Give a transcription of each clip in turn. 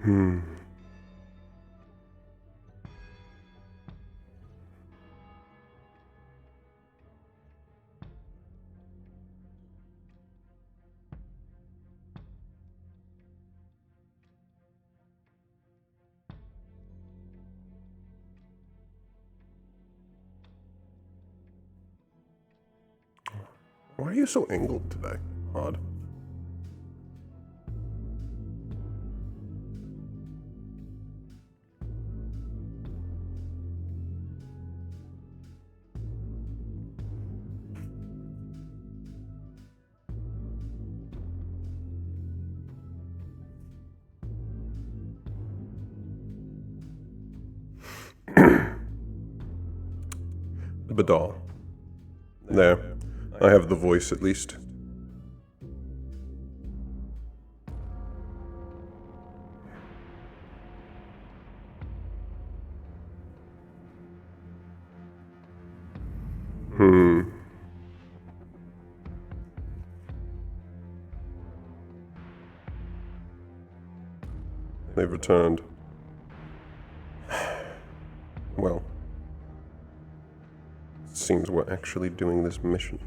Why are you so angled today? Odd. The Badal. There. I have the voice, at least. They've returned. Well, it seems we're actually doing this mission.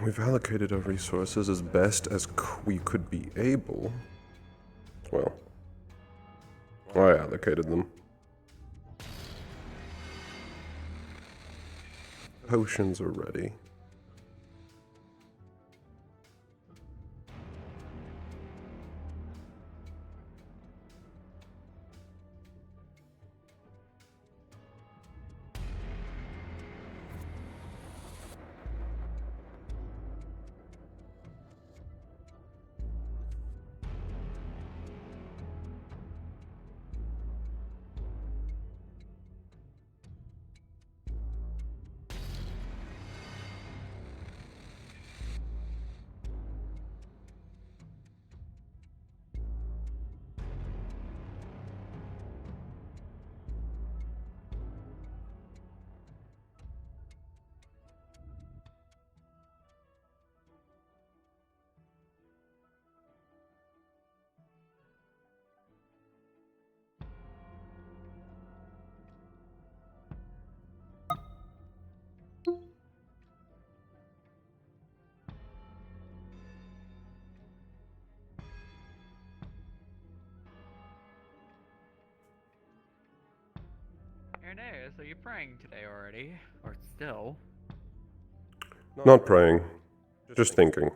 We've allocated our resources as best as we could be able. Well, I allocated them. Potions are ready. Irenaeus, so you're praying today already? Or still? Not praying, just thinking.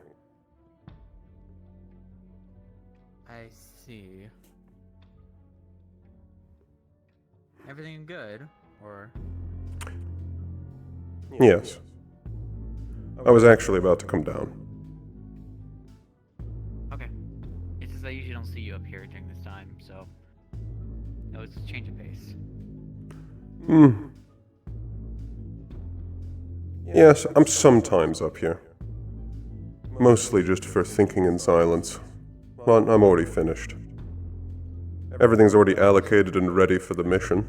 I see. Everything good? Or... Yes. I was actually about to come down. Okay. It's just I usually don't see you up here during this time, so... No, it's a change of pace. Yes, I'm sometimes up here. Mostly just for thinking in silence. But I'm already finished. Everything's already allocated and ready for the mission.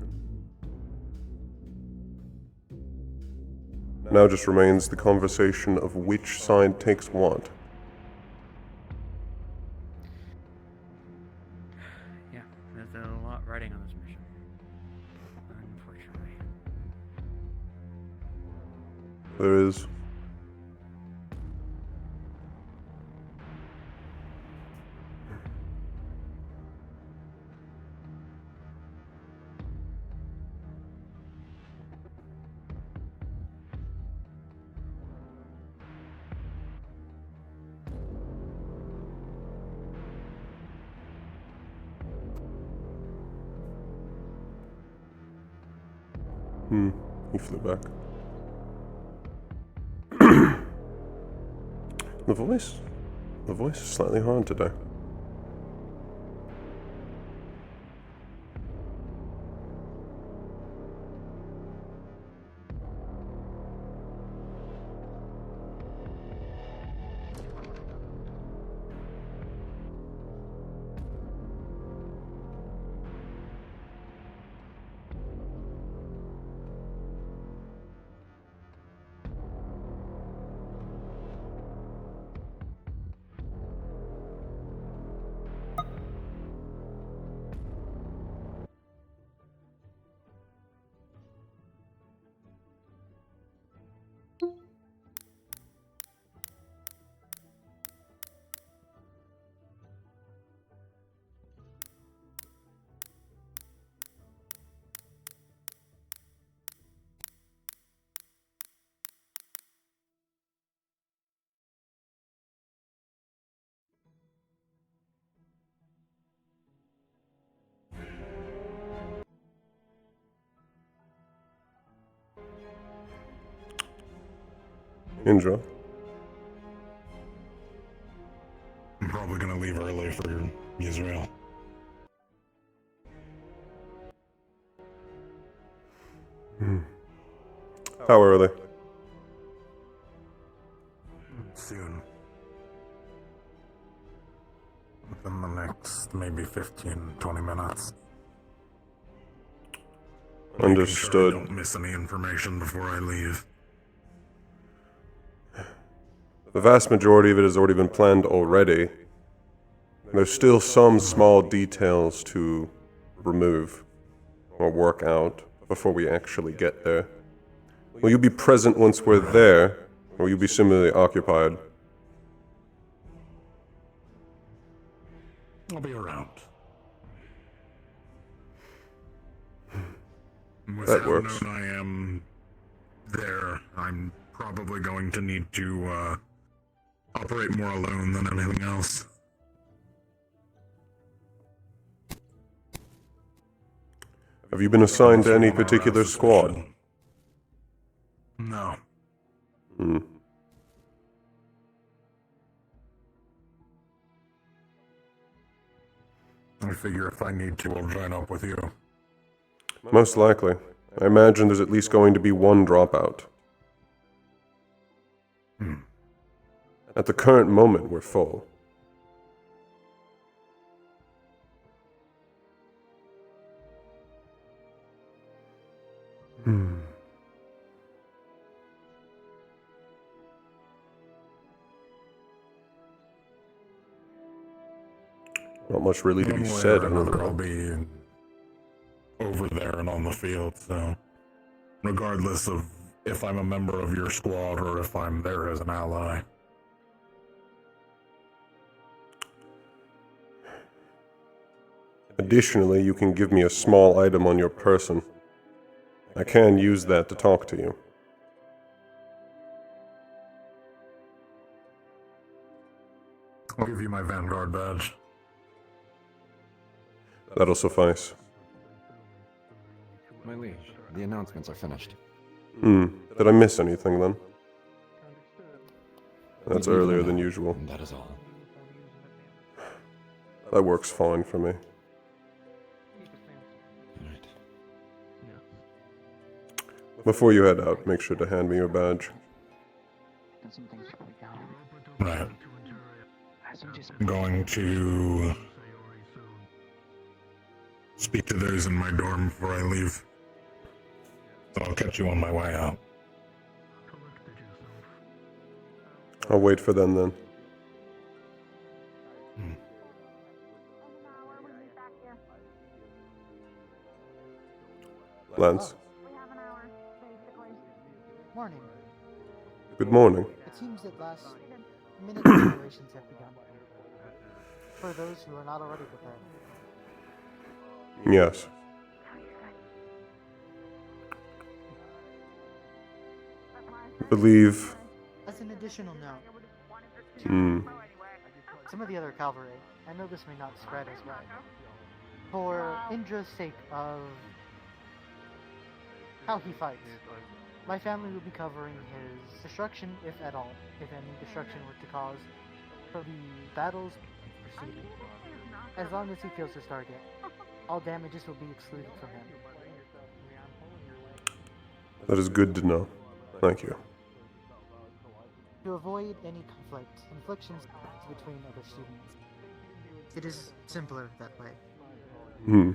Now just remains the conversation of which side takes what. Yeah, there's a lot riding on this mission. Unfortunately. There is. He flew back. The voice is slightly hard today. Indra. I'm probably gonna leave early for Yisrael. How early? Soon. Within the next maybe 15-20 minutes. Understood. Making sure I don't miss any information before I leave. The vast majority of it has already been planned already. There's still some small details to remove or work out before we actually get there. Will you be present once we're there, or will you be similarly occupied? I'll be around. With That how works. known I am there, I'm probably going to need to operate more alone than anything else. Have you been assigned to any particular squad? No. I figure if I need to, I'll join up with you. Most likely. I imagine there's at least going to be one dropout. At the current moment, we're full. Not much really to be One way said. or I don't another, I'll know. be over there and on the field, so regardless of if I'm a member of your squad or if I'm there as an ally. Additionally, you can give me a small item on your person. I can use that to talk to you. I'll give you my Vanguard badge. That'll suffice. My liege, the announcements are finished. Did I miss anything then? That's We leave earlier now, than usual. and that is all. That works fine for me. Alright. Before you head out, make sure to hand me your badge. Right. I'm going to speak to those in my dorm before I leave. So I'll catch you on my way out. I'll wait for them then. Lance, Morning. good morning. It seems that last-minute preparations have begun. For those who are not already prepared. Yes. I believe. As an additional note, Hmm. some of the other cavalry, I know this may not spread as well. For Indra's sake of how he fights, my family will be covering his destruction, if at all, if any destruction were to cause, for the battles proceeding. As long as he kills his target, all damages will be excluded from him. That is good to know. Thank you. To avoid any inflictions between other students. It is simpler that way. Hmm.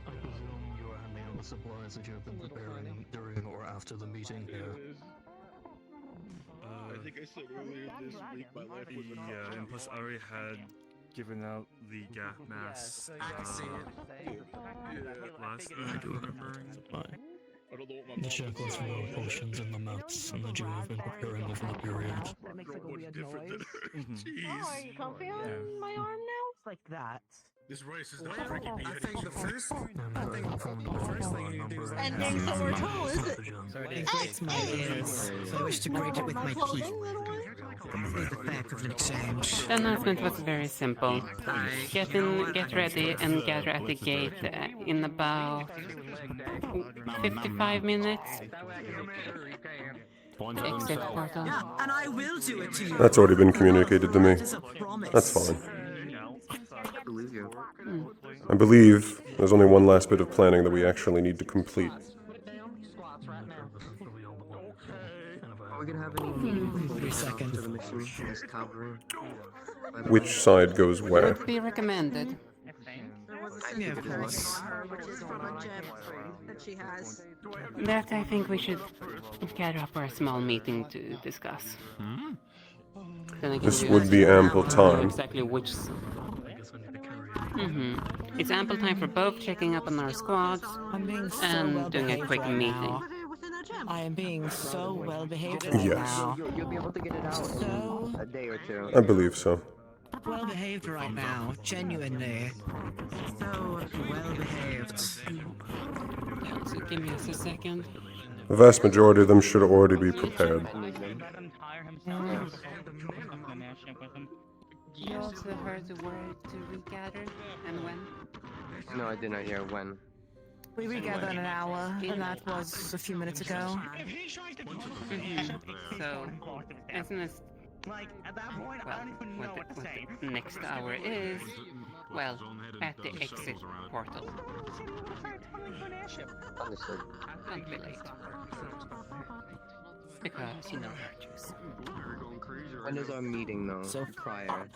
I presume you are handing out the supplies that you have been preparing during or after the meeting here. I think I said earlier this week my life was an option. And plus I already had given out the gas mask last night, remembering. I don't know what my The mom checklist for all potions and the maps and that you have been preparing over the period. That makes like a weird different noise. than her. Jeez. Oh, are you comfy on my arm now? It's like that. This race is not freaking me I think the first thing you need to do is Ending summer tunnel, is it? It grates my ears, so I wish to grate it with my teeth. Need the back of an exchange. The announcement was very simple. Get ready and gather at the gate in about 55 minutes. Exit portal. Yeah, and I will do it to you. That's already been communicated to me. That is a promise. That's fine. I believe there's only one last bit of planning that we actually need to complete. Are we gonna have any meaningful 3 seconds. to the mission from this cavalry? Which side goes where? Would be recommended. Yeah, of course. Which is from a gem that she has. That I think we should gather up for a small meeting to discuss. Then I can This do would be ample time. exactly which. It's ample time for both checking up on our squads I'm being so and well doing a behaved quick right meeting. now. Within a gem. I am being so well behaved right Yes. now. You'll be able to get it out So in a day or two. I believe so. well behaved right now, genuinely. So well behaved. Yeah, so give me just a second. The vast majority of them should already be prepared. You also heard the word to regather, and when? No, I did not hear when. We regathered in an hour, and that was a few minutes ago. So, as soon as Like, at that point, I don't even know what to say. the next hour is, well, at the exit portal. Understood. Don't be late. Because you know virtues. When is our meeting though? So prior.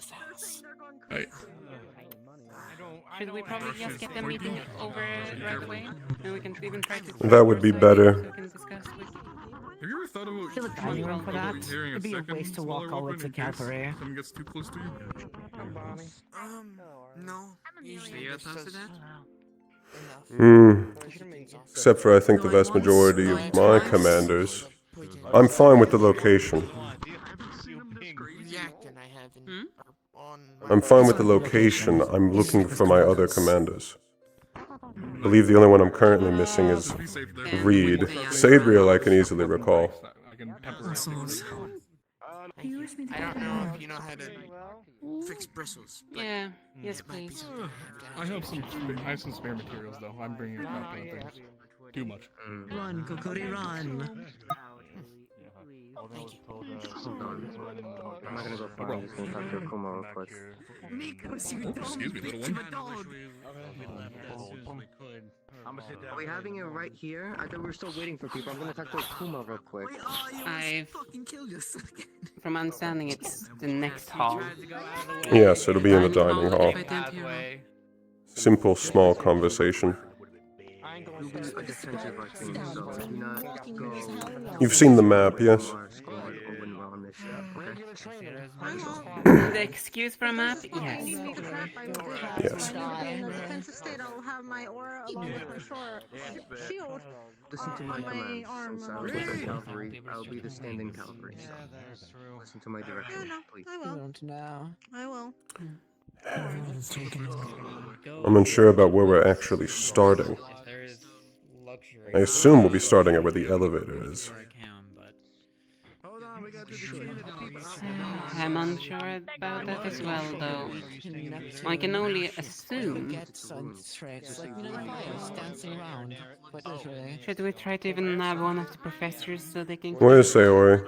Hey. Should we probably just get the meeting over right away? And we can even try to... That would be better. So we can discuss with... Have you ever thought about Feel a dining room for that? hearing It'd be a second waste to smaller walk all the way weapon to in case Calvary. someone gets too close to you? No. Usually you're opposed to that? Except for I think the vast majority of my commanders. I'm fine with the location. I'm fine with the location. I'm looking for my other commanders. I believe the only one I'm currently missing is Reed. Sabriel I can easily recall. I can temporarily. I don't know if you know how to fix bristles. Yeah, yes please. I have some spare materials though. I'm bringing out the things. Too much. Run, Kokori, run. Hold on. I'm not gonna go far. I'm just gonna talk to Akuma real quick. Excuse me, little one. Are we having it right here? I thought we were still waiting for people. I'm gonna talk to Akuma real quick. I've... From understanding it's the next hall. Yes, it'll be in the dining hall. If I didn't hear... Simple, small conversation. You'll be a defensive team, so do not go. You've seen the map, yes? Our squad or when we're on this ship, okay? The excuse for a map? If you Yes. need me to prep, I will do that. Yes. When I be in a defensive state, I will have my aura along with my shield Listen to my on my commands. arm. Since I was with the cavalry, I'll be the standing cavalry. So listen to my direction, Yeah, no, please. I will. I will. I'm unsure about where we're actually starting. If there is luxury. I assume we'll be starting at where the elevator is. Hold on, we gotta do the chain of the people. I'm unsure about that as well, though. I can only assume. Get some tricks, like, you know, the fires dancing around. But literally. Should we try to even nab one of the professors so they can... Where is Sayori?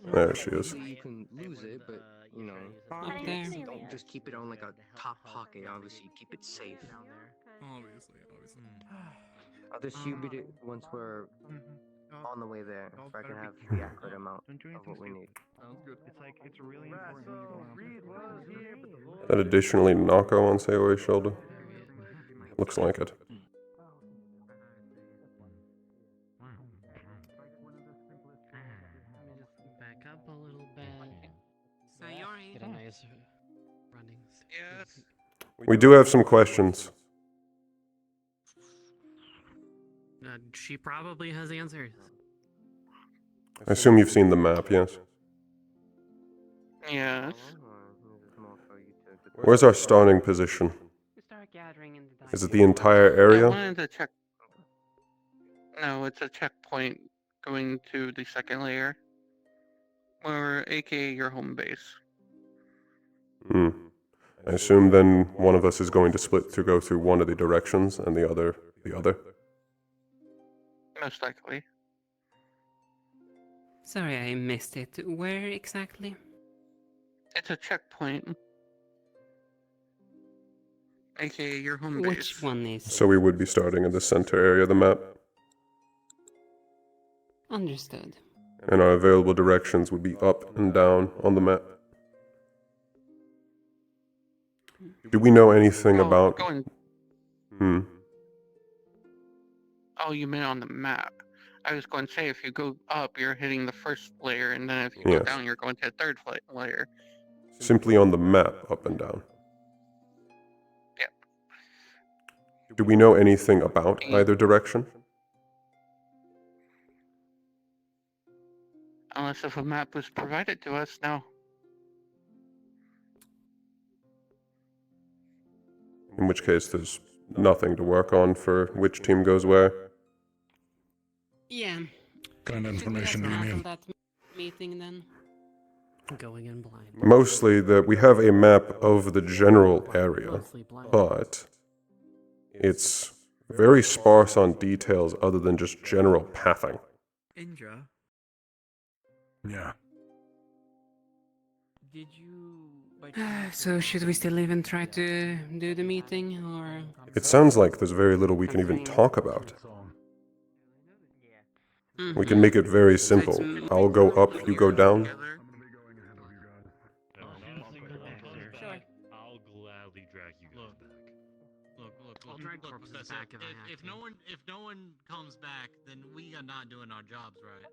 There she is. You can lose it, but you know, Up there. don't just keep it on like a top pocket. Obviously, keep it safe. Obviously. I'll distribute it once we're on the way there, so I can have the accurate amount of what we need. That additionally Nako on Sayori's shoulder? Looks like it. Back up a little bit. Sayori. Get a nice running. Yes. We do have some questions. She probably has answers. I assume you've seen the map, yes? Yes. Where's our starting position? Is it the entire I area? wanted to check. No, it's a checkpoint going to the second layer. Or aka your home base. Hmm. I assume then one of us is going to split to go through one of the directions and the other the other. Most likely. Sorry, I missed it. Where exactly? It's a checkpoint. AKA your home base. Which one is? So we would be starting in the center area of the map. Understood. And our available directions would be up and down on the map. Do we know anything about... Going... Oh, you meant on the map. I was going to say, if you go up, you're hitting the first layer, and then if you go Yes. down, you're going to the third layer. Simply on the map, up and down. Yep. Do we know anything about either direction? Unless if a map was provided to us, no. In which case, there's nothing to work on for which team goes where. Yeah. What kind of information do you need? That meeting then. Going in blind. Mostly that we have a map of the general area, but it's very sparse on details other than just general pathing. Indra. Yeah. Did you... So should we still even try to do the meeting, or...? It sounds like there's very little we can even talk about. We can make it very simple. I'll go up, you go down. I'll gladly drag you guys back. Look, Professor. If no one comes back, then we are not doing our jobs right.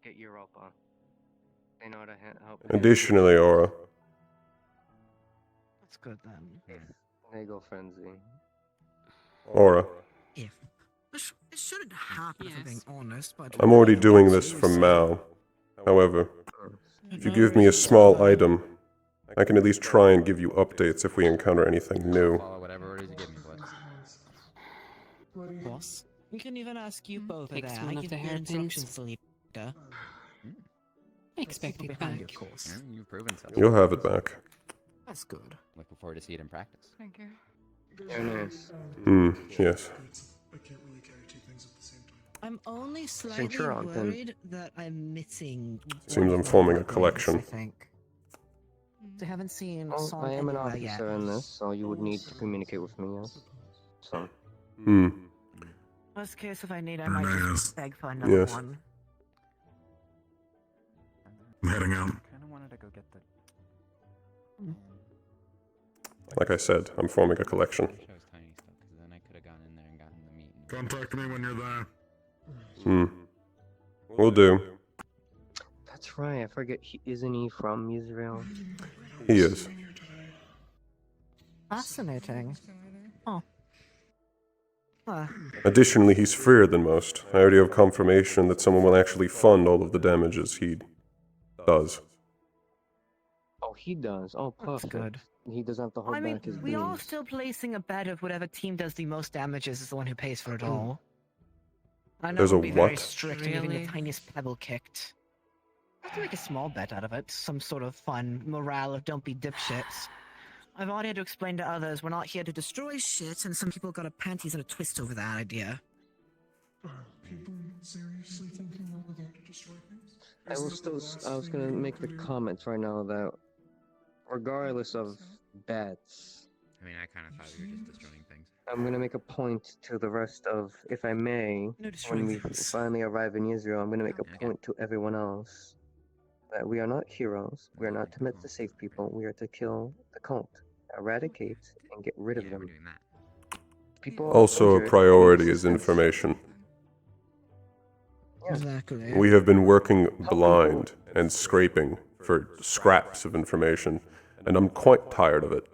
Get Europa. They know how to help. Additionally, Aura, That's good then. There you go, Frenzy. Aura, If. It shouldn't happen, if I'm being honest, but... I'm already doing this from Mao. However, if you give me a small item, I can at least try and give you updates if we encounter anything new. Whatever it is you give me, Boss, we can even ask you both Takes there. one I of give the the hairpins. instructions later. I expect it Behind back. you, of course. You've proven so. You'll have it back. That's good. Looking forward to see it in practice. Thank you. Yes. Yes. I'm only slightly Centurion, then. worried that I'm missing... Seems I'm forming a collection. I think. They haven't seen Well, Son I am an anywhere yet. officer in this, so you would need to communicate with me, yes. So. Worst case, if I need, I might just beg for another Yes. one. I'm heading out. Kinda wanted to go get the... Like I said, I'm forming a collection. Shows tiny stuff, because then I could have gone in there and gotten the meat. Contact me when you're there. Will do. That's right. I forget. Isn't he from Yisreals? He is. Fascinating. Oh. Additionally, he's freer than most. I already have confirmation that someone will actually fund all of the damages he does. Oh, he does. Oh, perfect. good. He doesn't have to hold I mean, back his we are beams. still placing a bet of whatever team does the most damages is the one who pays for it all. I know There's we'll a be very what? strict in getting the tiniest pebble kicked. I have to make a small bet out of it, some sort of fun morale of don't be dipshits. I've already had to explain to others we're not here to destroy shit, and some people got a panties in a twist over that idea. Are people seriously thinking that we're there to destroy things? I was gonna make the comments right now that regardless of bets, I mean, I kind of thought we were just destroying things. I'm gonna make a point to the rest of, if I may, No destroying when we things. finally arrive in Israel, I'm gonna make a point to everyone else that we are not heroes. We are not meant to save people. We are to kill the cult, eradicate, and get rid of Yeah, them. we're doing that. People Also, a injured, priority need is assistance. information. Yeah. Exactly. We have been working blind and scraping for scraps of information, and I'm quite tired of it.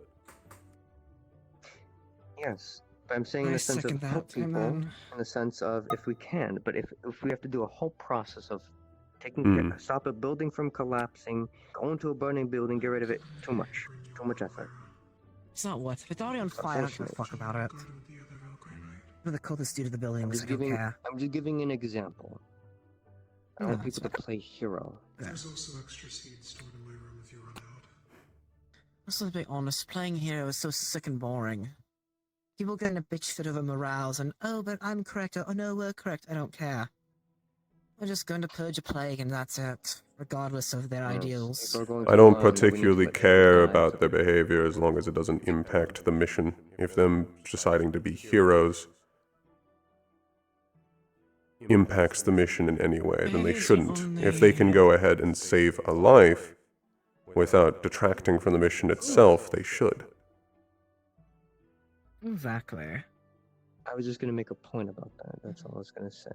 Yes, but I'm saying in I the sense of second help that, people, amen. in the sense of if we can, but if we have to do a whole process of taking care, stop a building from collapsing, go into a burning building, get rid of it, too much effort. It's not what. If it's already on fire, I don't give a fuck about it. What the cultists do to the I'm buildings, just I don't care. I'm just giving an example. I No, want that's people to play hero. There's also extra seeds stored in my room if you run out. Let's be honest, playing hero is so sick and boring. People getting a bitch fit over morales and, oh, but I'm correct, oh no, we're correct, I don't care. We're just going to purge a plague and that's it, regardless of their ideals. People are going I to don't learn that we need to particularly let people care die. about their behavior as long as it doesn't impact the mission. If them deciding to be heroes impacts the mission in any way, then they shouldn't. If they can go ahead and save a life without detracting from the mission itself, they should. Exactly. I was just gonna make a point about that. That's all I was gonna say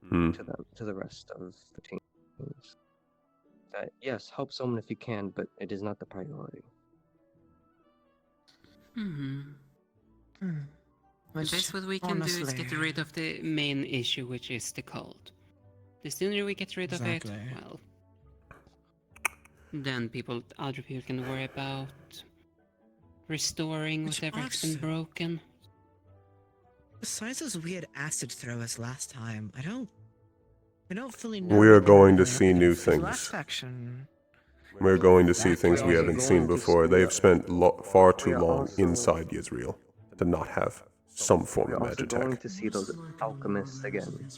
to them, to the rest of the teams. That yes, help someone if you can, but it is not the priority. The best what we can do is get rid of the main issue, which is the cult. The sooner we get rid of it, well, then other people can worry about restoring whatever's been broken. Besides those weird acid throwers last time, I don't fully know. We are going to what see new the last things. faction. We're going to see things we haven't seen before. They've spent far too long inside Yisreal to not have some form of We're also going magitech. to see those alchemists again.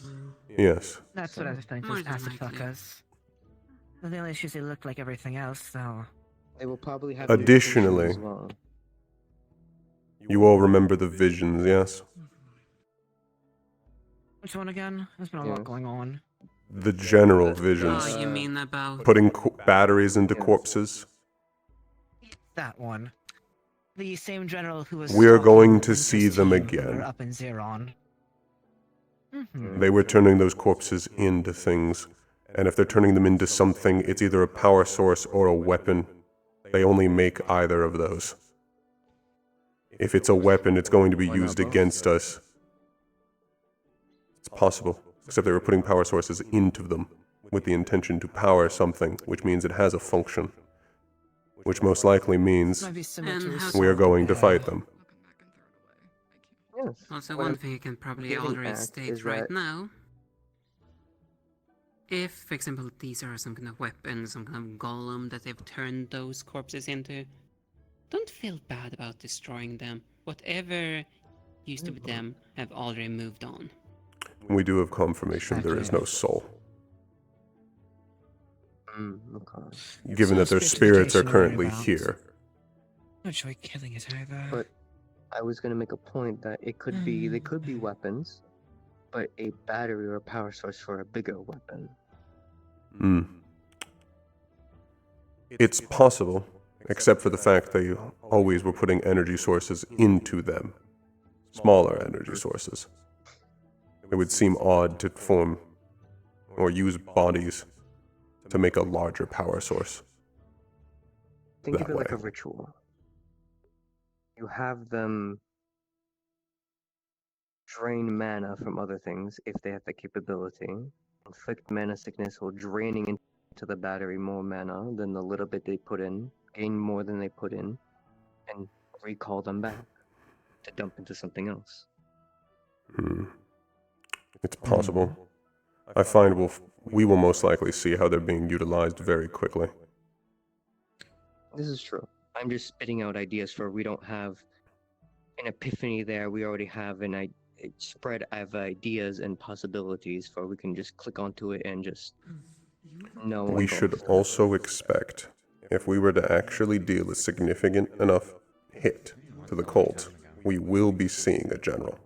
Yes. That's what I was thinking, those acid fuckers. Well, the only issue is they look like everything else, so... They will probably have Additionally, as well. you all remember the visions, yes? Which one again? There's been a lot going on. The general visions. Oh, you mean about... Putting batteries into corpses? That one. The same general who was... We are going to Winter's see them team again. when we were up in Zeron. They were turning those corpses into things, and if they're turning them into something, it's either a power source or a weapon. They only make either of those. If it's a weapon, it's going to be used against us. It's possible, except they were putting power sources into them with the intention to power something, which means it has a function. Which most likely means we are going to fight them. Yes. Also, one thing I can probably getting already at state is right that- now. If, for example, these are some kind of weapon, some kind of golem that they've turned those corpses into, don't feel bad about destroying them. Whatever used to be them have already moved on. We do have confirmation there is no soul. Okay. Given that their spirits are currently here. Not sure killing it either. But I was gonna make a point that it could be, they could be weapons, but a battery or a power source for a bigger weapon. It's possible. except for the fact they always were putting energy sources into them. Smaller energy sources. It would seem odd to form or use bodies to make a larger power source. Think that of it like way. a ritual. You have them drain mana from other things if they have the capability. Inflict mana sickness while draining into the battery more mana than the little bit they put in, gain more than they put in, and recall them back to dump into something else. It's possible. I find we will most likely see how they're being utilized very quickly. This is true. I'm just spitting out ideas for we don't have an epiphany there. We already have a spread of ideas and possibilities for we can just click onto it and just know. We should also expect, if we were to actually deal a significant enough hit to the cult, we will be seeing a general.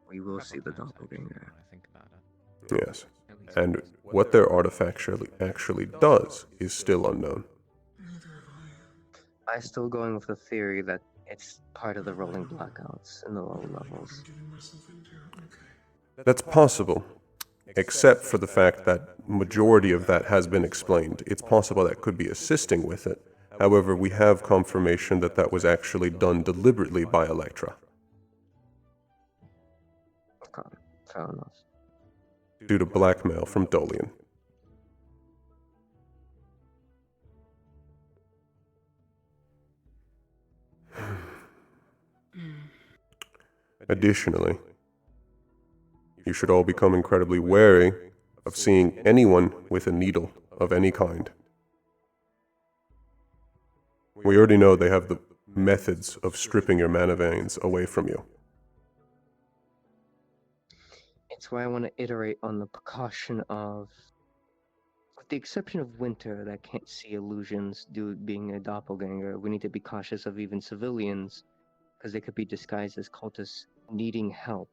We will see the doppelganger. Yes. And what their artifact actually does is still unknown. I'm still going with the theory that it's part of the rolling blackouts in the low levels. That's possible, except for the fact that majority of that has been explained. It's possible that could be assisting with it. However, we have confirmation that that was actually done deliberately by Electra. Okay, fair enough. Due to blackmail from Dolian. Additionally, you should all become incredibly wary of seeing anyone with a needle of any kind. We already know they have the methods of stripping your mana veins away from you. It's why I want to iterate on the precaution of, with the exception of Winter that can't see illusions due to being a doppelganger, we need to be cautious of even civilians, because they could be disguised as cultists needing help.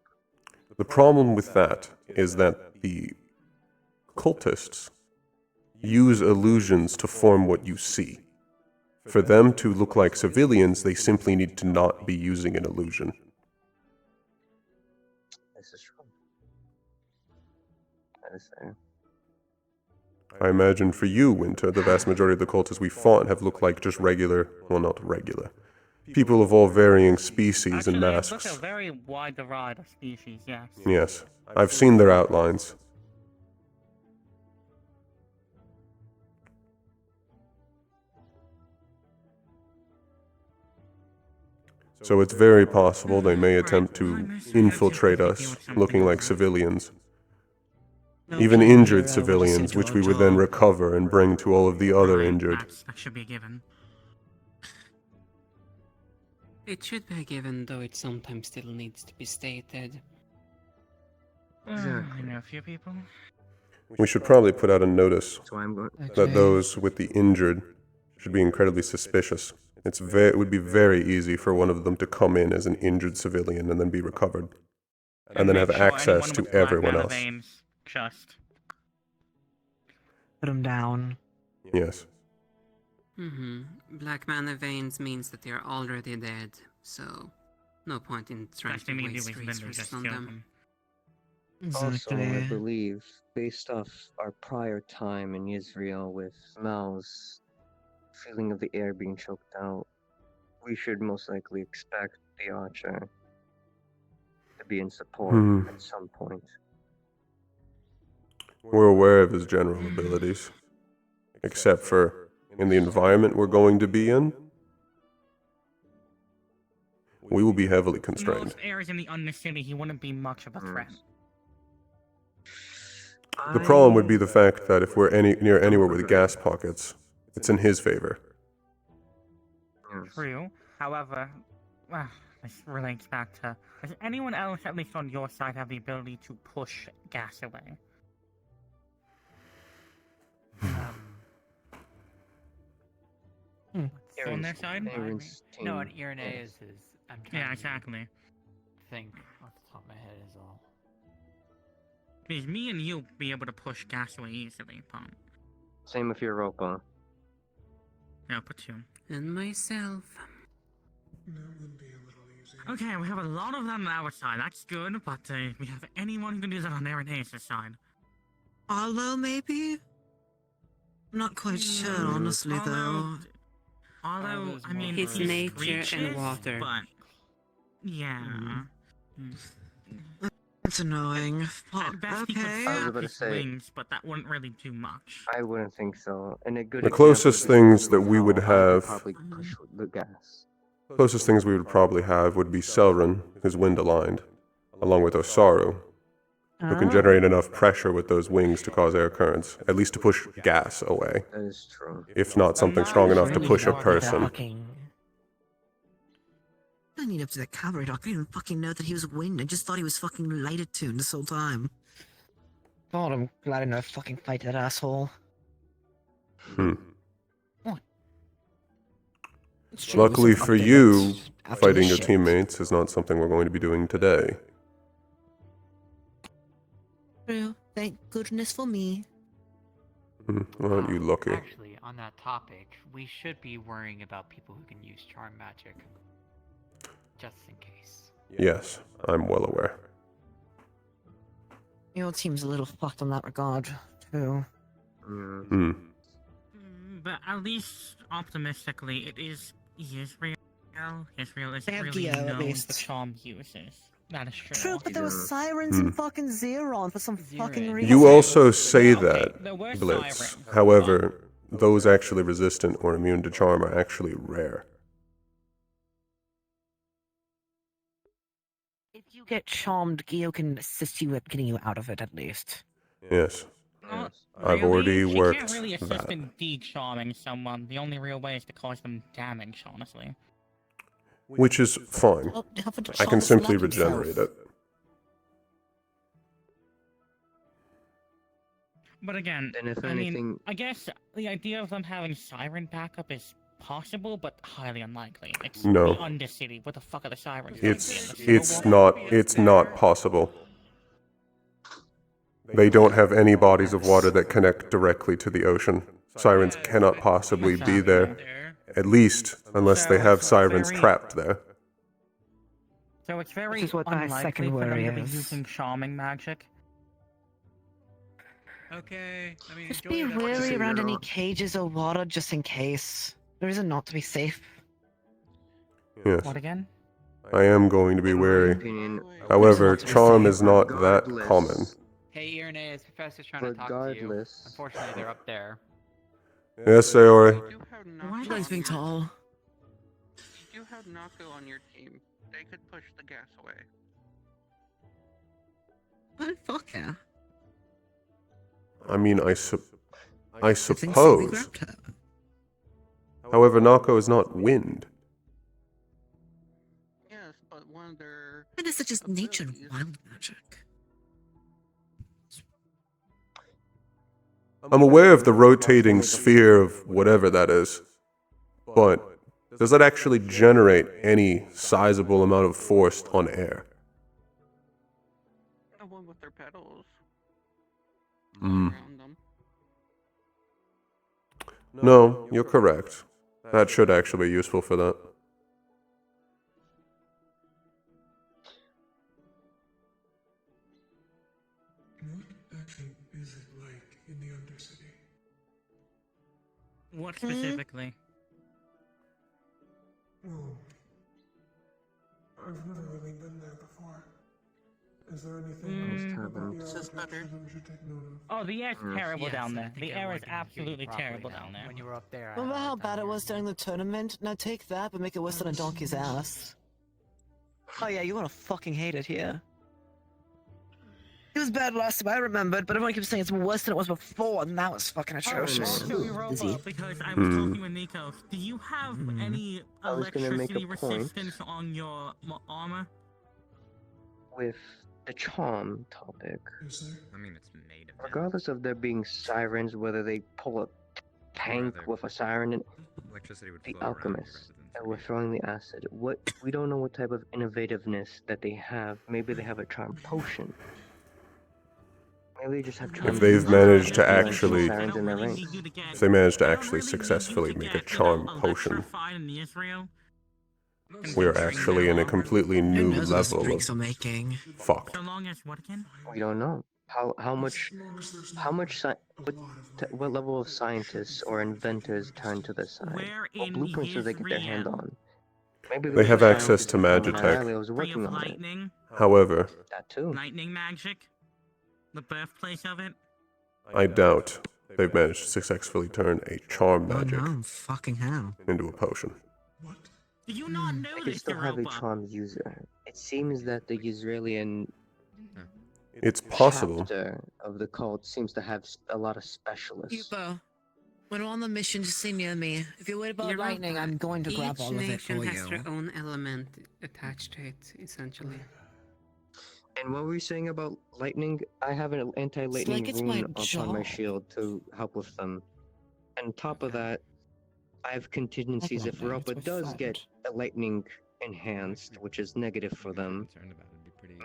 The problem with that is that the cultists use illusions to form what you see. For them to look like civilians, they simply need to not be using an illusion. This is true. That is fair. I imagine for you, Winter, the vast majority of the cultists we fought have looked like just regular, well, not regular, people of all varying species and masks. Actually, it looks a very wide variety of species, yes. Yes, I've seen their outlines. So it's very possible they may attempt to infiltrate us, looking like civilians. Even injured civilians, which we would then recover and bring to all of the other injured. That should be a given. It should be a given, though it sometimes still needs to be stated. I know a few people. We should probably put out a notice that those with the injured should be incredibly suspicious. It would be very easy for one of them to come in as an injured civilian and then be recovered. And then have access to everyone else. Just put them down. Yes. Black mana veins means that they're already dead, so no point in trying to waste resources on them. Also, I believe, based off our prior time in Yisreal with Mal's feeling of the air being choked out, we should most likely expect the Archer to be in support at some point. We're aware of his general abilities, except for in the environment we're going to be in, we will be heavily constrained. Most areas in the Undercity, he wouldn't be much of a threat. The problem would be the fact that if we're near anywhere with gas pockets, it's in his favor. True. However, this relates back to, does anyone else, at least on your side, have the ability to push gas away? On their side? No, an Irenaeus is. I'm trying Yeah, exactly. to think off the top of my head is all. Because me and you be able to push gas away easily, Pom. Same with Europa. Yeah, I'll put 2. And myself. That would be a little easy. Okay, we have a lot of them on our side. That's good, but we have anyone who can do that on Aaron side. Arlo, maybe? I'm not quite sure, honestly, though. Although, I mean, It's he nature and screeches, water. but yeah. That's annoying. At best, he could Okay. snap his wings, but that wouldn't really do much. I wouldn't think so. And a good The closest example things is that we would how I have, probably push the gas. closest things we would probably have would be Selrin, who's wind aligned, along with Osaru, who can generate enough pressure with those wings to cause air currents, at least to push gas away. That is true. If not something strong enough to push a person. I need up to the cavalry doc. I didn't even fucking know that he was wind. I just thought he was fucking related to him this whole time. God, I'm glad I didn't fucking fight that asshole. Luckily for you, fighting your teammates is not something we're going to be doing today. True. Thank goodness for me. Aren't you lucky? Actually, on that topic, we should be worrying about people who can use charm magic. Just in case. Yes, I'm well aware. Your team's a little fucked on that regard, too. But at least, optimistically, it is Yisreal. Yisreal is They have really Dio, at known least. for charm uses. That is true. True, but there were sirens in fucking Xeron for some fucking reason. You also say Yeah, okay, that, there were Blitz. sirens, However, those actually resistant or immune to charm are actually rare. If you get charmed, Gio can assist you with getting you out of it, at least. Yes. Not I've really. already She worked can't really assist that. in de-charming someone. The only real way is to cause them damage, honestly. Which is fine. Well, have a I can chance simply slap himself. regenerate it. But again, Then if I anything- mean, I guess the idea of them having siren backup is possible, but highly unlikely. It's No. the Undercity. What the fuck are the sirens? It's not possible. They don't have any bodies of water that connect directly to the ocean. Sirens cannot possibly be there, at least unless they have sirens trapped there. So it's very Which is what my unlikely second for them worry to be is. using charming magic. Okay, I mean, Just be wary around any cages or water just in case. There is a not to be safe. Yes, What again? I am going to be wary. Opinion, However, charm is not that regardless- common. Hey, Irenaeus, Professor's trying to talk to you. Regardless- Unfortunately, they're up there. Yes, Sayori. Why are you guys being tall? You do have Nako on your team. They could push the gas away. Oh, fuck yeah. I mean, I I think so, we suppose. grabbed her. However, Nako is not wind. Yes, but one of their That is such as nature and wild magic. I'm aware of the rotating sphere of whatever that is, but does that actually generate any sizable amount of force on air? the one with their pedals Mm. around them. No, you're correct. That should actually be useful for that. What actually is it like in the Undercity? What specifically? Well, I've never really been there before. Is there anything about the architecture that we should take note of? Oh, the air's terrible Yes, down I there. think The I air wanted is to hear you absolutely properly terrible now. down there. When you were up there, I Remember had a how hard bad time it was during the tournament? Now take that, but make it worse than a donkey's ass. Oh yeah, you wanna fucking hate it here. It was bad last time, I remembered, but everyone keeps saying it's worse than it was before, and that was fucking atrocious. Also, Ooh, Europa, dizzy. because I was talking with Nico, do you have any I was gonna make a electricity point. resistance on your armor? With the charm topic, Is there? I mean, it's made of. regardless of there being sirens, whether they pull a tank Rather- with a siren in, Electricity would the flow around you alchemists rather than that were throwing the acid, we don't know what type of innovativeness that they have. Maybe they have a charm potion. Maybe they just have If charm they've users managed to and then actually, sirens in their ranks. if they managed to actually successfully make a charm potion, we are actually in a completely Who new knows what those level drinks of are making? fucked. So long as what again? We don't know how much what level of scientists or inventors turn to this side. Where What in blueprints do they get their hand Yisreals? on? Maybe They there's have a access scientist to in Magitech. Australia was Free working of on it. lightning? However, That too. Lightning magic? The birthplace of it? I doubt they've managed to successfully turn a charm Oh magic no, fucking hell. into a potion. Do you not know They could this, still have a Europa? charm user. It seems that the Yisraelian It's possible. chapter of the cult seems to have a lot of specialists. Yupo, when we're on the mission, just stay near me. If you're worried about lightning, I'm going to grab all of it Each for nation has you. their own element attached to it, essentially. And what were you saying about lightning? I have an anti-lightning it's my rune upon my job. shield to help with them. And on top of that, I have contingencies if Lightning, Europa it's my does friend. get a lightning enhanced, which is negative for them.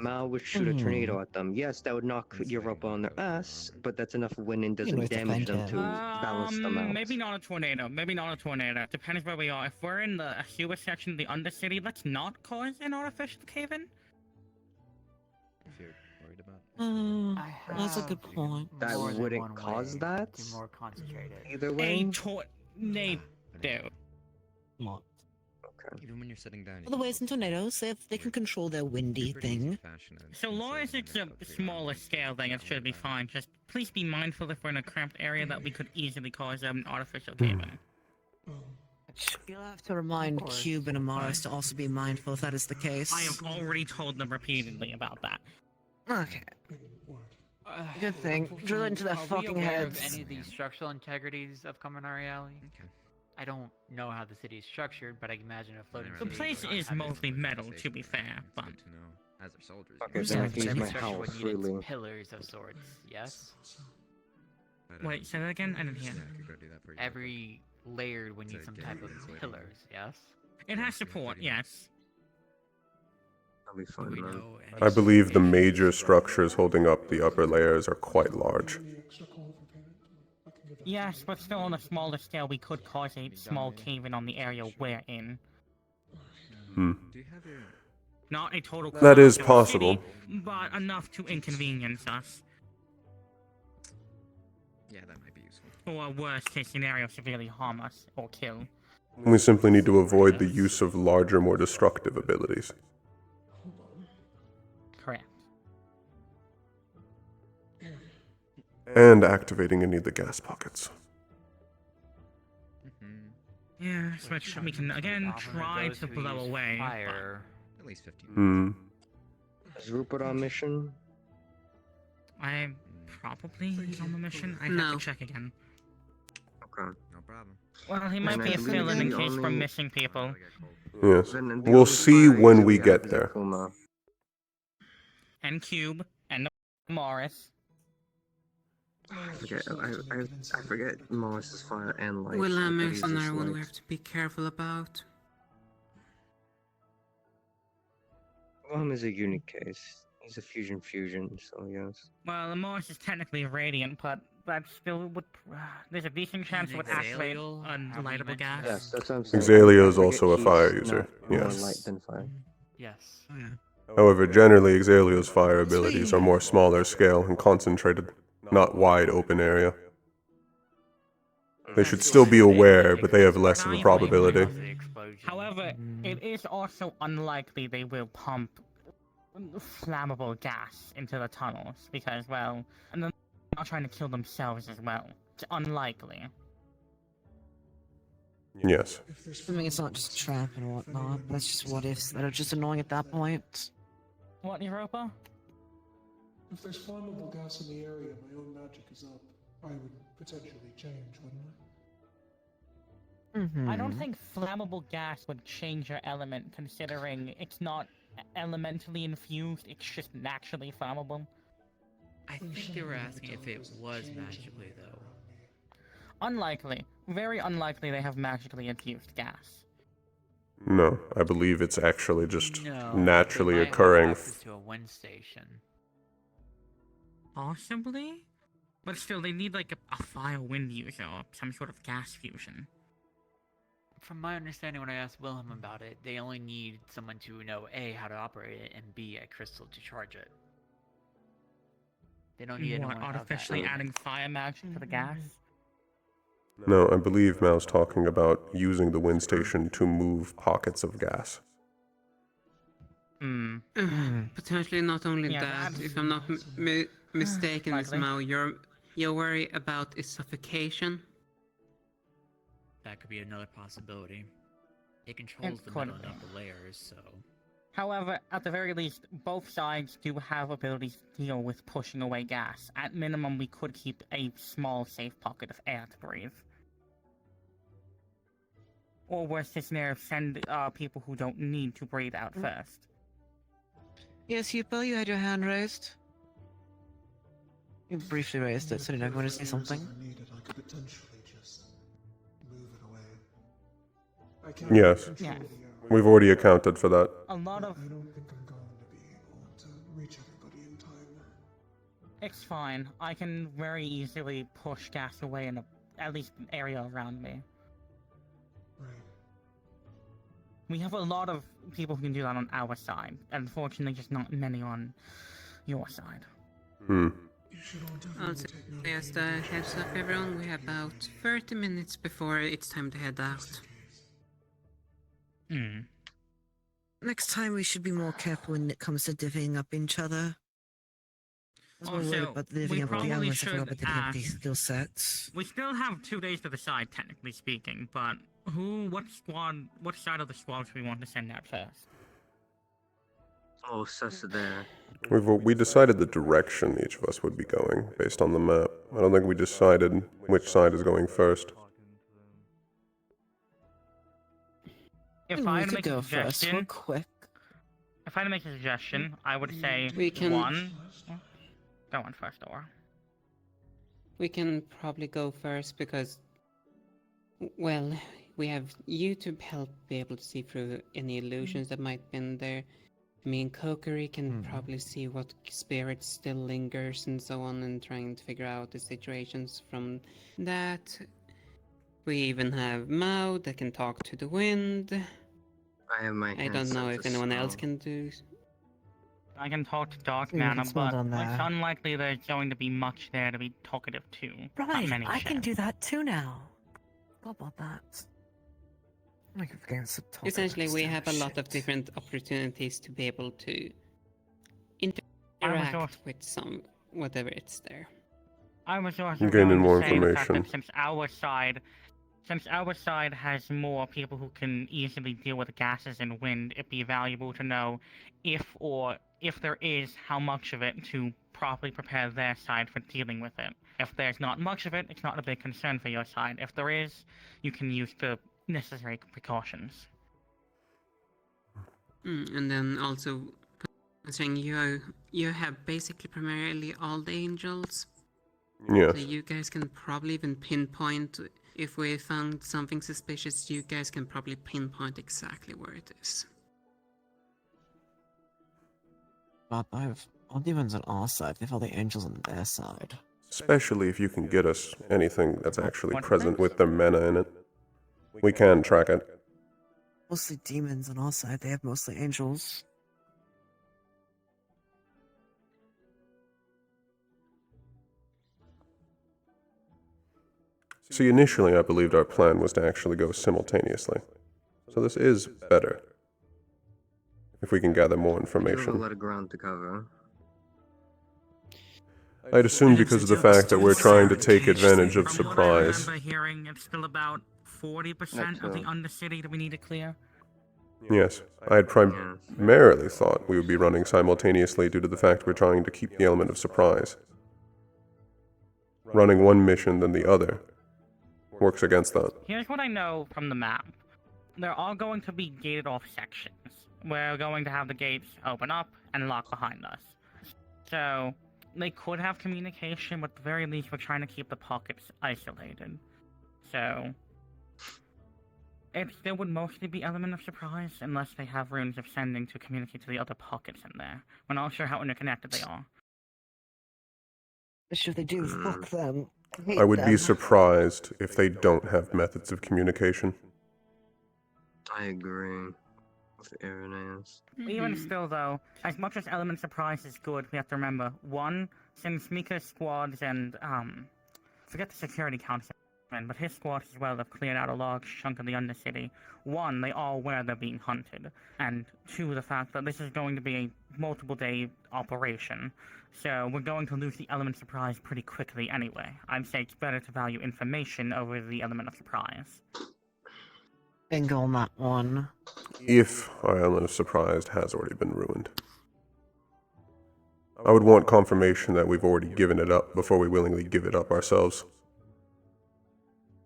Mao would shoot a tornado at them. Yes, that would knock Europa on their ass, but that's enough wind and doesn't always damage them defend to balance them out. Maybe not a tornado. Maybe not a tornado. Depends where we are. If we're in the sewer section of the Undercity, let's not cause an artificial cave-in. If you're worried about That's a good point. That more than wouldn't one cause way that? to more concentrated. Either A way? tornado. What? even when you're sitting down. Other ways than tornadoes, they can control their windy thing. So long as it's a smaller scale thing, it should be fine. Just please be mindful if we're in a cramped area that we could easily cause an artificial cave-in. You'll have to remind Cube and Amaris to also be mindful if that is the case. I have already told them repeatedly about that. Okay. Good thing. Drill into their Are we fucking aware of heads. any of these structural integrities of Kaminari Alley? I don't know how the city is structured, but I can imagine a floating The city place would not is have mostly metal, to be fair, but... As our soldiers. Okay, then I can use Every my structure health would need its freely. pillars of sorts, yes? Wait, say that again? I didn't hear. Every layer would need some type of pillars, yes? It has support, yes. I'll be fine, man. I believe the major structures holding up the upper layers are quite large. Yes, but still on a smaller scale, we could cause a small cave-in on the area we're in. Not a total That is collapse of the possible. city, but enough to inconvenience us. Yeah, that might be useful. Or worst case scenario, severely harm us or kill. We simply need to avoid the use of larger, more destructive abilities. Correct. And activating any of the gas pockets. Yes, which we can again try to blow away. Fire. At least 15 Hmm. Is Rupert on mission? I'm probably on the mission. I have No. to check again. Okay. No problem. Well, he might And be I a believe fill-in in the case we're only- missing people. Yes. Then the We'll only see fire when user we have get is there. Akuma. And Cube, and Morris. I forget Morris's fire and light. Well, I thought he there's was another just one we light. have to be careful about. Wilhelm is a unique case. He's a fusion, so yes. Well, Morris is technically radiant, but that still would... there's a decent chance it would activate unlightable gas. Yes, that's what I'm saying. Xalio I is forget also a he's fire user, not more yes. light than fire. Yes. Oh, yeah. However, generally, Xalio's fire abilities are more smaller scale and concentrated, not wide open area. They should still be aware, but they have less of a probability. However, it is also unlikely they will pump flammable gas into the tunnels, because, well, and they're not trying to kill themselves as well. It's unlikely. Yes. Assuming it's not just trap and whatnot, that's just what ifs that are just annoying at that point. What, Europa? If there's flammable gas in the area, my own magic is up. I would potentially change, wouldn't I? I don't think flammable gas would change your element, considering it's not elementally infused, it's just naturally flammable. I think they were asking if it was magically, though. Unlikely. Very unlikely they have magically infused gas. No, I believe it's actually just No, naturally they might have occurring. access to a wind station. Possibly? But still, they need like a fire wind user or some sort of gas fusion. From my understanding, when I asked Wilhelm about it, they only need someone to know A, how to operate it, and B, a crystal to charge it. They don't need anyone What, of that. artificially adding fire magic to the gas? No, I believe Mal's talking about using the wind station to move pockets of gas. Potentially not only Yeah, that, that's- if I'm not mistaken, Miss Likely. Mao, you're worried about is suffocation. That could be another possibility. It controls the could metal be. and upper layers, so... However, at the very least, both sides do have abilities to deal with pushing away gas. At minimum, we could keep a small safe pocket of air to breathe. Or worst case scenario, send people who don't need to breathe out first. Yes, Yupo, you had your hand raised. You briefly raised it, so did I want to say something? If I needed, I could potentially just move it away. I can't Yes. control Yes. the hour. We've already accounted for that. A lot of... I don't think I'm going to be able to reach everybody in time. It's fine. I can very easily push gas away in at least an area around me. Right. We have a lot of people who can do that on our side. Unfortunately, just not many on your side. Hmm. Also, just a heads up everyone, we have about 30 minutes before it's time to head out. Next time we should be more careful when it comes to divvying up each other. I was worried Also, about we divvying up the probably elements, I forgot should about divvying up these ask- skill sets. We still have 2 days to decide, technically speaking, but what side of the squad do we want to send out first? Oh, sus there. We decided the direction each of us would be going based on the map. I don't think we decided which side is going first. If We I had to could make a go first, real suggestion, quick. if I had to make a suggestion, I would say We can- one. Go on first, or We can probably go first because, well, we have you to help be able to see through any illusions that might be in there. Me and Kokiri can probably see what spirit still lingers and so on, and trying to figure out the situations from that. We even have Mao that can talk to the wind. I have my I hand don't set know to if anyone else smell. can do. I can talk to Dark Yeah, you can Mana, smell but down it's there. unlikely there's going to be much there to be talkative to. Not Right, many I can chance. do that too now. How about that? I keep forgetting to talk about Essentially, this we damn have a lot of shit. different opportunities to be able to I was interact with some whatever it's there. I was also Gaining going to more say the fact information. that since our side has more people who can easily deal with gases and wind, it'd be valuable to know if there is, how much of it to properly prepare their side for dealing with it. If there's not much of it, it's not a big concern for your side. If there is, you can use the necessary precautions. And then also, considering you have basically primarily all the angels. Yes. So you guys can probably even pinpoint if we found something suspicious. You guys can probably pinpoint exactly where it is. But I've all demons on our side, they've all the angels on their side. Especially if you can get us anything that's actually present with their mana in it. We can track it. Mostly demons on our side, they have mostly angels. See, initially I believed our plan was to actually go simultaneously. So this is better. If we can gather more You have a information. lot of ground to cover. I'd assume because of the fact that we're trying to take advantage of From what I surprise. remember hearing, it's still about 40% of the Undercity that we need to clear. Yes, I had primarily thought we would be running simultaneously due to the fact we're trying to keep the element of surprise. Running one mission than the other works against that. Here's what I know from the map. There are going to be gated off sections. We're going to have the gates open up and lock behind us. So, they could have communication, but at the very least we're trying to keep the pockets isolated. So, it still would mostly be element of surprise, unless they have runes of sending to communicate to the other pockets in there. We're not sure how interconnected they are. Which if they do, fuck them. I hate I would be them. surprised if they don't have methods of communication. I agree with Irenaeus. Even still, though, as much as element surprise is good, we have to remember, one, since Mika's squads and, forget the security councilman, but his squads as well have cleared out a large chunk of the Undercity. One, they are aware they're being hunted, and two, the fact that this is going to be a multiple-day operation, so we're going to lose the element surprise pretty quickly anyway. I'd say it's better to value information over the element of surprise. Bingo on that one. If our element of surprise has already been ruined. I would want confirmation that we've already given it up before we willingly give it up ourselves.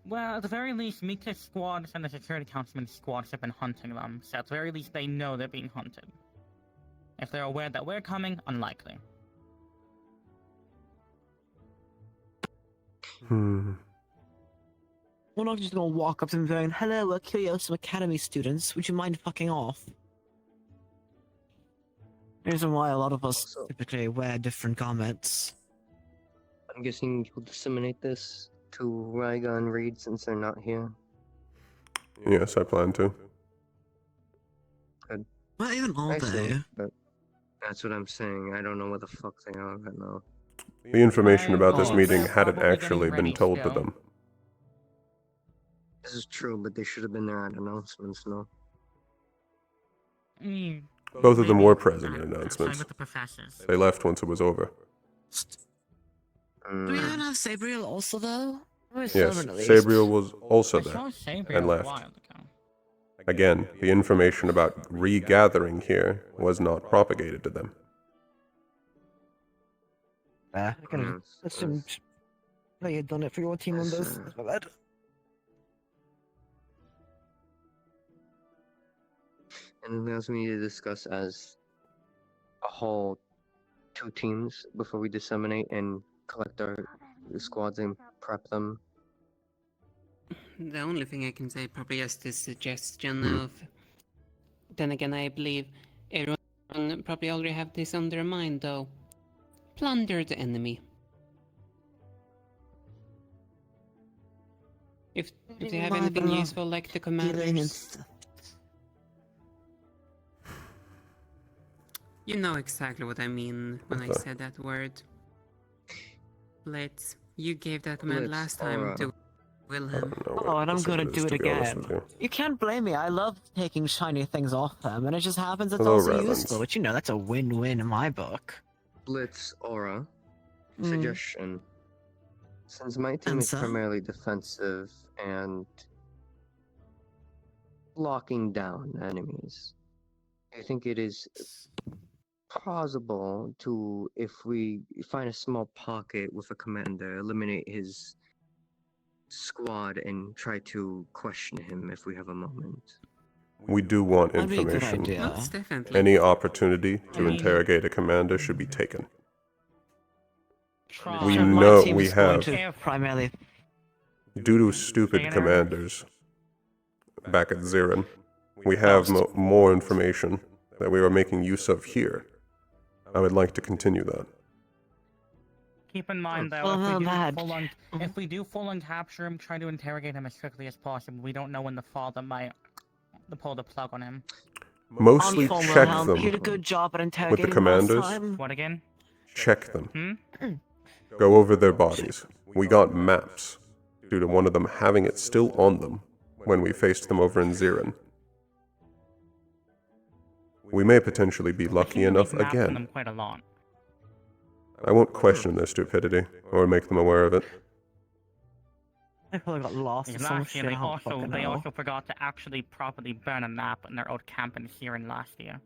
Well, at the very least, Mika's squads and the security councilman's squads have been hunting them, so at the very least they know they're being hunted. If they're aware that we're coming, unlikely. We're not just gonna walk up to them going, "Hello, we're Curiosum Academy students. Would you mind fucking off?" Reason why a lot of us typically wear different garments. I'm guessing you'll disseminate this to Ryga and Reed since they're not here. Yes, I plan to. Good. Where even are they? But that's what I'm saying. I don't know where the fuck they are right now. The information about this meeting hadn't actually been told to them. This is true, but they should have been there at announcements, no? Both of them were present at announcements. With the professors. They left once it was over. Do we even have Sabriel also, though? Yes, Sabriel was also there and left. Again, the information about regathering here was not propagated to them. I can assume that you had done it for your team members. That's my bad. Anything else we need to discuss as a whole 2 teams before we disseminate and collect our squads and prep them? The only thing I can say probably is the suggestion of... Then again, I believe everyone probably already have this on their mind, though. Plunder the enemy. If they have anything useful like the commanders... You know exactly what I mean when I said that word. Blitz, you gave that command last time to Wilhelm. Oh, and I'm gonna do it again. You can't blame me. I love taking shiny things off them, and it just happens it's also useful. But you know, that's a win-win in my book. Blitz, Aura. Suggestion. Since my team is primarily defensive and locking down enemies, I think it is plausible to, if we find a small pocket with a commander, eliminate his squad and try to question him if we have a moment. We do want information. Any opportunity to interrogate a commander should be taken. We know we have, due to stupid commanders back at Zirin, we have more information that we are making use of here. I would like to continue that. Keep in mind, though, if we do full-on capture him, try to interrogate him as quickly as possible. We don't know when the father might pull the plug on him. Mostly check them You did a good job at with interrogating the commanders. last time. What again? Check them. Go over their bodies. We got maps due to one of them having it still on them when we faced them over in Zirin. We may potentially be lucky enough again. Them quite a lot. I won't question their stupidity or make them aware of it. I probably got lost in some shit. They also forgot to actually properly burn a map in their old camp in Zirin last year.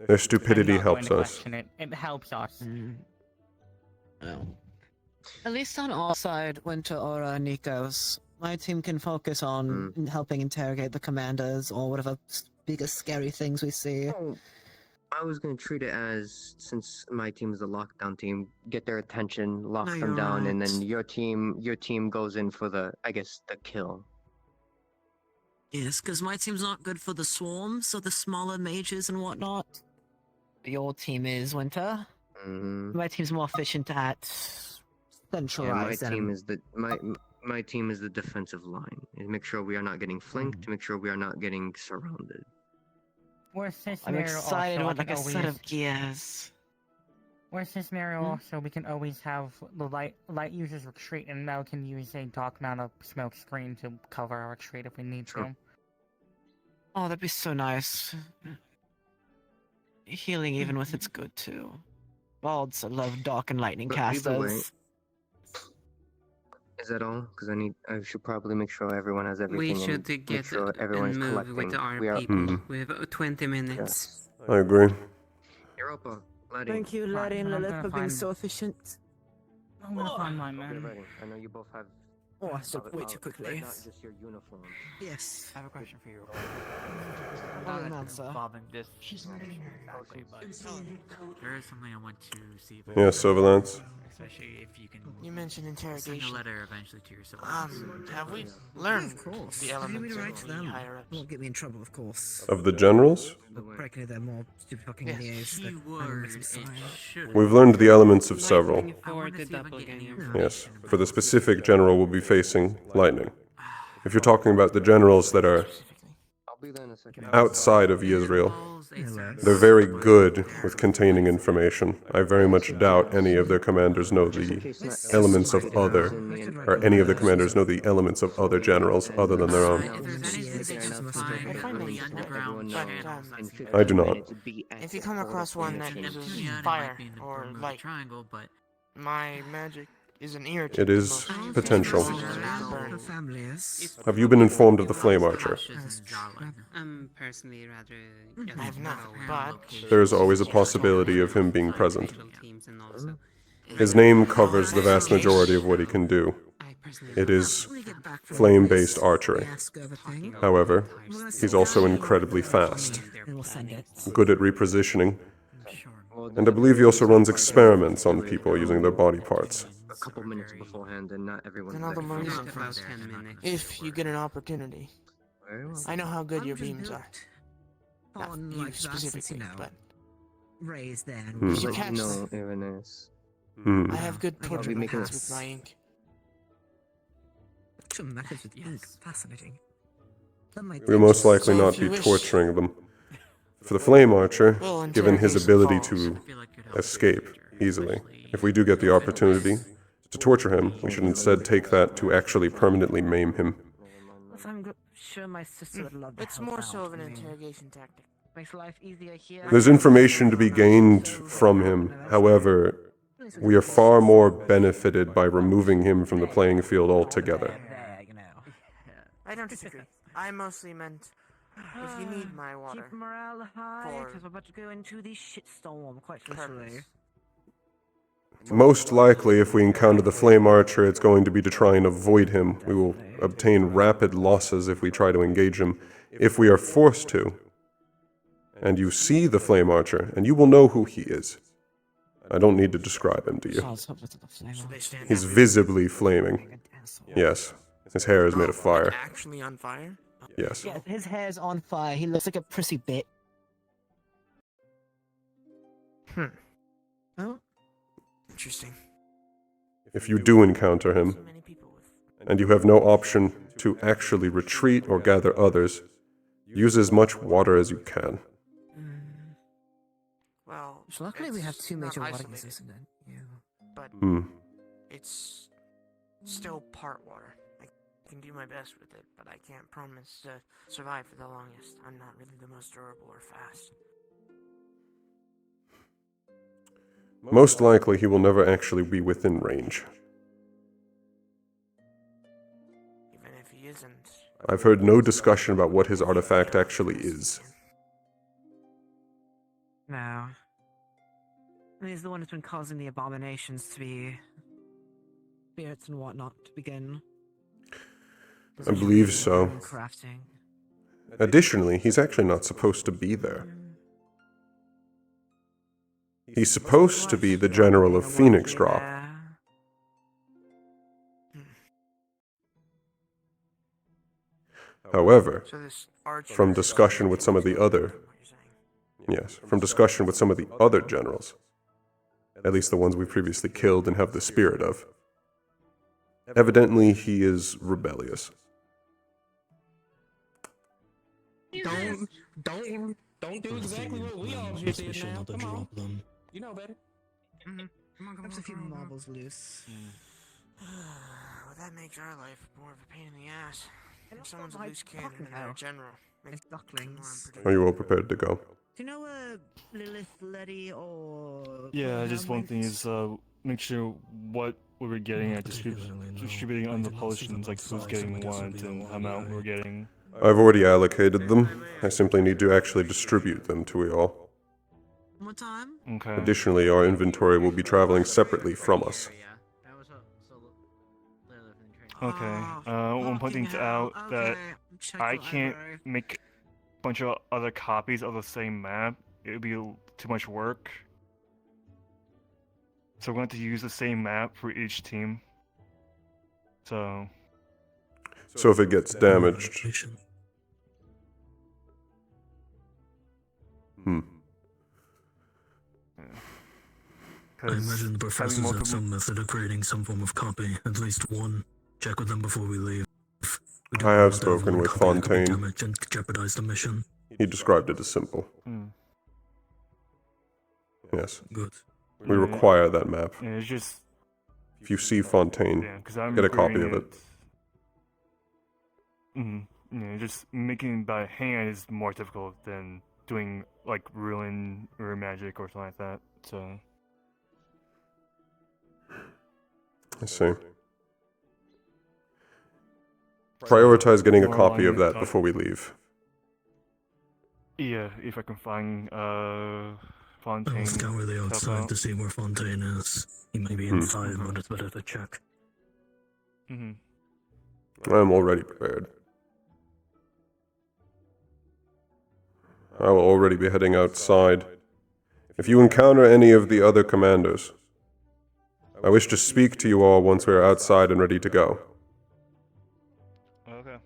Their stupidity helps us. It helps us. Well, at least on our side, Winter, Aura, and Nikos, my team can focus on helping interrogate the commanders or whatever biggest scary things we see. I was going to treat it as, since my team is a lockdown team, get their attention, lock them down, and then your team goes in for the kill. Yes, because my team's not good for the swarms, so the smaller mages and whatnot. your team is, Winter. Mm-hmm. My team's more efficient at Yeah, my centralized. team is the my team is the defensive line. And make sure we are not getting flanked. To make sure we are not getting surrounded. Worst case I'm scenario excited also, with I like can a always... set of gears. Worst case scenario also, we can always have the light users retreat, and Mel can use a dark amount of smoke screen to cover our retreat if we need to. Oh, that'd be so nice. Healing even with it's good too. Balds, I love dark and lightning But either way, casters. is that all? Because I should probably make sure everyone has We everything should and make get sure everyone is and move collecting. with our We are. people. We have 20 minutes. Yes. I agree. Europa, Laddie. Thank you, Laddie and I'm Lilith, gonna for being find- so efficient. I'm gonna find my Okay, man. ready. I know you both have. Oh, I spoke way too quickly. Not just your uniform. Yes. I have a question for you. Well, Not answer. involving this exactly, but there is something I want to see. If Yeah, surveillance. Especially if you can. You mentioned Send interrogation. a letter eventually to yourself. Have we learned Of course. the If you elements mean to write of to the them, higher ups? won't get me in trouble, of course. Of the generals? But breaking their more stupid fucking ideas. that I'm making sign. We've learned the elements of several. For the doppelganger. Yes. For the specific general, we'll be facing lightning. If you're talking about the generals that are I'll be there in a second. outside of Yisreal, they're very good with containing information. I very much doubt any of their commanders know the elements of other, or any of the commanders know the elements of other generals other than their own. I do not. If you come across one that uses fire or light, triangle, but my magic is an irritant. It is potential. The family is. Have you been informed of the Flame Archer? I'm personally rather. I have not, but There is always a possibility of him being present. Teams and also. His name covers the vast majority of what he can do. It is flame-based archery. However, he's also incredibly fast, good at repositioning, and I believe he also runs experiments on people using their body parts. A couple minutes beforehand, and not everyone's then all the there. more reason for this. If you get an opportunity. I know how good your beams are. Not On you like that, since, specifically, but raise there. Hmm. if you Let catch you know, them, Evanes. Hmm. I have good I'll be portrait making methods a with my ink. Actual methods with ink. Fascinating. We'll most likely So not if be you wish- torturing them. For the Flame Archer, Well, given his interrogation ability follows. to escape easily, if we do get the opportunity to torture him, we should instead take that to actually permanently maim him. I'm sure my sister would love to It's help more out. so of an I mean, interrogation tactic. Makes life easier here. There's information to be gained from him, however, we are far more benefited by removing him from the playing field altogether. I don't disagree. I mostly meant if you need my water. Keep morale high, for because we're about to go into the shitstorm, quite literally. Most likely, if we encounter the Flame Archer, it's going to be to try and avoid him. We will obtain rapid losses if we try to engage him. If we are forced to, and you see the Flame Archer, and you will know who he is. I don't need to describe him to you. He's visibly flaming. Yes. His hair is made of fire. Actually on fire? Yes. Yeah, his hair's on fire. He looks like a prissy bit. Oh. Interesting. If you do encounter him, and you have no option to actually retreat or gather others, use as much water as you can. Well, So luckily we have it's two not major water isolated, users in it. Yeah. but Hmm. it's still part water. I can do my best with it, but I can't promise to survive for the longest. I'm not really the most durable or fast. Most likely, he will never actually be within range. Even if he isn't. I've heard no discussion about what his artifact actually is. No. And he's the one who's been causing the abominations to be spirits and whatnot to begin. I believe so. Crafting. Additionally, he's actually not supposed to be there. He's supposed to be the general of Phoenix Drop. However, So this archer from discussion with some of the other, Yes, from discussion with some of the other generals. At least the ones we previously killed and have the spirit of. Evidently, he is rebellious. Don't do exactly what we all just did now. Come on. You know better. Come on, Perhaps a few marbles loose. Well, that makes our life more of a pain in the ass. And If someone's a also loose my cannon and they're a partner. general, makes Like ducklings. Are you all prepared to go? Do you know Lilith, Letty, or Yeah, Wilhelm just one went? thing is make sure what we were getting at distributing on the potions, like who's getting what and how amount we're getting. I've already allocated them. I simply need to actually distribute them to you all. One more time? Okay. Additionally, our inventory will be traveling separately from us. Okay. One pointing out that I can't make a bunch of other copies of the same map. It would be too much work. So we're going to use the same map for each team. So if it gets damaged. I imagine the professors have some method of creating some form of copy, at least one. Check with them before we leave. We I have want to have spoken one with copy that could be Fontaine. damaged and jeopardize the mission. He described it as simple. Yes. Good. We require that map. yeah, it's just If you see Fontaine, yeah, because I'm get a copy agreeing of it. Yeah, just making by hand is more difficult than doing like ruin or magic or something like that. So I see. Prioritize getting a more copy along of the that time- before we leave. yeah, if I can find Fontaine. I'll scour the to help outside out. to see where Fontaine is. He may be inside, but it's better to check. I'm already prepared. I will already be heading outside. If you encounter any of the other commanders, I wish to speak to you all once we are outside and ready to go. Okay.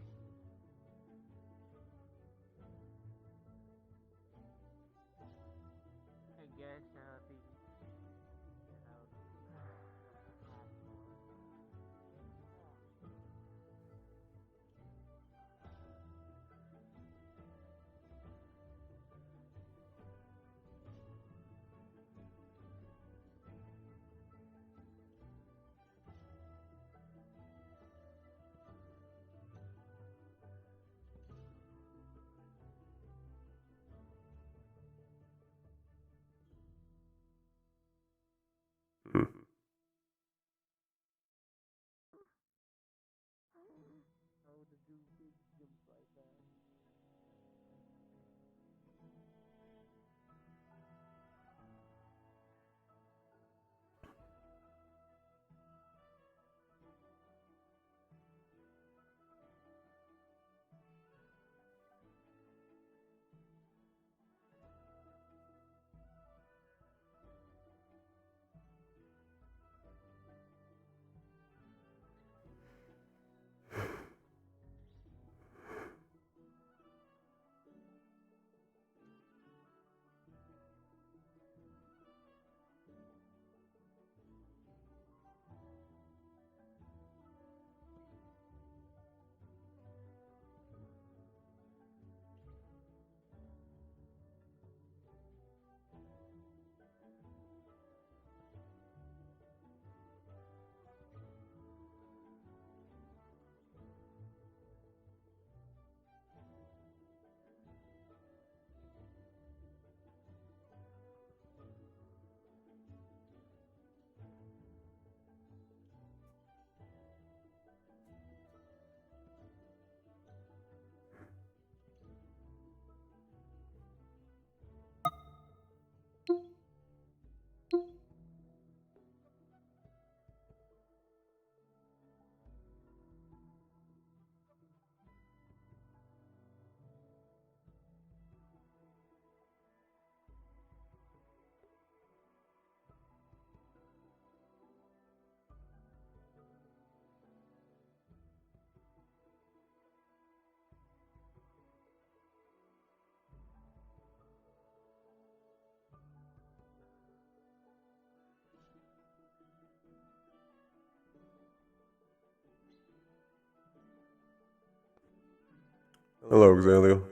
Hello, Xalio.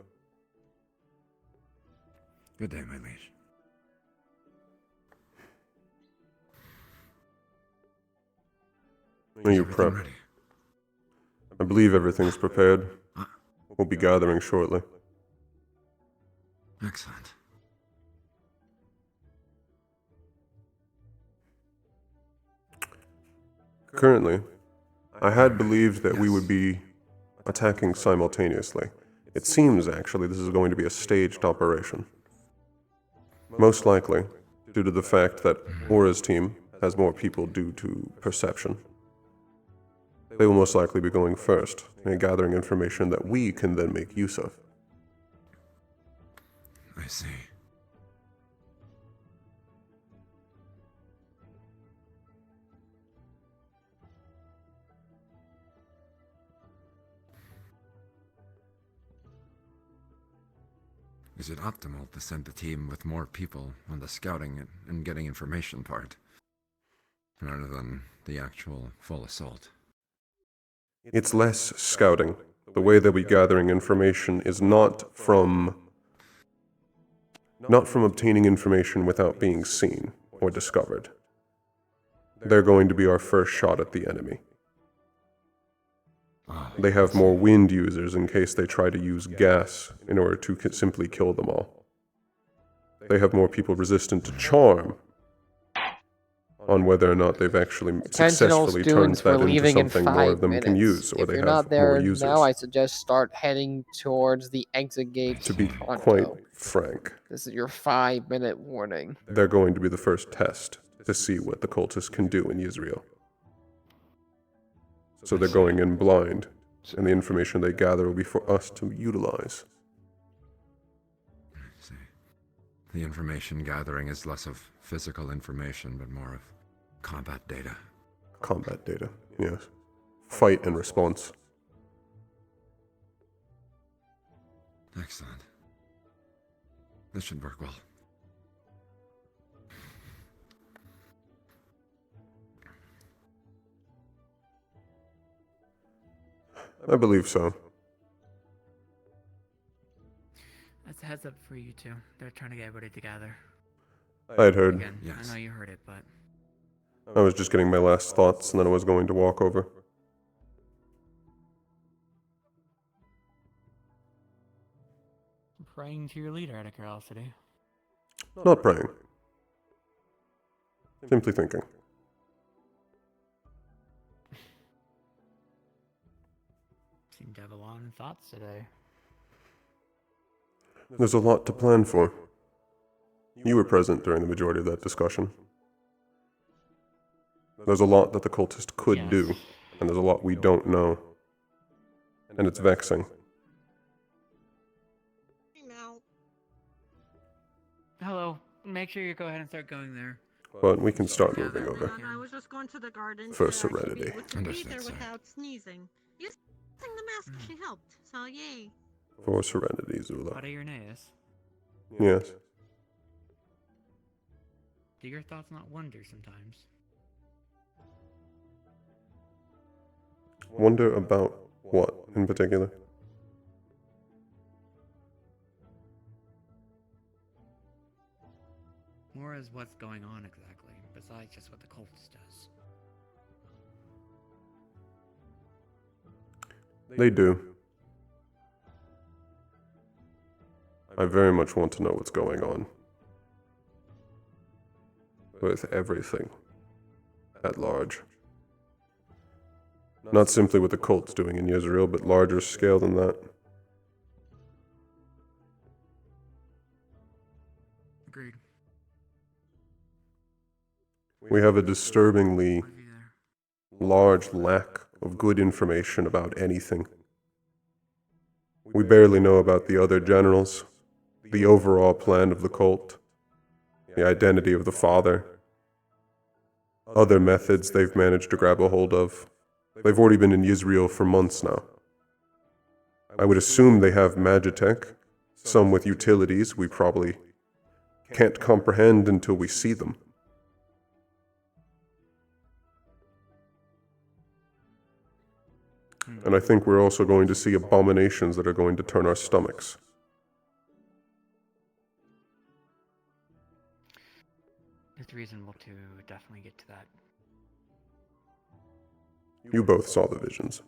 Good day, my liege. Are you everything prepped? ready? I believe everything's prepared. We'll be gathering shortly. Excellent. Currently, I had believed that we would be attacking simultaneously. It seems, actually, this is going to be a staged operation. Most likely, due to the fact that Aura's team has more people due to perception. They will most likely be going first and gathering information that we can then make use of. I see. Is it optimal to send the team with more people on the scouting and getting information part, rather than the actual full assault? It's less scouting. The way that we're gathering information is not from obtaining information without being seen or discovered. They're going to be our first shot at the enemy. They have more wind users in case they try to use gas in order to simply kill them all. They have more people resistant to charm on whether or not they've actually successfully turned that into something more of them can use, or If they you're have not more there users. now, I suggest start heading towards the exit gate. To be pronto. quite frank, This is your 5-minute warning. they're going to be the first test to see what the cultists can do in Yisreal. So they're going in blind, and the information they gather will be for us to utilize. I see. The information gathering is less of physical information, but more of combat data. Combat data, yes. Fight and response. Excellent. This should work well. I believe so. That's a heads up for you two. They're trying to get everybody together. I had heard. Again, I know you heard it, but I was just getting my last thoughts, and then I was going to walk over. praying to your leader out of curiosity. Not praying. Simply thinking. Seem to have a lot of thoughts today. There's a lot to plan for. You were present during the majority of that discussion. There's a lot that the cultist could do, and there's a lot we don't know. And it's vexing. Hello. Make sure you go ahead and start going there. But we can start moving over. I was just going to the garden For to actually be serenity. able to breathe there without sneezing. Using the mask actually helped, so yay. For serenity, Zula. Out of your nays. Yes. Do your thoughts not wander sometimes? Wonder about what in particular? More as what's going on exactly, besides just what the cultist does. They do. I very much want to know what's going on. With everything. At large. Not simply what the cult's doing in Yisreal, but larger scale than that. Agreed. We have a disturbingly large lack of good information about anything. We barely know about the other generals, the overall plan of the cult, the identity of the father, other methods they've managed to grab a hold of. They've already been in Yisreal for months now. I would assume they have magitech, some with utilities we probably can't comprehend until we see them. And I think we're also going to see abominations that are going to turn our stomachs. It's reasonable to definitely get to that. You both saw the visions.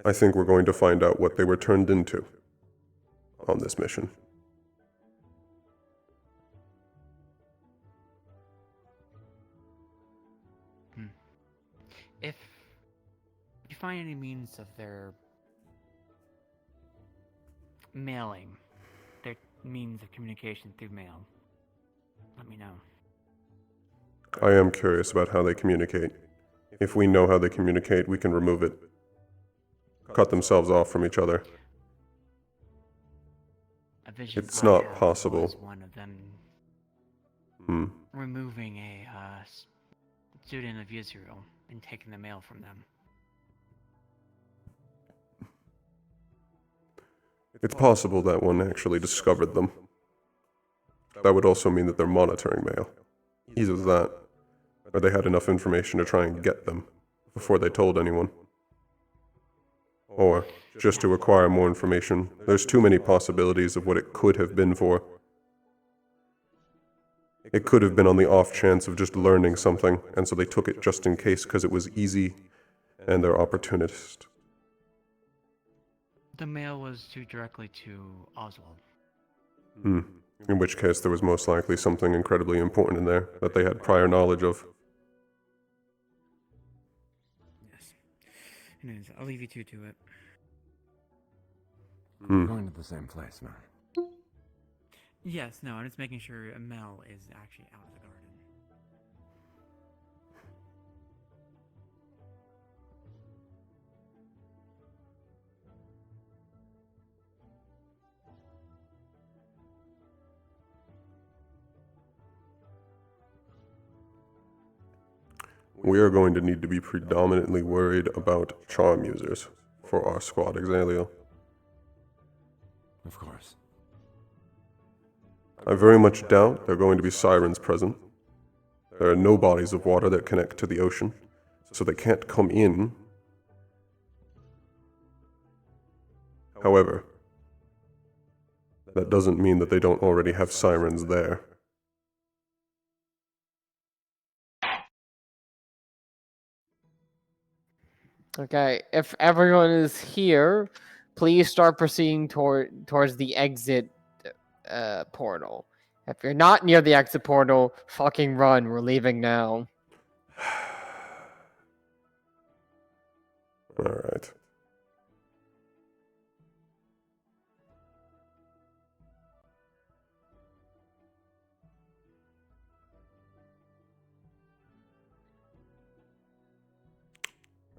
I think we're going to find out what they were turned into on this mission. If you find any means of their mailing, their means of communication through mail, let me know. I am curious about how they communicate. If we know how they communicate, we can remove it. Cut themselves off from each other. It's not possible. One of them Hmm. removing a student of Yisreal and taking the mail from them. It's possible that one actually discovered them. That would also mean that they're monitoring mail. Either that, or they had enough information to try and get them before they told anyone. Or just to acquire more information. There's too many possibilities of what it could have been for. It could have been on the off chance of just learning something, and so they took it just in case because it was easy, and they're opportunist. The mail was directly to Oswald. Hmm. In which case, there was most likely something incredibly important in there that they had prior knowledge of. Yes. Anyways, I'll leave you two to it. We're going to the same place now. Yes, no, I'm just making sure Mel is actually out of the garden. We are going to need to be predominantly worried about charm users for our squad, Yisreals. Of course. I very much doubt there are going to be sirens present. There are no bodies of water that connect to the ocean, so they can't come in. However, that doesn't mean that they don't already have sirens there. Okay, if everyone is here, please start proceeding towards the exit portal. If you're not near the exit portal, fucking run. We're leaving now. All right.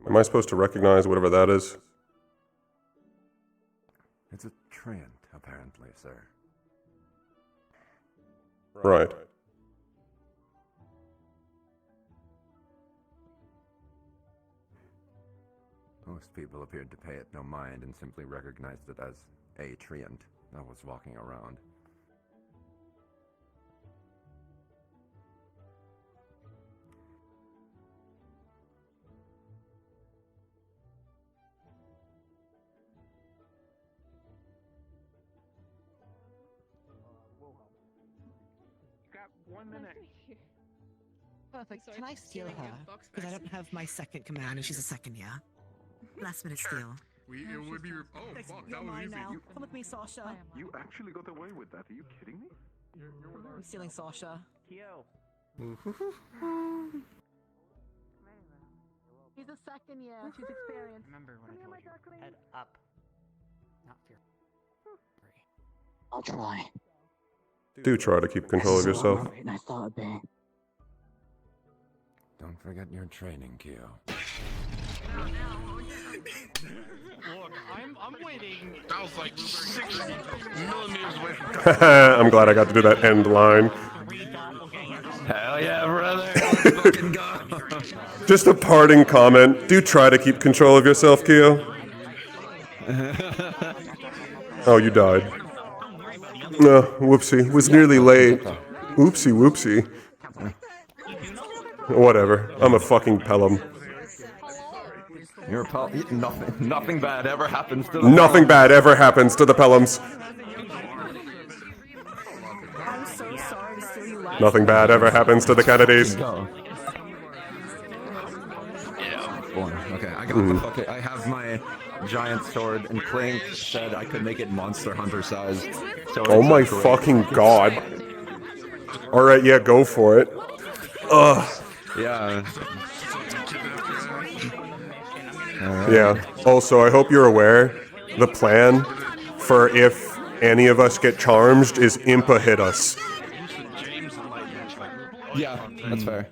Am I supposed to recognize whatever that is? It's a treant, apparently, sir. Right. Most people appeared to pay it no mind and simply recognized it as a treant that was walking around. Got 1 minute. Perfect. Can I steal her? Because I don't have my second command and she's a second year. Last minute steal. It would be. Oh, fuck, that was easy. Come with me, Sasha. You actually got away with that? Are you kidding me? I'm stealing Sasha. Kyo. She's a second year. She's experienced. Remember what I told you. Head up. Not fear. I'll try. Do try to keep control of yourself. I thought it'd be. Don't forget your training, Kyo. Look, I'm waiting. That was like 6 millimeters away from I'm glad I got to do that end line. Hell yeah, brother! Fucking go! Just a parting comment. Do try to keep control of yourself, Kyo. Oh, you died. Whoopsie. Was nearly late. Whoopsie, whoopsie. Whatever. I'm a fucking Pelham. You're a nothing bad ever happens to the Nothing Pelhams. bad ever happens to the Pelhams. Nothing bad ever happens to the Kennedys. Okay, I got the fucking. I have my giant sword, and Clink said I could make it Monster Hunter size. So Oh it's my a great fucking god. Alright, yeah, go for it. Ugh. Yeah. Yeah. Also, I hope you're aware, the plan for if any of us get charmed is Impa hit us. Yeah, that's fair.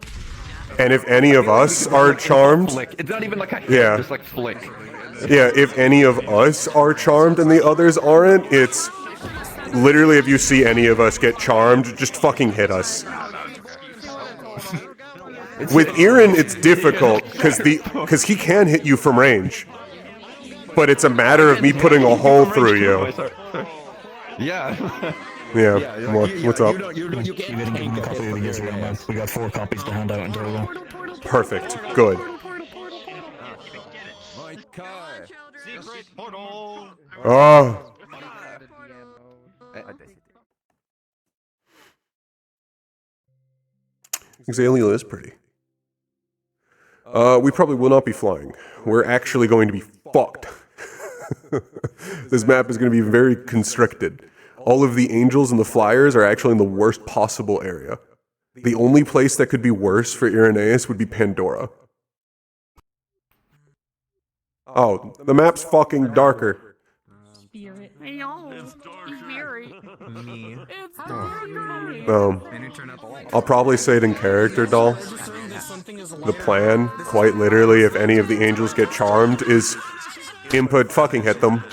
And if any of us are charmed... Flick. It's not even like a hit, Yeah. just like flick. Yeah, if any of us are charmed and the others aren't, it's... Literally, if you see any of us get charmed, just fucking hit us. With Irin, it's difficult, because he can hit you from range. But it's a matter of me putting a hole through you. Yeah. Yeah, what's up? You didn't give him a copy of the Yisreal map. We got 4 copies to hand out in total. Perfect. Good. Secret portal. Oh. Yisreal is pretty. We probably will not be flying. We're actually going to be fucked. This map is going to be very constricted. All of the angels and the flyers are actually in the worst possible area. The only place that could be worse for Irenaeus would be Pandora. Oh, the map's fucking darker. Spirit. I know. Spirit. Me. It's dark. I'll probably say it in character, doll. The plan, quite literally, if any of the angels get charmed, is input fucking hit them.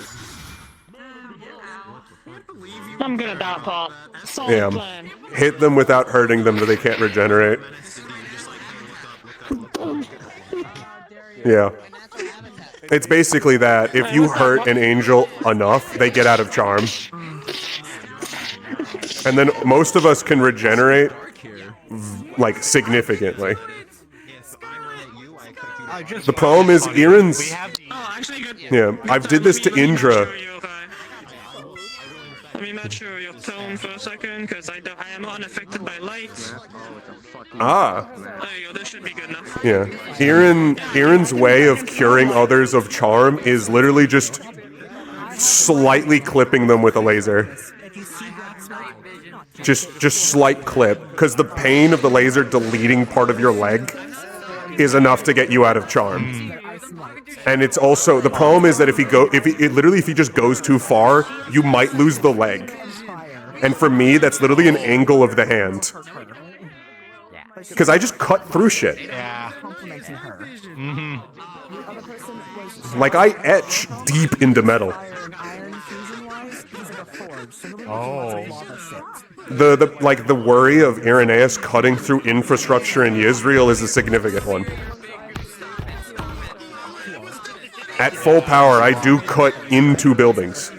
I'm good at that part. Solid Yeah. plan. Hit them without hurting them that they can't regenerate. Yeah. It's basically that if you hurt an angel enough, they get out of charm. And then most of us can regenerate, like, significantly. The problem is Irin's... Yeah, I've did this to Indra. Let me match your tone for a second, because I am unaffected by light. Ah. There you go, this should be good enough. Yeah. Irin's way of curing others of charm is literally just slightly clipping them with a laser. Just slight clip, because the pain of the laser deleting part of your leg is enough to get you out of charm. And it's also, the problem is that if he just goes too far, you might lose the leg. And for me, that's literally an angle of the hand. Because I just cut through shit. Yeah. Like, I etch deep into metal. Oh. The worry of Irenaeus cutting through infrastructure in Yisreal is a significant one. At full power, I do cut into buildings.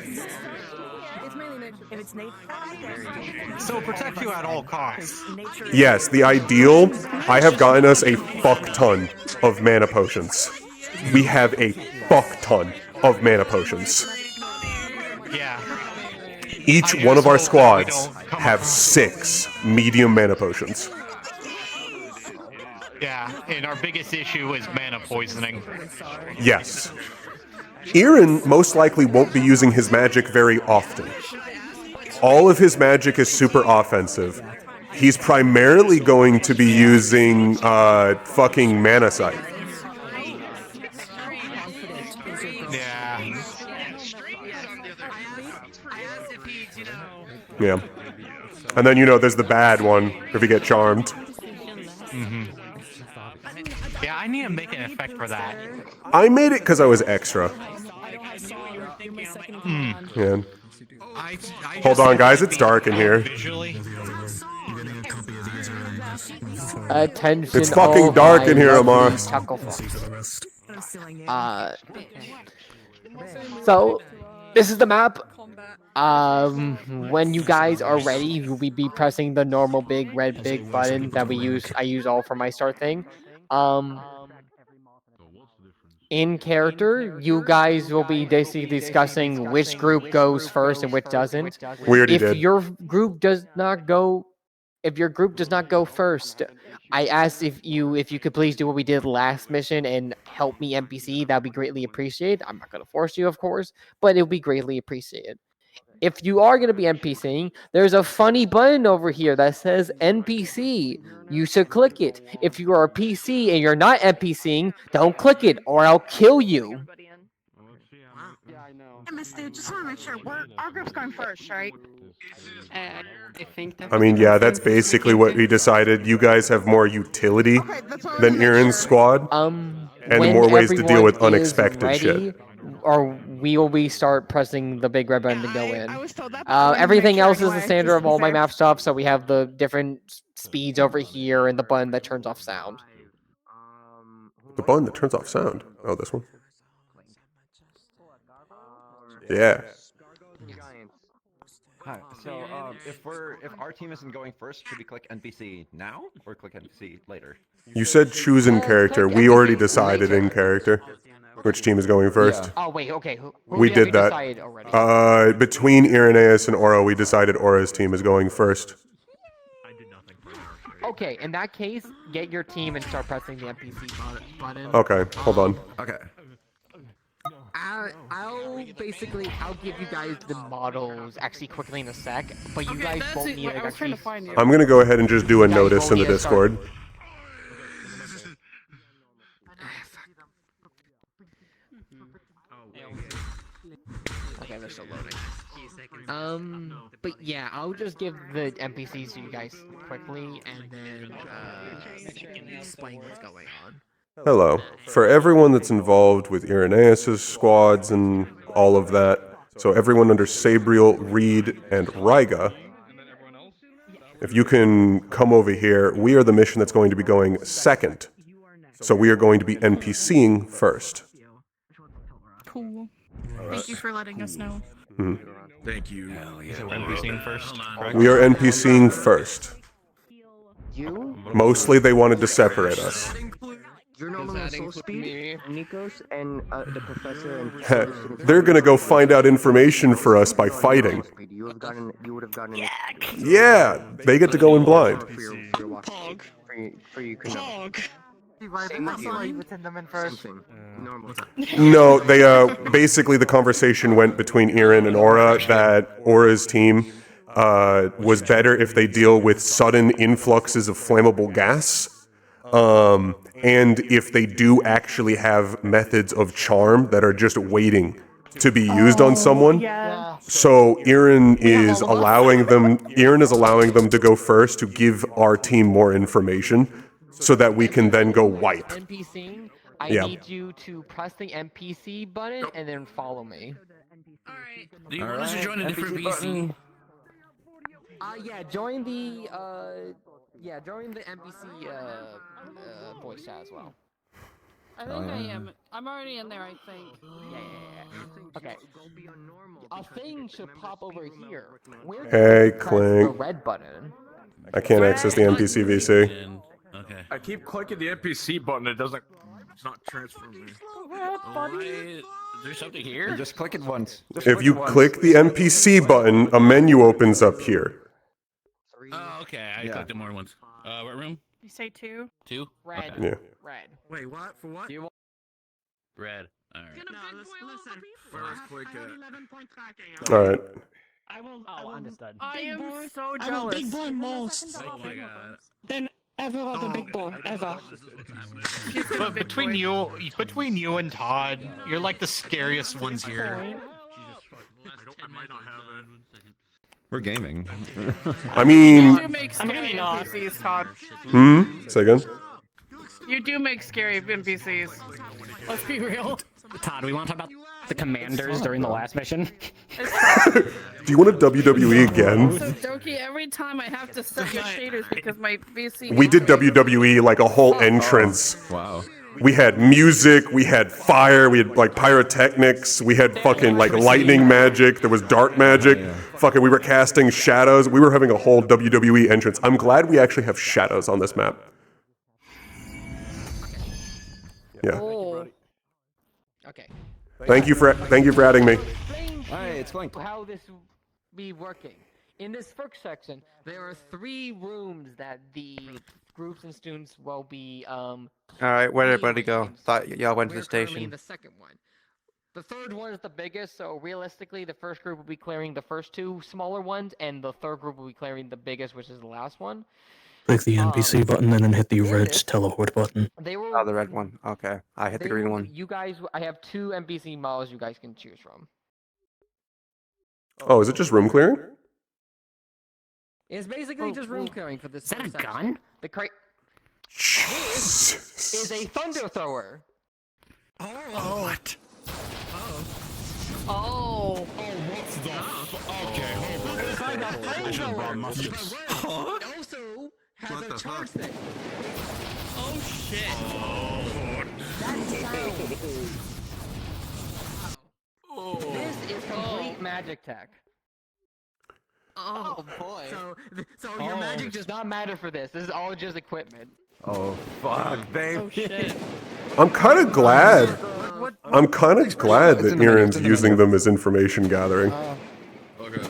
So protect you at all costs. Yes, the ideal, I have gotten us a fuck ton of mana potions. We have a fuck ton of mana potions. Yeah. Each one of our squads have 6 medium mana potions. Yeah, and our biggest issue is mana poisoning. Yes. Irin most likely won't be using his magic very often. All of his magic is super offensive. He's primarily going to be using fucking Mana Sight. Yeah. And then, there's the bad one, if you get charmed. Mm-hmm. Yeah, I need to make an effect for that. I made it because I was extra. Yeah. Hold on, guys, it's dark in here. Attention. It's fucking dark in here, Amar. So, this is the map. When you guys are ready, you'll be pressing the normal big red big button that I use all for my start thing. In character, you guys will be basically discussing which group goes first and which doesn't. We already If did. your group does not go first, I asked if you could please do what we did last mission and help me NPC. That'd be greatly appreciated. I'm not gonna force you, of course, but it'll be greatly appreciated. If you are going to be NPCing, there's a funny button over here that says NPC. You should click it. If you are a PC and you're not NPCing, don't click it or I'll kill you. Hey, Misty, just want to make sure our group's going first, right? I think that I mean, yeah, that's basically what we decided. You guys have more utility than Aaron's squad, and more ways to deal with everyone is unexpected shit. ready, or we will start pressing the big red button to go in. I was told that, but I wanted to Everything make sure else is the anyway, standard just of to be all my safe. map stuff, so we have the different speeds over here and the button that turns off sound. The button that turns off sound. Oh, this one? Yeah. Hi. So, if our team isn't going first, should we click NPC now or click NPC later? You said choose in character. We already decided in character which team is going first. Oh wait, okay. Who We did that. decided already? Between Irenaeus and Aura, we decided Aura's team is going first. Okay, in that case, get your team and start pressing the NPC button. Okay, hold on. Okay. I'll give you guys the models actually quickly in a sec, but you guys won't need it actually. I'm gonna go ahead and just do a notice in the Discord. Okay, they're still loading. But yeah, I'll just give the NPCs to you guys quickly, and then explain what's going on. Hello. For everyone that's involved with Irenaeus' squads and all of that, so everyone under Sabriel, Reed, and Ryga, if you can come over here, we are the mission that's going to be going second. So we are going to be NPCing first. Cool. Thank you for letting us know. Thank you. So we're NPCing first, correct? We are NPCing first. You? Mostly they wanted to separate us. You're normally on Soul Speed, Nikos, and the professor and They're gonna go find out information for us by fighting. You would have gotten Yeah, they get to go in blind. Pog. For you can know. Same with you. Would send them in first. Normal. No, they basically the conversation went between Irin and Aura that Aura's team was better if they deal with sudden influxes of flammable gas. And if they do actually have methods of charm that are just waiting to be used on someone. Yeah. So Irin is allowing them to go first to give our team more information so that we can then go wipe. NPCing, I Yeah. need you to press the NPC button and then follow me. Do you want us to join a different VC? Yeah, join the NPC voice chat as well. I think I am. I'm already in there, I think. Yeah. Okay. A thing should pop over here. Where Hey, press Clink. the red button. I can't access the NPC VC. Okay. I keep clicking the NPC button. It's not transferring me. Is there something here? Just click it once. If you click the NPC button, a menu opens up here. Oh, okay. I clicked it more than once. What room? You say 2? 2? Red. Yeah. Red. Wait, what? For what? Red. Alright. First click Alright. Understood. I am so I'm a jealous. big boy most. Oh my god. Then ever of a big boy, ever. But between you and Todd, you're like the scariest ones here. We're gaming. I mean, You do make scary NPCs, Todd. Say again? You do make scary NPCs. Let's be real. Todd, we want to talk about the commanders during the last mission? Do you want to WWE again? So Doki, every time I have to set your shaders because my VC. We did WWE like a whole entrance. Wow. We had music, we had fire, we had like pyrotechnics, we had fucking like lightning magic, there was dark magic, fucking we were casting shadows, we were having a whole WWE entrance. I'm glad we actually have shadows on this map. Yeah. Okay. Thank you for adding me. Hey, it's fine. How this will be working. In this first section, there are 3 rooms that the groups and students will be Alright, where'd everybody go? Thought y'all went to the we're currently in station. the second one. The third one is the biggest, so realistically, the first group will be clearing the first 2 smaller ones, and the third group will be clearing the biggest, which is the last one. Click the NPC button and then hit the red teleport button. They will. Oh, the red one. Okay, I hit the green one. You guys, I have 2 NPC models you guys can choose from. Oh, is it just room clearing? It's basically just room clearing for this. Is that a gun? The crate. This is a thunder thrower. Oh, what? Oh. What's the okay, hold on. It's like a I should have brought muskets. It also has What a the charge fuck? thing. Oh shit. This is complete magic tech. Oh boy. So your magic does not matter for this. This is all just equipment. Oh fuck, babe. Oh shit. I'm kind of glad. I'm kind of glad that Aaron's using them as information gathering. Okay.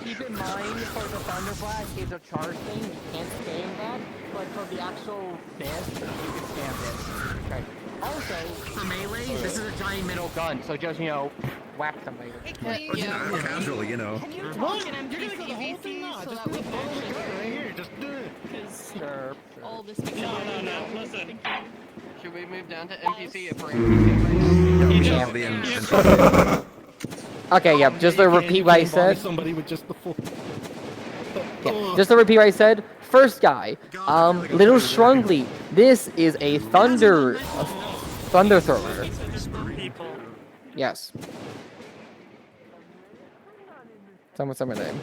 Keep in mind for the Thunder Blast, it's a charge thing. You can't spam that, but for the actual dance, you can spam this. Okay. Also, for melee, this is a giant metal gun, so just, whack somebody with it. Casually, you know. Can you talk in MPC so that we can actually Right here, just do it. Sure. all this makes No, listen. Should we move down to NPC if we're Okay, yeah, just to repeat what I said. Somebody with just the full. Yeah, just to repeat what I said. First guy, Little Shrungly. This is a thunder thrower. Yes. Someone's name.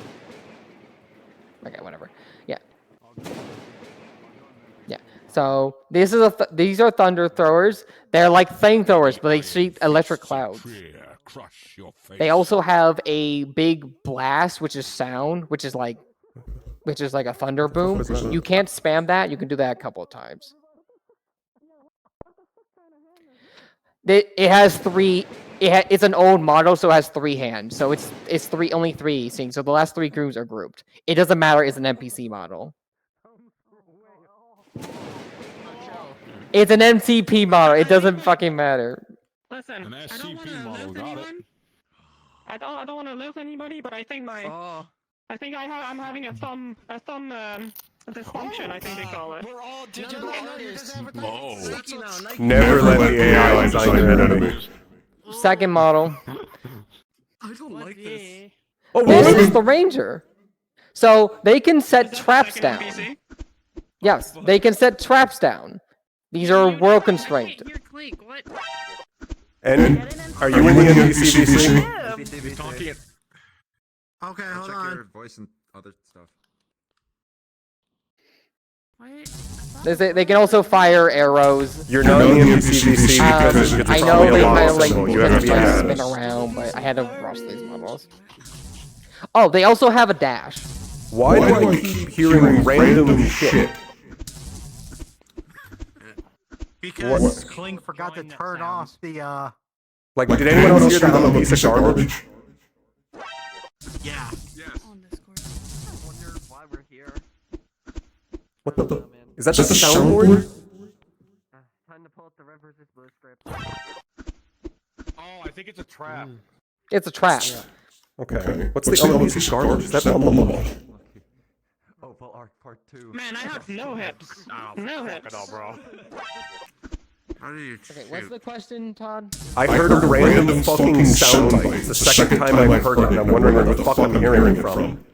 Okay, whatever. Yeah. Yeah. So this is these are thunder throwers. They're like flamethrowers, but they shoot electric clouds. They also have a big blast, which is sound, which is like a thunder boom. You can't spam that. You can do that a couple of times. It has 3. It's an old model, so it has 3 hands. So it's only 3 things. So the last 3 groups are grouped. It doesn't matter. It's an NPC model. It's an MCP model. It doesn't fucking matter. Listen, I don't want to lose anyone. I don't want to lose anybody, but I think I'm having a thumb dysfunction. I think they call it. We're all digital artists. Never let the AI design your enemy. Second model. I don't like this. This is the Ranger. So they can set traps down. Yes, they can set traps down. These are world constrained. And are you in the NPCVC? Okay, hold Check on. your voice and other stuff. They can also fire arrows. You're not in the NPCVC because it's I know probably they a kind of loss like symbol. You have to spin around, but I had to rush these models. Oh, they also have a dash. Why do I keep hearing random shit? Because Kling forgot to turn off the Like, did anyone else hear that little piece of garbage? Yeah. What the? Is that the soundboard? Time to pull up the Red vs. Blue script. Oh, I think it's a trap. It's a trap. Okay. What's the other piece of garbage? Is that Oh, well, part 2. Man, I have no hips. No hips. bro. How do you Okay, what's the question, Todd? I heard a random fucking sound bite. It's the second time I've heard it, and I'm wondering where the fuck I'm hearing it from.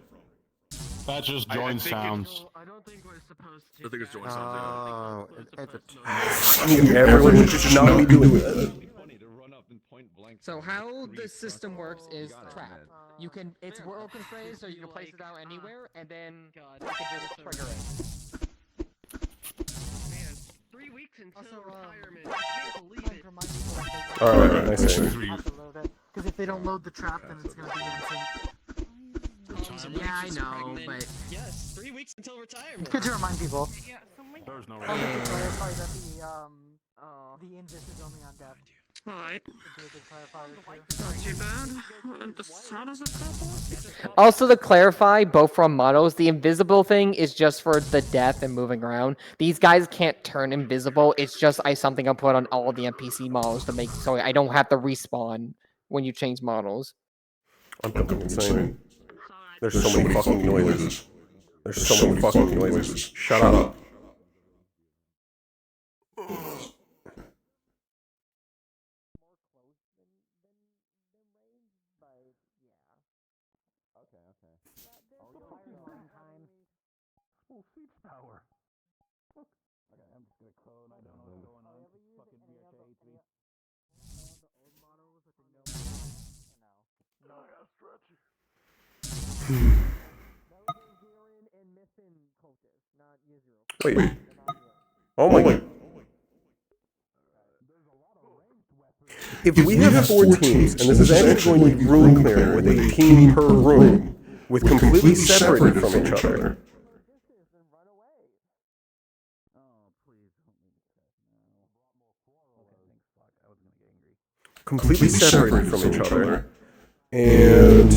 That's just join sounds. I don't think we're supposed to. I think it's join sounds. Everyone should not be doing that. So how the system works is trap. It's world constrained, so you can place it down anywhere, and then you can just trigger it. weeks until Also, retirement. I can't believe it. Alright, I see. Because if they don't load the trap, then it's gonna be insane. Yeah, I know, but Yes, 3 weeks until retirement. Good to remind people. There's no Also to clarify that the invis is only on death. Alright. Not Not too bad. How does this couple? also to clarify, both from models, the invisible thing is just for the death and moving around. These guys can't turn invisible. It's just something I put on all the NPC models to make so I don't have to respawn when you change models. I'm fucking insane. There's so many fucking noises. There's so many fucking noises. Shut up. Full seat power. Okay, I'm just gonna clone. I don't know what's going on. Fucking VRK hates me. I got stretchy. Wait. Oh my. If we have 4 teams, and this is actually going to be room clearing with a team per room, with completely separated from each other. Completely separated from each other. And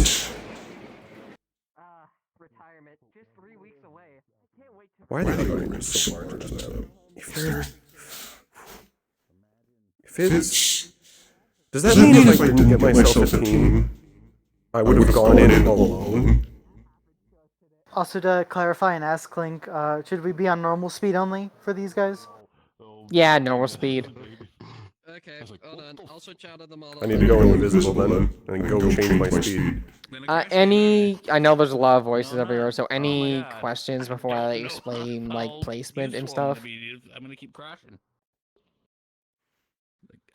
Retirement, just 3 weeks away. I can't wait to. why are they doing this so large as that? If it's... Does that mean if I didn't get myself a team, I would have gone in alone? Also to clarify and ask Clink, should we be on normal speed only for these guys? Yeah, normal speed. Okay, hold on. I'll switch out of the model. I need to go invisible then, and go change my speed. I know there's a lot of voices everywhere, so any questions before I let you explain, like, placement and stuff? I'm gonna keep crashing.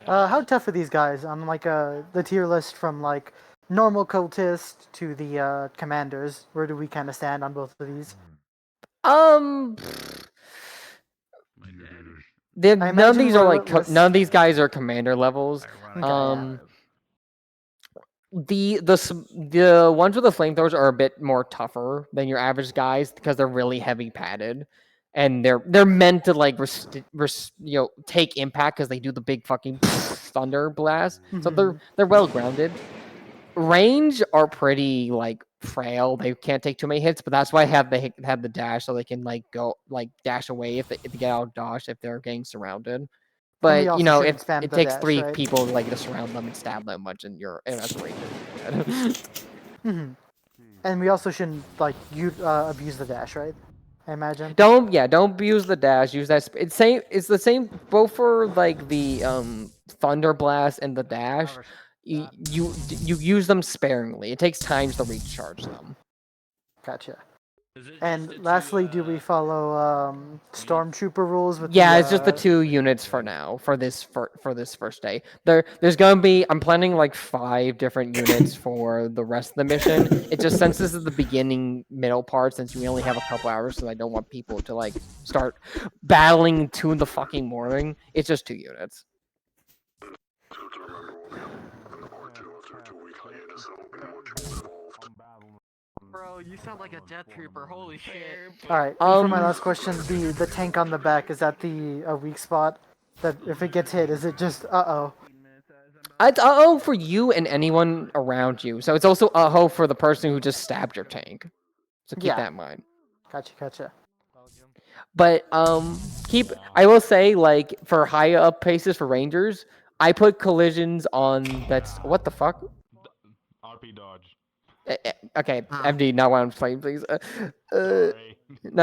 How tough are these guys on like the tier list from like normal cultist to the commanders? Where do we kind of stand on both of these? None of these are like less- none of these guys are commander levels. Okay, The ones with the flamethrowers are a bit more tougher than your average guys because they're really heavy padded, and they're meant to like take impact because they do the big fucking thunder blast. So they're well grounded. Range are pretty like frail. They can't take too many hits, but that's why they have the dash so they can like go like dash away if they get out of dodge if they're getting surrounded. But also you know, shouldn't if spam it the takes dash, 3 right? people like to surround them and stab them much, and that's range. And we also shouldn't like abuse the dash, right? I imagine. Don't abuse the dash. Use that. It's the same both for like the thunder blast and the dash. You use them sparingly. It takes time to recharge them. Gotcha. And lastly, do we follow stormtrooper rules with? Yeah, it's just the 2 units for now for this first day. There's gonna be I'm planning like 5 different units for the rest of the mission. It just since this is the beginning middle part, since we only have a couple hours, so I don't want people to like start battling 2 in the fucking morning. It's just 2 units. Bro, you sound like a death trooper. Holy shit. All right. And for my last question, the tank on the back, is that a weak spot? That if it gets hit, is it just uh-oh? It's uh-oh for you and anyone around you. So it's also uh-oh for the person who just stabbed your tank. So keep that in mind. Gotcha. But I will say, like, for high up paces for rangers, I put collisions on what the fuck? RP dodge. Okay, MD, not what I'm playing, please. No,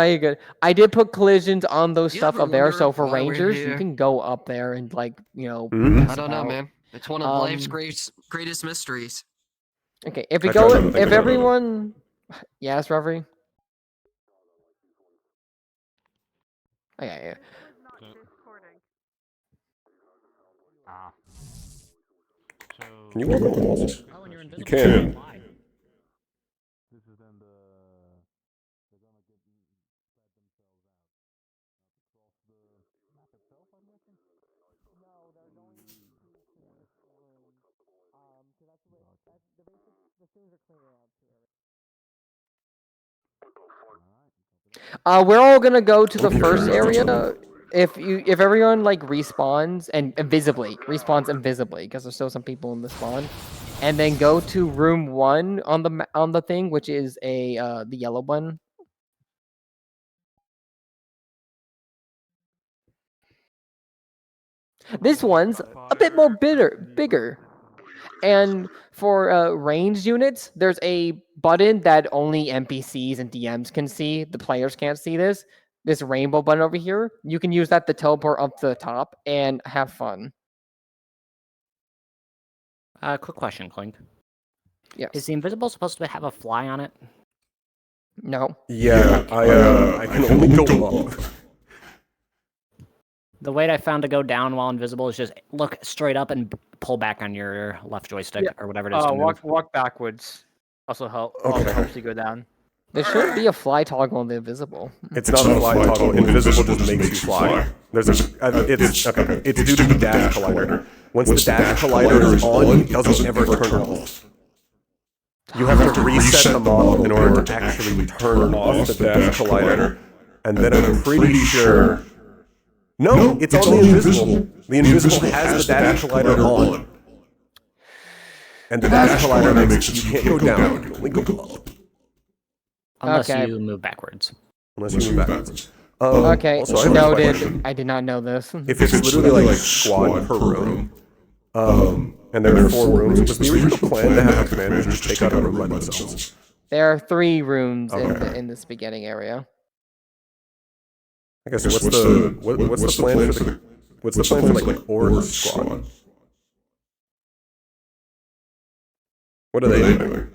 you're good. I did put collisions on those You stuff ever up there, so wonder for why we're rangers, you here? can go up there and, like, you know, I don't know, man. It's one of life's greatest mysteries. Okay, if everyone... Yes, Reverie? Okay, Can you walk on the walls? You can. We're all gonna go to the first area. If everyone like respawns and invisibly because there's still some people in the spawn, and then go to room 1 on the thing, which is the yellow one. This one's a bit more bigger. And for ranged units, there's a button that only NPCs and DMs can see. The players can't see this. This rainbow button over here. You can use that to teleport up to the top and have fun. Quick question, Clink. Yes. Is the invisible supposed to have a fly on it? No. Yeah, I can only go up. The way I found to go down while invisible is just look straight up and pull back on your left joystick or whatever it is to move. Walk backwards. Also helps you go down. There should be a fly toggle on the invisible. It's not a fly toggle. Invisible just makes you fly. It's due to the dash collider. Once the dash collider is on, it doesn't ever turn off. You have to reset the model in order to actually turn off the dash collider. And then I'm pretty sure... No, it's on the invisible. The invisible has the dash collider on. And the dash collider makes you can't go down, you can only go up. Unless you move backwards. Unless you move backwards. Okay, Also, noted. I did not know this. If it's literally like a squad per room, and there are 4 rooms, was the original plan to have the commanders just take out a room by themselves? There are 3 rooms in this beginning area. I guess what's the plan for like Orc squad? What are they doing?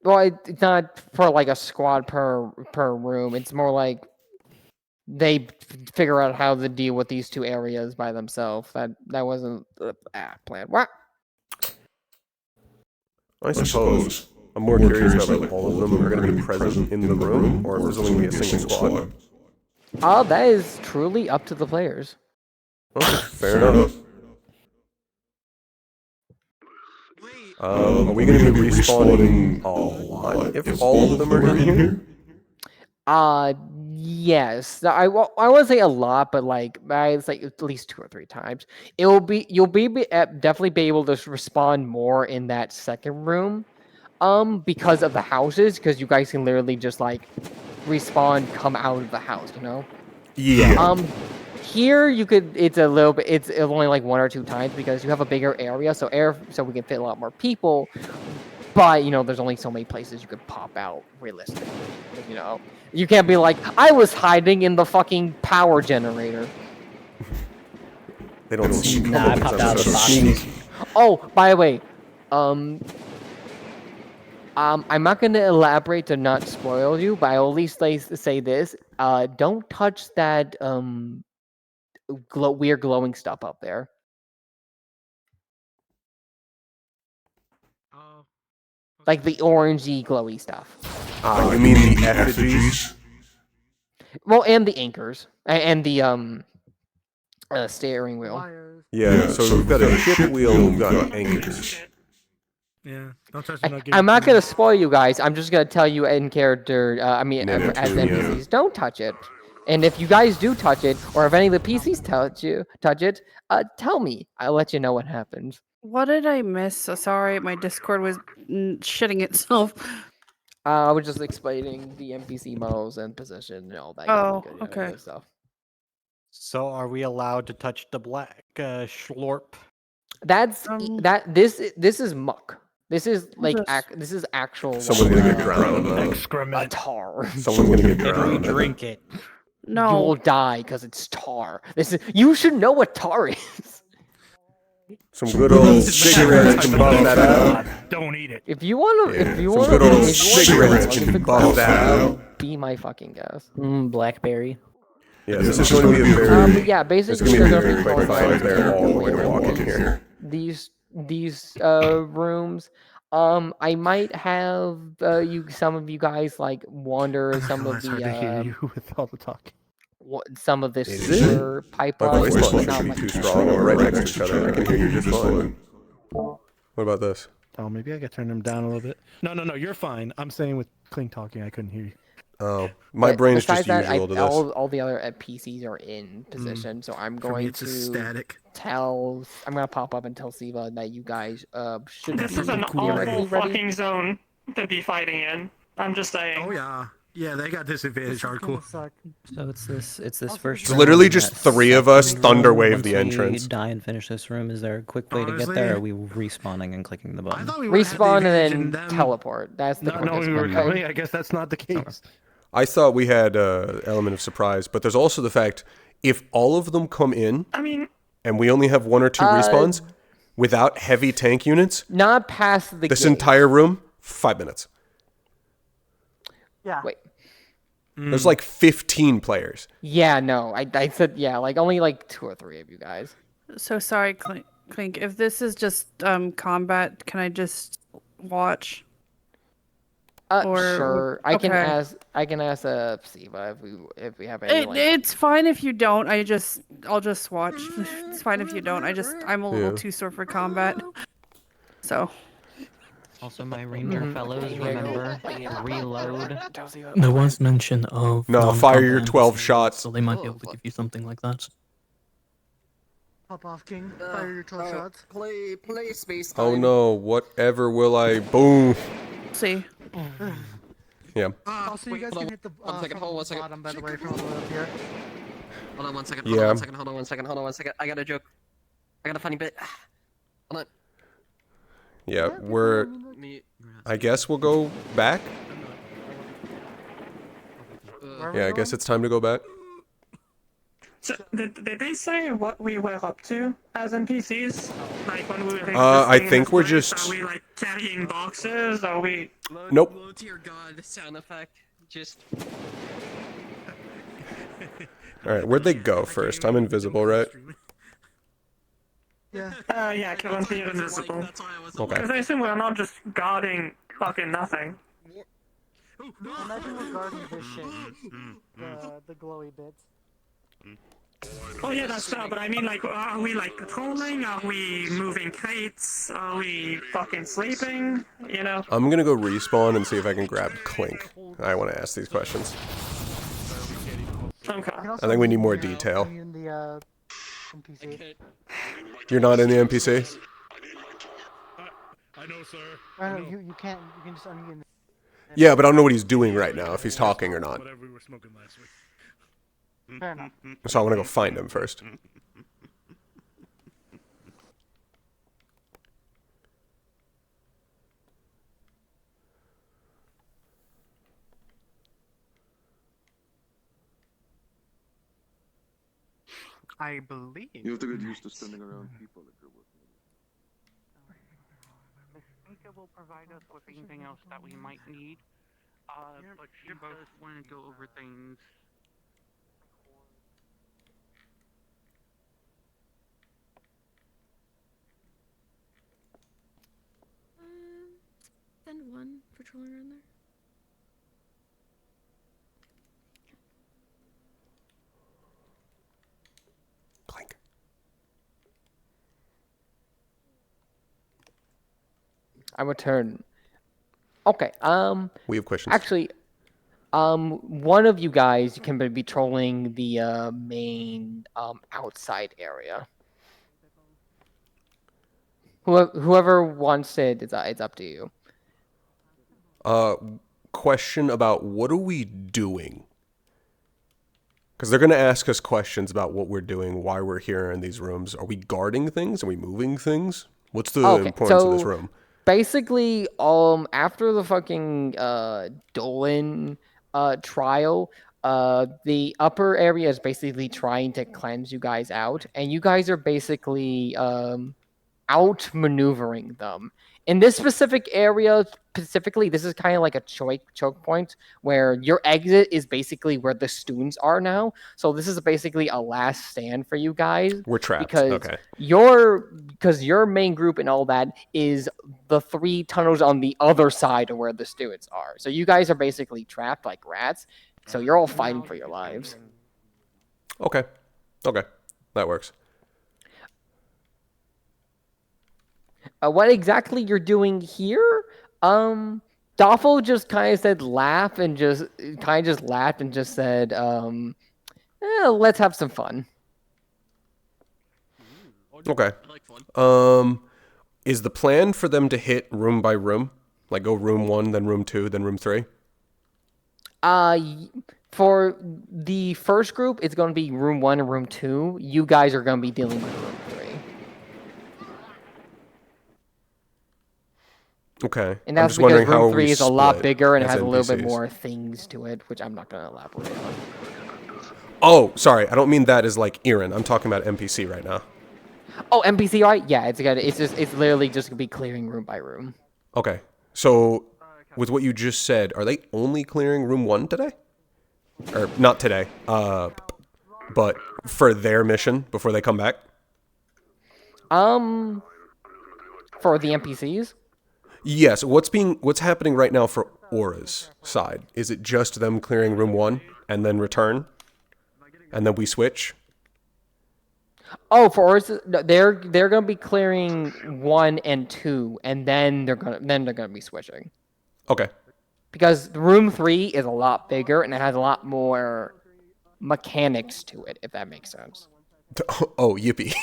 Well, it's not for like a squad per room. It's more like they figure out how to deal with these 2 areas by themselves. That wasn't the plan. What? I suppose. I'm more curious about like all of them are going to be present in the room, or if there's only going to be a single squad. That is truly up to the players. Okay, fair enough. Are we going to be respawning a lot if all of them are in here? Yes. I wouldn't say a lot, but it's like at least 2 or 3 times. You'll definitely be able to respond more in that second room. Because of the houses, because you guys can literally just like respawn, come out of the house, you know? Yeah. Here you could. It's a little bit. It's only like 1 or 2 times because you have a bigger area, so we can fit a lot more people. But there's only so many places you could pop out realistically. You can't be like, I was hiding in the fucking power generator. They don't see you. I popped out of the box. Oh, by the way, I'm not going to elaborate to not spoil you, but I'll at least say this. Don't touch that weird glowing stuff up there. Like the orangey glowy stuff. You mean the effigies? Well, and the anchors. And the steering wheel. Yeah, so we've got a ship wheel, we've got anchors. Yeah, don't touch I'm not going to spoil you guys. I'm just going to tell you in character, as NPCs, don't touch it. And if you guys do touch it, or if any of the PCs touch it, tell me. I'll let you know what happens. What did I miss? So sorry, my Discord was shitting itself. I was just explaining the NPC models and position and all that. Okay. Stuff. So are we allowed to touch the black schlorp? That's this is muck. This is like this is actual. Someone's gonna get drowned. Excrement. Tar. Someone's gonna get drowned. If we drink it. No. You will die because it's tar. You should know what tar is. Some good old cigarettes can buff that out. Don't eat it. If you want to, some good old cigarettes can buff that out. Be my fucking guest. Blackberry. Yeah, this is going to be a very. Yeah, basically, there's going to be a very quick fight there all the way to walk in here. These rooms. I might have some of you guys like wander some of the hear you with all the talk. Some of this sewer pipeline. My voice level shouldn't be too strong. We're right next to each other. I can hear you just fine. What about this? Oh, maybe I could turn them down a little bit. No, you're fine. I'm saying with Clink talking, I couldn't hear you. Oh, my brain's just Besides that, usual to this. all the other PCs are in position, so I'm For going me, it's just static. I'm gonna pop up and tell Siva that you guys should This be is an theoretically awful ready. fucking zone to be fighting in. I'm just saying. Oh yeah, they got disadvantage hardcore. So it's this first. It's literally round, just that 3 of us second thunder room, wave once the we entrance. die and finish this room. Is there a quick way to get there? Or are we respawning and clicking the button? Respawn and then teleport. That's the Not knowing we were way. coming, I guess that's not the case. I thought we had an element of surprise, but there's also the fact if all of them come in, and we only have 1 or 2 respawns, without heavy tank units, not past the this gate. entire room, 5 minutes. Yeah. Wait. There's like 15 players. Yeah, no, I said like only like 2 or 3 of you guys. So sorry, Clink. If this is just combat, can I just watch? Sure. I can okay. ask Siva if we have any. It's fine if you don't. I'll just watch. It's fine if you don't. I'm a little too sore for combat. So. Also, my ranger fellows, remember, reload. There was mention of No, fire your 12 shots. so they might be able to give you something like that. Pop off, King. Fire your 12 shots. Play space Oh no, whatever will I... Boom. See. Yeah. Also, you guys can hit the bottom, by the way, from all the way up here. Hold on 1 second. Yeah. Hold on 1 second. I got a joke. I got a funny bit. Hold on. Yeah, I guess we'll go back. Yeah, I guess it's time to go back. So, did they say what we were up to as NPCs? Like when we were I existing in think this we're place? just... Are we like carrying boxes? Are we... Nope. Low tier god sound effect. Just... Alright, where'd they go first? I'm invisible, right? Yeah, currently invisible. Okay. Because I assume we're not just guarding fucking nothing. Imagine we're guarding this shit. The glowy bits. Oh yeah, that's fair, but I mean, like, are we, like, patrolling? Are we moving crates? Are we fucking sleeping? You know? I'm gonna go respawn and see if I can grab Clink. I want to ask these questions. Okay. I think we need more detail. In the, NPC. You're not in the NPC? I know, sir. No, you can't. You can just unmute. Yeah, but I don't know what he's doing right now, if he's talking or not. Whatever we were smoking last week. Fair enough. So I want to go find him first. I believe. You have to get used to standing around people if you're working. Mika will provide us with anything else that we might need. But you both want to go over things. Send 1 patrolling around there. Clink. I return. Okay. We have questions. Actually, one of you guys can be trolling the main outside area. Whoever wants it, it's up to you. Question about what are we doing? Because they're going to ask us questions about what we're doing, why we're here in these rooms. Are we guarding things? Are we moving things? What's the importance of this room? Basically, after the fucking Dolan trial, the upper area is basically trying to cleanse you guys out, and you guys are basically outmaneuvering them. In this specific area, specifically, this is kind of like a choke point where your exit is basically where the students are now. So this is basically a last stand for you guys. We're trapped. Because Okay. your main group and all that is the 3 tunnels on the other side of where the students are. So you guys are basically trapped like rats. So you're all fighting for your lives. Okay. Okay. That works. What exactly you're doing here? Doffel just kind of said laugh and just laughed and just said, let's have some fun. Okay. Is the plan for them to hit room by room? Like go room 1, then room 2, then room 3? For the first group, it's going to be room 1 and room 2. You guys are going to be dealing with room 3. Okay. And that's because room 3 is a lot bigger and has a little bit more things to it, which I'm not going to elaborate on. Oh, sorry. I don't mean that as like Erin. I'm talking about NPC right now. Oh, NPC, right? Yeah, it's literally just going to be clearing room by room. Okay. So, with what you just said, are they only clearing room 1 today? Or not today. But for their mission before they come back? For the NPCs? Yes. What's happening right now for Aura's side? Is it just them clearing room 1 and then return? And then we switch? Oh, for Aura's, they're going to be clearing 1 and 2 and then they're going to be switching. Okay. Because room 3 is a lot bigger and it has a lot more mechanics to it, if that makes sense. Oh, yippee.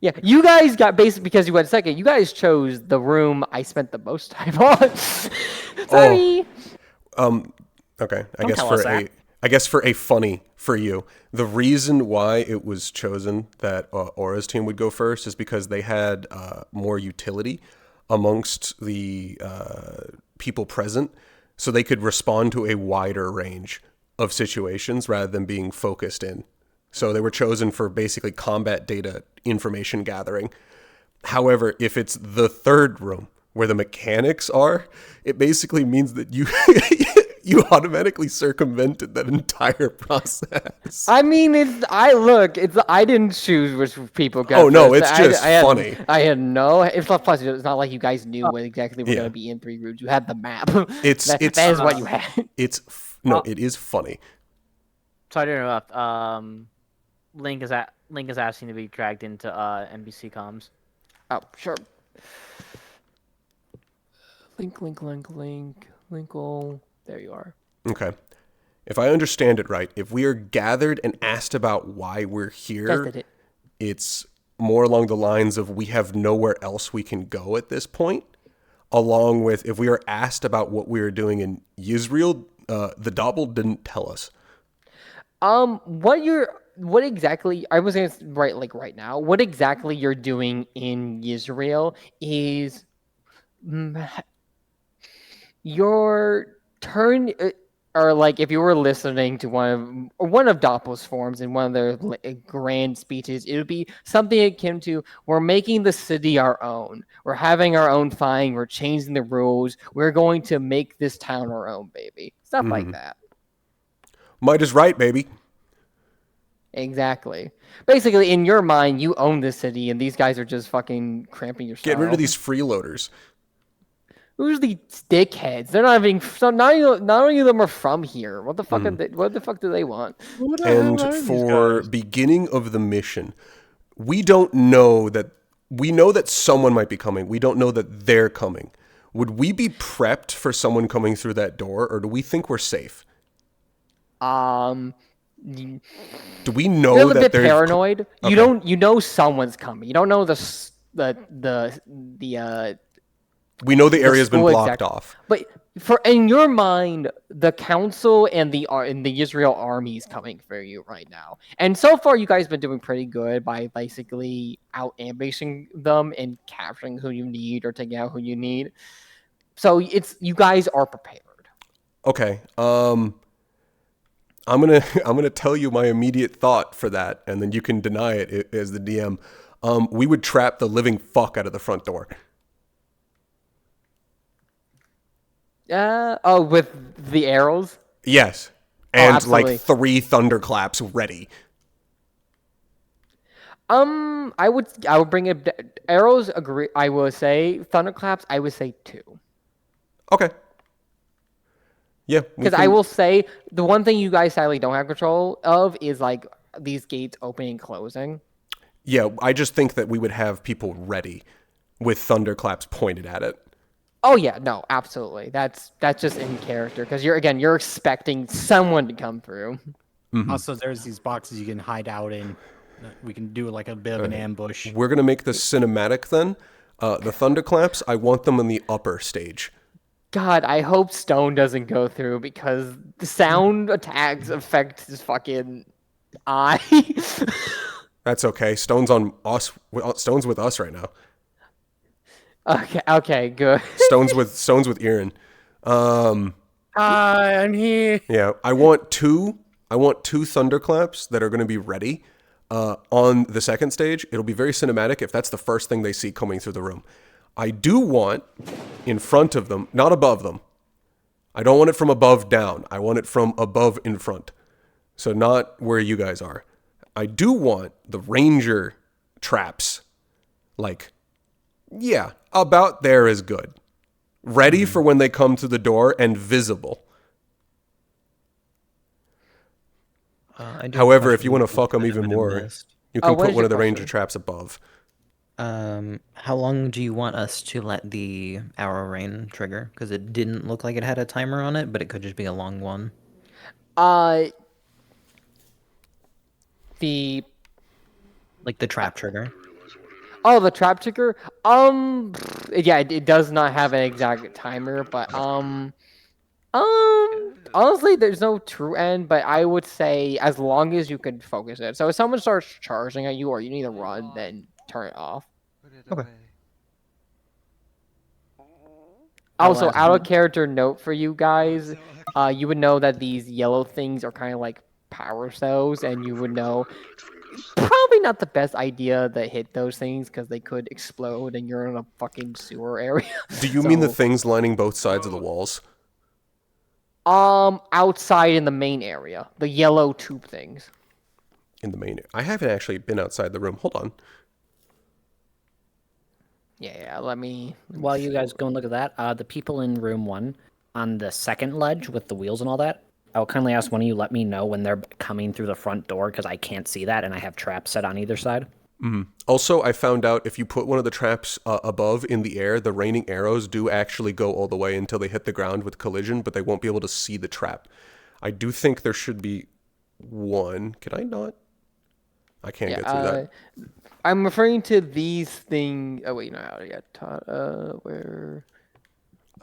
Yeah, you guys got basically, because you went second, you guys chose the room I spent the most time on. Sorry. Okay. I guess for a funny for you, the reason why it was chosen that Aura's team would go first is because they had more utility amongst the people present, so they could respond to a wider range of situations rather than being focused in. So they were chosen for basically combat data information gathering. However, if it's the third room where the mechanics are, it basically means that you you automatically circumvented that entire process. I mean, I didn't choose which people got. Oh no, it's just funny. I had no. It's not funny. It's not like you guys knew what exactly were going to be in 3 rooms. You had the map. That is what you had. It is funny. Sorry to interrupt. Link is asking to be dragged into NBC comms. Oh, sure. Link. Oh, there you are. Okay. If I understand it right, if we are gathered and asked about why we're here, it's more along the lines of we have nowhere else we can go at this point. Along with if we are asked about what we are doing in Yisreal, the Doppel didn't tell us. What exactly, I was saying right now, what exactly you're doing in Yisreal is your turn, or like if you were listening to one of Doppel's forms in one of their grand speeches, it would be something akin to, we're making the city our own. We're having our own fine. We're changing the rules. We're going to make this town our own, baby. Stuff like that. Might is right, baby. Exactly. Basically, in your mind, you own this city, and these guys are just fucking cramping your style. Get rid of these freeloaders. Who's these dickheads? They're not even. Not any of them are from here. What the fuck? What the fuck do they want? And for beginning of the mission, we don't know that. We know that someone might be coming. We don't know that they're coming. Would we be prepped for someone coming through that door, or do we think we're safe? Do we know you're a little that bit paranoid? Okay. You know someone's coming. You don't know the we know the area's been blocked off. But in your mind, the council and the Yisreal army is coming for you right now. And so far, you guys have been doing pretty good by basically out ambushing them and capturing who you need or taking out who you need. So you guys are prepared. Okay. I'm gonna tell you my immediate thought for that, and then you can deny it as the DM. We would trap the living fuck out of the front door. With the arrows? Yes. And like 3 thunderclaps ready. I would bring it arrows. Agree. I will say thunderclaps. I would say 2. Okay. Yeah. Because I will say the one thing you guys sadly don't have control of is like these gates opening and closing. Yeah, I just think that we would have people ready with thunderclaps pointed at it. Oh yeah, no, absolutely. That's just in character because you're expecting someone to come through. Also, there's these boxes you can hide out in. We can do like a bit of an ambush. We're gonna make this cinematic then. The thunderclaps, I want them in the upper stage. God, I hope Stone doesn't go through because the sound attacks affect his fucking eye. That's okay. Stone's on us. Stone's with us right now. Okay, good. Stone's with Erin. Hi, I'm here. Yeah, I want two thunderclaps that are going to be ready on the second stage. It'll be very cinematic if that's the first thing they see coming through the room. I do want in front of them, not above them. I don't want it from above down. I want it from above in front. So not where you guys are. I do want the ranger traps. Like, yeah, about there is good. Ready for when they come to the door and visible. However, if you want to fuck them even more, you can put one of the ranger traps above. How long do you want us to let the arrow rain trigger? Because it didn't look like it had a timer on it, but it could just be a long one. Like the trap trigger. Oh, the trap trigger? Yeah, it does not have an exact timer, but honestly, there's no true end, but I would say as long as you can focus it. So if someone starts charging at you or you need to run, then turn it off. Okay. Also, out of character note for you guys, you would know that these yellow things are kind of like power cells, and you would know probably not the best idea to hit those things because they could explode and you're in a fucking sewer area. Do you mean the things lining both sides of the walls? Outside in the main area, the yellow tube things. In the main, I haven't actually been outside the room. Hold on. Yeah. Let me While you guys go and look at that, the people in room 1 on the second ledge with the wheels and all that, I'll kindly ask one of you let me know when they're coming through the front door because I can't see that and I have traps set on either side. Also, I found out if you put one of the traps above in the air, the raining arrows do actually go all the way until they hit the ground with collision, but they won't be able to see the trap. I do think there should be one. Can I not? I can't get through that. I'm referring to these things. Oh wait, no, I already got taught. Where?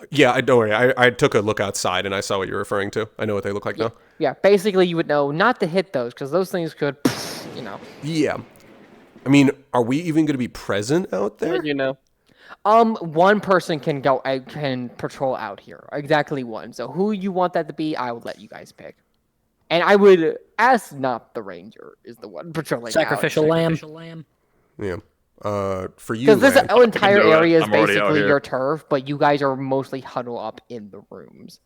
Yeah, don't worry. I took a look outside and I saw what you're referring to. I know what they look like now. Yeah, basically you would know not to hit those because those things could, Yeah. I mean, are we even going to be present out there? One person can go. Can patrol out here. Exactly one. So who you want that to be, I would let you guys pick. And I would ask not the ranger is the one patrolling. Sacrificial lamb. Yeah. For you, because this Ray, entire area is basically your turf, but you guys are mostly huddled up in the rooms.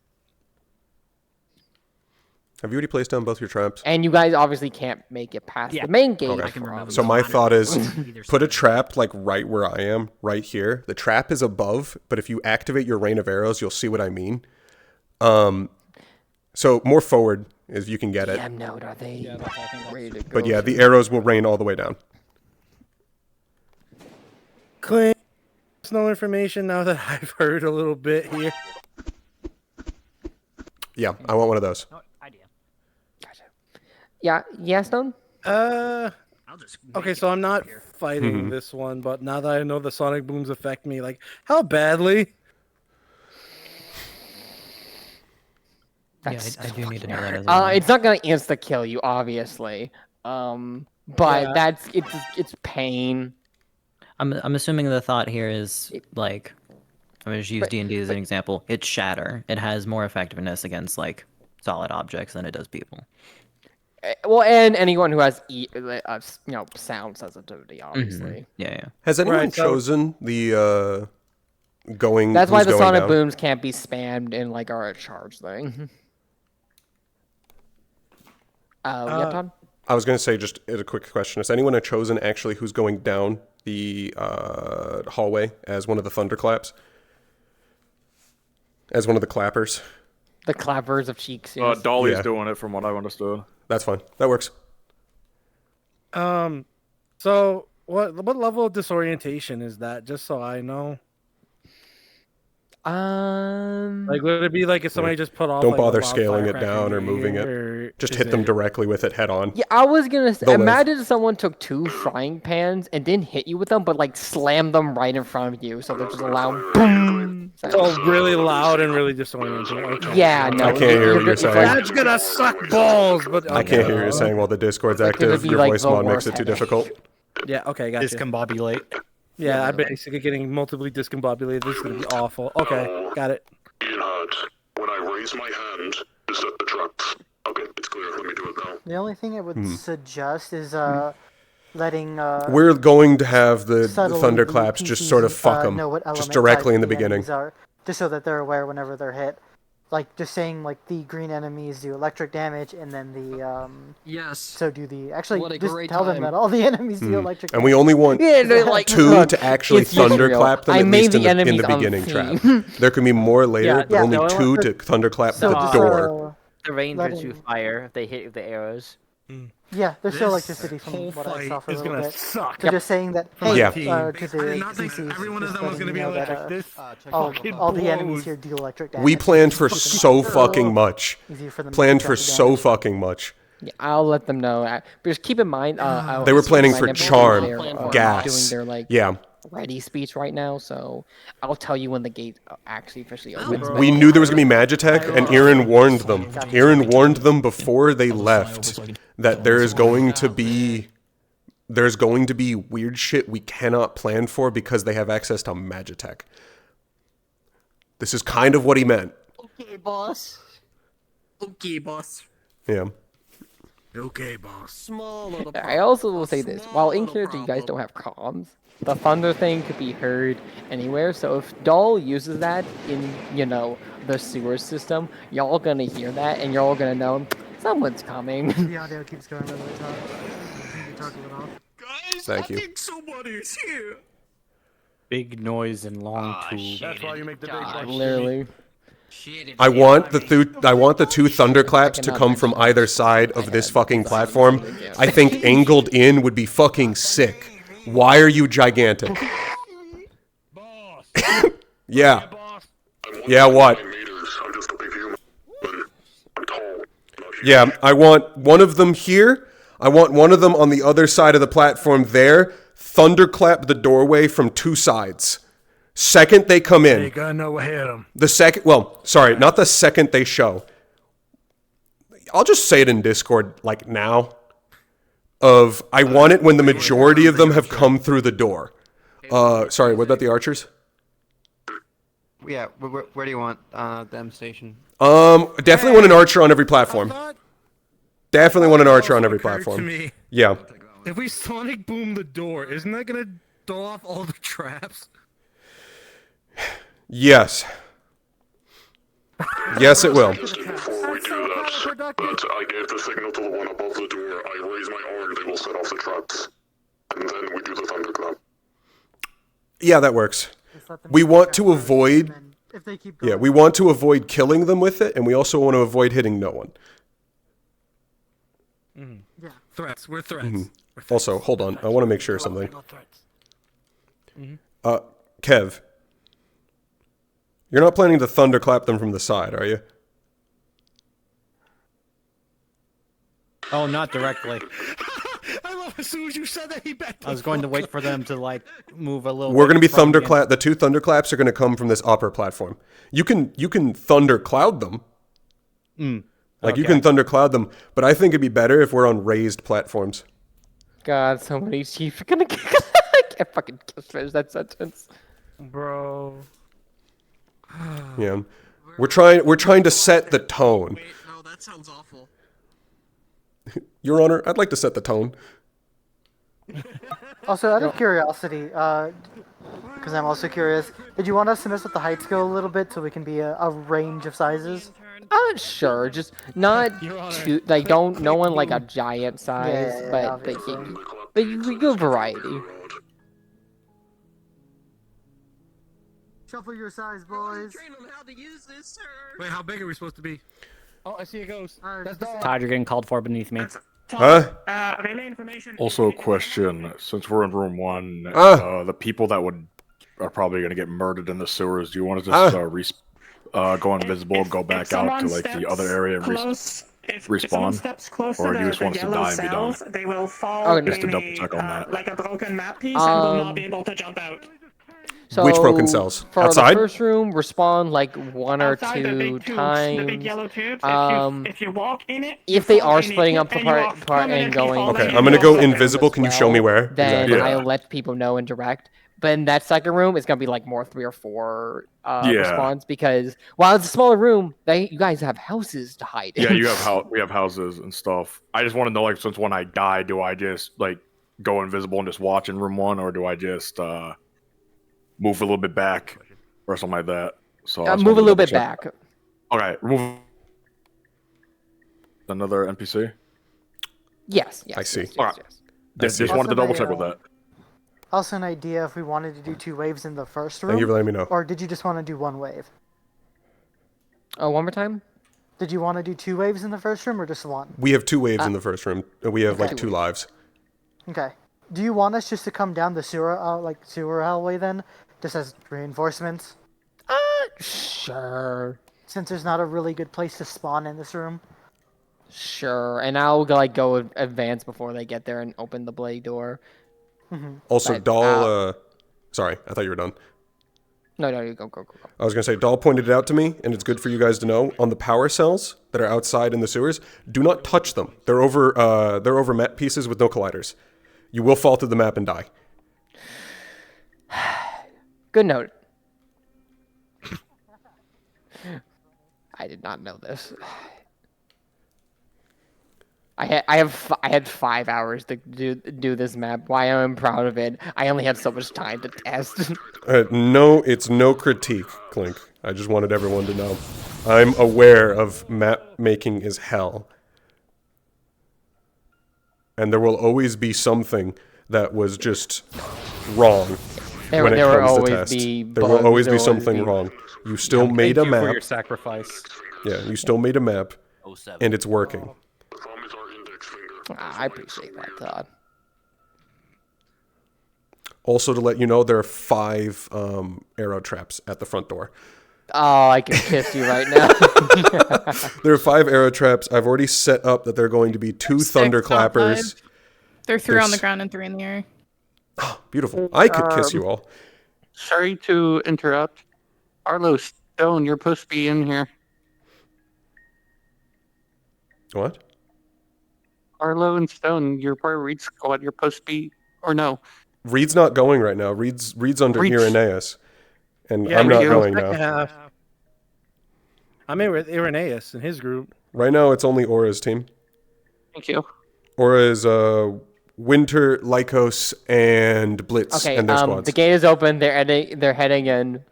have you already placed down both your traps? And you guys obviously can't make it past the main gate. Okay. So my thought is put a trap like right where I am, right here. The trap is above, but if you activate your rain of arrows, you'll see what I mean. So more forward if you can get it. Damn note, are they ready to go? But yeah, the arrows will rain all the way down. Clint, personal information now that I've heard a little bit here. Yeah, I want one of those. Yeah, Stone? Okay, so I'm not fighting this one, but now that I know the sonic booms affect me, like, how badly? I do need to know that as well. It's not gonna insta kill you, obviously. But it's pain. I'm assuming the thought here is like, I'm gonna just use D&D as an example. It's shatter. It has more effectiveness against like solid objects than it does people. Well, and anyone who has sound sensitivity, obviously. Yeah. Has anyone chosen the going? That's why who's the going sonic down? booms can't be spammed in like our charge thing. Yeah, Todd? I was going to say just as a quick question: has anyone chosen actually who's going down the hallway as one of the thunderclaps? As one of the clappers? The clappers of cheeks. Yes. Dolly's doing it from what I understood. That's fine. That works. So what level of disorientation is that? Just so I know. Like, would it be like if somebody just put off? Don't like, a bother loud scaling it firecracker down in or your moving ear, it. Just is hit them it- directly with it head on. Yeah, I was gonna say, They'll live. imagine if someone took 2 frying pans and didn't hit you with them, but like slammed them right in front of you, so they're just a loud boom. So really loud and really disorienting. Okay. Yeah, no, I can't hear what you're it's saying. like- That's gonna suck balls, but I can't hear what you're saying while the Discord's It's gonna active. be Your like voice the mod makes worst it too headache. difficult. Yeah. Okay. Gotcha. Discombobulate. Yeah, I'm basically getting multiply discombobulated. This is gonna be awful. Okay, got it. When I raise my hand to set the traps. Okay, it's clear. Let me do it now. The only thing I would Hmm. suggest is letting We're going to have the subtly thunderclaps just sort of fuck them, know what just element directly type in the the beginning. enemies are, just so that they're aware whenever they're hit. Like just saying like the green enemies do electric damage, and then the Yes. So do the actually What a just great tell them time. that all the enemies do electric. And we only want Yeah, no, like, 2 look, to actually it's Yisreal. thunderclap them I at made least the in the enemies beginning unseen. trap. There can be more later, Yeah, but yeah, only no, I 2 want to thunderclap So the just, door. The rangers letting- who fire if they hit the arrows. Yeah, there's still This electricity from whole what I fight saw for a is little gonna bit. suck. So just saying that, From hey, my to team. the I did not think PCs, every one of just them was letting gonna you be know like that, this. all Fucking the enemies blows. here do electric damage. We planned for Keep them so out. fucking much. Easier for them to Planned track for the so damage. fucking much. Yeah, I'll let them know. But just keep in mind, They were planning keep for in mind charm, everyone's there, gas. doing their like Yeah. ready speech right now. So I'll tell you when the gate actually officially opens. We knew there was going to be Magitech, and Aaron warned them. Aaron warned them before they left that there's going to be weird shit we cannot plan for because they have access to Magitech. This is kind of what he meant. Okay, boss. Okay, boss. Yeah. Okay, boss. Small little I also will say this: while in character you guys don't have comms, the thunder thing could be heard anywhere. So if Doll uses that in the sewer system, y'all gonna hear that, and y'all gonna know someone's coming. The audio keeps going over the top. You talk a little. Guys, Thank you. I think somebody is here. Big noise and long tube. That's why you make the big bucks. Literally. I want the 2 thunderclaps to come from either side of this fucking platform. I think angled in would be fucking sick. Why are you gigantic? Yeah. Yeah, what? Yeah, I want one of them here. I want one of them on the other side of the platform there. Thunderclap the doorway from 2 sides. Second they come in. You gotta know what hit them. The second, not the second they show. I'll just say it in Discord, like now. I want it when the majority of them have come through the door. Sorry, what about the archers? Yeah, where do you want them stationed? Definitely want an archer on every platform. Definitely want an archer on every platform. Yeah. If we sonic boom the door, isn't that gonna throw off all the traps? Yes. Yes, it will. Before we do that, I gave the signal to the one above the door. I raise my arm, they will set off the traps. And then we do the thunderclap. Yeah, that works. We want to avoid... If they keep Yeah, we want to avoid killing them with it, and we also want to avoid hitting no one. Yeah. Threats. We're threats. Mhm. Also, hold on. I want to make sure of something. Mhm. Kev. You're not planning to thunderclap them from the side, are you? Oh, not directly. I love as soon as you said that he bet. I was going to wait for them to like move a little. We're going to be bit from the thunderclap. The 2 thunderclaps are going to come from this upper platform. You can thundercloud them. Like you Okay. can thundercloud them, but I think it'd be better if we're on raised platforms. God, so many sheep are gonna get. I can't fucking finish that sentence. Bro. Yeah. We're trying to set the tone. Wait, no, that sounds awful. Your Honor, I'd like to set the tone. Also, out of curiosity, because I'm also curious, did you want us to mess with the height scale a little bit so we can be a range of sizes? Sure, just not too like no one like a giant size, Yeah, but you go variety. Shuffle your size, boys. Train on how to use this, sir. Wait, how big are we supposed to be? Oh, I see it goes. That's Todd, you're getting called for beneath me. Huh? Relay information. Also, a question: since we're in room 1, the people that are probably going to get murdered in the sewers. Do you want to just go invisible, go back out to like the other area and If someone respawn, steps close or to do you just the want us to yellow die and be done? cells, they will fall Just to in double check on that. like a broken map piece and will not be able to jump out. So Which broken cells? For Outside? the first room, respawn like one or Outside the two big tubes, times. the big yellow tubes. If you walk in it, if they are splitting up apart and going, Okay, I'm gonna go invisible. Can you show me where? Then Exactly. I'll let people know and direct. But in that second room, it's gonna be like more 3 or 4 Yeah. response because while it's a smaller room, you guys have houses to hide in. Yeah, we have houses and stuff. I just want to know, like, since when I die, do I just like go invisible and just watch in room 1, or do I just move a little bit back or something like that? So I just move a wanted to little bit double-check. back. Okay, remove another NPC. Yes. I see. All right. Just wanted to double check with that. Also, an idea if we wanted to do 2 waves in the first room. Thank you for letting me know. Or did you just want to do 1 wave? Oh, one more time. Did you want to do 2 waves in the first room or just 1? We have 2 waves in the first room. We have like 2 lives. Okay. Do you want us just to come down the sewer hallway then, just as reinforcements? Sure. Since there's not a really good place to spawn in this room. Sure, and I'll go advance before they get there and open the blade door. Also, But, Dahl. Sorry, I thought you were done. No, you go. I was gonna say, Dahl pointed it out to me, and it's good for you guys to know. On the power cells that are outside in the sewers, do not touch them. They're over map pieces with no colliders. You will fall through the map and die. Good note. I did not know this. I had 5 hours to do this map. Why I'm proud of it. I only had so much time to test. No, it's no critique, Clink. I just wanted everyone to know. I'm aware of map making is hell. And there will always be something that was just wrong when it comes to test. There will always be something wrong. You still made a map. For your sacrifice. Yeah, you still made a map, and it's working. I appreciate that, Todd. Also, to let you know, there are 5 arrow traps at the front door. Oh, I can kiss you right now. There are 5 arrow traps. I've already set up that there are going to be 2 thunderclappers. There are 3 on the ground and 3 in the air. Beautiful. I could kiss you all. Sorry to interrupt. Arlo Stone, you're supposed to be in here. What? Arlo and Stone, you're part of Reed's squad. You're supposed to be, or no? Reed's not going right now. Reed's under Irenaeus. And Yeah, I'm not Reed's going second now. half. I'm in with Irenaeus and his group. Right now, it's only Aura's team. Thank you. Aura is Winter, Lycos, and Blitz Okay, and their squads. the gate is open. They're heading in.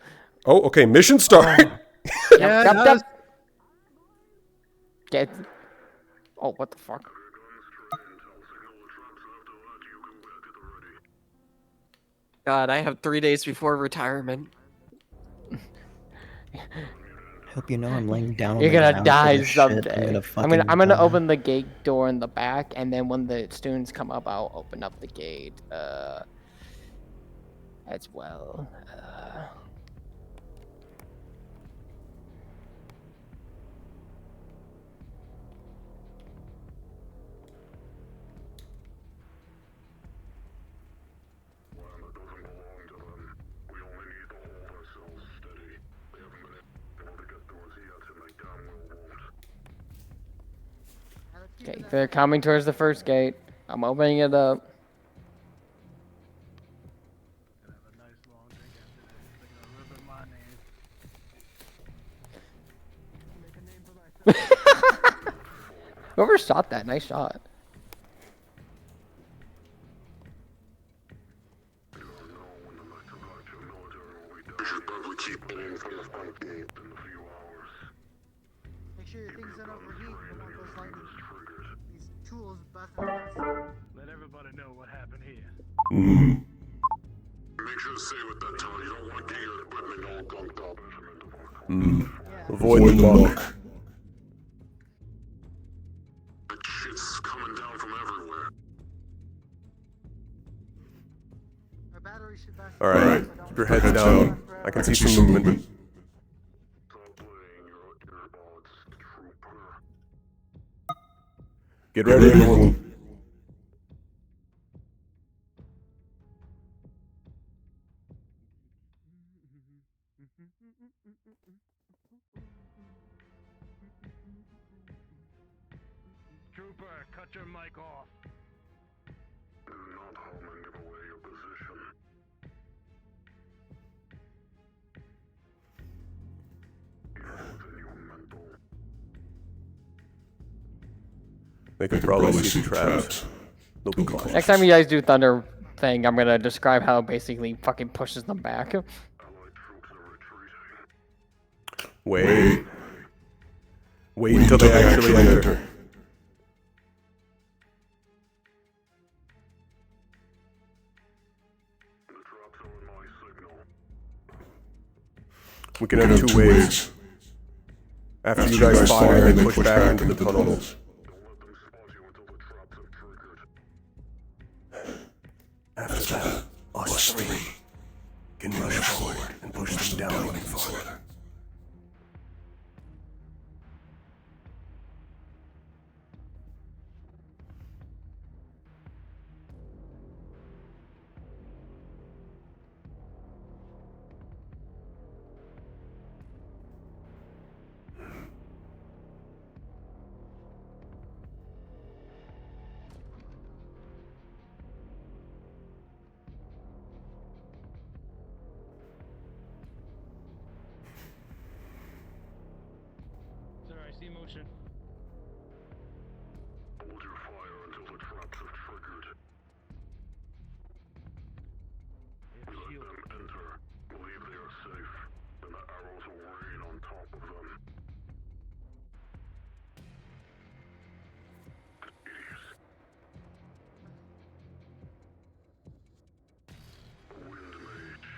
Oh, okay. Mission start. Yep. Get. Oh, what the fuck? God, I have 3 days before retirement. Hope you know I'm laying down on You're the gonna ground die for this shit. someday. I'm gonna open the gate door in the back, and then when the students come up, I'll open up the gate as well. Okay, they're coming towards the first gate. I'm opening it up. Whoever shot that, nice shot. Make sure your things don't overheat. You don't want those these tools busting. Let everybody know what happened here. Make sure to say with that tone. You don't want to get your equipment all gunked up. Avoid the muck. That shit's coming down from Alright, keep your heads down. I can see some movement. Get ready, everyone. Trooper, cut your mic off. Do not home and give away your position. They could probably see the traps. They'll be cautious. Next time you guys do thunder thing, I'm gonna describe how it basically fucking pushes them back. Wait. Wait until they actually enter. We can have two ways. After you guys fire, they push back into the tunnels. After that, us three can rush forward and push them down even farther. Sir, I see motion. Hold your fire until the traps are triggered. Let them enter. Believe they are safe. Then the arrows will rain on top of them. Wind mage.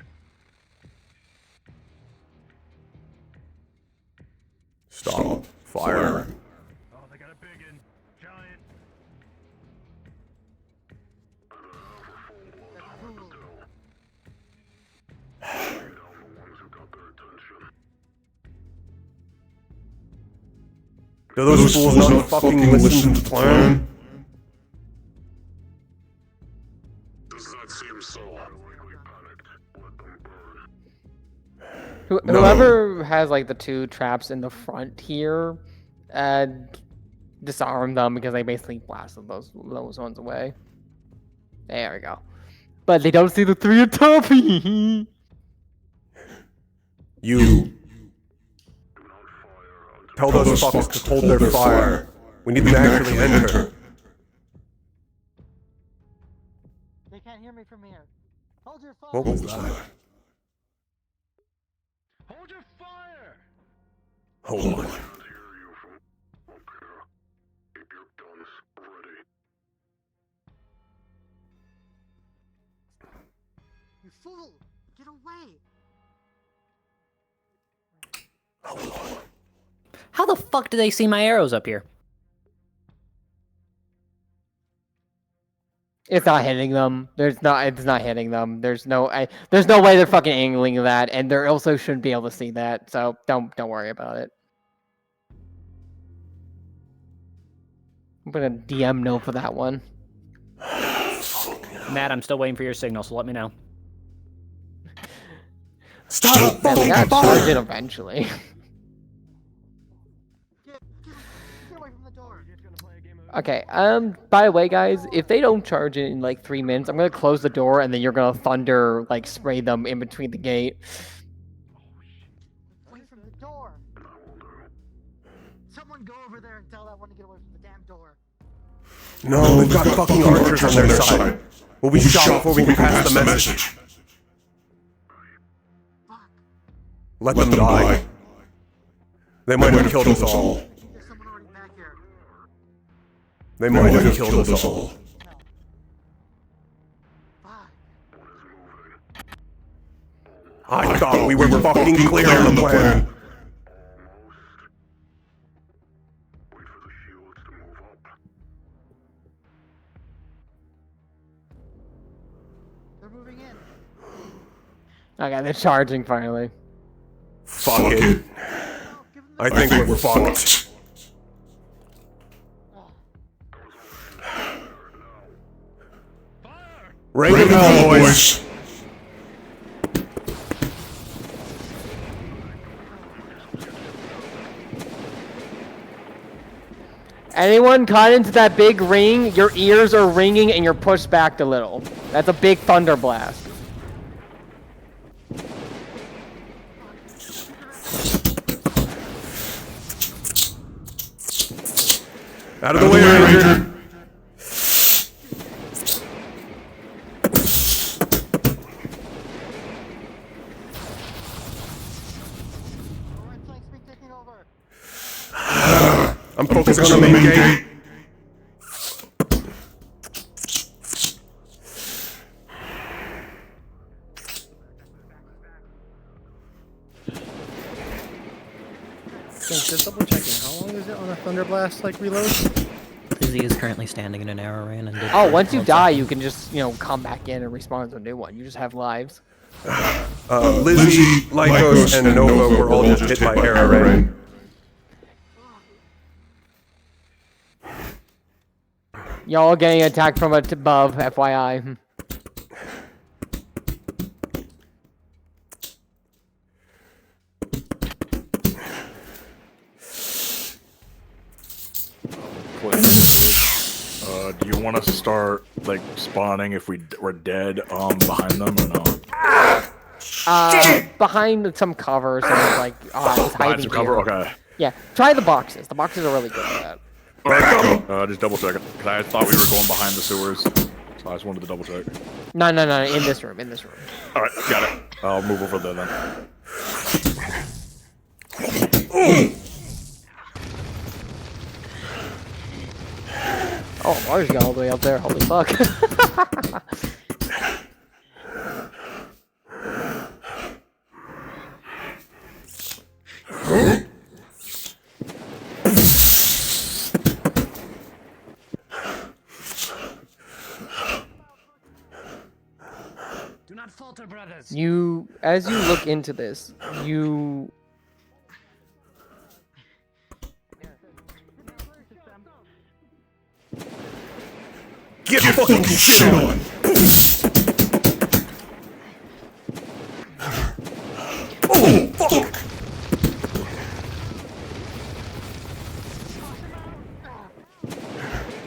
Stop. Fire. Oh, they got a big one. Giant. Do those fools not fucking listen to the plan? Does not seem so. Likely panicked. Let them burn. Whoever has like the two traps in the front here, disarm them because they basically blasted those ones away. There we go. But they don't see the three atop. You. Tell those fuckers to hold their fire. We need them to actually enter. They can't hear me from here. Hold your fire. What was that? Hold your fire! Hold on. Can't hear you from up here. Keep your guns ready. You fool! Get away! How the fuck do they see my arrows up here? It's not hitting them. It's not hitting them. There's no way they're fucking angling that, and they also shouldn't be able to see that. So don't worry about it. I'm gonna DM no for that one. Matt, I'm still waiting for your signal, so let me know. Stop They got charged it eventually. Get away from the door. Okay, by the way, guys, if they don't charge it in like 3 minutes, I'm gonna close the door and then you're gonna thunder, like, spray them in between the gate. Away from the door. Someone go over there and tell that one to get away from the damn door. No, we've got fucking archers on their side. We'll be shot before we can pass the message. Let them die. They might have killed us all. There's someone already back here. They might have killed us all. I thought we were fucking clear on the plan. Wait for the shields to move up. They're moving in. Okay, they're charging finally. Fuck it. I think we're fucked. Ring the bell, boys. Anyone caught into that big ring, your ears are ringing and you're pushed back a little. That's a big thunder blast. Out of the way, Ranger. I'm focusing on the main gate. Just double checking. How long is it on a thunder blast like reload? Lizzie is currently standing in an arrow rain and did. Oh, once you die, you can just, come back in and respawn as a new one. You just have lives. Lizzie, Lycos, and Nova were all just hit by arrow rain. Y'all getting attacked from above, FYI. Do you want us to start like spawning if we're dead behind them or no? Behind some cover, so it's like it's Behind hiding some cover, here. okay. Yeah, try the boxes. The boxes are really good at that. Just double check it. Cause I thought we were going behind the sewers, so I just wanted to double check. No, in this room, All right, got it. I'll move over there then. Oh, Mars got all the way up there. Holy fuck. Do not falter, brothers. As you look into this, Get fucking shit on! Oh, fuck!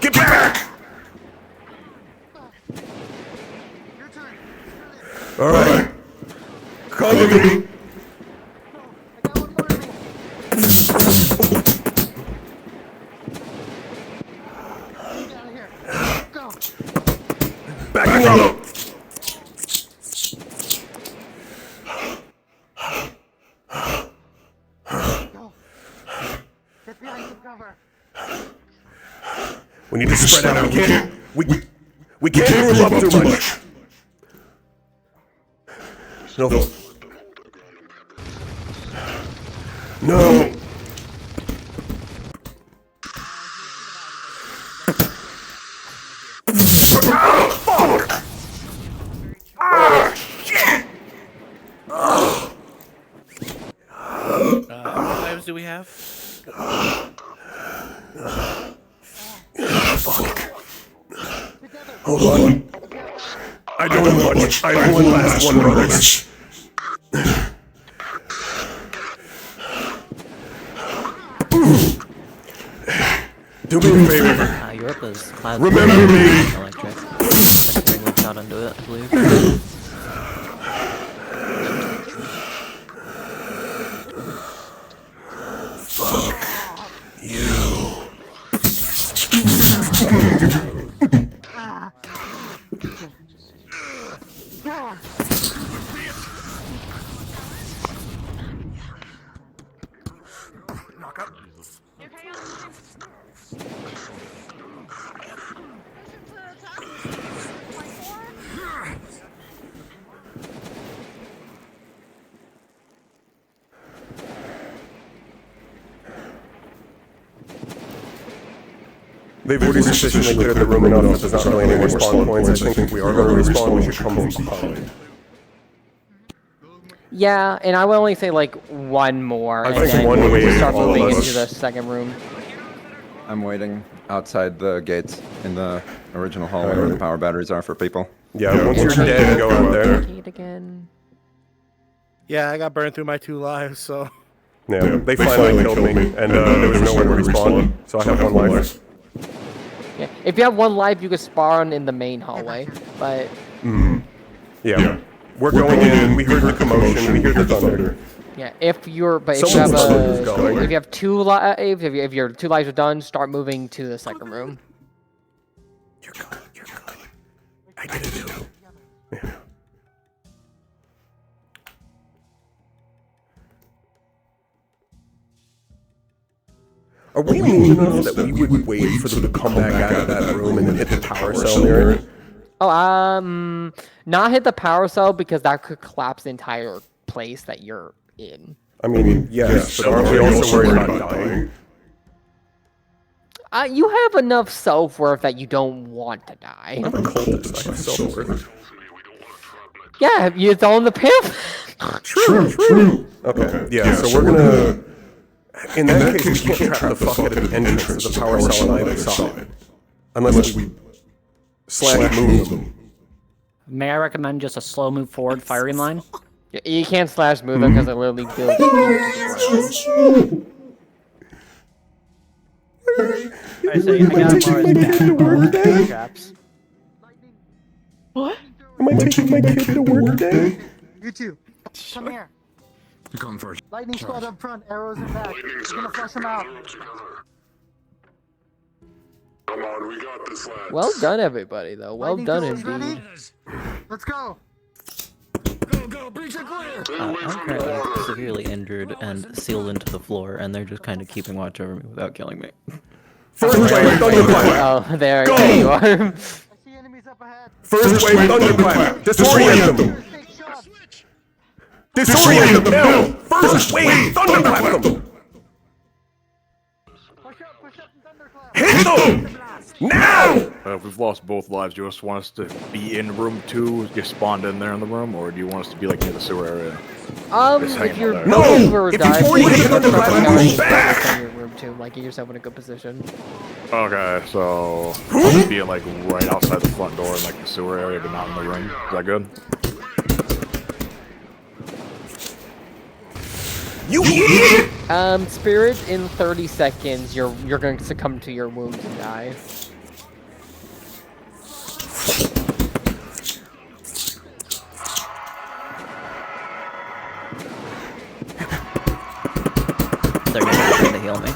Get back! Alright. Cover me! Backing up! We need to spread out. We can't move up too much. No. No. How many lives do we have? Fuck. Hold on. I don't have much. I have one last one, brothers. Do me a favor. Europa's cloud. Remember me. Electric. Like shot into it, I believe. They've already sufficiently cleared the room enough that there's not really any more spawn points. I think if we are going to respawn, we should come from behind. Yeah, and I would only say like one more, I and think then one we wave, start all of moving us. into the second room. I'm waiting outside the gates in the original hallway where the power batteries are for people. Yeah, once you're dead, go out there. Gate again. Yeah, I got burned through my 2 lives, so. Yeah, they finally killed me, and there was nowhere to respawn, so I have 1 life. Yeah, if you have 1 life, you can spawn in the main hallway, but. Yeah. We're going in, we heard the commotion, we hear the thunder. Yeah, if you're, but if you Someone's have phone is going. if you have 2 lives, if your 2 lives are done, start moving to the second room. You're good. I did it too. Yeah. Are we mean enough that we would wait for them to come back out of that room and then hit the power cell near it? Oh, not hit the power cell because that could collapse the entire place that you're in. I mean, yes, but aren't we also worried about dying? You have enough self-worth that you don't want to die. I'm a cultist, I have self-worth. Yeah, it's all in the pamphlet. True. Okay, yeah, so we're gonna... In that case, we can't trap the fuck out of the entrance of the power cell on either side. Unless we slash move them. May I recommend just a slow move forward firing line? You can't slash move it because it literally builds I say, I got more traps. What? Am I taking my kid to work today? You two, come here. You're going first. Lightning squad up front, arrows in back. We're gonna flush them out. Come on, we got this, lads. Well done, everybody, though. Well Lightning done, tools ready? indeed. Let's go. I'm currently severely injured and sealed into the floor, and they're just kind of keeping watch over me without killing me. First wave, thunderclap! Oh, there Go! you are. First wave, thunderclap! Disorient them! Disorient them now! First wave, thunderclap them! Hit them! Now! If we've lost both lives, do you just want us to be in room 2, get spawned in there in the room, or do you want us to be like near the sewer area? Just hanging If you're out there? No! If you've already hit the thunderclap, move back! In your room too, like get yourself in a good position. Okay, so I'll just be like right outside the front door in like the sewer area, but not in the ring. Is that good? You idiot! Spirit, in 30 seconds, you're going to succumb to your wounds and die. They're going to heal me.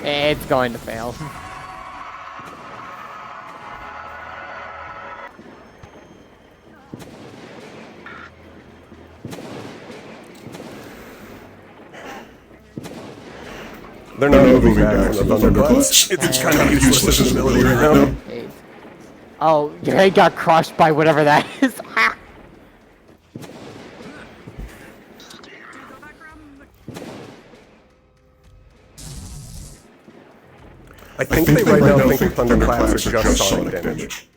It's going to fail. They're not moving back from the thunderclaps. It's kind of useless as an ability right now. Oh, your head got crushed by whatever that is. Ah! I think they right now think thunderclaps are just sonic damage.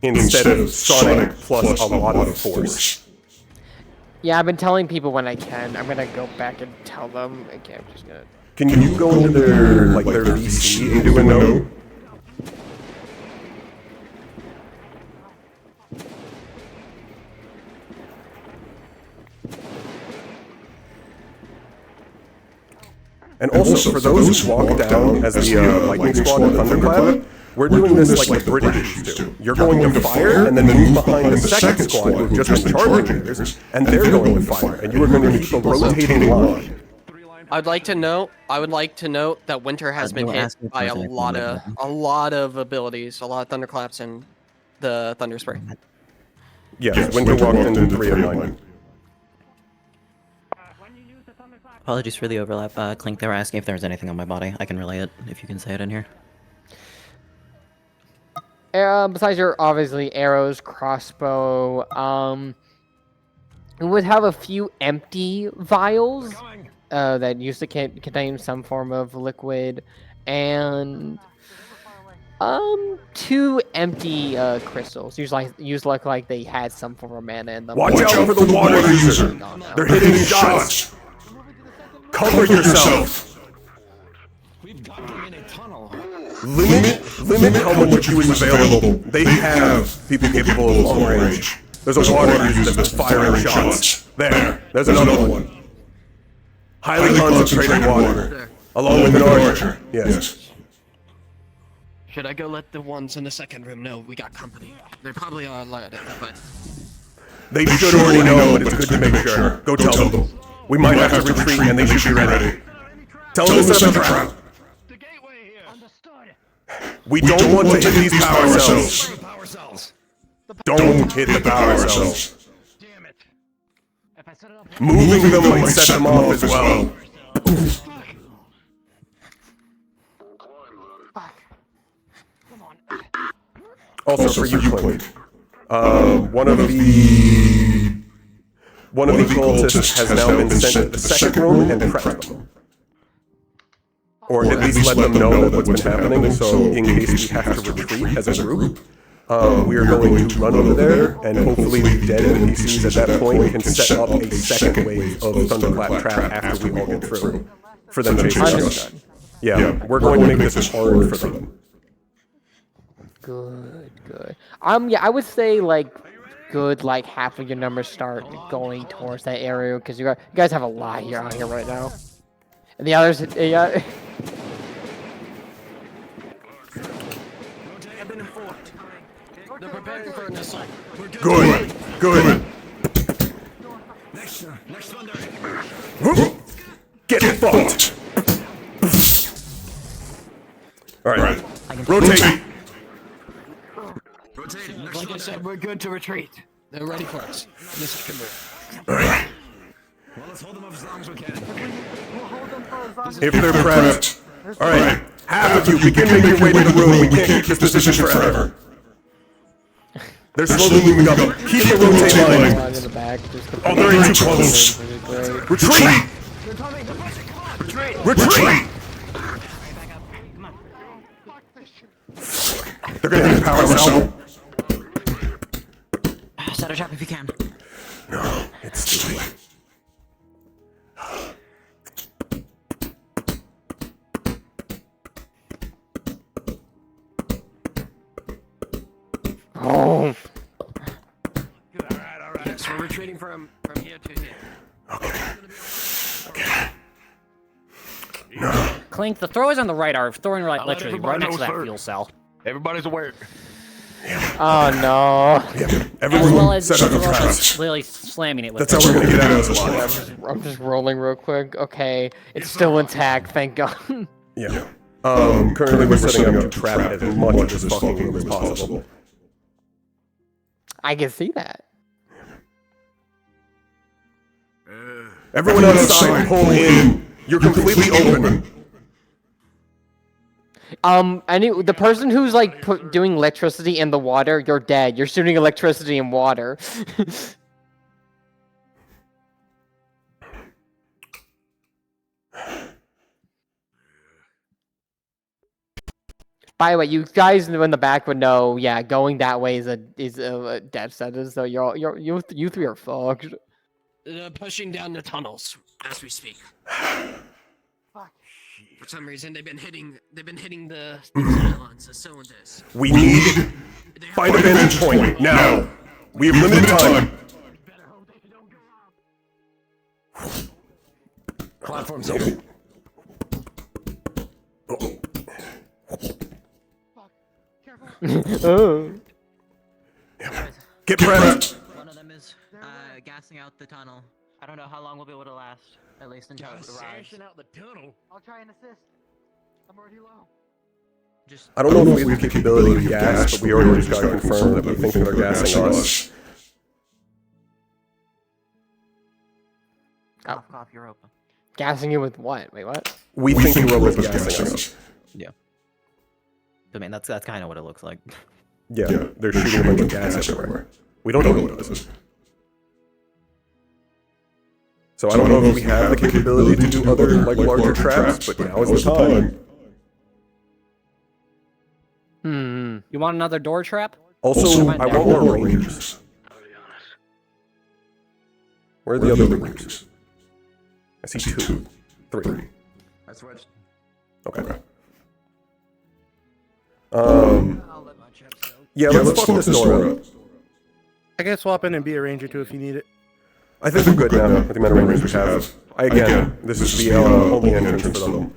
Instead of sonic plus a lot of force. Yeah, I've been telling people when I can. I'm gonna go back and tell them. Okay, I'm just gonna. Can you go into their, like, their VC and do a no? And also, for those who walk down as the lightning squad and thunderclap, we're doing this like the British used to. You're going to fire, and then move behind the second squad who've just been charging yours, and they're going to fire, and you are going to keep a rotating line. I would like to note that Winter has been hit by a lot of abilities, a lot of thunderclaps and the thunder spray. Yes, Winter walked into 3 of 9. Apologies for the overlap. Clink, they were asking if there was anything on my body. I can relay it, if you can say it in here. Besides your obviously arrows, crossbow, we would have a few empty vials that used to contain some form of liquid, and 2 empty crystals. Use like they had some form of mana in them. Watch out for the water user. They're hitting shots. Cover yourself. We've got them in a tunnel. Limit how much you is available. They have people capable of long range. There's a water user that's firing shots. There's another one. Highly concentrated water. Along with an archer. Yes. Should I go let the ones in the second room know we got company? They probably are alerted, but... They should already know, but it's good to make sure. Go tell them. We might have to retreat and they should be ready. Tell them to set the trap. We don't want to hit these power cells. Don't hit the power cells. Moving them might set them off as well. Also for you, Clint. One of the cultists has now been sent to the second room and prepped them. Or at least let them know that what's been happening, so in case we have to retreat as a group, we are going to run over there, and hopefully the dead NPCs at that point can set up a second wave of Thunderclap trap after we all get through, for them chasing us. Yeah, we're going to make this hard for them. Good. Yeah, I would say like half of your numbers start going towards that area because you guys have a lot here out here right now, and the others, yeah. They're preparing for an assault. Good. Next thunder. Get fucked. All right. Rotate. Like I said, we're good to retreat. They're ready for us. In the second room. Alright. Well, let's hold them up as long as we can. If they're prepped. Alright. Half of you begin making your way to the room. We can't keep this position forever. They're slowly moving up. Keep the rotate line. Oh, they're in too close. Retreat! Retreat! They're gonna hit the power cell. Set a trap if you can. No, it's too late. Oh. Yes, we're retreating from here to here. Okay. No. Clink, the throwers on the right are throwing literally right next to that fuel cell. Everybody's aware. Oh no. Yeah, As everyone well as set up the traps. literally slamming it with That's how we're gonna get out of this alive. I'm just rolling real quick. Okay, it's still intact, thank God. Yeah. Currently we're setting up to trap as much of this fucking room as possible. I can see that. Everyone outside, pull in. You're completely open. The person who's like doing electricity in the water, you're dead. You're shooting electricity in water. By the way, you guys in the back would know. Yeah, going that way is a death sentence. So you three are fucked. Pushing down the tunnels as we speak. For some reason, they've been hitting the pylons, the cylinders. We need find a vantage point now. We have limited time. Platform's open. Oh. Get prepped. One of them is gassing out the tunnel. I don't know how long we'll be able to last. At least until it arrives. out the tunnel. I'll try and assist. I'm already low. I don't know if we have the capability to gas, but we already just got confirmed that we think they're gassing us. Cough, you're open. Gassing you with what? Wait, what? We think Europa is gassing us. Yeah. I mean, that's kind of what it looks like. Yeah, they're shooting a bunch of gas everywhere. We don't know what it is. So I don't know if we have the capability to do other, like, larger traps, but now is the time. Hmm. You want another door trap? Also, I want more rangers. Where are the other rangers? I see 2. 3. I switched. Okay. Yeah, let's fuck this door up. I can swap in and be a ranger too if you need it. I think we're good now with the amount of rangers we have. Again, this is the only entrance for them.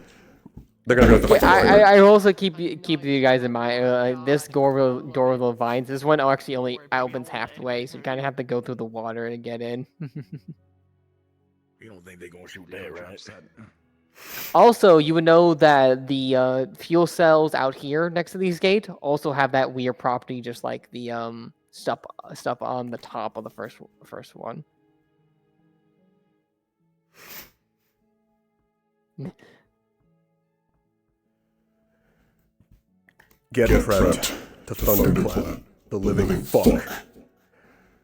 They're gonna have to fight the door. I also keep you guys in mind. This door with the vines. This one actually only opens halfway, so you kind of have to go through the water to get in. You don't think they're gonna shoot that, right? Also, you would know that the fuel cells out here next to these gates also have that weird property, just like the stuff on the top of the first one. Get prepped to thunderclap the living fuck.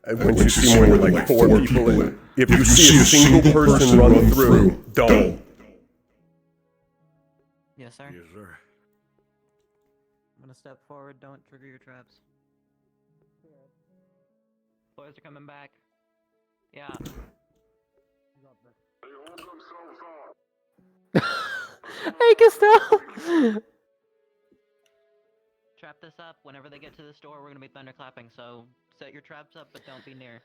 And when you see more than like 4 people in, if you see a single person run through, don't. Yes, sir. Yes, sir. I'm gonna step forward. Don't trigger your traps. Boys are coming back. Yeah. Hey, Gustav! Trap this up. Whenever they get to this door, we're gonna be thunderclapping. So set your traps up, but don't be near.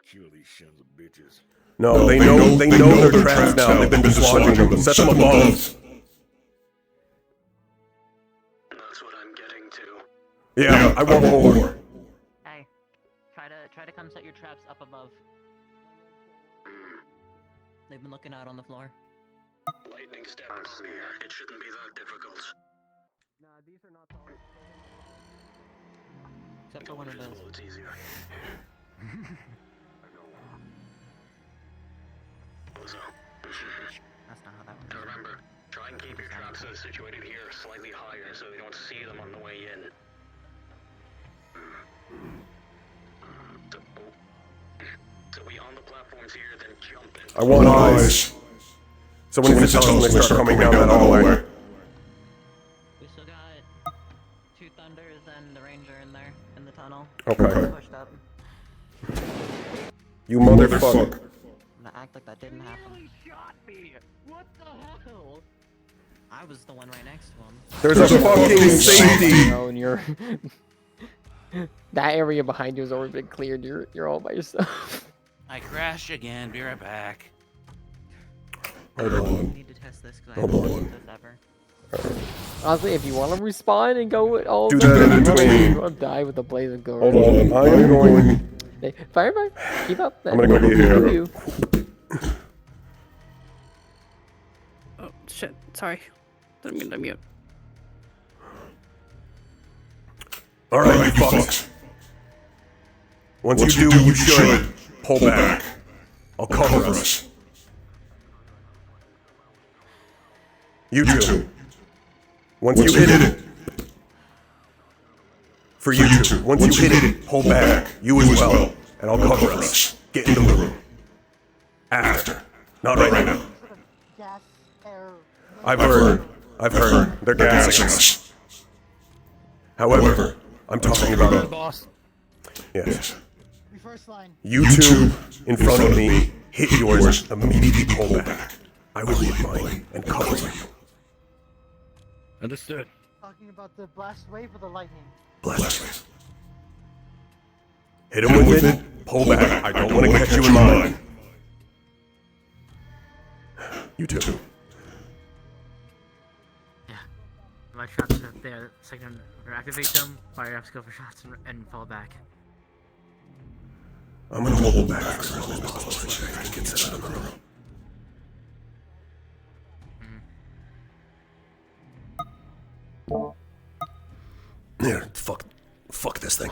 Kill these sons of bitches. No, they know their traps now. They've been dislodging them. Set them above. That's what I'm getting to. Yeah, I want more. Hey, try to come set your traps up above. They've been looking out on the floor. Lightning steps. It shouldn't be that difficult. Nah, these are not Except for one of those. It's easier. That's not how that works. Remember, try and keep your traps situated here slightly higher so they don't see them on the way in. So we on the platforms here, then jump in. I want eyes. So when it's tells them they start coming down that hallway. We still got 2 thunders and the ranger in there in the tunnel. Okay. Pushed up. You motherfucker. I'm gonna act like that didn't happen. Shot me. What the hell? I was the one right next to him. There's a fucking safety. No, and you're that area behind you has already been cleared. You're all by yourself. I crashed again. Be right back. Hold on. I need to test this because I haven't tested this ever. Honestly, if you want to respawn and go with all Do that in between. you want to die with a blaze of glory. Hold on. I am going. Hey, Fireman, keep up. I'm gonna go be here. Oh shit! Sorry, didn't mean to mute. Alright, you fucks. Once you do what you should, pull back. I'll cover us. You two. Once you hit it. For you two. Once you hit it, pull back. You as well. And I'll cover us. Get into the room. After. Not right now. Gas, air. I've heard. They're gassing us. However, I'm talking about... Boss. Yes. First line. You two in front of me, hit yours, immediately pull back. I will hit mine and cover you. Understood. Talking about the blast wave or the lightning? Blast. Hit him with it, pull back. I don't want to catch you in mine. You two. Yeah. My traps are there. Second, or activate them, fire up skill for shots, and fall back. I'm gonna hold back for as long as possible so you guys can get set up in the room. Here, fuck this thing.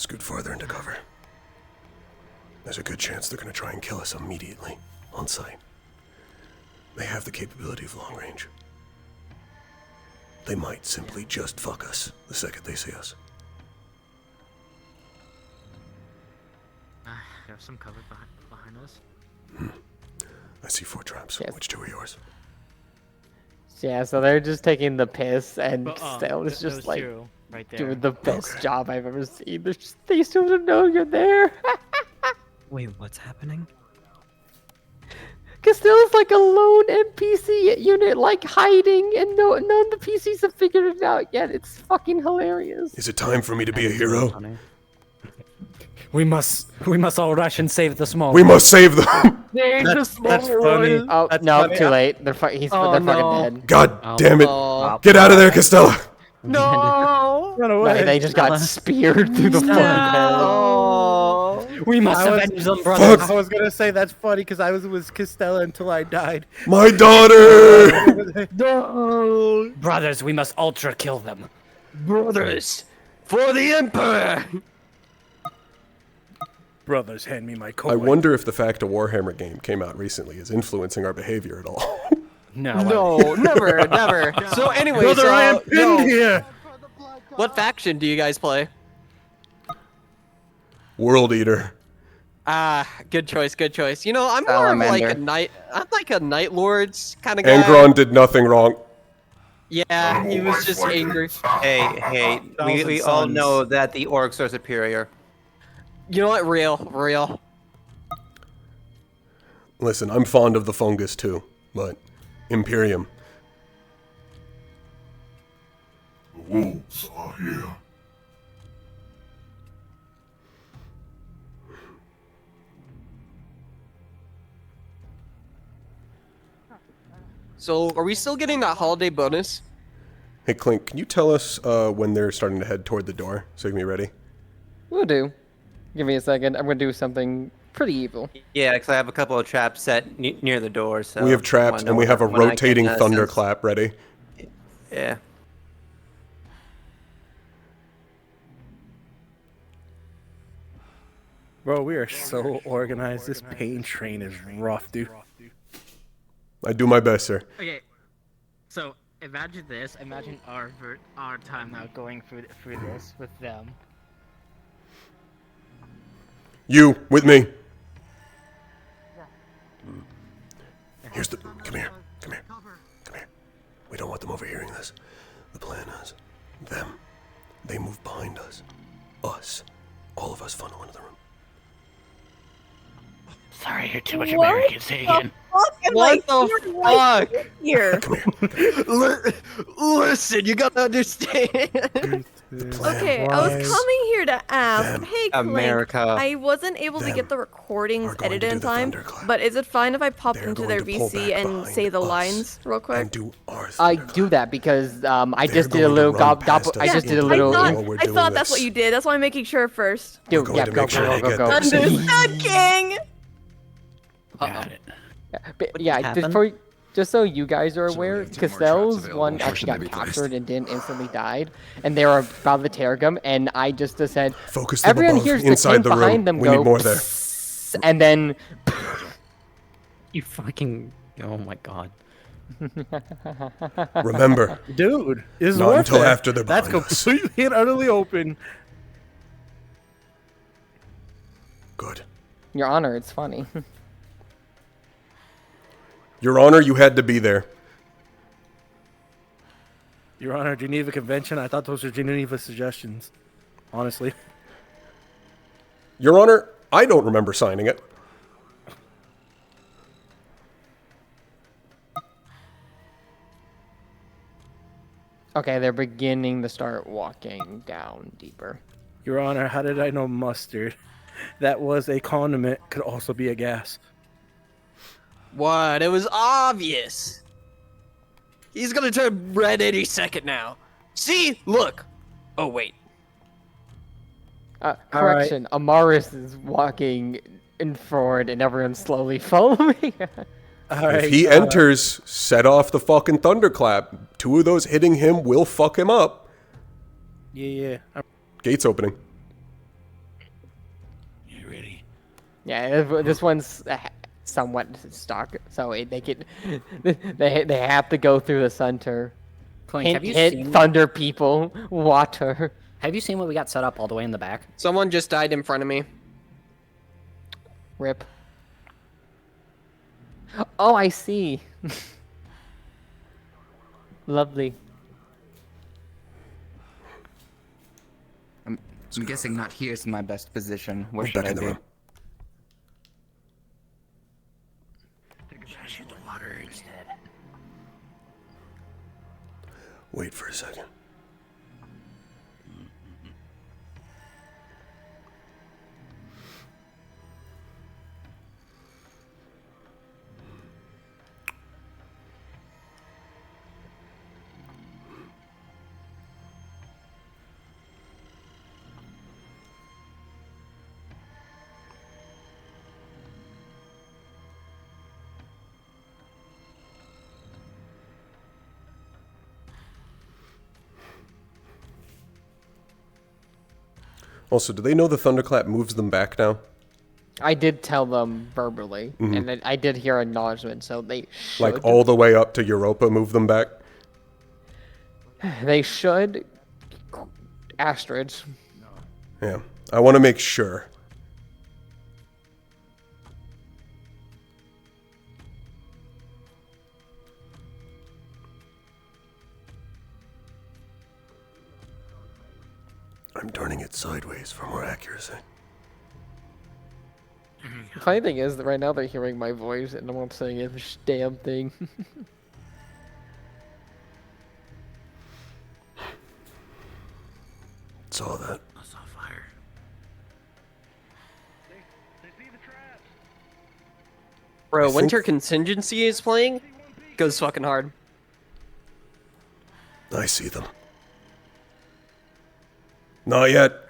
Scoot farther into cover. There's a good chance they're gonna try and kill us immediately, on sight. They have the capability of long range. They might simply just fuck us the second they see us. There's some cover behind us. I see 4 traps. Yes. Which 2 are yours? Yeah, so they're just taking the piss, and Stell is those just like two right there. doing the best job I've ever seen. They still don't know you're there. Wait, what's happening? Castell's like a lone NPC unit, like hiding, and none of the PCs have figured it out yet. It's fucking hilarious. Is it time for me to be a hero? We must all rush and save the small. We must save them! Save the small funny. one. Oh That's no, funny. too late. They're fucking dead. God damn it! Get out of there, Costello! No! Run away. No, they just got speared through the fucking head. Oh. We must I was- avenge them, brothers. I was gonna say that's funny because I was with Costella until I died. My daughter! No. Brothers, we must ultra kill them. Brothers, for the Emperor! Brothers, hand me my coin. I wonder if the fact a Warhammer game came out recently is influencing our behavior at all. No, never, never. So anyways, Brother, I am pinned here. What faction do you guys play? World Eater. Ah, good choice, good choice. You know, I'm more of like a I'm like a Night Lords kind of guy. Angron did nothing wrong. Yeah, he was just angry. Hey, we all know that the orcs are superior. You know what? Real. Listen, I'm fond of the fungus too, but Imperium. The wolves are here. So, are we still getting that holiday bonus? Hey Clink, can you tell us when they're starting to head toward the door so you can be ready? Will do. Give me a second. I'm gonna do something pretty evil. Yeah, because I have a couple of traps set near the door. So we have traps and we have a rotating sense. thunderclap ready. Yeah. Bro, we are so organized. This pain train is rough, dude. I do my best, sir. Okay, so imagine this. Imagine our time now going through this with them. You, with me. Here's the... Come here. We don't want them overhearing this. The plan is, them, they move behind us. Us. All of us funnel into the room. Sorry, I hear too much American. Say it again. What the fuck? Here. Listen, you gotta understand. Okay, I was coming here to ask. Hey, Clink, America. I wasn't able to get the recordings edited in time, but is it fine if I pop into their VC and say the lines real quick? I do that because I just did a little I just did a little. I thought that's what you did. That's why I'm making sure first. Dude, yeah, go. Understood, King. Got it. But yeah, just so you guys are aware, Castell's one actually got captured and didn't instantly died, and they were about to tear him, and I just said, Focus them everyone above, hears inside the the thing behind room. them We go, need more there. "Psst," and then You fucking... Oh my god. Remember, Dude, it's not worth until it. after they're That's behind us. completely and utterly open. Good. Your Honor, it's funny. Your Honor, you had to be there. Your Honor, Geneva Convention. I thought those were Geneva suggestions. Honestly. Your Honor, I don't remember signing it. Okay, they're beginning to start walking down deeper. Your Honor, how did I know mustard? That was a condiment, could also be a gas. What? It was obvious. He's gonna turn red any second now. See? Look. Oh, wait. Correction, Amaris is walking in forward and everyone's slowly following. If he enters, set off the fucking thunderclap. 2 of those hitting him will fuck him up. Yeah. Gates opening. Yeah, this one's somewhat stuck, so they have to go through the center. Clink, Hint, have you hint, seen thunder people, water. Have you seen what we got set up all the way in the back? Someone just died in front of me. Rip. Oh, I see. Lovely. I'm guessing not here is my best position. Where We're should back I in the be? room. Shoot the water instead. Wait for a second. Also, do they know the thunderclap moves them back now? I did tell them verbally, Mhm. and I did hear acknowledgement, so they should. Like all the way up to Europa, move them back? They should. Asteroids. Yeah. I want to make sure. I'm turning it sideways for more accuracy. The funny thing is that right now they're hearing my voice, and I'm not saying a damn thing. Saw that. I saw fire. Bro, I Winter think- Contingency is playing. Goes fucking hard. I see them. Not yet.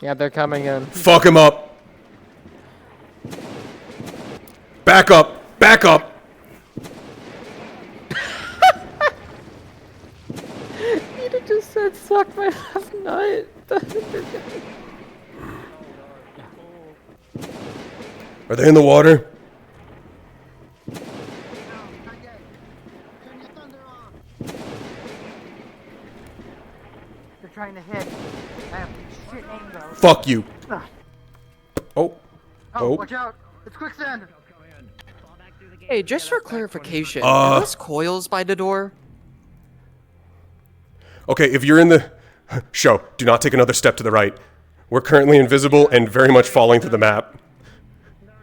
Yeah, they're coming in. Fuck him up. Back up. Back up. You just said suck my left nut. Are they in the water? They're trying to hit. I have shit aim though. Fuck you. Ugh. Oh. Oh, watch out! It's quicksand! Hey, just for clarification, Uh. are those coils by the door? Okay, if you're in the... Show, do not take another step to the right. We're currently invisible and very much falling to the map.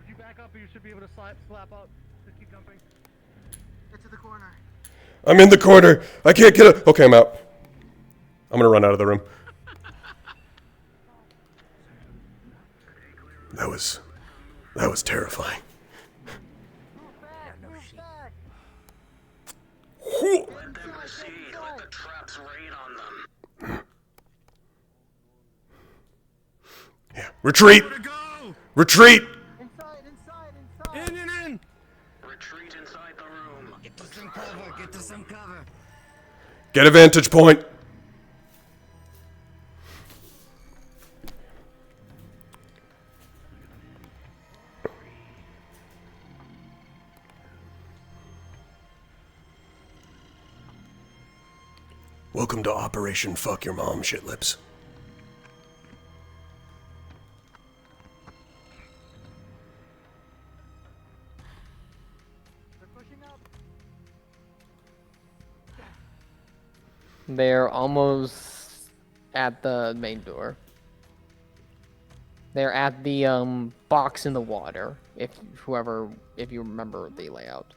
If you back up, you should be able to slap up. Just keep jumping. Get to the corner. I'm in the corner. I can't get it. Okay, I'm out. I'm gonna run out of the room. That was terrifying. Let them proceed. Let the traps rain on them. Yeah. Retreat! Retreat! In! Retreat inside the room. Get to some cover. Get to some cover. Get a vantage point. Welcome to Operation Fuck Your Mom, Shitlips. They're almost at the main door. They're at the box in the water. If you remember the layout.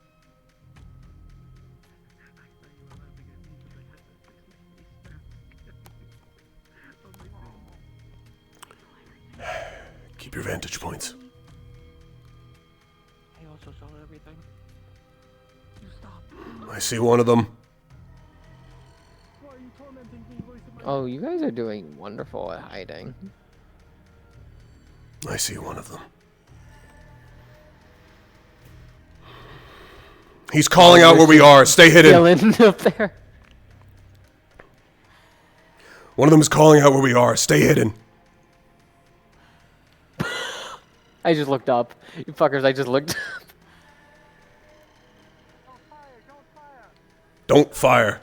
Keep your vantage points. I also saw everything. You stop. I see one of them. Oh, you guys are doing wonderful at hiding. I see one of them. He's calling out where we are. Stay hidden. Yelling up there. One of them is calling out where we are. Stay hidden. I just looked up. You fuckers, I just looked up. Don't fire.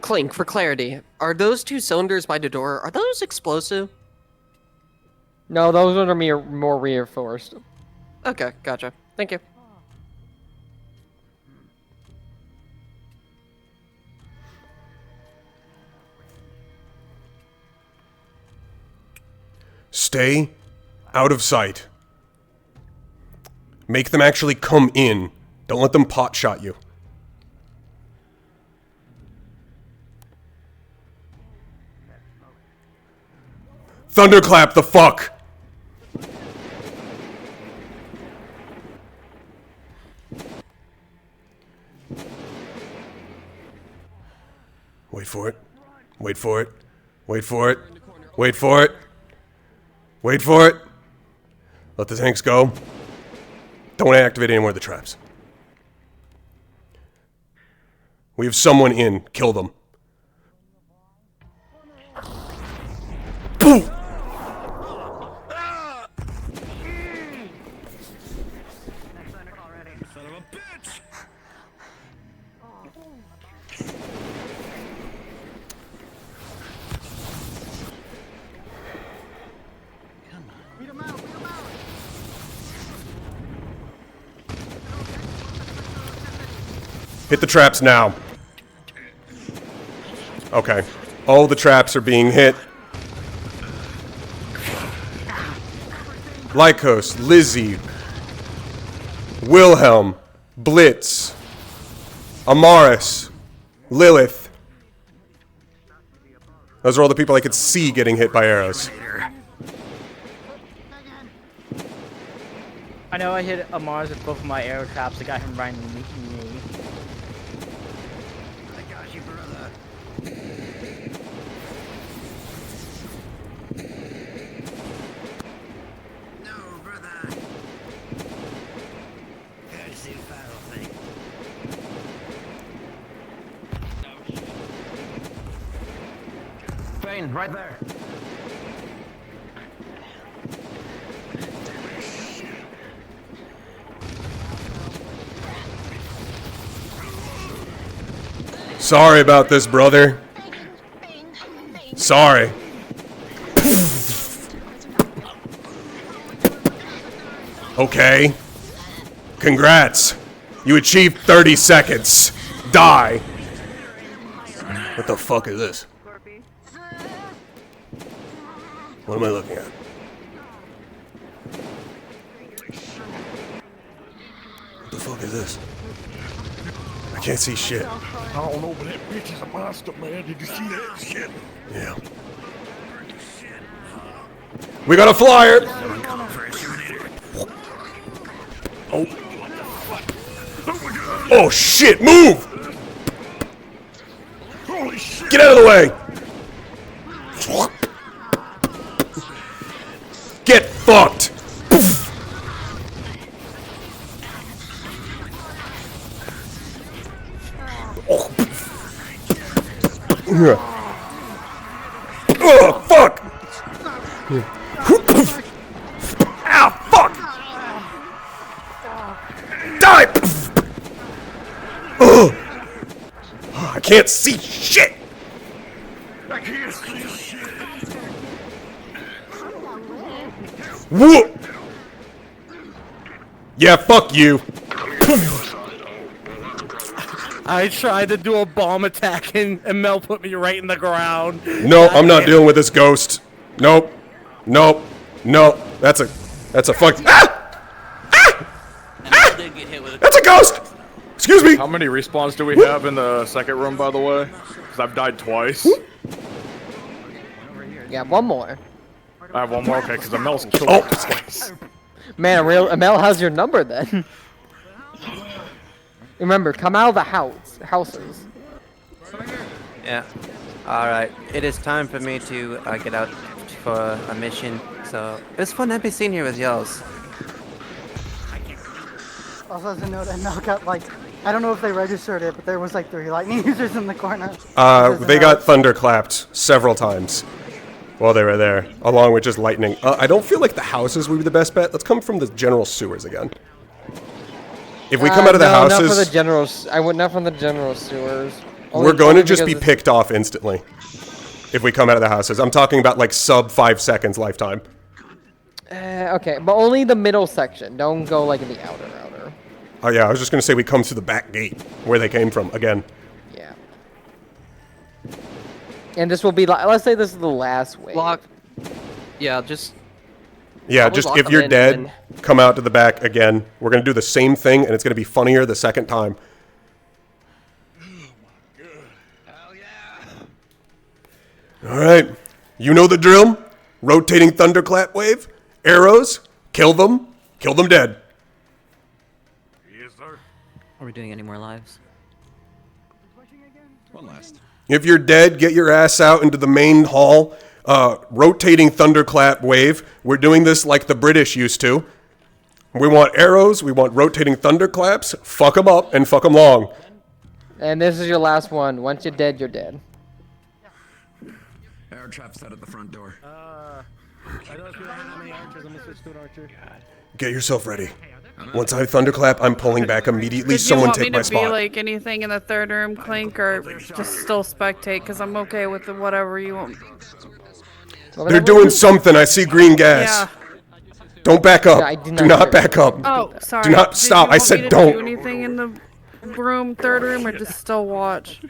Clink, for clarity, are those 2 cylinders by the door, are those explosive? No, those are more reinforced. Okay, gotcha. Thank you. Stay out of sight. Make them actually come in. Don't let them pot shot you. Thunderclap the fuck! Wait for it. Wait for it. Wait for it. Wait for it. Wait for it. Let the tanks go. Don't activate any more of the traps. We have someone in. Kill them. Boom! Hit the traps now. Okay. All the traps are being hit. Lycos, Lizzie, Wilhelm, Blitz, Amaris, Lilith. Those are all the people I could see getting hit by arrows. I know I hit Amaris with both of my arrow traps. I got him right in the knee. I got you, brother. No, brother. Gotta see the final thing. Bane, right there. Sorry about this, brother. Sorry. Okay. Congrats. You achieved 30 seconds. Die. What the fuck is this? What am I looking at? What the fuck is this? I can't see shit. I don't know, but that bitch is a monster, man. Did you see that shit? Yeah. We got a flyer! Oh. Oh shit, move! Holy shit! Get out of the way! Get fucked! Oh, fuck! Ow, fuck! Die! Ugh. I can't see shit! I can't see shit. Whoop! Yeah, fuck you. I tried to do a bomb attack and Mel put me right in the ground. No, I'm not dealing with this ghost. Nope. Nope. Nope. That's a fuck. Ah! Ah! Ah! That's a ghost! Excuse me! How many respawns do we have in the second room, by the way? Because I've died twice. Yeah, one more. I have one more, okay, because Amel's killed me twice. Man, Amel has your number then. Remember, come out of the houses. Yeah. Alright. It is time for me to get out for a mission. So, it was fun NPCing here with y'all. Also, as a note, and Mel got like, I don't know if they registered it, but there was like 3 lightning users in the corner. They got thunderclapped several times while they were there, along with just lightning. I don't feel like the houses would be the best bet. Let's come from the general sewers again. If we come out of the houses, not for the general. I would not from the general sewers. We're going to just be picked off instantly. If we come out of the houses, I'm talking about like sub 5 seconds lifetime. Okay, but only the middle section. Don't go like in the outer. Oh yeah, I was just gonna say we come through the back gate where they came from again. Yeah. And this will be like, let's say this is the last wave. Lock. Yeah, just. Yeah, just if you're dead, come out to the back again. We're gonna do the same thing, and it's gonna be funnier the second time. All right, you know the drill. Rotating thunderclap wave, arrows, kill them dead. Are we doing any more lives? One last. If you're dead, get your ass out into the main hall. Rotating thunderclap wave. We're doing this like the British used to. We want arrows. We want rotating thunderclaps. Fuck them up and fuck them long. And this is your last one. Once you're dead, you're dead. Arrow trap set at the front door. I don't feel that many archers. I'm gonna switch to an archer. Get yourself ready. Once I thunderclap, I'm pulling back immediately. Someone take my Did you want me to be spot. like anything in the third room, Clink, or just still spectate? Because I'm okay with whatever you want. They're doing something. I see green gas. Yeah. Don't back up. Yeah, do not back up. Oh, sorry. Do not stop. I said Do don't. anything in the room, third room, or just still watch?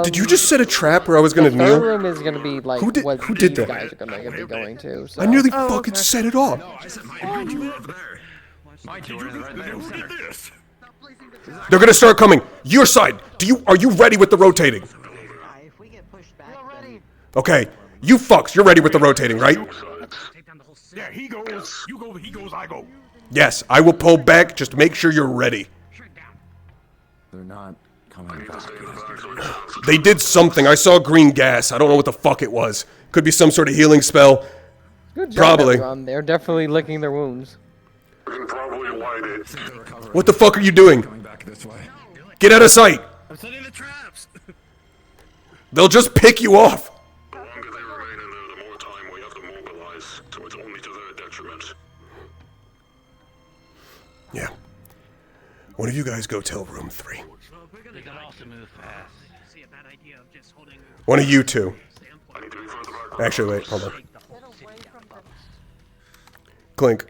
Did you just set a trap where I was gonna the kneel? third room is gonna be like Who did these that? guys are gonna be going to. So. I nearly fucking set it off. They're gonna start coming. Your side. Are you ready with the rotating? Okay. You fucks, you're ready with the rotating, right? Yeah, he goes, you go, he goes, I go. Yes, I will pull back. Just make sure you're ready. They're not coming back. They did something. I saw green gas. I don't know what the fuck it was. Could be some sort of healing spell. Good job, Probably. everyone. They're definitely licking their wounds. What the fuck are you doing? Get out of sight. I'm setting the traps. They'll just pick you off. The longer they remain in there, the more time we have to mobilize, so it's only to their detriment. Yeah. One of you guys go tell room 3. They can also move fast. See a bad idea of just holding. One of you two. Actually, wait, hold on. Clink.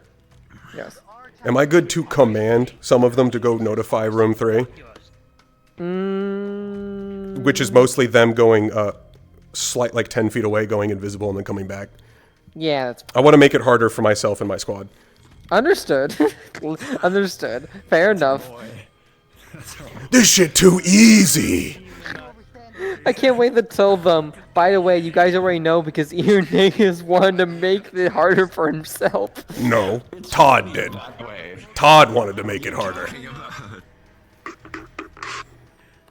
Yes. Am I good to command some of them to go notify room 3? Which is mostly them going like 10 feet away, going invisible, and then coming back. Yeah, that's I want to make it harder for myself and my squad. understood. Understood. Fair enough. This shit too easy. I can't wait to tell them. By the way, you guys already know because Irenaeus wanted to make it harder for himself. No, Todd did. Todd wanted to make it harder.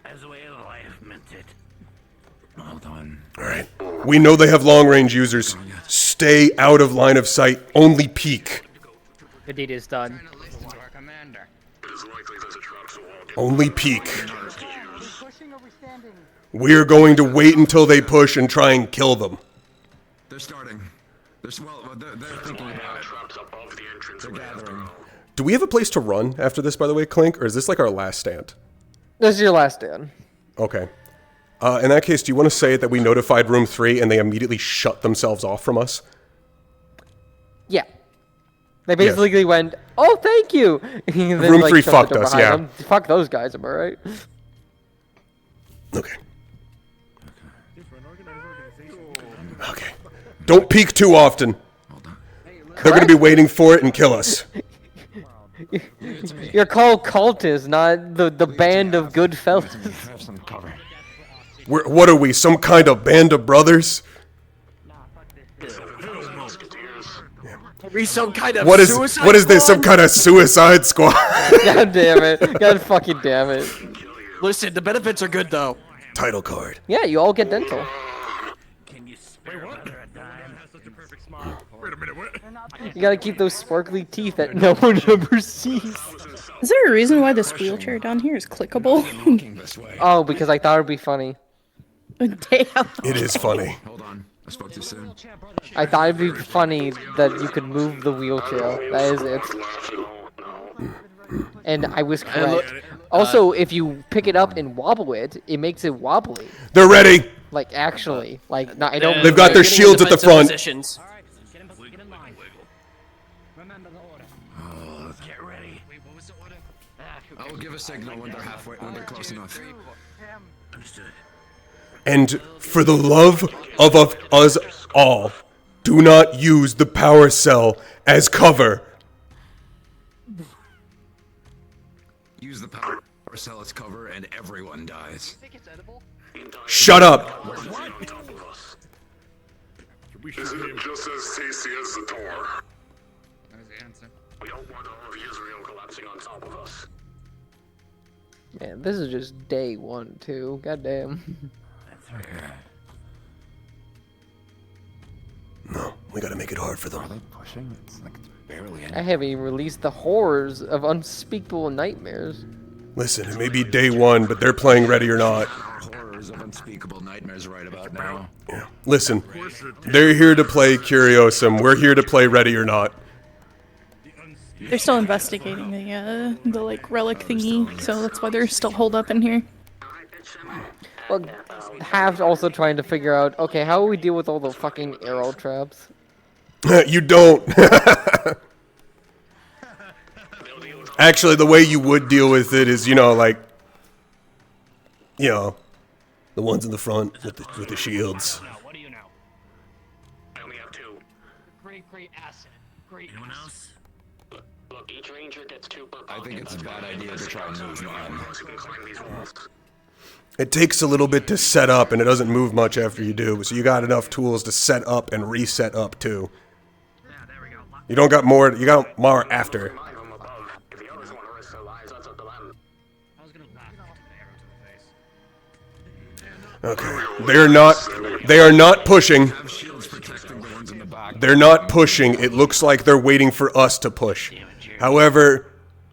As a way of life meant it. Well done. Alright. We know they have long-range users. Stay out of line of sight. Only peek. The deed is done. Only peek. We're going to wait until they push and try and kill them. They're starting. They're thinking about it. They're gathering. Do we have a place to run after this, by the way, Clink? Or is this like our last stand? This is your last stand. Okay. In that case, do you want to say that we notified room 3 and they immediately shut themselves off from us? Yeah. They basically went, oh, thank you. And then, Room like, 3 shut the fucked door us, behind yeah. them. Fuck those guys, am I right? Okay. Okay. Don't peek too often. They're going to be waiting for it and kill us. You're called cultists, not the band of good fellas. What are we, some kind of band of brothers? Are we some kind of What is suicide this, some squad? kind of suicide squad? God damn it. God fucking damn it. Listen, the benefits are good though. Title card. Yeah, you all get dental. Can you spare a brother a dime? Wait a minute, what? You gotta keep those sparkly teeth that no one ever sees. Is there a reason why this wheelchair down here is clickable? Oh, because I thought it'd be funny. Damn. It is funny. Hold on. I spoke too soon. I thought it'd be funny that you could move the wheelchair. That is it. And I was correct. Also, if you pick it up and wobble it, it makes it wobbly. They're ready. Like actually, like not. I don't. They've got their shields at the front. Positions. I will give a signal when they're halfway, when they're close enough. And for the love of us all, do not use the power cell as cover. Use the power cell as cover, and everyone dies. Shut up. Isn't it just as tasty as the door? We don't want all of Yisrael collapsing on top of us. Man, this is just day 1, too. Goddamn. No, we gotta make it hard for them. Are they pushing? It's like it's barely I haven't even released the horrors of unspeakable nightmares. Listen, it may be day 1, but they're playing ready or not. horrors of unspeakable nightmares right about now. Yeah. Listen, they're here to play Curiosum. We're here to play ready or not. They're still investigating the like relic thingy, so that's why they're still holed up in here. Well, Half's also trying to figure out, okay, how will we deal with all the fucking arrow traps? You don't. Actually, the way you would deal with it is, like, the ones in the front with the shields. What do you know? I only have 2. Great asset. Great. Anyone else? Look, each ranger gets 2 per I think it's a bad idea to try and move one. It takes a little bit to set up, and it doesn't move much after you do. So you got enough tools to set up and reset up too. You don't got more. You got more after. Okay, they are not pushing. They're not pushing. It looks like they're waiting for us to push. However,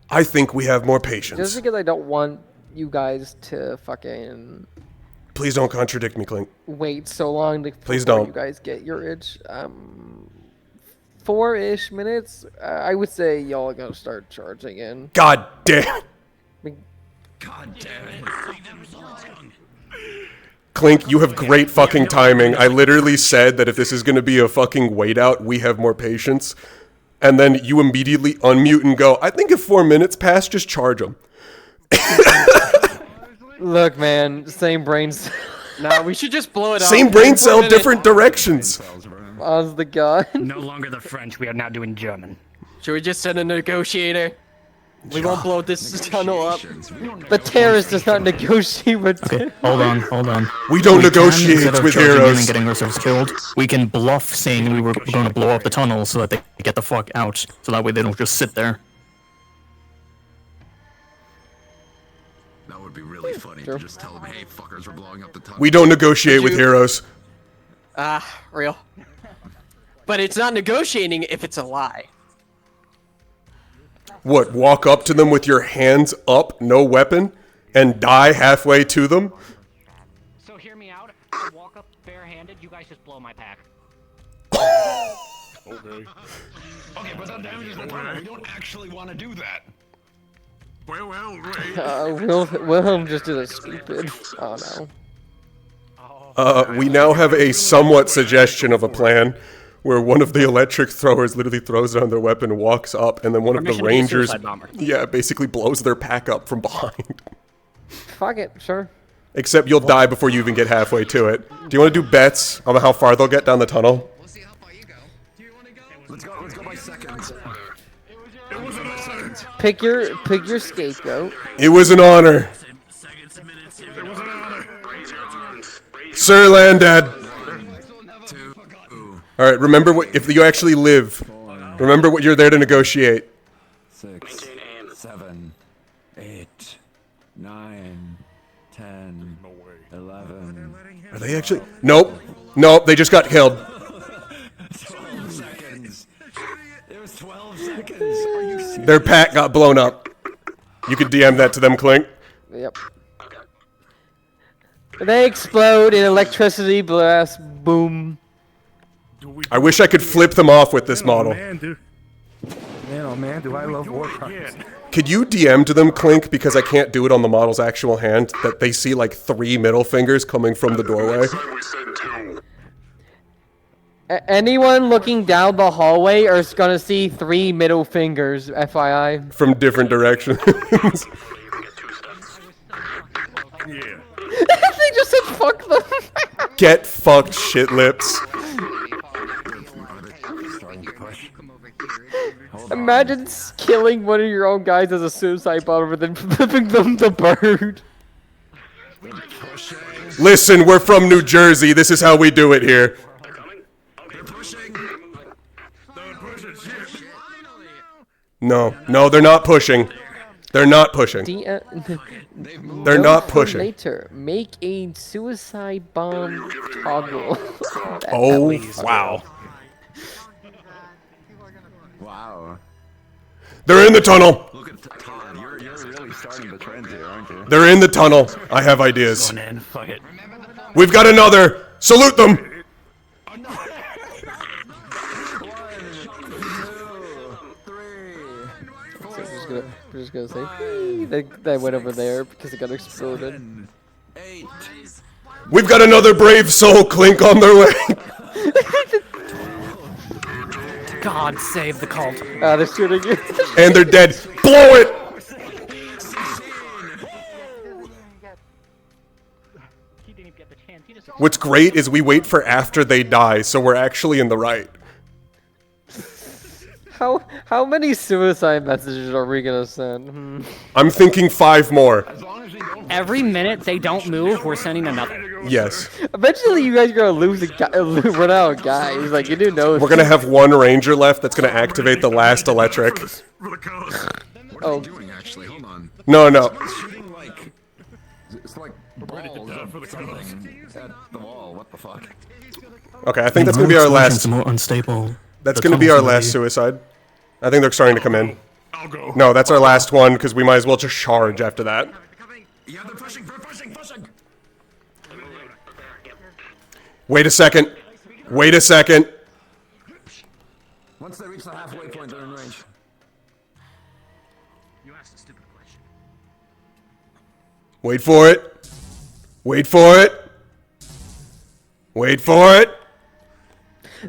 I think we have more patience. Just because I don't want you guys to fucking Please don't contradict me, Clink. wait so long to Please before don't. you guys get your itch. 4-ish minutes. I would say y'all are gonna start charging in. God damn. God damn it. Clink, you have great fucking timing. I literally said that if this is going to be a fucking wait out, we have more patience. And then you immediately unmute and go, I think if 4 minutes pass, just charge them. Look, man, same brain cell. Nah, we should just blow it up. Same brain cell, different directions. Oz the god. No longer the French. We are now doing German. Should we just send a negotiator? We won't blow this tunnel up. The terrorist does not negotiate with. Okay, hold on. We don't negotiate instead of with charging in heroes. and getting ourselves killed, we can bluff saying we were going to blow up the tunnel so that they get the fuck out, so that way they don't just sit there. That would be really funny to just tell them, hey, fuckers, we're blowing up the tunnel. We don't negotiate with heroes. Real. But it's not negotiating if it's a lie. What, walk up to them with your hands up, no weapon, and die halfway to them? So hear me out. I walk up barehanded. You guys just blow my pack. Okay. Okay, but that damages the tunnel. We don't actually want to do that. Well, wait. Wilhelm just did a stupid. Oh no. We now have a somewhat suggestion of a plan where one of the electric throwers literally throws down their weapon, walks up, and then one of the Permission to be a rangers, suicide bomber. yeah, basically blows their pack up from behind. Fuck it, sure. Except you'll die before you even get halfway to it. Do you want to do bets on how far they'll get down the tunnel? Let's go by seconds. Pick your scapegoat. It was an honor. Sir Landad. Alright, remember what if you actually live. Remember what you're there to negotiate. 6, 7, 8, 9, 10, 11. Are they actually? Nope. Nope, they just got killed. Their pack got blown up. You could DM that to them, Clink. Yep. They explode in electricity blast. Boom. I wish I could flip them off with this model. Man, dude. Man, oh man, do I love war crimes. Could you DM to them, Clink, because I can't do it on the model's actual hand, that they see like 3 middle fingers coming from the doorway? Anyone looking down the hallway is gonna see 3 middle fingers, FYI. From different directions. They just said fuck them. Get fucked, shit lips. Imagine killing one of your own guys as a suicide bomber, then flipping them the bird. Listen, we're from New Jersey. This is how we do it here. No, they're not pushing. They're not pushing. They're not pushing. Later, make a suicide bomb toggle. Oh, wow. Wow. They're in the tunnel. Look at Todd. You're really starting the trend here, aren't you? They're in the tunnel. I have ideas. Going in. Fuck it. We've got another. Salute them. We're just gonna say they went over there because it got exploded. We've got another brave soul, Clink, on their way. God save the cult. They're shooting you. And they're dead. Blow it. What's great is we wait for after they die, so we're actually in the right. How many suicide messages are we gonna send? I'm thinking 5 more. Every minute they don't move, we're sending another. Yes. Eventually, you guys are gonna lose run out of guys. Like you do know. We're gonna have 1 ranger left that's gonna activate the last electric. Oh. Actually, hold on. No. It's like balls of something at the wall. What the fuck? Okay, I think that's gonna be our last. More unstable. That's gonna be our last suicide. I think they're starting to come in. I'll go. No, that's our last one because we might as well just charge after that. Yeah, they're pushing. Wait a second. Once they reach the halfway point, they're in range. You asked a stupid question. Wait for it.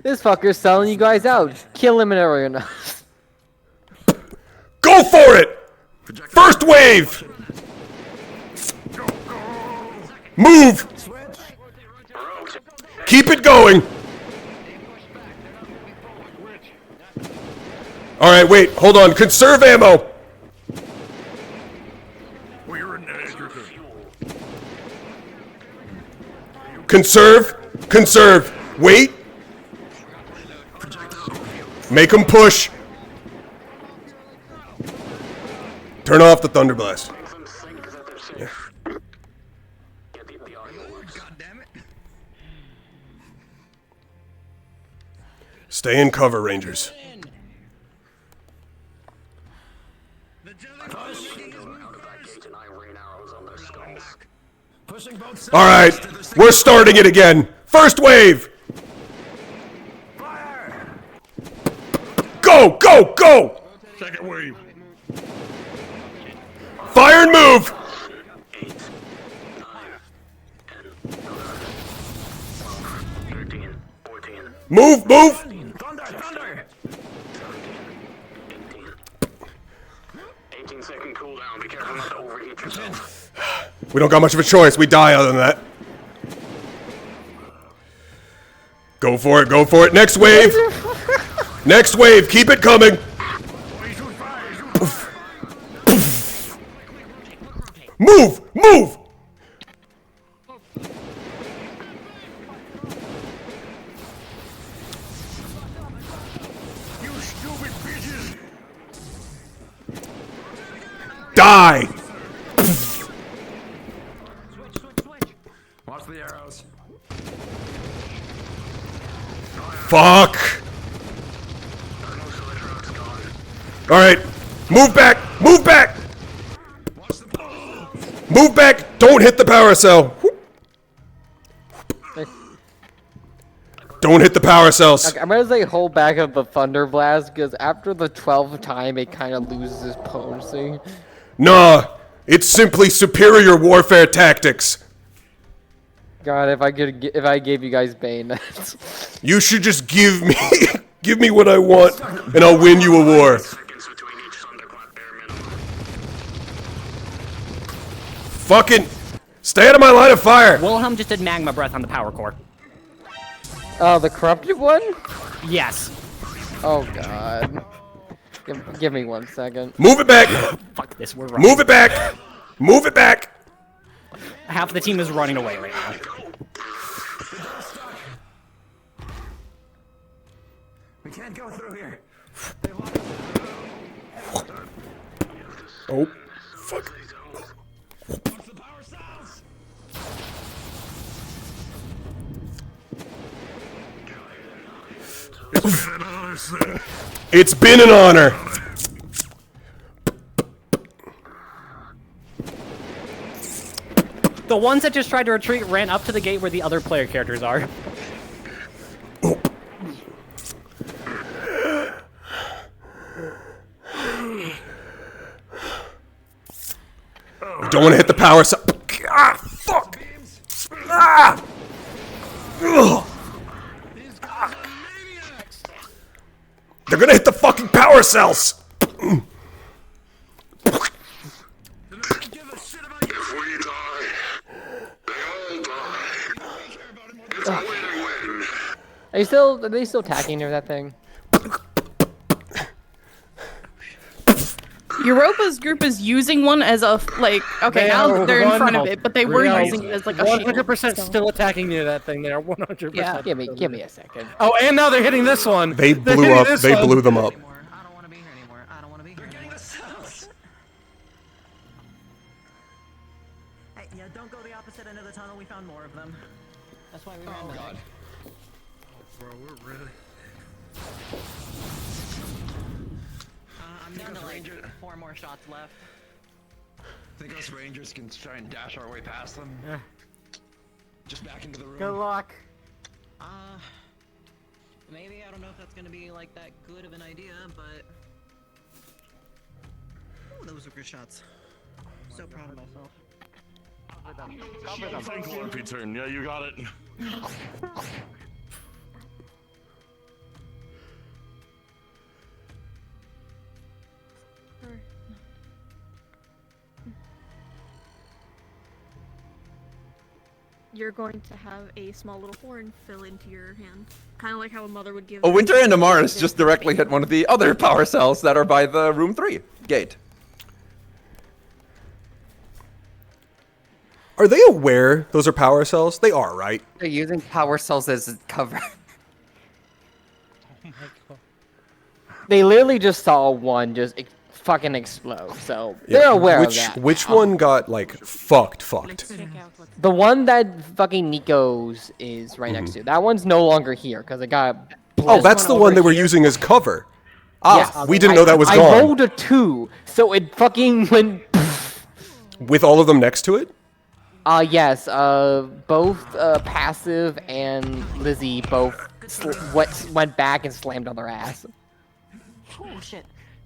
This fucker's selling you guys out. Kill him in area now. Go for it! First wave! Move! Keep it going! Alright, wait, hold on. Conserve ammo! Conserve! Wait! Make them push! Turn off the Thunder Blast. Yeah. Stay in cover, Rangers. Alright, we're starting it again. First wave! Go! Second wave. Fire and move! Move! Thunder! 18-second cooldown. Be careful not to overheat yourself. We don't got much of a choice. We die other than that. Go for it. Next wave! Keep it coming! Move! Die! Watch the arrows. Fuck! Alright, Move back! Move back! Move back! Don't hit the power cell! Don't hit the power cells! Okay, I'm gonna say hold back of the Thunder Blast, because after the 12th time, it kind of loses its potency. Nah! It's simply superior warfare tactics! God, if I gave you guys Bane, that's... You should just give me... give me what I want, and I'll win you a war. Fucking... Stay out of my line of fire! Wilhelm just did magma breath on the power core. Oh, the corrupted one? Yes. Oh god. Give me 1 second. Move it back! Fuck this, we're running. Move it back! Move it back! Half of the team is running away right now. We can't go through here. Oh, fuck. It's been an honor. The ones that just tried to retreat ran up to the gate where the other player characters are. Don't want to hit the power cell. Ah, fuck. Ah. Ugh. They're gonna hit the fucking power cells. Are they still attacking near that thing? Europa's group is using one as a okay. They Now are they're in front of it, but they were using it as like a 100% shield. still attacking near that thing. They are 100%. Yeah, give me a second. Oh, and now they're hitting this one. They blew up. They blew them up. Hey, yeah, don't go the opposite end of the tunnel. We found more of them. That's why we ran back. God. Bro, we're really... I'm down to like 4 more shots left. Think us Rangers can try and dash our way past them? Yeah. Just back into the room. Good luck. Maybe. I don't know if that's gonna be like that good of an idea, but... Ooh, those were good shots. So proud of myself. Thank you, LP turn. Yeah, you got it. You're going to have a small little horn fill into your hand. Kind of like how a mother would give... Oh, Winter and Amaris just directly hit one of the other power cells that are by the room 3 gate. Are they aware those are power cells? They are, right? They're using power cells as cover. They literally just saw one just fucking explode, so they're aware of that. Which one got, like, fucked? The one that fucking Nico's is right next to. That one's no longer here, because it got... Oh, that's the one they were using as cover. Ah, Yes. we didn't know that was gone. I rolled a 2, so it fucking went... With all of them next to it? Yes, both Passive and Lizzie both went back and slammed on their ass. Oh shit.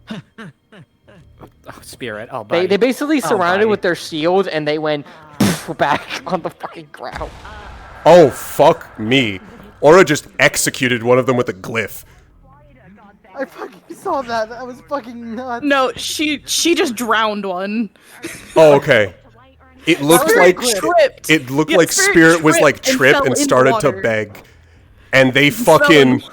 Oh, Spirit. Oh, They buddy. basically surrounded buddy. with their shield and they went back on the fucking ground. Oh, fuck me. Aura just executed one of them with a glyph. I fucking saw that. That was fucking nuts. No, she just drowned one. Oh, okay. It looked Spirit like tripped. it looked Yeah, like Spirit was like tripped and tripped fell and in started to water. beg, and they fell fucking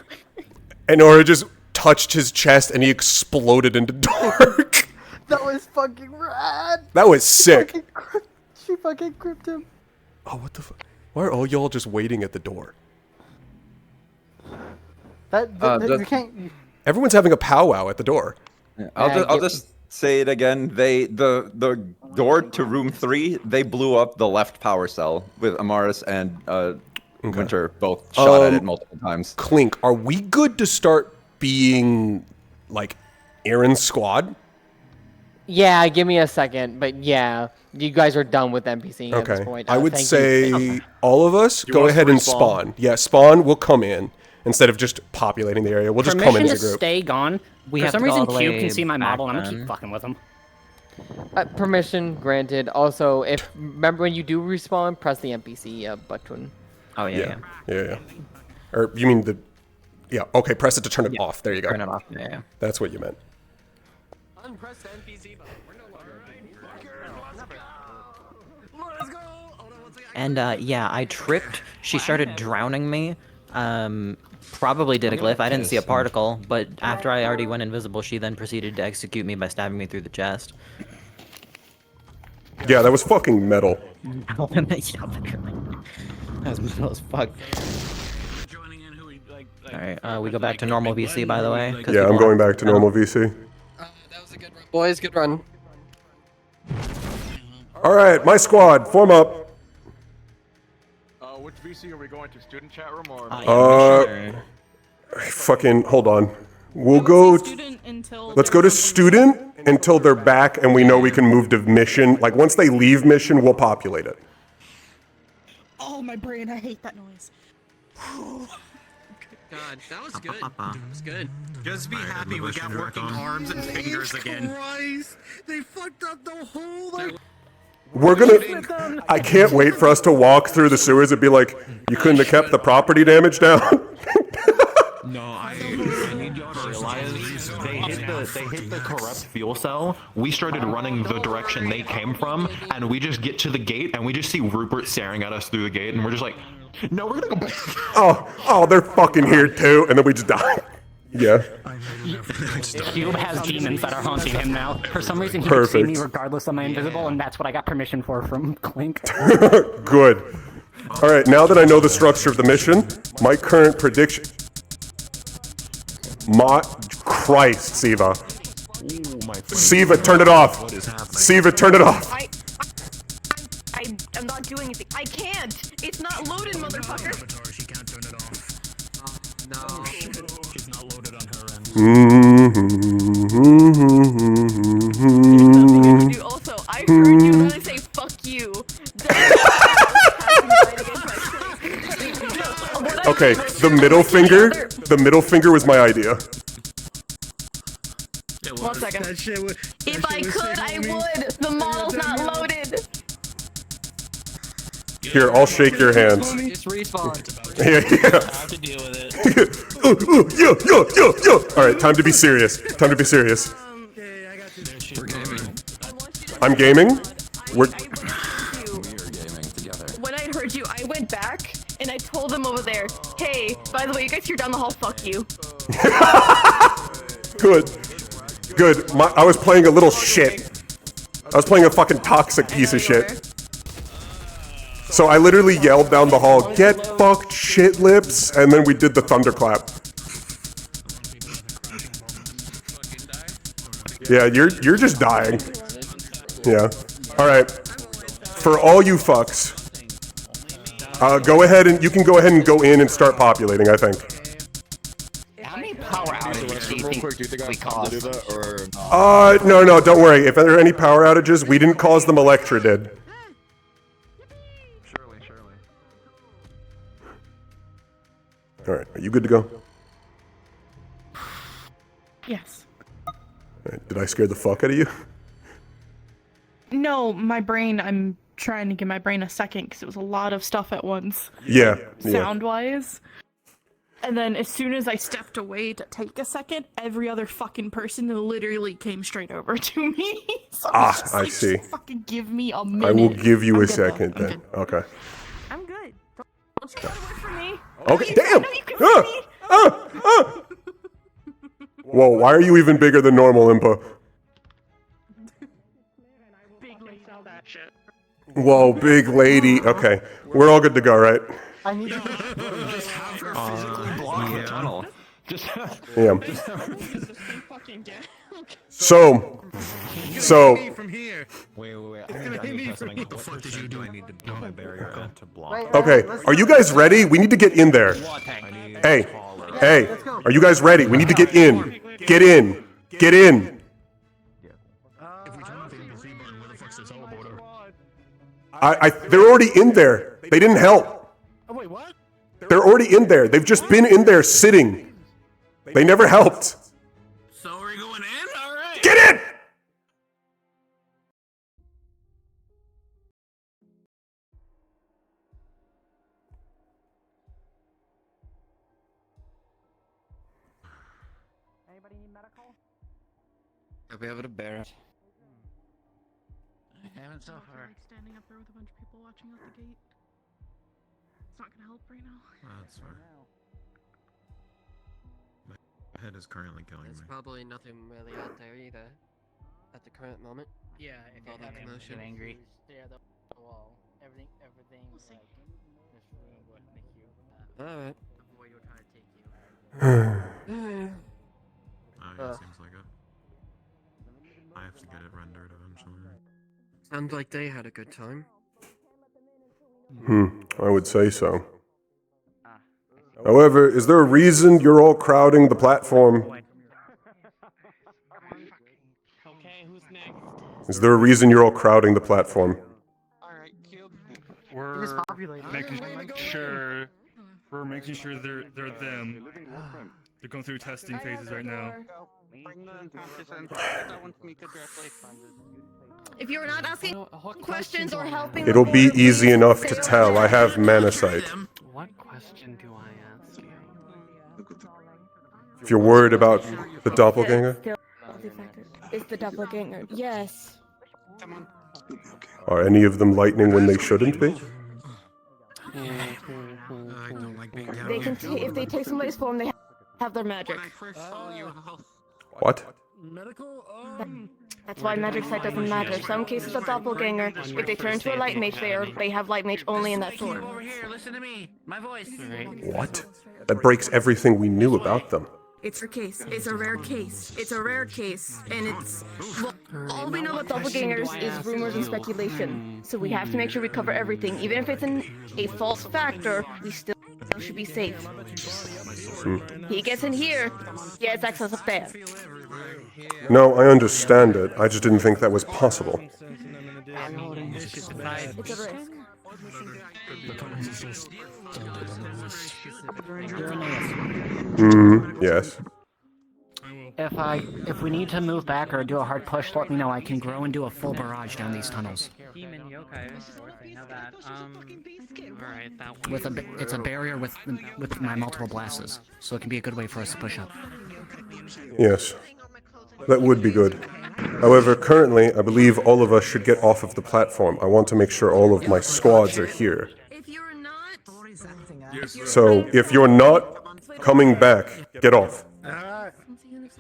and Aura just touched his chest and he exploded into dark. That was fucking rad. That was sick. She fucking gripped him. Oh, what the fuck? Why are all y'all just waiting at the door? You can't. Everyone's having a powwow at the door. Yeah, I'll just say it again. The door to room 3, they blew up the left power cell with Amaris and Winter both shot at it multiple times. Clink, are we good to start being like Aaron's squad? Yeah, give me a second, but yeah, you guys are done with NPCing at this Okay. point. I would thank say you. all of us You go want us to ahead and respawn? spawn. Yeah, spawn. We'll come in instead of just populating the area. We'll just come in Permission as to a group. stay gone. We For have some to go all reason, the Cube way can see my back model, and I'm gonna then. keep fucking with him. Permission granted. Also, if remember when you do respawn, press the NPC button. Oh yeah. Yeah. Or you mean the? Yeah. Okay. Press it to turn it off. There you go. Turn it off. Yeah. That's what you meant. Unpress the NPC button. We're no longer And yeah, I tripped. She started drowning me. Probably did a glyph. I didn't see a particle, but after I already went invisible, she then proceeded to execute me by stabbing me through the chest. Yeah, that was fucking metal. Yeah, literally. That was metal as fuck. Alright, we go back to normal VC, by the way. Yeah, I'm going back to normal VC. Boys, good run. All right, my squad, form up. Which VC are we going to? Student chat room or? Fucking hold on. We'll go. Let's go to student until they're back and we know we can move to mission. Like once they leave mission, we'll populate it. Oh, my brain! I hate that noise. God, that was good. That was good. Just be happy we got working arms and fingers again. Christ! They fucked up the whole like. We're gonna. I can't wait for us to walk through the sewers and be like, you couldn't have kept the property damage down. No, I need y'all to realize they hit the corrupt fuel cell. We started running the direction they came from, and we just get to the gate and we just see Rupert staring at us through the gate, and we're just like, no, we're gonna go back. Oh, they're fucking here too, and then we just die. Yeah. Cube has demons that are haunting him now. For some reason, he can see me Perfect. regardless of my invisible, and that's what I got permission for from Clink. Good. All right, now that I know the structure of the mission, my current prediction. My Christ, Siva. Siva, turn it off. Siva, turn it off. I'm not doing anything. I can't. It's not loaded, motherfucker. No. It's not loaded on her end. Dude, also, I heard you literally say "fuck you." Okay, the middle finger was my idea. 1 second. If I could, I would. The model's not loaded. Here, I'll shake your hands. Just respawn. Yeah. I have to deal with it. Yo. All right, time to be serious. Time to be serious. We're gaming. I'm gaming. We're. When I heard you, I went back and I told them over there, hey, by the way, you guys here down the hall, fuck you. Good. I was playing a little shit. I was playing a fucking toxic piece of shit. So I literally yelled down the hall, "Get fucked, shit lips," and then we did the thunderclap. Yeah, you're just dying. Yeah. All right. For all you fucks, go ahead and you can go ahead and go in and start populating. I think. How many power outages do you think we caused? No, don't worry. If there are any power outages, we didn't cause them. Electra did. All right, are you good to go? Yes. All right, did I scare the fuck out of you? No, my brain. I'm trying to give my brain a second because it was a lot of stuff at once. Yeah. Sound-wise. And then as soon as I stepped away to take a second, every other fucking person literally came straight over to me. So I see. Just fucking give me a minute. I will give you I'm a good, second though. I'm then. good. Okay. I'm good. Don't you away from me. Okay. Damn. Whoa, why are you even bigger than normal, Impa? Whoa, big lady. Okay, we're all good to go, right? I need to just physically block the tunnel. Yeah. So. Wait. What the fuck did you do? I need to build my barrier to block. Okay, are you guys ready? We need to get in there. Hey, are you guys ready? We need to get in. Get in. They're already in there. They didn't help. Oh, wait, what? They're already in there. They've just been in there sitting. They never helped. So we're going in? Alright. Get in! Anybody need medical? I'll be able to bear it. I haven't so far. Like standing up there with a bunch of people watching out the gate. It's not gonna help right now. That's fair. My head is currently killing There's me. probably nothing really out there either. At the current moment. Yeah, if all that commotion. angry. Stare at the wall. Everything, like this room would make you Alright. avoid or try to take you. Yeah, seems like it. I have to get it rendered eventually. Sounds like they had a good time. I would say so. However, is there a reason you're all crowding the platform? Okay, who's next? Is there a reason you're all crowding the platform? We're making sure they're them. They're going through testing phases right now. If you're not asking questions or helping, It'll be easy enough to tell. I have Manasite. What question do I ask you? If you're worried about the doppelganger, It's the doppelganger. Yes. are any of them lightning when they shouldn't be? I don't like being They can if they take somebody's form, they have their magic. What? Medical? That's why magic sight doesn't matter. Some cases of doppelganger, if they turn into a light mage, they have light mage only in that form. Over here, listen to me. My voice. What? That breaks everything we knew about them. It's a case. It's a rare case. It's a rare case, and it's. Well, all we know about doppelgangers is rumors and speculation. So we have to make sure we cover everything. Even if it's a false factor, we still should be safe. He gets in here, he has access up there. No, I understand it. I just didn't think that was possible. It's a risk. Yes. If we need to move back or do a hard push, let me know. I can grow and do a full barrage down these tunnels. Demon yokai, I know that. Alright, that It's a barrier with my multiple blasts, so it can be a good way for us to push up. Yes. That would be good. However, currently, I believe all of us should get off of the platform. I want to make sure all of my squads are here. So, if you're not coming back, get off.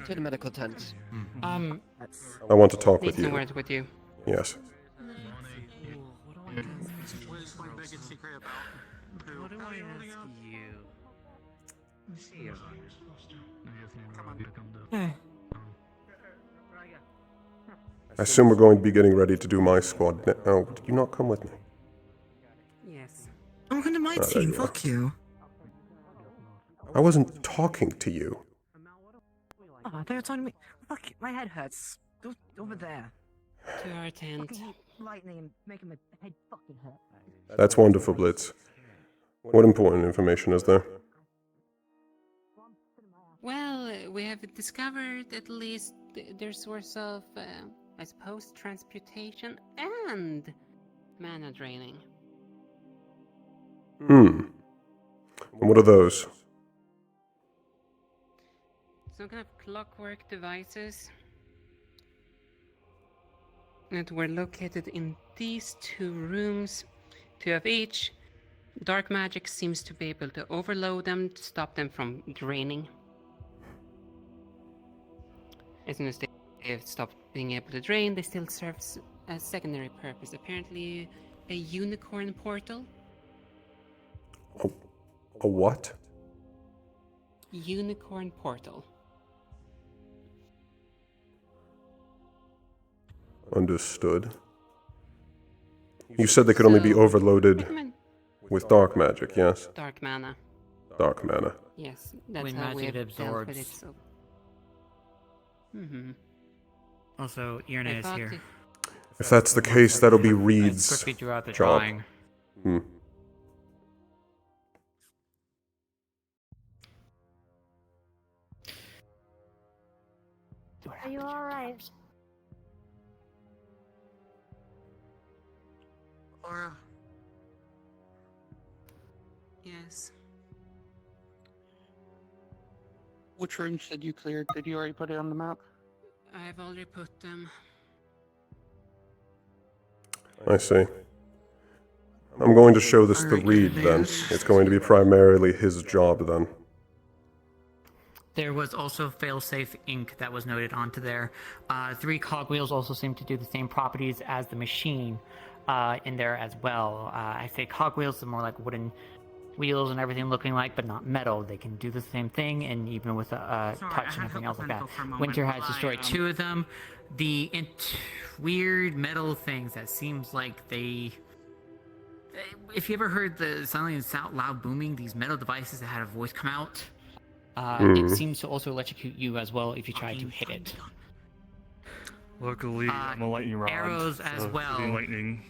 To the medical tent. I want to talk with Need some you. words with you. Yes. What do I ask you? I assume we're going to be getting ready to do my squad. Oh, did you not come with me? Yes. I'm going to my there team, you are. fuck you. I wasn't talking to you. Oh, they're talking to me. Fuck, my head hurts. Go over there. To our tent. Lightning and making my head fucking hurt. That's wonderful, Blitz. What important information is there? Well, we have discovered at least their source of, I suppose, transportation and mana draining. And what are those? Some kind of clockwork devices that were located in these two rooms, 2 of each. Dark magic seems to be able to overload them to stop them from draining. As soon as they have stopped being able to drain, they still serve a secondary purpose. Apparently, a unicorn portal. A what? Unicorn portal. Understood. You said they could only be overloaded with dark magic, yes? Dark mana. Dark mana. Yes, that's When how we magic have dealt with it. absorbs. So. Also, Irna is here. If that's the case, that'll be Reed's quickly drew out the job. drawing. Hmm. Are you alright? Aura. Yes. Which rooms did you clear? Did you already put it on the map? I've already put them. I see. I'm going to show this to Reed then. It's going to be primarily his job then. There was also failsafe ink that was noted onto there. 3 cogwheels also seem to do the same properties as the machine in there as well. I say cogwheels are more like wooden wheels and everything looking like, but not metal. They can do the same thing, and even with a touch and everything else like that. Winter has destroyed 2 of them. The weird metal things that seems like they... If you ever heard the suddenly loud booming, these metal devices that had a voice come out, it seems to also electrocute you as well if you try to hit it. Luckily, I'm a lightning rod. Arrows as well. Lightning.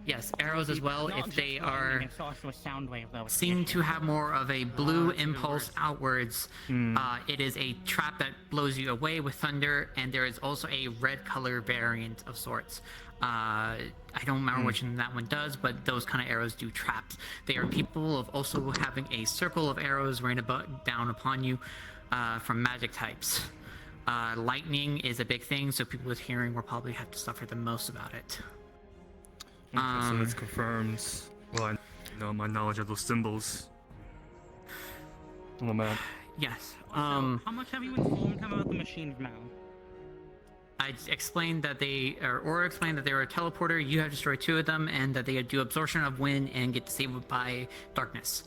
Yes, arrows as well, Not if just they lightning, are it's also a sound wave though. seem to have more of a blue impulse outwards. It is a trap that blows you away with thunder, and there is also a red color variant of sorts. I don't remember which one that one does, but those kind of arrows do traps. They are capable of also having a circle of arrows rain down upon you from magic types. Lightning is a big thing, so people with hearing will probably have to suffer the most about it. Okay, so this confirms, well, I know my knowledge of those symbols on the map. Yes. How much have you informed him about the machines now? I explained that Aura explained that they were a teleporter. You have destroyed 2 of them, and that they do absorption of wind and get disabled by darkness.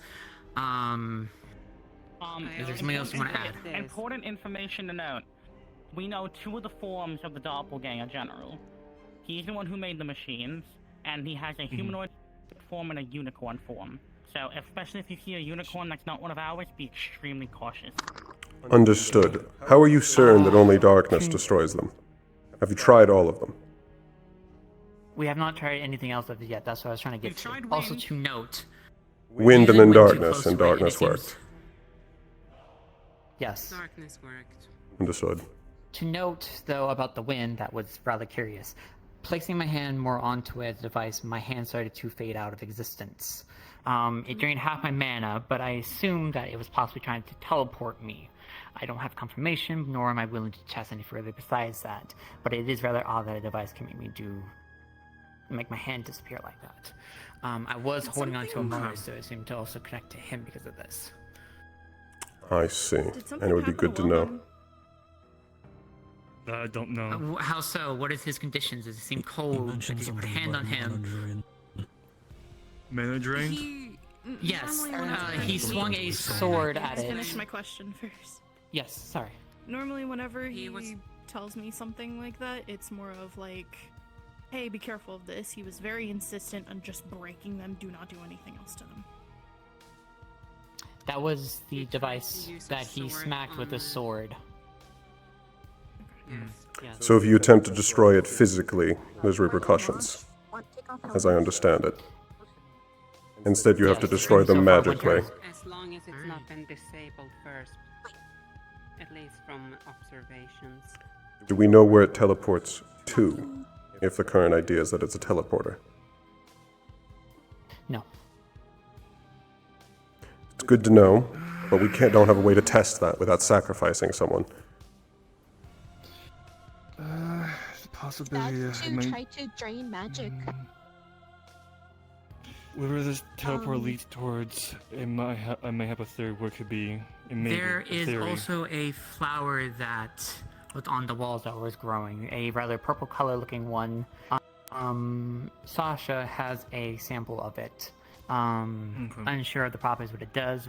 Is there something else you want to add? Important information to note. We know 2 of the forms of the doppelganger general. He's the one who made the machines, and he has a humanoid form and a unicorn form. So, especially if you see a unicorn that's not one of ours, be extremely cautious. Understood. How are you certain that only darkness destroys them? Have you tried all of them? We have not tried anything else of it yet. That's what I was trying to get to. Also to note, Wind and then darkness, and darkness worked. Yes. Darkness worked. Understood. To note, though, about the wind, that was rather curious. Placing my hand more onto it, the device, my hand started to fade out of existence. It drained half my mana, but I assumed that it was possibly trying to teleport me. I don't have confirmation, nor am I willing to test any further besides that. But it is rather odd that a device can make my hand disappear like that. I was holding on to a motor, so it seemed to also connect to him because of this. I see. And it would be good to know. I don't know. How so? What is his conditions? Does it seem cold? Did you put a hand on him? Mana drain? Yes, he swung a sword at it. Finish my question first. Yes, sorry. Normally, whenever he tells me something like that, it's more of like, hey, be careful of this. He was very insistent on just breaking them. Do not do anything else to them. That was the device that he smacked with a sword. Yes. So if you attempt to destroy it physically, there's repercussions, as I understand it. Instead, you have to destroy them magically. As long as it's not been disabled first. At least from observations. Do we know where it teleports to, if the current idea is that it's a teleporter? No. It's good to know, but we don't have a way to test that without sacrificing someone. Possibility That's to try to drain magic. Wherever this teleport leads towards, I may have a theory where it could be. There is also a flower that was on the walls that was growing, a rather purple color looking one. Sasha has a sample of it. Unsure of the properties, what it does,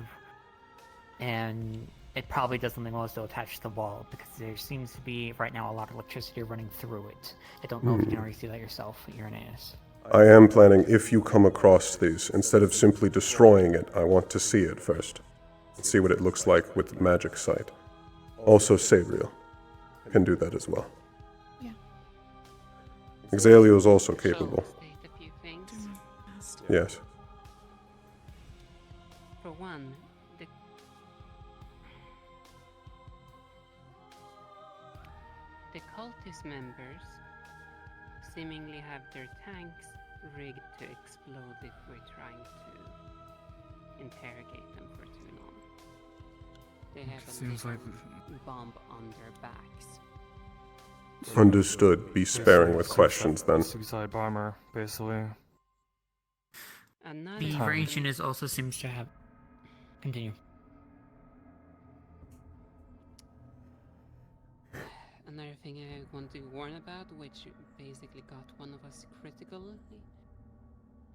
and it probably does something also attached to the wall, because there seems to be right now a lot of electricity running through it. I don't know if you can already see that yourself, Uranus. I am planning, if you come across these, instead of simply destroying it, I want to see it first. See what it looks like with magic sight. Also, Yisreals can do that as well. Yeah. Yisreals is also capable. State a few things. Yes. For one, the cultist members seemingly have their tanks rigged to explode if we're trying to interrogate them for too long. They have a Seems little like- bomb on their backs. Understood. Be sparing with questions then. Suicide bomber, basically. Another The Time. range unit also seems to have. Continue. Another thing I want to warn about, which basically got one of us critical.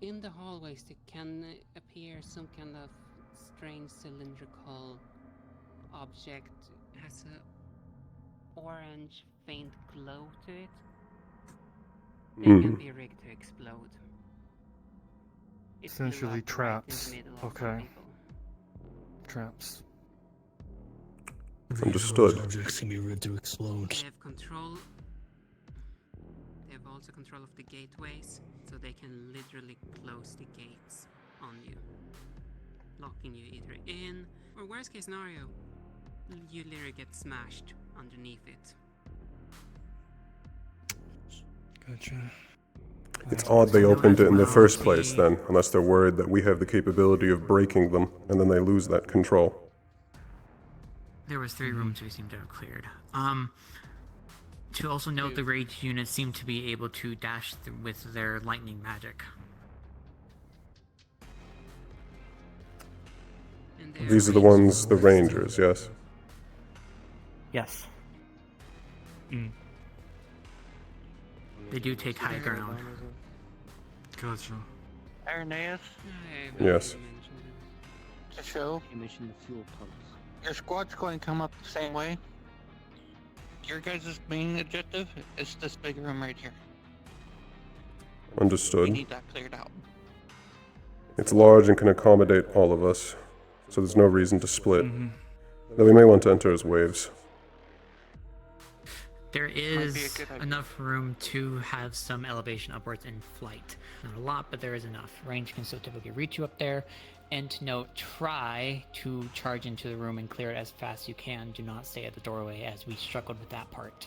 In the hallways there can appear some kind of strange cylindrical object. Has a orange faint glow to it. They can be rigged to explode. It blew Essentially up right in the traps. middle of some Okay. people. Traps. Understood. Objects can be rigged to explode. They have control. They have also control of the gateways, so they can literally close the gates on you, locking you either in, or worst case scenario, you literally get smashed underneath it. Gotcha. It's odd they opened it in the first place then, unless they're worried that we have the capability of breaking them, and then they lose that control. There was 3 rooms we seem to have cleared. To also note, the rage units seem to be able to dash with their lightning magic. These are the ones, the Rangers, yes? Yes. They do take high ground. Gotcha. Irenaeus? Yes. To show? You mentioned the fuel pumps. Your squad's going to come up the same way. Your guys' main objective is this big room right here. We Understood. need that cleared out. It's large and can accommodate all of us, so there's no reason to split. Though we may want to enter as waves. There is enough room to have some elevation upwards in flight. Not a lot, but there is enough. Range can still typically reach you up there. And to note, try to charge into the room and clear it as fast as you can. Do not stay at the doorway, as we struggled with that part.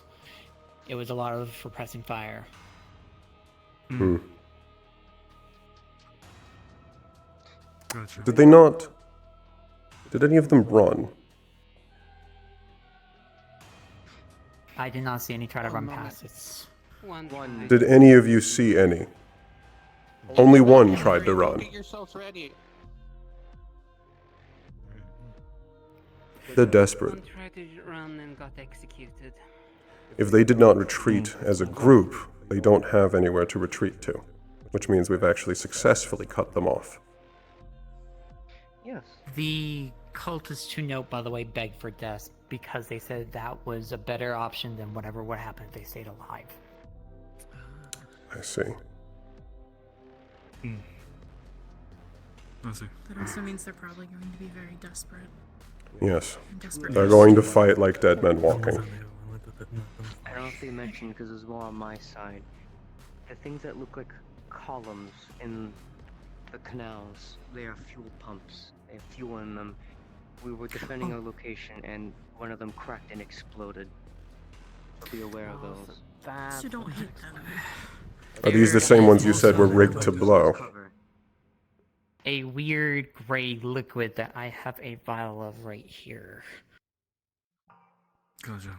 It was a lot of repressing fire. Gotcha. Did they not... Did any of them run? I did not see any try to run past. It's one. Did any of you see any? Only one tried to run. Get yourselves ready. They're desperate. One tried to run and got executed. If they did not retreat as a group, they don't have anywhere to retreat to, which means we've actually successfully cut them off. Yes. The cultists, to note, by the way, begged for death because they said that was a better option than whatever would happen if they stayed alive. I see. I see. That also means they're probably going to be very desperate. Yes. Desperate. They're going to fight like dead men walking. I don't know if they mentioned because it was more on my side. The things that look like columns in the canals, they are fuel pumps. They have fuel in them. We were defending our location and one of them cracked and exploded. So be aware of those. So don't hit them. Are these the same ones you said were rigged to blow? A weird gray liquid that I have a vial of right here. Gotcha.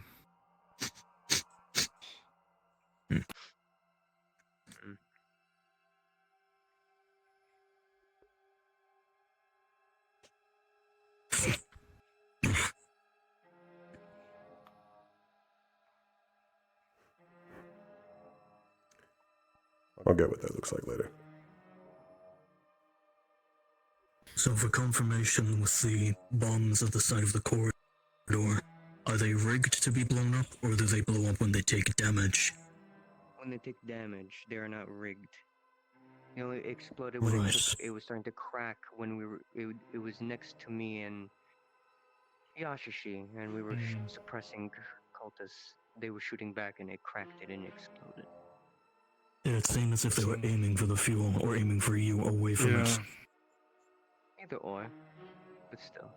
I'll get what that looks like later. So for confirmation with the bombs at the side of the corridor, are they rigged to be blown up, or do they blow up when they take damage? When they take damage, they are not rigged. It only exploded when it was starting to crack when we were. It was next to me and Yashishi, and we were suppressing cultists. They were shooting back, and it cracked it and exploded. It seemed as if they were aiming for the fuel or aiming for you away from us. Either or, but still.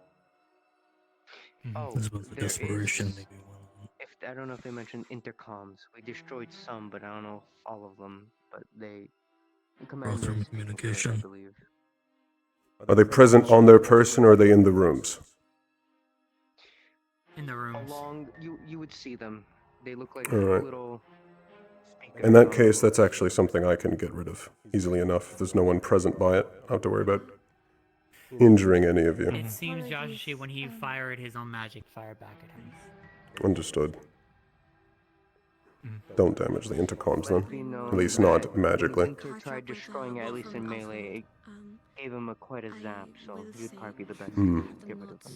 I suppose the desperation maybe. If I don't know if they mentioned intercoms. We destroyed some, but I don't know if all of them. But the commanders through speak to it, communication. I believe. Are they present on their person or are they in the rooms? In the rooms. Along, you would see them. They look like Alright. little. In that case, that's actually something I can get rid of easily enough. If there's no one present by it, I don't have to worry about injuring any of you. It seems Joshi, when he fired his own magic, fired back at him. Understood. Don't damage the intercoms then. At least not magically. Inter tried destroying it, at least in melee. It gave him quite a zap, so you'd probably be the best to get rid of them.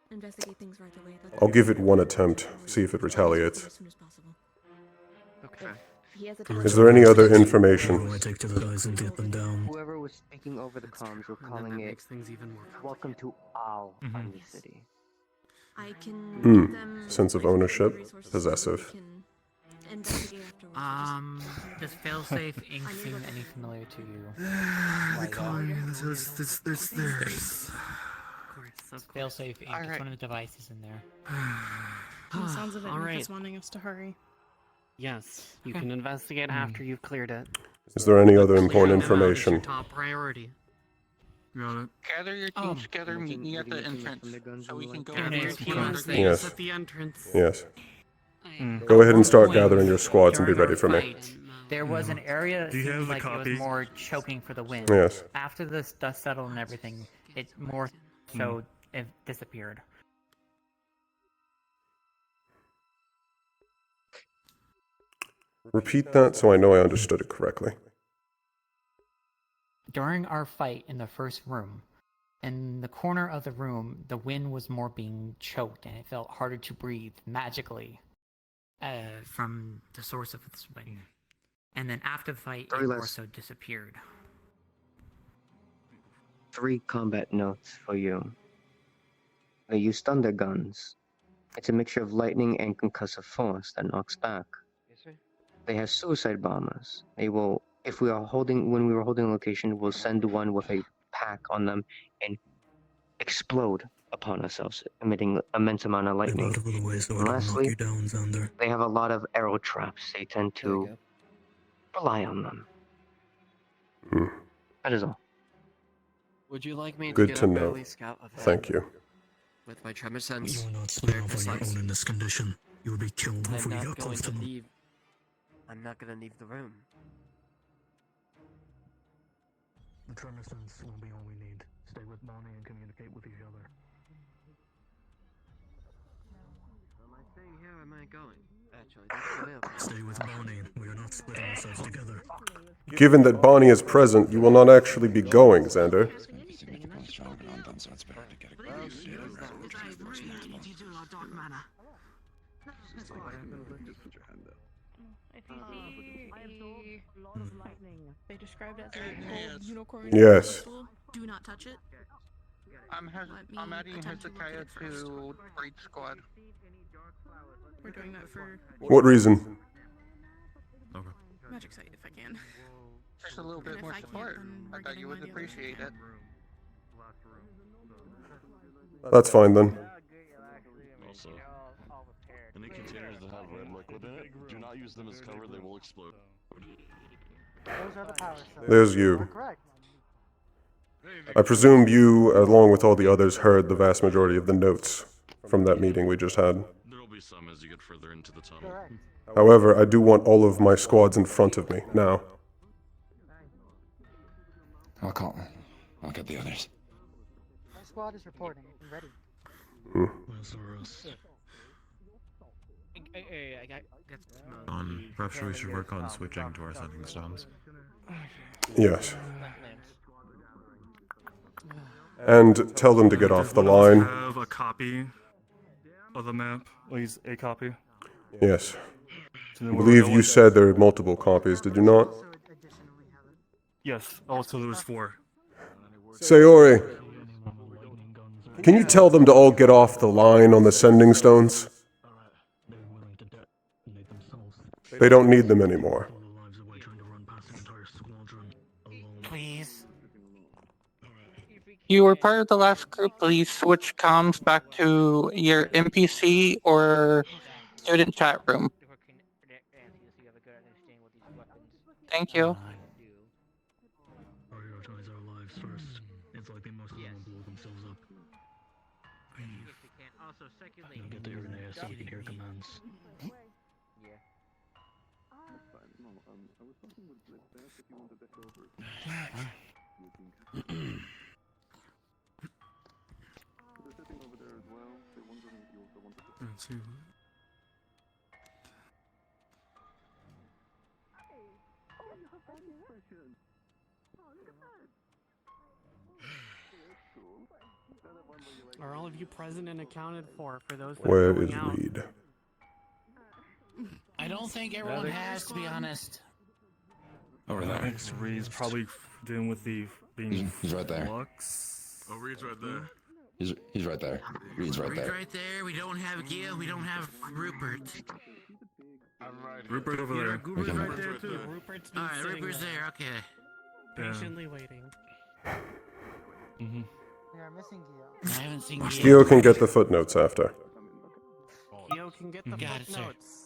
Investigate things right away. I'll give it one attempt, see if it retaliates. Okay. Is there any other information? I take to the guys and get them down. Whoever was speaking over the comms were calling it "Welcome to our Undercity." I can Sense of ownership, possessive. Does failsafe ink seem any familiar to you? The colony, this. Failsafe ink is one of the devices in there. From the sounds of it, Alright. Nick is wanting us to hurry. Yes, you can investigate after you've cleared it. Is there any other important information? Top priority. Got it. Gather your teams together, meet me at the entrance, so we can go Gather your teams Yes. at the entrance. Yes. Go ahead and start gathering your squads and be ready for me. There was an area that Do you have seemed the like it copy? was more choking for the wind. Yes. After the dust settled and everything, it more so it disappeared. Repeat that so I know I understood it correctly. During our fight in the first room, in the corner of the room, the wind was more being choked and it felt harder to breathe magically from the source of its wind. And then after the fight, it more so disappeared. 3 combat notes for you. They use thunder guns. It's a mixture of lightning and concussive force that knocks back. They have suicide bombers. They will, when we were holding a location, we'll send one with a pack on them and explode upon ourselves, emitting immense amount of lightning. And lastly, they have a lot of arrow traps. They tend to rely on them. That is all. Would you like me to Good get to up know. early scout of Thank you. with my tremor sense? You will not split off on your own in this condition. You will be killed I'm before you not got going close to to them. leave. I'm not gonna leave the room. The tremor sense will be all we need. Stay with Bonnie and communicate with each other. Am I staying here or am I going? Actually, that's the way. Stay with Bonnie. We are not splitting ourselves together. Given that Bonnie is present, you will not actually be going, Xander. They described it as a gold unicorn. Yes. crystal. Do not touch it. I'm adding Hezekiah to Raid Squad. We're doing that for What reason? magic site if I can. Just a little And bit if more I can't, support. then I we're thought getting you would my dealers appreciate it. That's fine then. Also, any containers that have red liquid in it, do not use them as cover, they will explode. Those are the power cells. There's you. You're correct. I presume you, along with all the others, heard the vast majority of the notes from that meeting we just had. There'll be some as you get further into the tunnel. Correct. However, I do want all of my squads in front of me, now. I'll get the others. My squad is reporting and ready. Perhaps we should work on switching to our sending stones. Yes. And tell them to get off the line. Have a copy of the map, at least a copy. Yes. I believe you said there are multiple copies, did you not? Yes, also there was 4. Sayori, can you tell them to all get off the line on the sending stones? They don't need them anymore. You were part of the last group. Please switch comms back to your NPC or student chat room. Thank you. Prioritize our lives first. It's likely most of them will blow themselves up. Now get to Irenaeus so we can hear commands. Let's see. Are all of you present and accounted for those that Where are going is out? Reed? I don't think everyone has, to be honest. Over there. Thanks, Reed's probably dealing with the being He's right there. flux. Oh, Reed's right there. He's right there. Reed's right Reed's there. right there. We don't have Gil. We don't have Rupert. Rupert over there. Rupert's right there too. Rupert's been Alright, sitting Rupert's there. Okay. patiently waiting. We are missing Gio. I haven't seen Gil. Geo can get the footnotes after. Gio can get the Got it, sir. footnotes.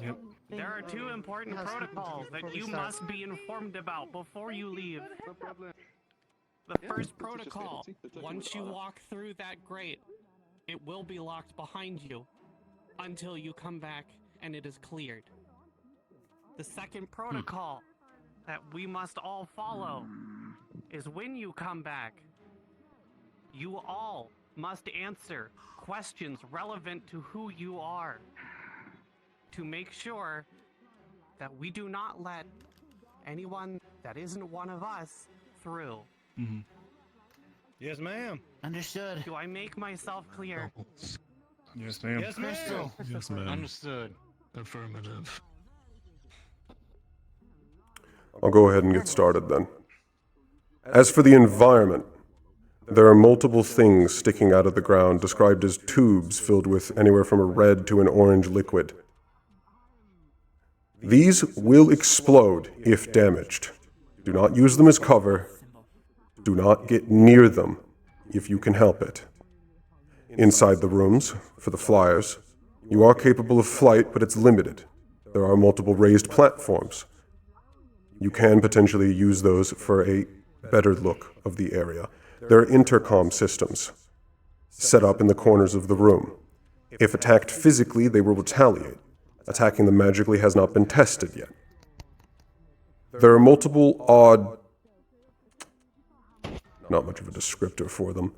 Yep. There are two important protocols that you must be informed about before you leave. The first protocol, once you walk through that grate, it will be locked behind you until you come back and it is cleared. The second protocol that we must all follow is when you come back, you all must answer questions relevant to who you are to make sure that we do not let anyone that isn't one of us through. Yes, ma'am. Understood. Do I make myself clear? Yes, ma'am. Yes, ma'am. Crystal. Yes, ma'am. Understood. Affirmative. I'll go ahead and get started then. As for the environment, there are multiple things sticking out of the ground described as tubes filled with anywhere from a red to an orange liquid. These will explode if damaged. Do not use them as cover. Do not get near them if you can help it. Inside the rooms, for the flyers, you are capable of flight, but it's limited. There are multiple raised platforms. You can potentially use those for a better look of the area. There are intercom systems set up in the corners of the room. If attacked physically, they will retaliate. Attacking them magically has not been tested yet. There are multiple odd, not much of a descriptor for them,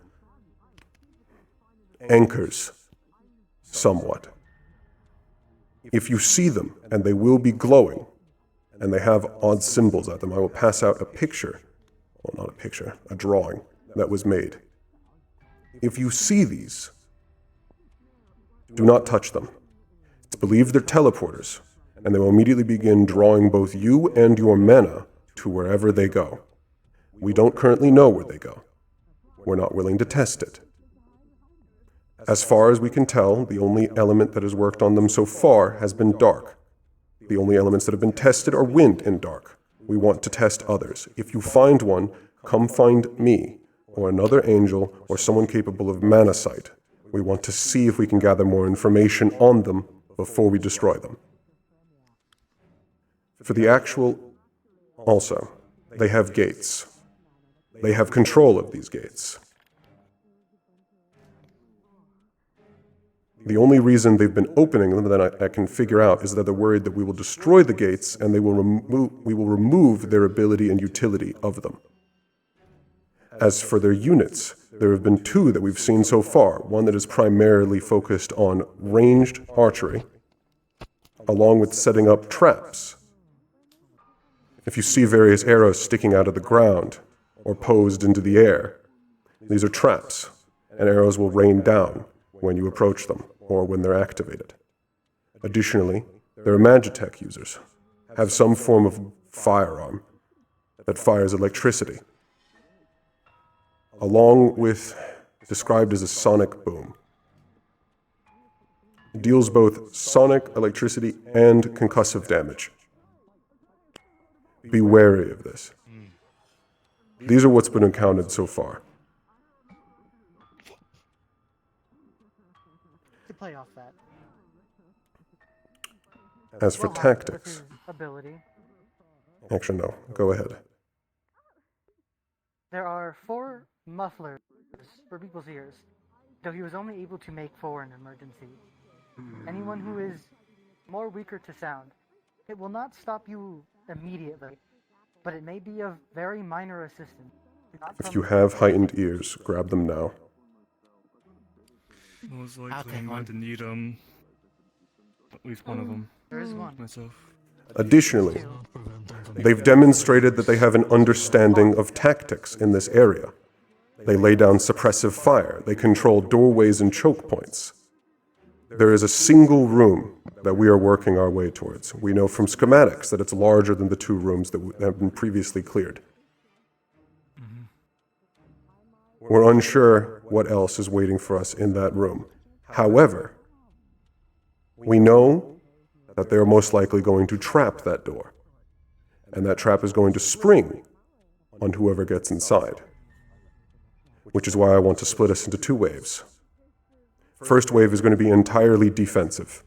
anchors, somewhat. If you see them, and they will be glowing, and they have odd symbols at them, I will pass out a picture, well, not a picture, a drawing that was made. If you see these, do not touch them. It's believed they're teleporters, and they will immediately begin drawing both you and your mana to wherever they go. We don't currently know where they go. We're not willing to test it. As far as we can tell, the only element that has worked on them so far has been dark. The only elements that have been tested are wind and dark. We want to test others. If you find one, come find me, or another angel, or someone capable of mana sight. We want to see if we can gather more information on them before we destroy them. For the actual, also, they have gates. They have control of these gates. The only reason they've been opening them that I can figure out is that they're worried that we will destroy the gates and we will remove their ability and utility of them. As for their units, there have been two that we've seen so far. One that is primarily focused on ranged archery, along with setting up traps. If you see various arrows sticking out of the ground or posed into the air, these are traps, and arrows will rain down when you approach them or when they're activated. Additionally, there are Magitech users, have some form of firearm that fires electricity, along with described as a sonic boom. It deals both sonic, electricity, and concussive damage. Be wary of this. These are what's been encountered so far. To play off that. As for Well, with tactics... his ability, Actually, no. Go ahead. there are 4 mufflers for people's ears, though he was only able to make 4 in emergency. Anyone who is more weaker to sound, it will not stop you immediately, but it may be of very minor assistance. If you have heightened ears, grab them now. Most likely I'm going to need at least one of them. There is one. Myself. Additionally, they've demonstrated that they have an understanding of tactics in this area. They lay down suppressive fire. They control doorways and choke points. There is a single room that we are working our way towards. We know from schematics that it's larger than the 2 rooms that have been previously cleared. We're unsure what else is waiting for us in that room. However, we know that they are most likely going to trap that door. And that trap is going to spring on whoever gets inside. Which is why I want to split us into 2 waves. First wave is going to be entirely defensive.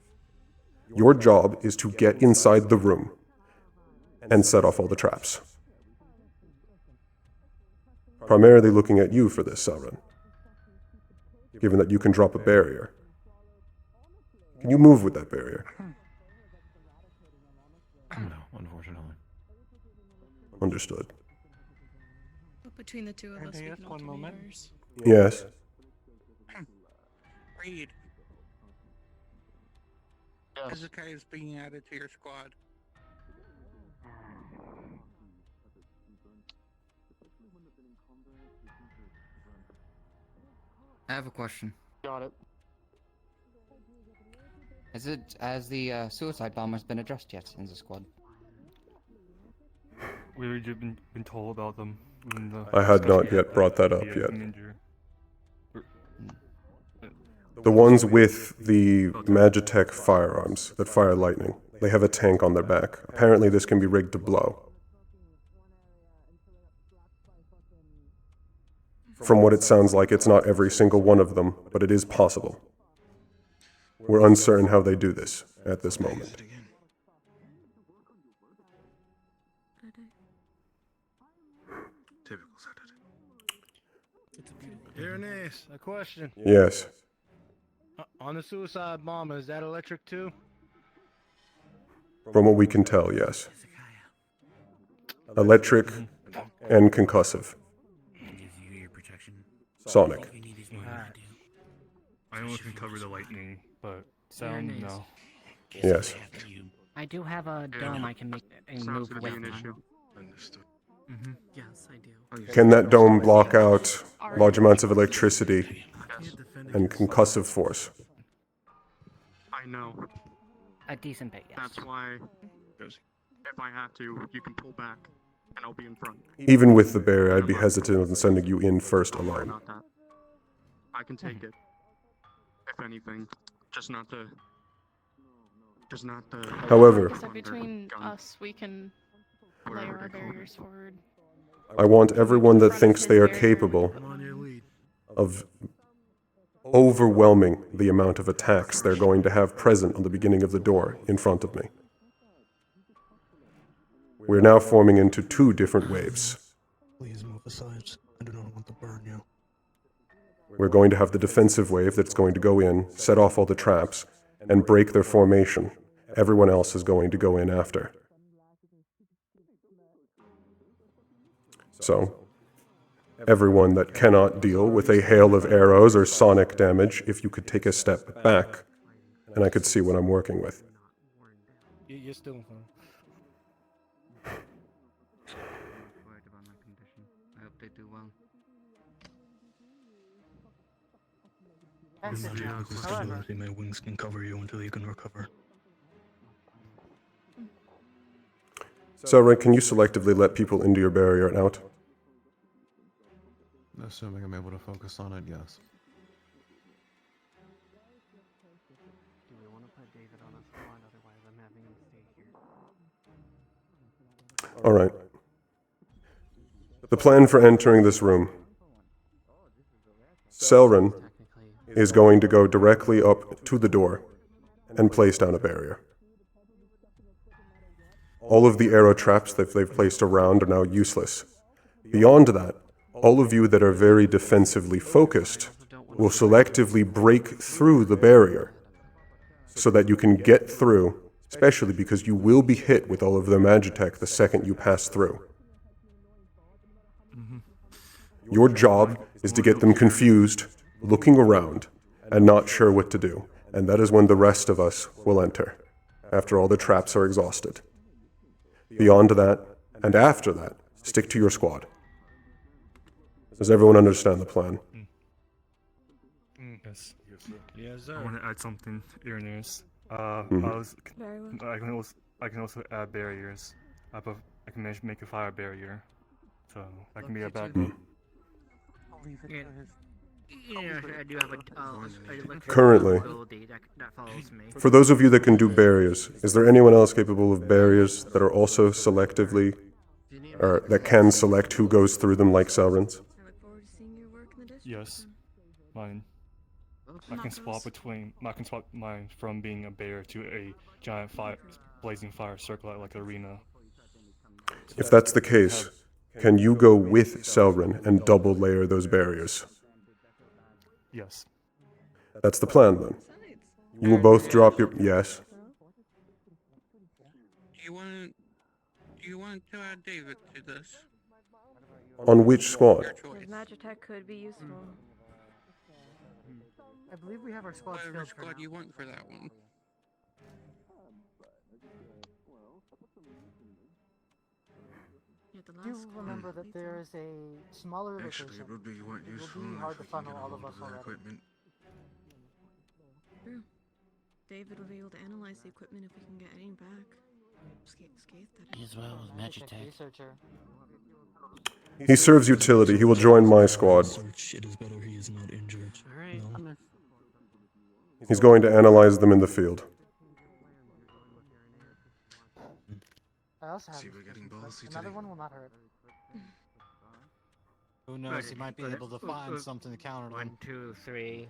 Your job is to get inside the room and set off all the traps. Primarily looking at you for this, Sauron. Given that you can drop a barrier. Can you move with that barrier? No, unfortunately. Understood. But between the 2 of us, we can one moment. Yes. Reed. Hezekiah is being added to your squad. I have a question. Got it. Has the suicide bombers been addressed yet in the squad? We've been told about them. I had not yet brought that up yet. The ones with the Magitech firearms that fire lightning, they have a tank on their back. Apparently this can be rigged to blow. From what it sounds like, it's not every single one of them, but it is possible. We're uncertain how they do this at this moment. Irenaeus, a question. Yes. On the suicide bomber, is that electric too? From what we can tell, yes. Electric and concussive. Sonic. I only can cover the lightning, but sound, no. Yes. I do have a dome I can make and move with. Understood. Yes, I do. Can that dome block out large amounts of electricity and concussive force? I know. A decent bit, yes. That's why, if I have to, you can pull back, and I'll be in front. Even with the barrier, I'd be hesitant in sending you in first alone. About that. I can take it. If anything, just not the. However, Like I said, between us, we can layer our barriers forward. I want everyone that thinks they are capable of overwhelming the amount of attacks they're going to have present on the beginning of the door in front of me. We're now forming into 2 different waves. Please move aside. I do not want to burn you. We're going to have the defensive wave that's going to go in, set off all the traps, and break their formation. Everyone else is going to go in after. So, everyone that cannot deal with a hail of arrows or sonic damage, if you could take a step back, and I could see what I'm working with. You're still fine. Worried about my condition. I hope they do well. Stability, my wings can cover you until you can recover. So, Ren, can you selectively let people into your barrier and out? Assuming I'm able to focus on it, yes. Do we want to put David on a squad? Otherwise, I'm having him stay here. Alright. The plan for entering this room. Selrin is going to go directly up to the door and place down a barrier. All of the arrow traps that they've placed around are now useless. Beyond that, all of you that are very defensively focused will selectively break through the barrier so that you can get through, especially because you will be hit with all of their magitech the second you pass through. Your job is to get them confused, looking around, and not sure what to do. And that is when the rest of us will enter, after all the traps are exhausted. Beyond that, and after that, stick to your squad. Does everyone understand the plan? Yes. Yes, sir. I want to add something, Irenaeus. Mhm. I can also add barriers. I can make a fire barrier, so that can be a backup. Yeah, I do have a Currently, ability that follows me. for those of you that can do barriers, is there anyone else capable of barriers that are also selectively, or that can select who goes through them like Selrin's? Yes, mine. I can swap mine from being a bear to a giant blazing fire circle like arena. If that's the case, can you go with Selrin and double layer those barriers? Yes. That's the plan then. You will both drop your... Yes. Do you want to add David to this? On which squad? His magitech could be useful. I believe we have our squad Whatever filled for squad now. you want for that one. Do remember that there is a smaller location. Actually, it would be what It useful will be if hard we to can funnel get all a of hold us of that already. equipment. True. David will be able to analyze the equipment if we can get any back. Scathe that As well as Magitech. Researcher. He serves utility. He will join my squad. It is better he is not injured. Alright, No. He's going to analyze them in the field. I also have See, we're getting ballsy another today. one will not hurt. Who knows? He might be able to find something to counter them. 1, 2, 3.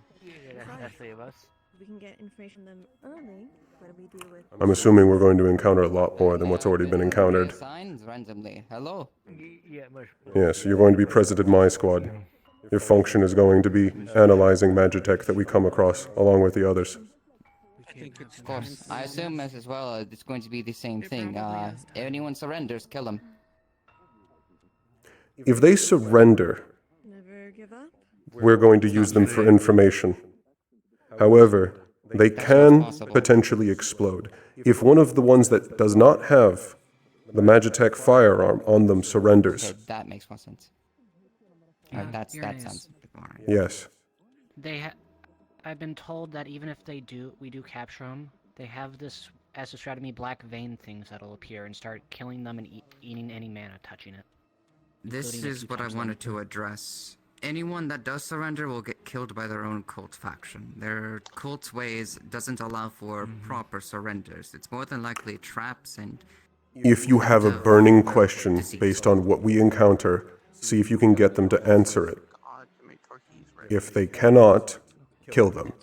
That's 3 of us. we can get information them early when we deal with. I'm assuming we're going to encounter a lot more than what's already been encountered. Signs randomly. Hello. Yeah, much. Yes, you're going to be present in my squad. Your function is going to be analyzing magitech that we come across, along with the others. Of course. I assume as well it's going to be the same thing. If anyone surrenders, kill them. If they surrender, Never give up. we're going to use them for information. However, they can potentially explode. If one of the ones that does not have the magitech firearm on them surrenders. Okay, that makes more sense. Alright, that sounds. Yes. I've been told that even if we do capture them, they have this as a strategy black vein things that'll appear and start killing them and eating any mana touching it. This including if is you what I touch them. wanted to address. Anyone that does surrender will get killed by their own cult faction. Their cult's ways doesn't allow for proper surrenders. It's more than likely traps and... If you have a burning question based on what we encounter, see if you can get them to answer it. If they cannot, kill them.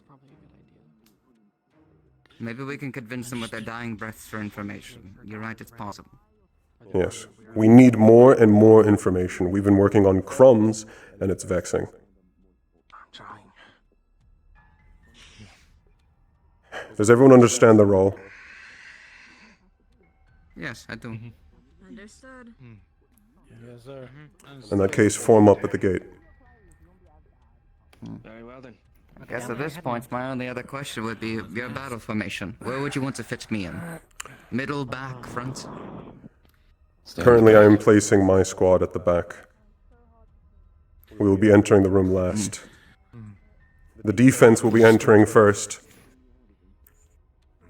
Maybe we can convince them with their dying breaths for information. You're right, it's possible. Yes. We need more and more information. We've been working on crumbs, and it's vexing. I'm trying. Does everyone understand the role? Yes, I do. Understood. Yes, sir. In that case, form up at the gate. Very well then. I guess at this point, my only other question would be your battle formation. Where would you want to fit me in? Middle, back, front? Currently, I am placing my squad at the back. We will be entering the room last. The defense will be entering first.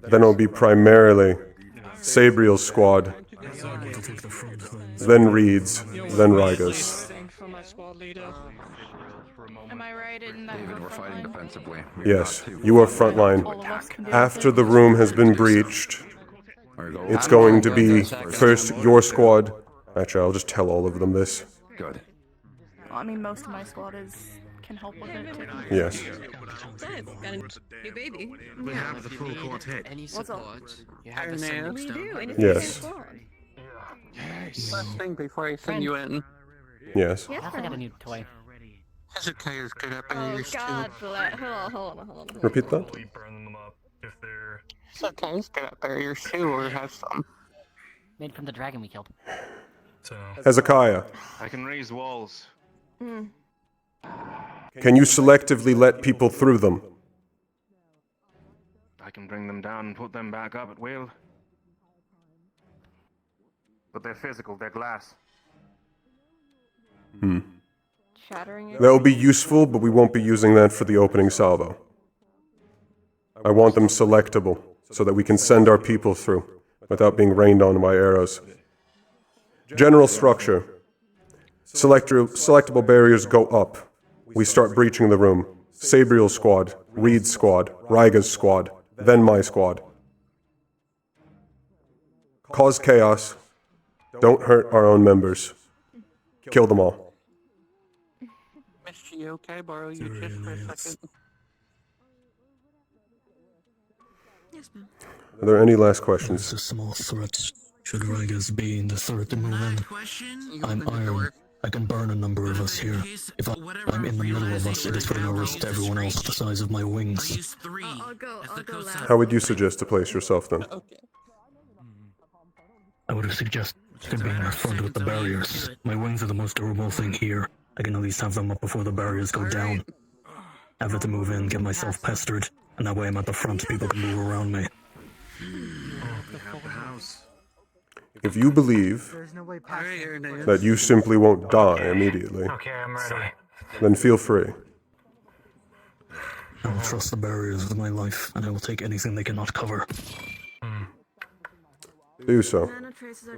Then it will be primarily Sabriel's squad, then Reed's, then Ryga's. Am I right in that David, we're fighting defensively. Yes, you are frontline. After the room has been breached, it's going to be first your squad. Actually, I'll just tell all of them this. Good. I mean, most of my squad can help with it. Too. Yes. Nice, got a new baby. We have the full quartet. Any What's up? support? You have the sending We stone. do, and it's Yes. the same squad. Last thing before I send you in. Yes. I also got a new toy. Hezekiah is good at Oh barriers God, too. hold on. Repeat that. Burn them up if they're. Hezekiah is good at barriers too, or has some. Made from the dragon we killed. So. Hezekiah, I can raise walls. Mm. can you selectively let people through them? I can bring them down and put them back up at will. But they're physical, they're glass. Shattering it. That will be useful, but we won't be using that for the opening salvo. I want them selectable, so that we can send our people through, without being rained on by arrows. General structure. Selectable barriers go up. We start breaching the room. Sabriel's squad, Reed's squad, Ryga's squad, then my squad. Cause chaos. Don't hurt our own members. Kill them all. Miss Gio, can I borrow you just for a second? Yes, ma'am. Are there any last questions? There's a small threat. Should Rygas be the third to move in? I'm iron. I can burn a number of us here. If I'm in the middle of us, it is putting a risk to everyone else the size of my wings. I'll go last. How would you suggest to place yourself then? I would have suggested being in front with the barriers. My wings are the most durable thing here. I can at least have them up before the barriers go down. Have it to move in, get myself pestered, and that way I'm at the front, people can move around me. If you believe that you simply won't die immediately, then feel free. I will trust the barriers with my life, and I will take anything they cannot cover. Do so.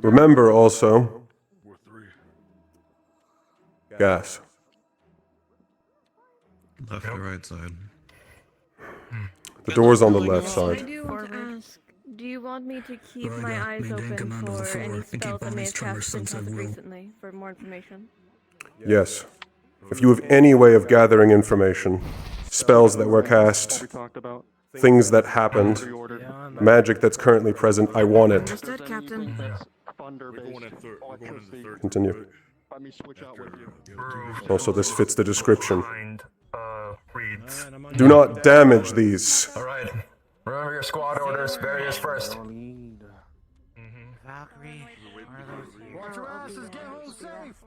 Remember also, gas. Left or right side? The door's on the left I side. do want to ask, do you want me to keep my eyes open for any spells I may have casted recently for more information? Yes. If you have any way of gathering information, spells that were cast, things that happened, magic that's currently present, I want it. Understood, Captain. Continue. Also, this fits the description. Do not damage these. Alright. Remember your squad orders. Barriers first. Valkyrie, Watch your asses, get home safe!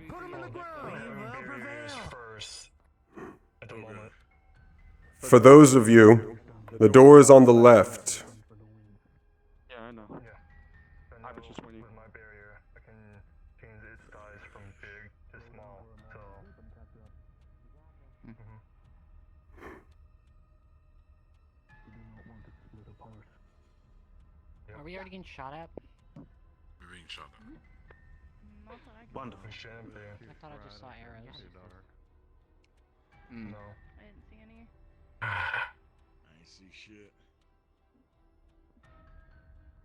Put them in the ground! Barriers first. At the moment. For those of you, the door is on the left. Yeah, I know. I was just waiting. With my barrier, I can change its size from big to small, so... Are we already getting shot at? We're being shot at. Wonderful. We shouldn't be. I thought I just saw arrows. No. I didn't see any. I ain't see shit.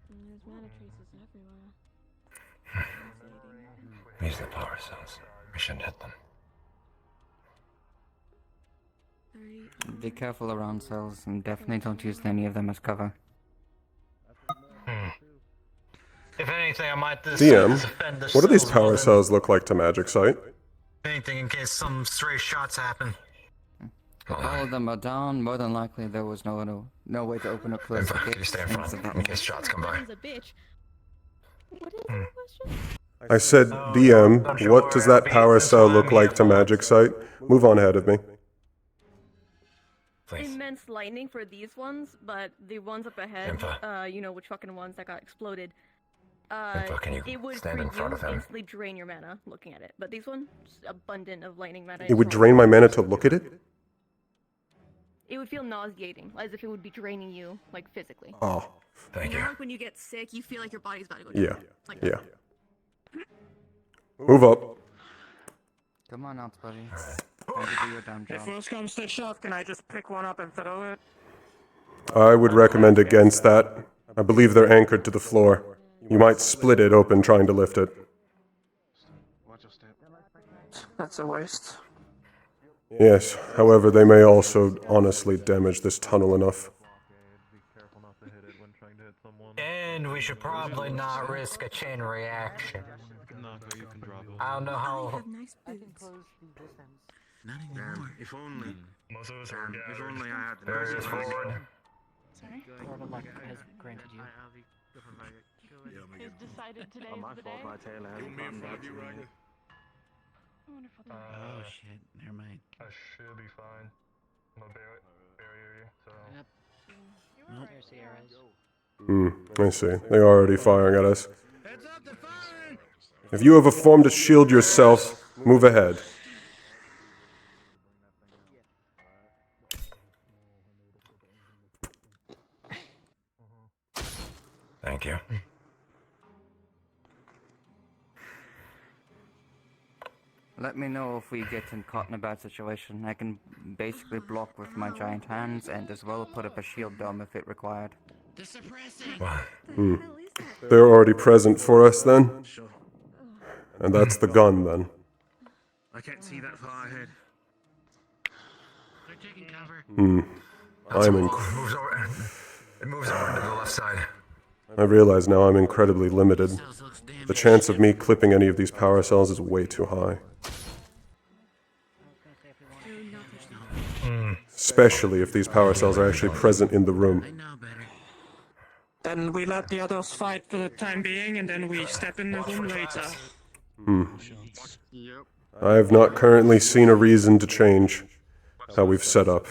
There's mana traces everywhere. These are the power cells. We shouldn't hit them. Be careful around cells, and definitely don't use any of them as cover. If anything, I might DM, defend the what do these cells power more than cells look like to Magic Sight? anything in case some stray shots happen. If all of them are down, more than likely there was no way to open or close the Can you gates. stay in front in case shots come by? He's a bitch. What is the question? I said, DM, what does that power cell look like to Magic Sight? Move on ahead of me. Immense lightning for these ones, but the ones up ahead, you know which fucking ones that got exploded. Can you it would stand for in front you of him? instantly drain your mana looking at it. But these ones, abundant of lightning mana. It would drain my mana to look at it? It would feel nauseating, as if it would be draining you, like physically. Oh, thank you. Know, like when you get sick, you feel like your body's about to go down. Yeah, Like yeah. Move up. Come on out, buddy. Time to do your damn job. If worse comes to shove, can I just pick one up and throw it? I would recommend against that. I believe they're anchored to the floor. You might split it open trying to lift it. That's a waste. Yes, however, they may also honestly damage this tunnel enough. And we should probably not risk a chain reaction. I don't know how. Nice boots. Not anymore. If only. Most of us If are only I had the Barriers forward. Sorry? Lord of Luck has granted you. It's decided today is the day. My tail hasn't come back to me. Wonderful. Oh shit, never mind. I should be fine. I'm a barrier, so. Yep. Nope. Here's Sierra's. I see. They're already firing at us. If you have formed a shield yourself, move ahead. Thank you. Let me know if we get caught in a bad situation. I can basically block with my giant hands and as well put up a shield dome if it required. They're suppressing. They're already present for us then? And that's the gun then. I can't see that far ahead. They're taking cover. It moves over to the left side. I realize now I'm incredibly limited. The chance of me clipping any of these power cells is way too high. Especially if these power cells are actually present in the room. Then we let the others fight for the time being, and then we step in the room later. I have not currently seen a reason to change how we've set up.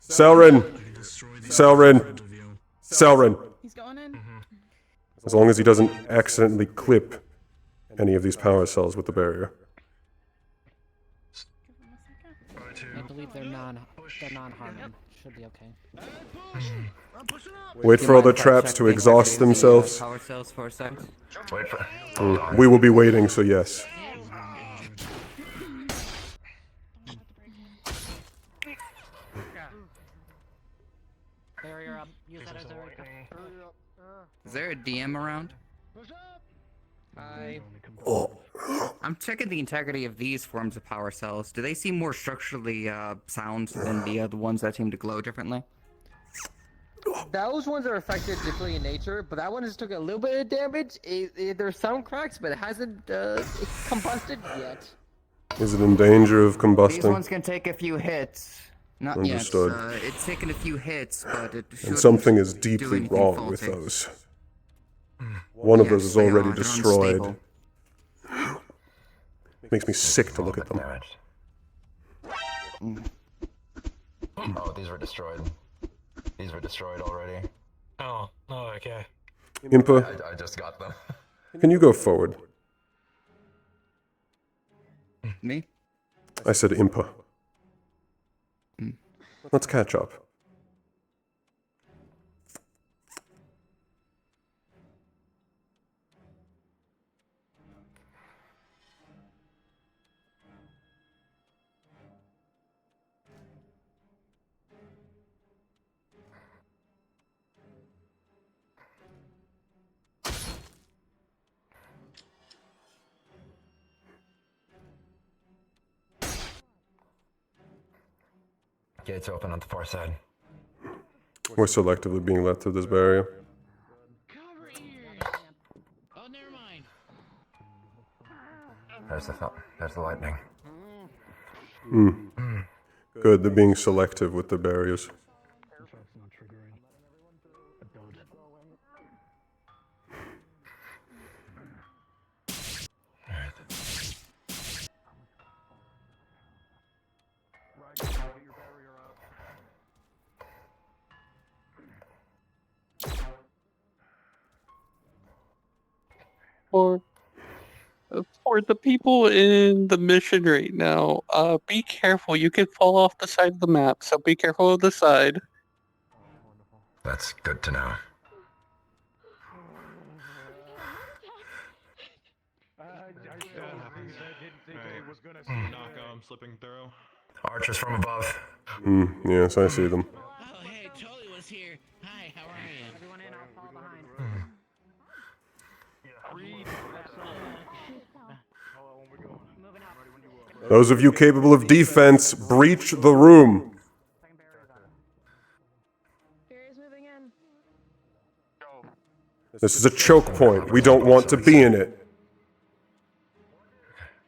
Selrin! Selrin! Selrin! He's going in. As long as he doesn't accidentally clip any of these power cells with the barrier. I believe they're non-harming. Should be okay. Wait for all the traps to exhaust themselves. Power cells for a sec. Wait for. We will be waiting, so yes. Barrier up. Use that as a Is there a DM around? I'm checking the integrity of these forms of power cells. Do they seem more structurally sound than the ones that seem to glow differently? Those ones are affected differently in nature, but that one just took a little bit of damage. There's some cracks, but it hasn't combusted yet. Is it in danger of combusting? These ones can take a few hits. Not Understood. yet. It's taken a few hits, but it And something is deeply wrong with those. One of those is already destroyed. Makes me sick to look at them. Oh, these were destroyed. These were destroyed already. Oh, okay. Impa, I just got them. can you go forward? Me? I said Impa. Let's catch up. Gates open on the far side. We're selectively being let through this barrier. Oh, never mind. There's the lightning. Good, they're being selective with the barriers. For the people in the mission right now, be careful. You can fall off the side of the map, so be careful of the side. That's good to know. I'm slipping through. Archers from above. Yes, I see them. Oh, hey, Tully was here. Hi, how are you? Everyone in, I'll fall behind. Those of you capable of defense, breach the room. This is a choke point. We don't want to be in it.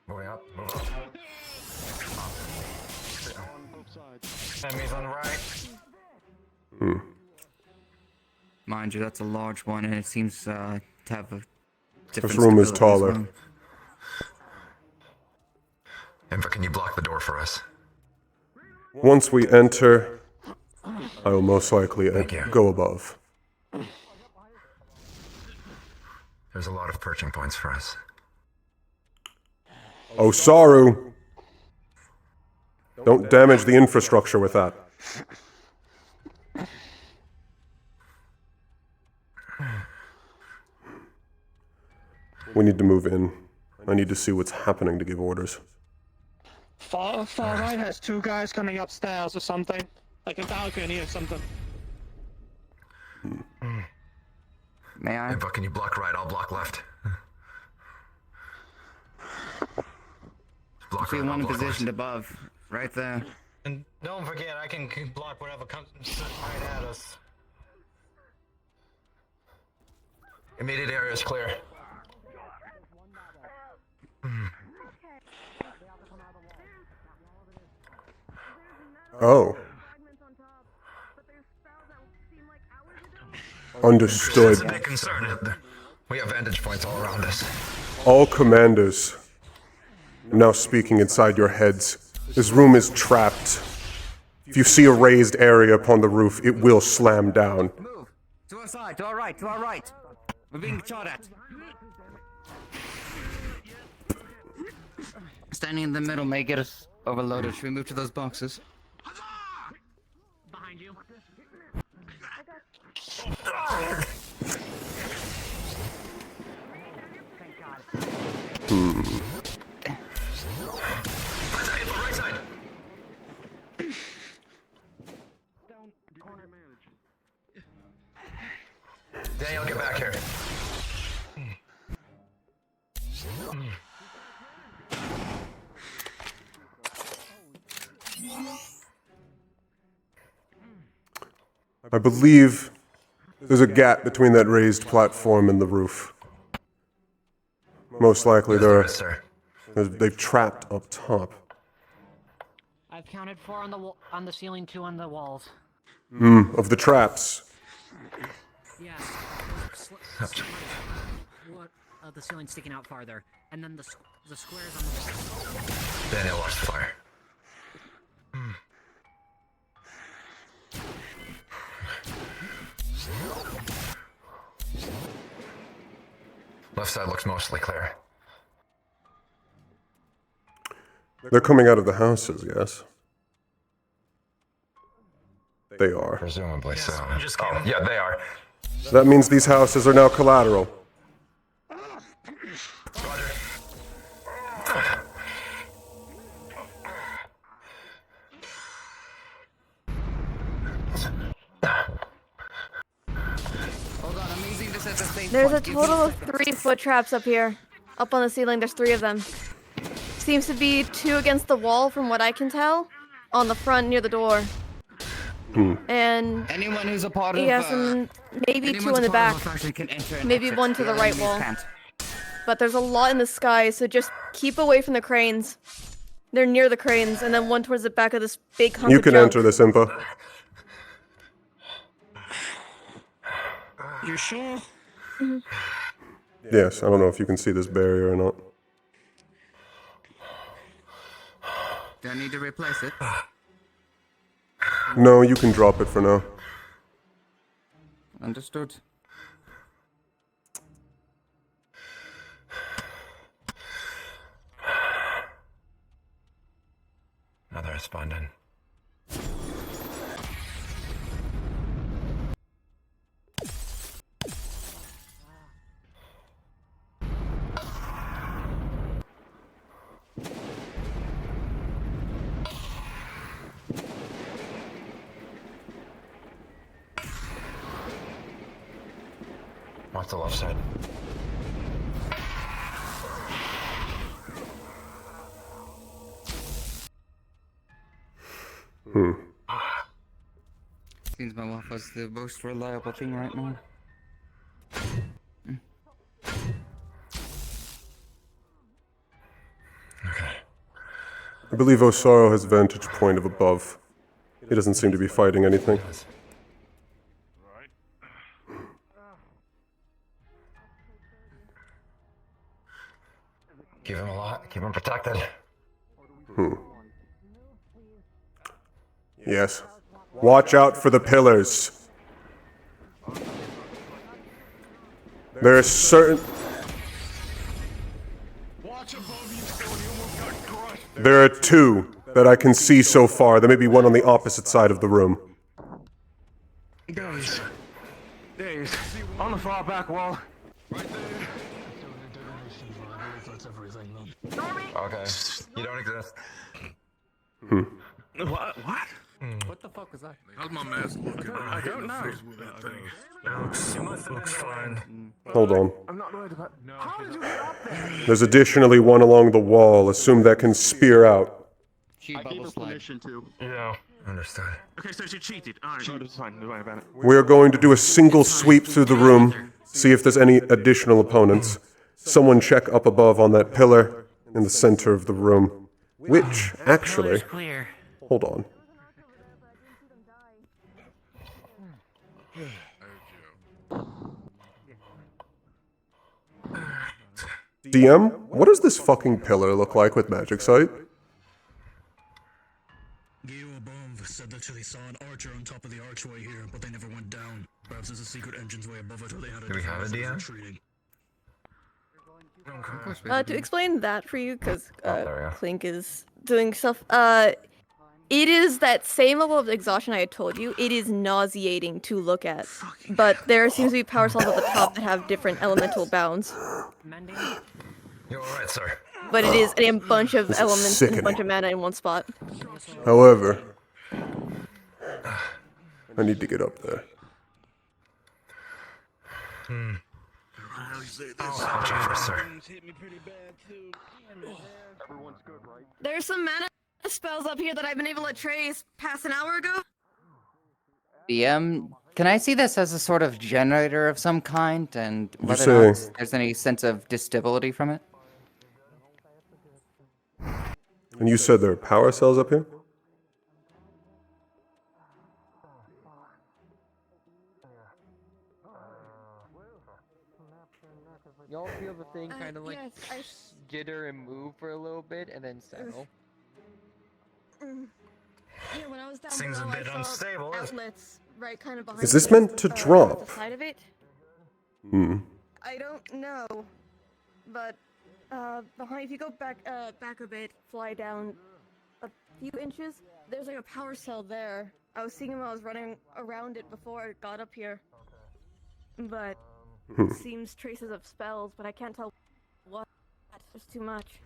Moving up, move up. Enemies on the right. Mind you, that's a large one, and it seems to have a different This room is stability as taller. well. Emva, can you block the door for us? Once we enter, I will most likely go above. There's a lot of perching points for us. Osaru! Don't damage the infrastructure with that. We need to move in. I need to see what's happening to give orders. Far right has two guys coming upstairs or something. Like a balcony or something. May I? Emva, can you block right? I'll block left. I see one positioned above, right there. And don't forget, I can block whatever comes right at us. Immediate area is clear. Oh. Understood. It's a big concern. We have vantage points all around us. All commanders, I'm now speaking inside your heads. This room is trapped. If you see a raised area upon the roof, it will slam down. Move! To our side, to our right, to our right! We're being shot at. Standing in the middle may get us overloaded. Should we move to those boxes? Behind you. Right side. Daniel, get back here. I believe there's a gap between that raised platform and the roof. Most likely they've trapped up top. I've counted 4 on the ceiling, 2 on the walls. Of the traps. Yeah. The ceiling sticking out farther, and then the squares on the wall. Daniel, watch the fire. Left side looks mostly clear. They're coming out of the houses, yes? They are. Presumably so. Oh, yeah, they are. That means these houses are now collateral. There's a total of 3 foot traps up here. Up on the ceiling, there's 3 of them. Seems to be 2 against the wall from what I can tell. On the front near the door. And anyone who's a part of yes, and maybe 2 in the back. Maybe 1 to the right wall. But there's a lot in the sky, so just keep away from the cranes. They're near the cranes, and then 1 towards the back of this big hunk You of can junk. enter this, Impa. You sure? Yes, I don't know if you can see this barrier or not. Do I need to replace it? No, you can drop it for now. Understood. Another respondent. Watch the left side. Seems my Wi-Fi's the most reliable thing right now. I believe Osaro has vantage point of above. He doesn't seem to be fighting anything. Keep him alive. Keep him protected. Yes. Watch out for the pillars. There are certain... There are two that I can see so far. There may be one on the opposite side of the room. Days. On the far back wall. Okay. You don't exist. What? What the fuck was that? How's my mask looking? I don't know. Looks fine. Hold on. I'm not worried about. How did you get up there? There's additionally one along the wall. Assume that can spear out. I gave her permission to. Yeah. Understood. Okay, so she cheated. Alright, it's fine. Don't worry about it. We're going to do a single sweep through the room, see if there's any additional opponents. Someone check up above on that pillar in the center of the room. Which, actually... Hold on. DM, what does this fucking pillar look like with Magic Sight? Geo above said that they saw an archer on top of the archway here, but they never went down. Perhaps there's a secret entranceway above it, or they had a Do we have a defense DM? retreating. To explain that for you, because there we go. Clink is doing stuff, it is that same level of exhaustion I had told you. It is nauseating to look at. But there seems to be power cells at the top that have different elemental bounds. You're alright, sir. But it is a bunch of This is elements and a sickening. bunch of mana in one spot. However, I need to get up there. Watch out for sir. There's some mana spells up here that I've been able to trace past an hour ago. DM, can I see this as a sort of generator of some kind, and whether say- or not there's any sense of distability from it? And you said there are power cells up here? Y'all feel the thing kind of like jitter and move for a little bit and then settle? Yeah, when I was down Seems a below, bit I saw unstable, isn't it? outlets right kind of behind Is this me, meant to the drop? side of it. I don't know, but behind, if you go back a bit, fly down a few inches, there's like a power cell there. I was seeing him when I was running around it before I got up here, but it seems traces of spells, but I can't tell what. There's too much.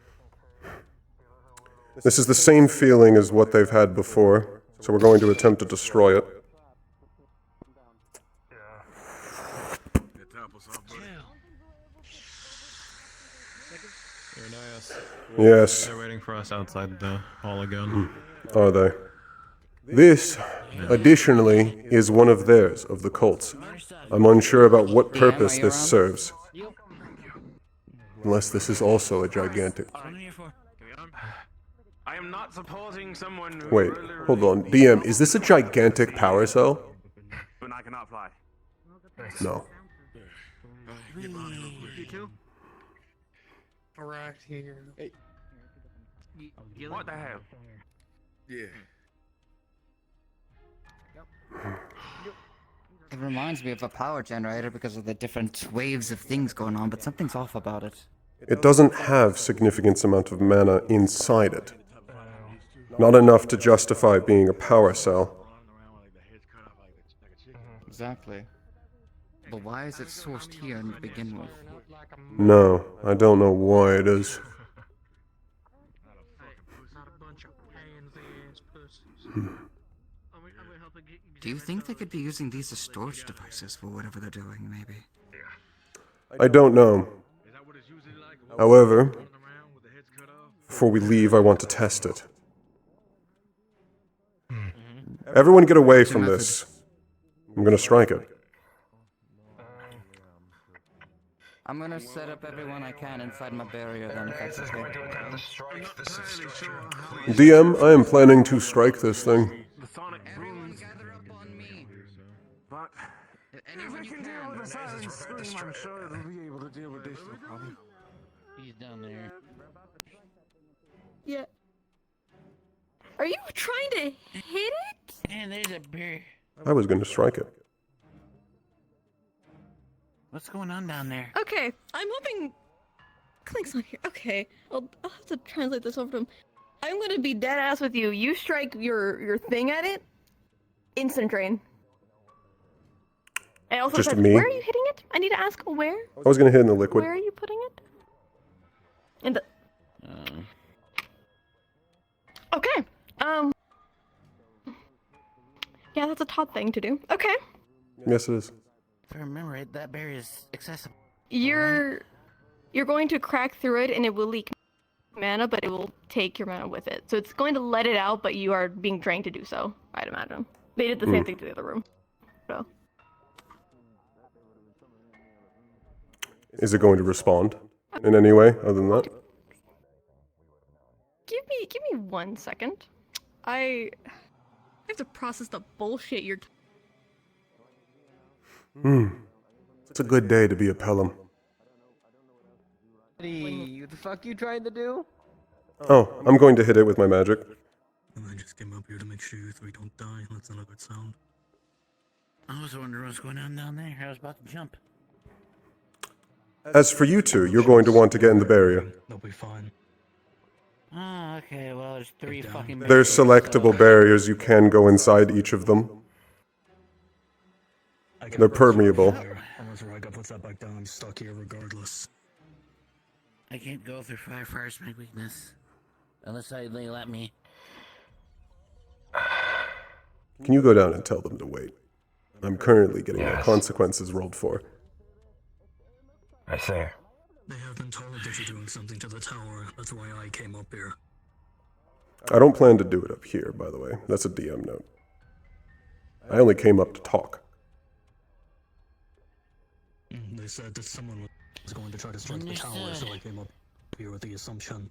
This is the same feeling as what they've had before, so we're going to attempt to destroy it. Yes. They're waiting for us outside the hall again. Are they? This, additionally, is one of theirs, of the cults. I'm unsure about what purpose this serves. Unless this is also a gigantic... I am not supporting someone who Wait, hold on. DM, is this a gigantic power cell? But I cannot fly. No. You too? Right here. Hey. What the hell? Yeah. It reminds me of a power generator because of the different waves of things going on, but something's off about it. It doesn't have significant amount of mana inside it. Not enough to justify being a power cell. Exactly. But why is it sourced here to begin with? No, I don't know why it is. Do you think they could be using these as storage devices for whatever they're doing, maybe? I don't know. However, before we leave, I want to test it. Everyone get away from this. I'm gonna strike it. I'm gonna set up everyone I can inside my barrier then, if that's okay. DM, I am planning to strike this thing. Everyone gather up on me. But Anyone you deal can. with the silent scream, I'm sure they'll be able to deal with this, no problem. He's down there. Yeah. Are you trying to hit it? And there's a bear. I was gonna strike it. What's going on down there? Okay, I'm hoping Clink's not here. Okay, I'll have to translate this over to him. I'm gonna be dead ass with you. You strike your thing at it, instant drain. And also Just says, me? where are you hitting it? I need to ask where. I was gonna hit in the liquid. Where are you putting it? In the. Okay. Yeah, that's a Todd thing to do. Okay. Yes, it is. If I remember it, that bear is accessible. You're going to crack through it, and it will leak mana, but it will take your mana with it. So it's going to let it out, but you are being drained to do so, I'd imagine. They did the same thing to the other room. So. Is it going to respond in any way other than that? Give me 1 second. I have to process the bullshit you're. It's a good day to be a Pelham. What the fuck you trying to do? Oh, I'm going to hit it with my magic. I just came up here to make sure you three don't die. That's not a good sound. I was wondering what's going on down there. I was about to jump. As for you two, you're going to want to get in the barrier. They'll be fine. Oh, okay. Well, there's 3 fucking bears. There's selectable barriers. You can go inside each of them. They're permeable. Unless Raga puts that back down, I'm stuck here regardless. I can't go through fire. Fire's my weakness. Unless they let me. Can you go down and tell them to wait? I'm currently getting my consequences rolled for. I see. They have been told that you're doing something to the tower. That's why I came up here. I don't plan to do it up here, by the way. That's a DM note. I only came up to talk. They said that someone was going to try to strike the tower, so I came up here with the assumption.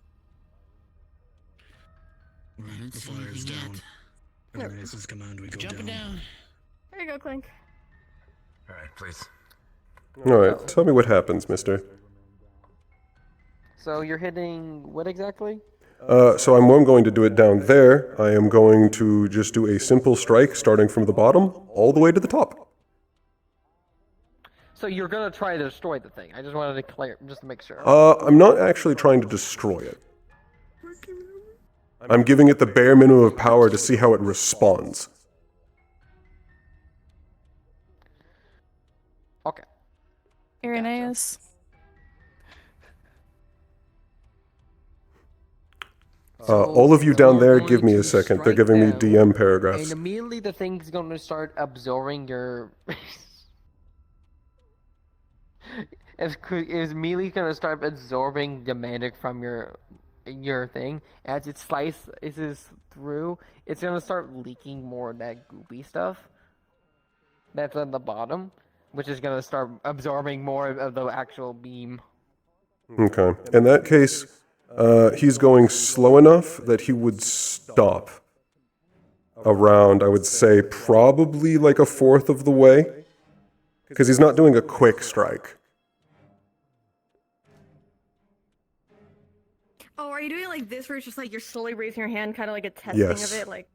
Right, the fire is down. Every Ace's command, we go down. There you go, Clink. Alright, please. Alright, tell me what happens, mister. So you're hitting what exactly? So I'm going to do it down there. I am going to just do a simple strike starting from the bottom all the way to the top. So you're gonna try to destroy the thing. I just wanted to clear, just to make sure. I'm not actually trying to destroy it. I'm giving it the bare minimum of power to see how it responds. Okay. Irenaeus. All of you down there, give me a second. They're giving me DM paragraphs. And immediately the thing's gonna start absorbing your... is immediately gonna start absorbing the magic from your thing. As it slices through, it's gonna start leaking more of that goopy stuff that's on the bottom, which is gonna start absorbing more of the actual beam. Okay. In that case, he's going slow enough that he would stop around, I would say, probably like 1/4 of the way. Because he's not doing a quick strike. Oh, are you doing like this where it's just like you're slowly raising your hand, kind of like a testing Yes. of it, like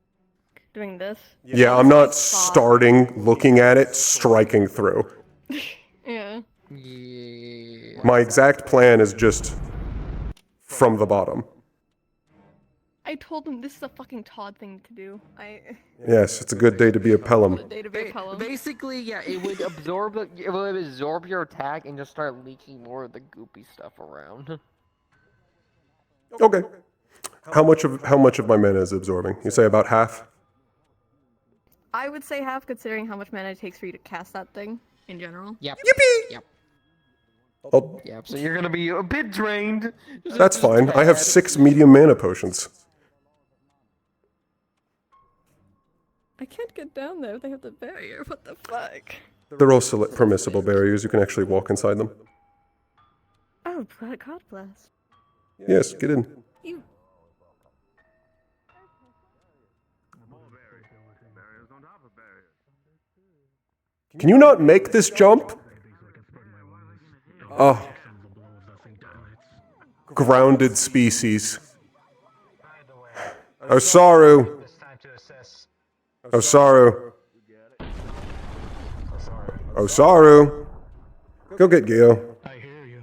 doing this? Yeah, I'm not starting, looking at it, striking through. Yeah. My exact plan is just from the bottom. I told him this is a fucking Todd thing to do. Yes, it's a good day to be a Pelham. Basically, yeah, it would absorb your attack and just start leaking more of the goopy stuff around. Okay. How much of my mana is absorbing? You say about half? I would say half, considering how much mana it takes for you to cast that thing in general. Yep. Yippee! Yep. I'll... Yep. So you're gonna be a bit drained. That's fine. I have 6 medium mana potions. I can't get down there. They have the barrier. What the fuck? They're also permissible barriers. You can actually walk inside them. Oh, God bless. Yes, get in. You. Can you not make this jump? Oh. Grounded species. Osaru. Osaru. Osaru. Go get Gio. I hear you.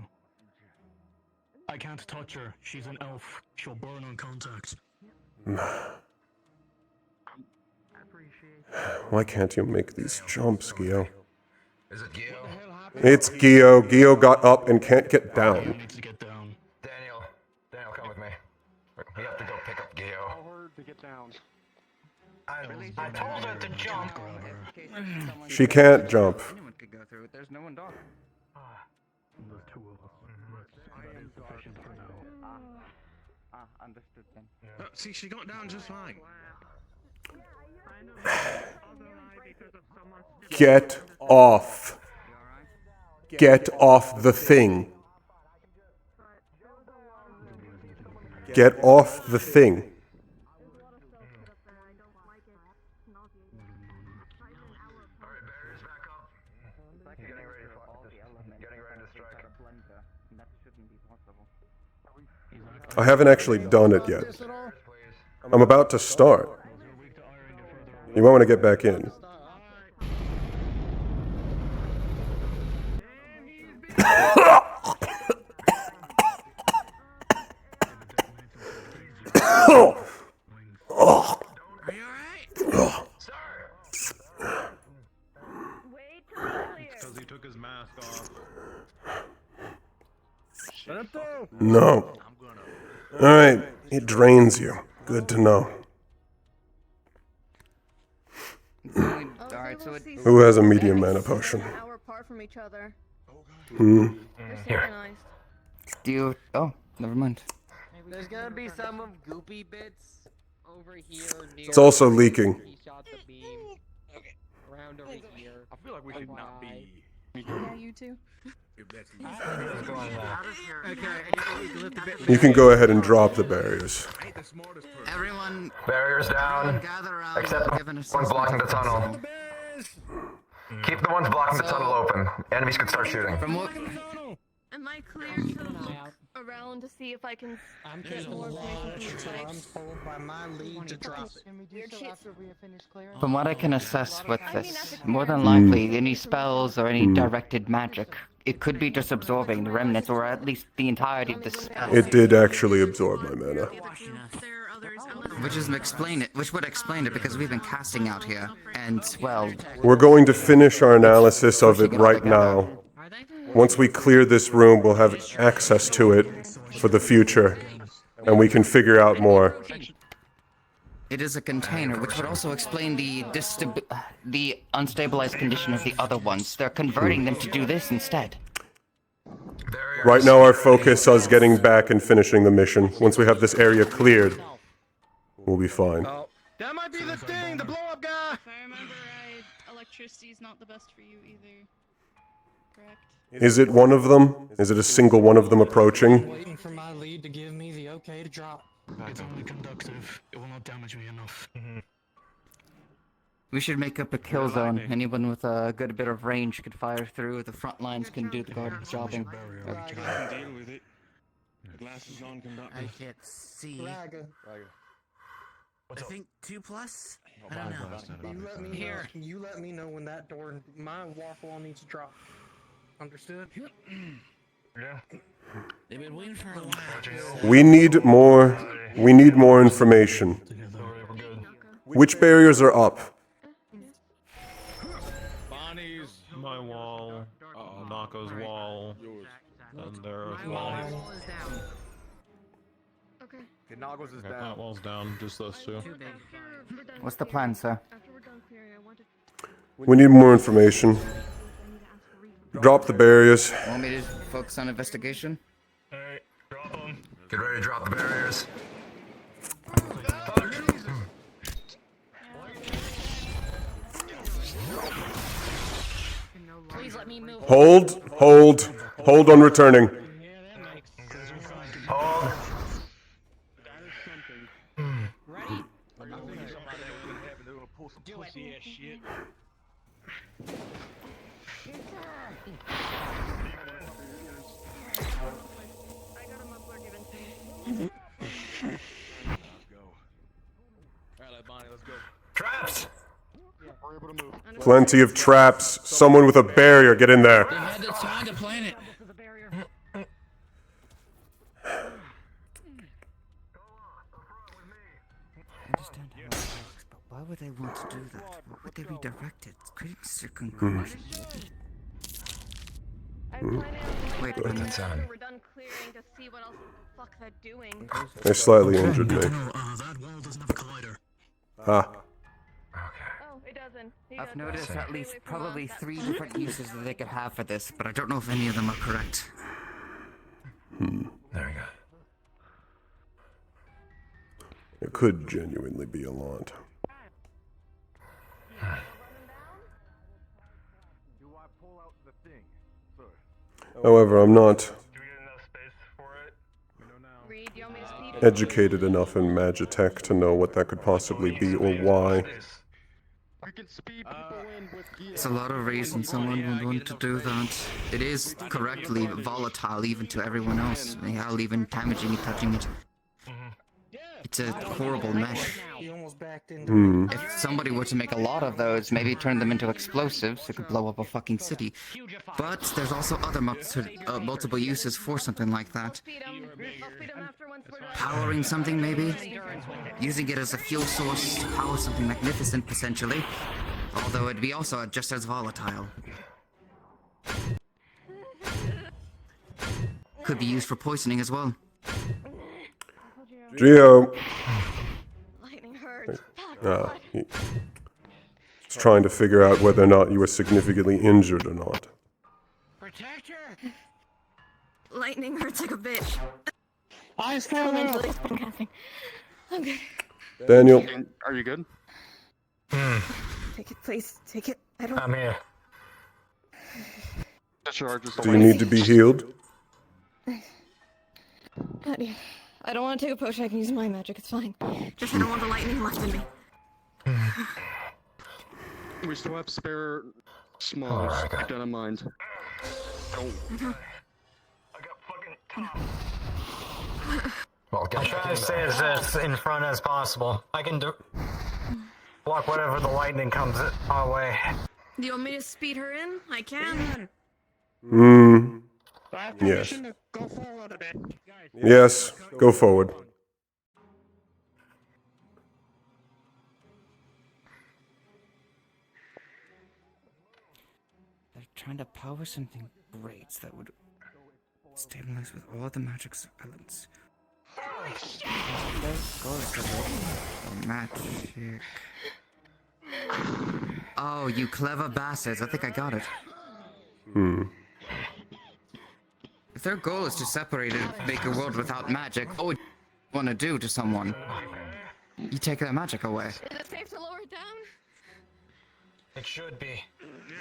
I can't touch her. She's an elf. She'll burn on contact. Why can't you make these jumps, Gio? Is it Gio? It's Gio. Gio got up and can't get down. Daniel, come with me. We have to go pick up Gio. Tell her to get down. I told her to jump. She can't jump. Anyone could go through it. There's no one dock. There's two of us. That is sufficient for now. Understood then. See, she got down just fine. Get off. Get off the thing. Get off the thing. I haven't actually done it yet. I'm about to start. You might want to get back in. Because he took his mask off. No. Alright, it drains you. Good to know. Alright, so it... Who has a medium mana potion? An hour apart from each other. Hmm. They're synchronized. Do you... Oh, never mind. There's gonna be some of goopy bits over here. Near It's also leaking. He shot the beam. Okay. Around over here. I feel like we should not be. Yeah, you too. You can go ahead and drop the barriers. Everyone... Barriers down. Gather around. Except the ones blocking the tunnel. Keep the ones blocking the tunnel open. Enemies can start shooting. From what... Am I clear to look around to see if I can get more information from the I'm types? told by my lead to drop it. Can we do so after we have finished clearing? From what I can assess with this, more than likely any spells or any directed magic, it could be just absorbing the remnants or at least the entirety of the spell. It did actually absorb my mana. Which would explain it because we've been casting out here, and well... We're going to finish our analysis of it right now. Once we clear this room, we'll have access to it for the future, and we can figure out more. It is a container, which would also explain the unstabilized condition of the other ones. They're converting them to do this instead. Right now our focus is getting back and finishing the mission. Once we have this area cleared, we'll be fine. That might be the thing, the blow-up guy! If I remember right, electricity's not the best for you either. Correct? Is it one of them? Is it a single one of them approaching? Waiting for my lead to give me the okay to drop. It's only conductive. It will not damage me enough. We should make up a kill zone. Anyone with a good bit of range could fire through. The front lines can do the garbage jobbing. I can deal with it. The glass is non-conductive. I can't see. I think 2+? I don't know. You let me know when that door, my waffle needs to drop. Understood? Yeah. They've been waiting for a while. We need more information. Which barriers are up? Bonnie's my wall, Nako's wall, and there's wall. Okay. Okay, Nago's is Okay, down. that wall's down, just those two. What's the plan, sir? We need more information. Drop the barriers. Want me to focus on investigation? Alright, drop them. Get ready to drop the barriers. Hold, hold, hold on returning. Hold. Ready? Do it. Shit. Traps! Plenty of traps. Someone with a barrier, get in there. They had the time to plan it. I understand how it works, but why would they want to do that? Why would they redirect it? It's creating circumvention. Wait, Look at that sound. We're done clearing to see what else the fuck they're doing. They slightly injured me. That wall doesn't have a collider. Ah. Oh, it doesn't. I've noticed at least probably 3 different uses that they could have for this, but I don't know if any of them are correct. There we go. It could genuinely be a lot. However, I'm not educated enough in Magitech to know what that could possibly be or why. There's a lot of reasons someone would want to do that. It is correctly volatile even to everyone else. I'll even damaging it, touching it. It's a horrible mesh. If somebody were to make a lot of those, maybe turn them into explosives, it could blow up a fucking city. But there's also other multiple uses for something like that. Powering something, maybe? Using it as a fuel source to power something magnificent, potentially. Although it'd be also just as volatile. Could be used for poisoning as well. Geo. Lightning hurts. He's trying to figure out whether or not you were significantly injured or not. Protect her. Lightning hurts like a bitch. I Elementally spellcasting. I'm good. Daniel. Are you good? Take it, please. Take it. I don't. I'm here. Do you need to be healed? Honey, I don't want to take a potion. I can use my magic. It's fine. Just I don't want the lightning left in me. We still have spare smalls. Keep that in mind. Well, I'll try to stay as in front as possible. I can block whatever the lightning comes our way. Do you want me to speed her in? I can. Yes. Yes, go forward. They're trying to power something great that would stabilize with all the magic's elements. There goes the magic. Oh, you clever bastards. I think I got it. If their goal is to separate it and make a world without magic, what would you want to do to someone? You take their magic away. Is it safe to lower it down? It should be.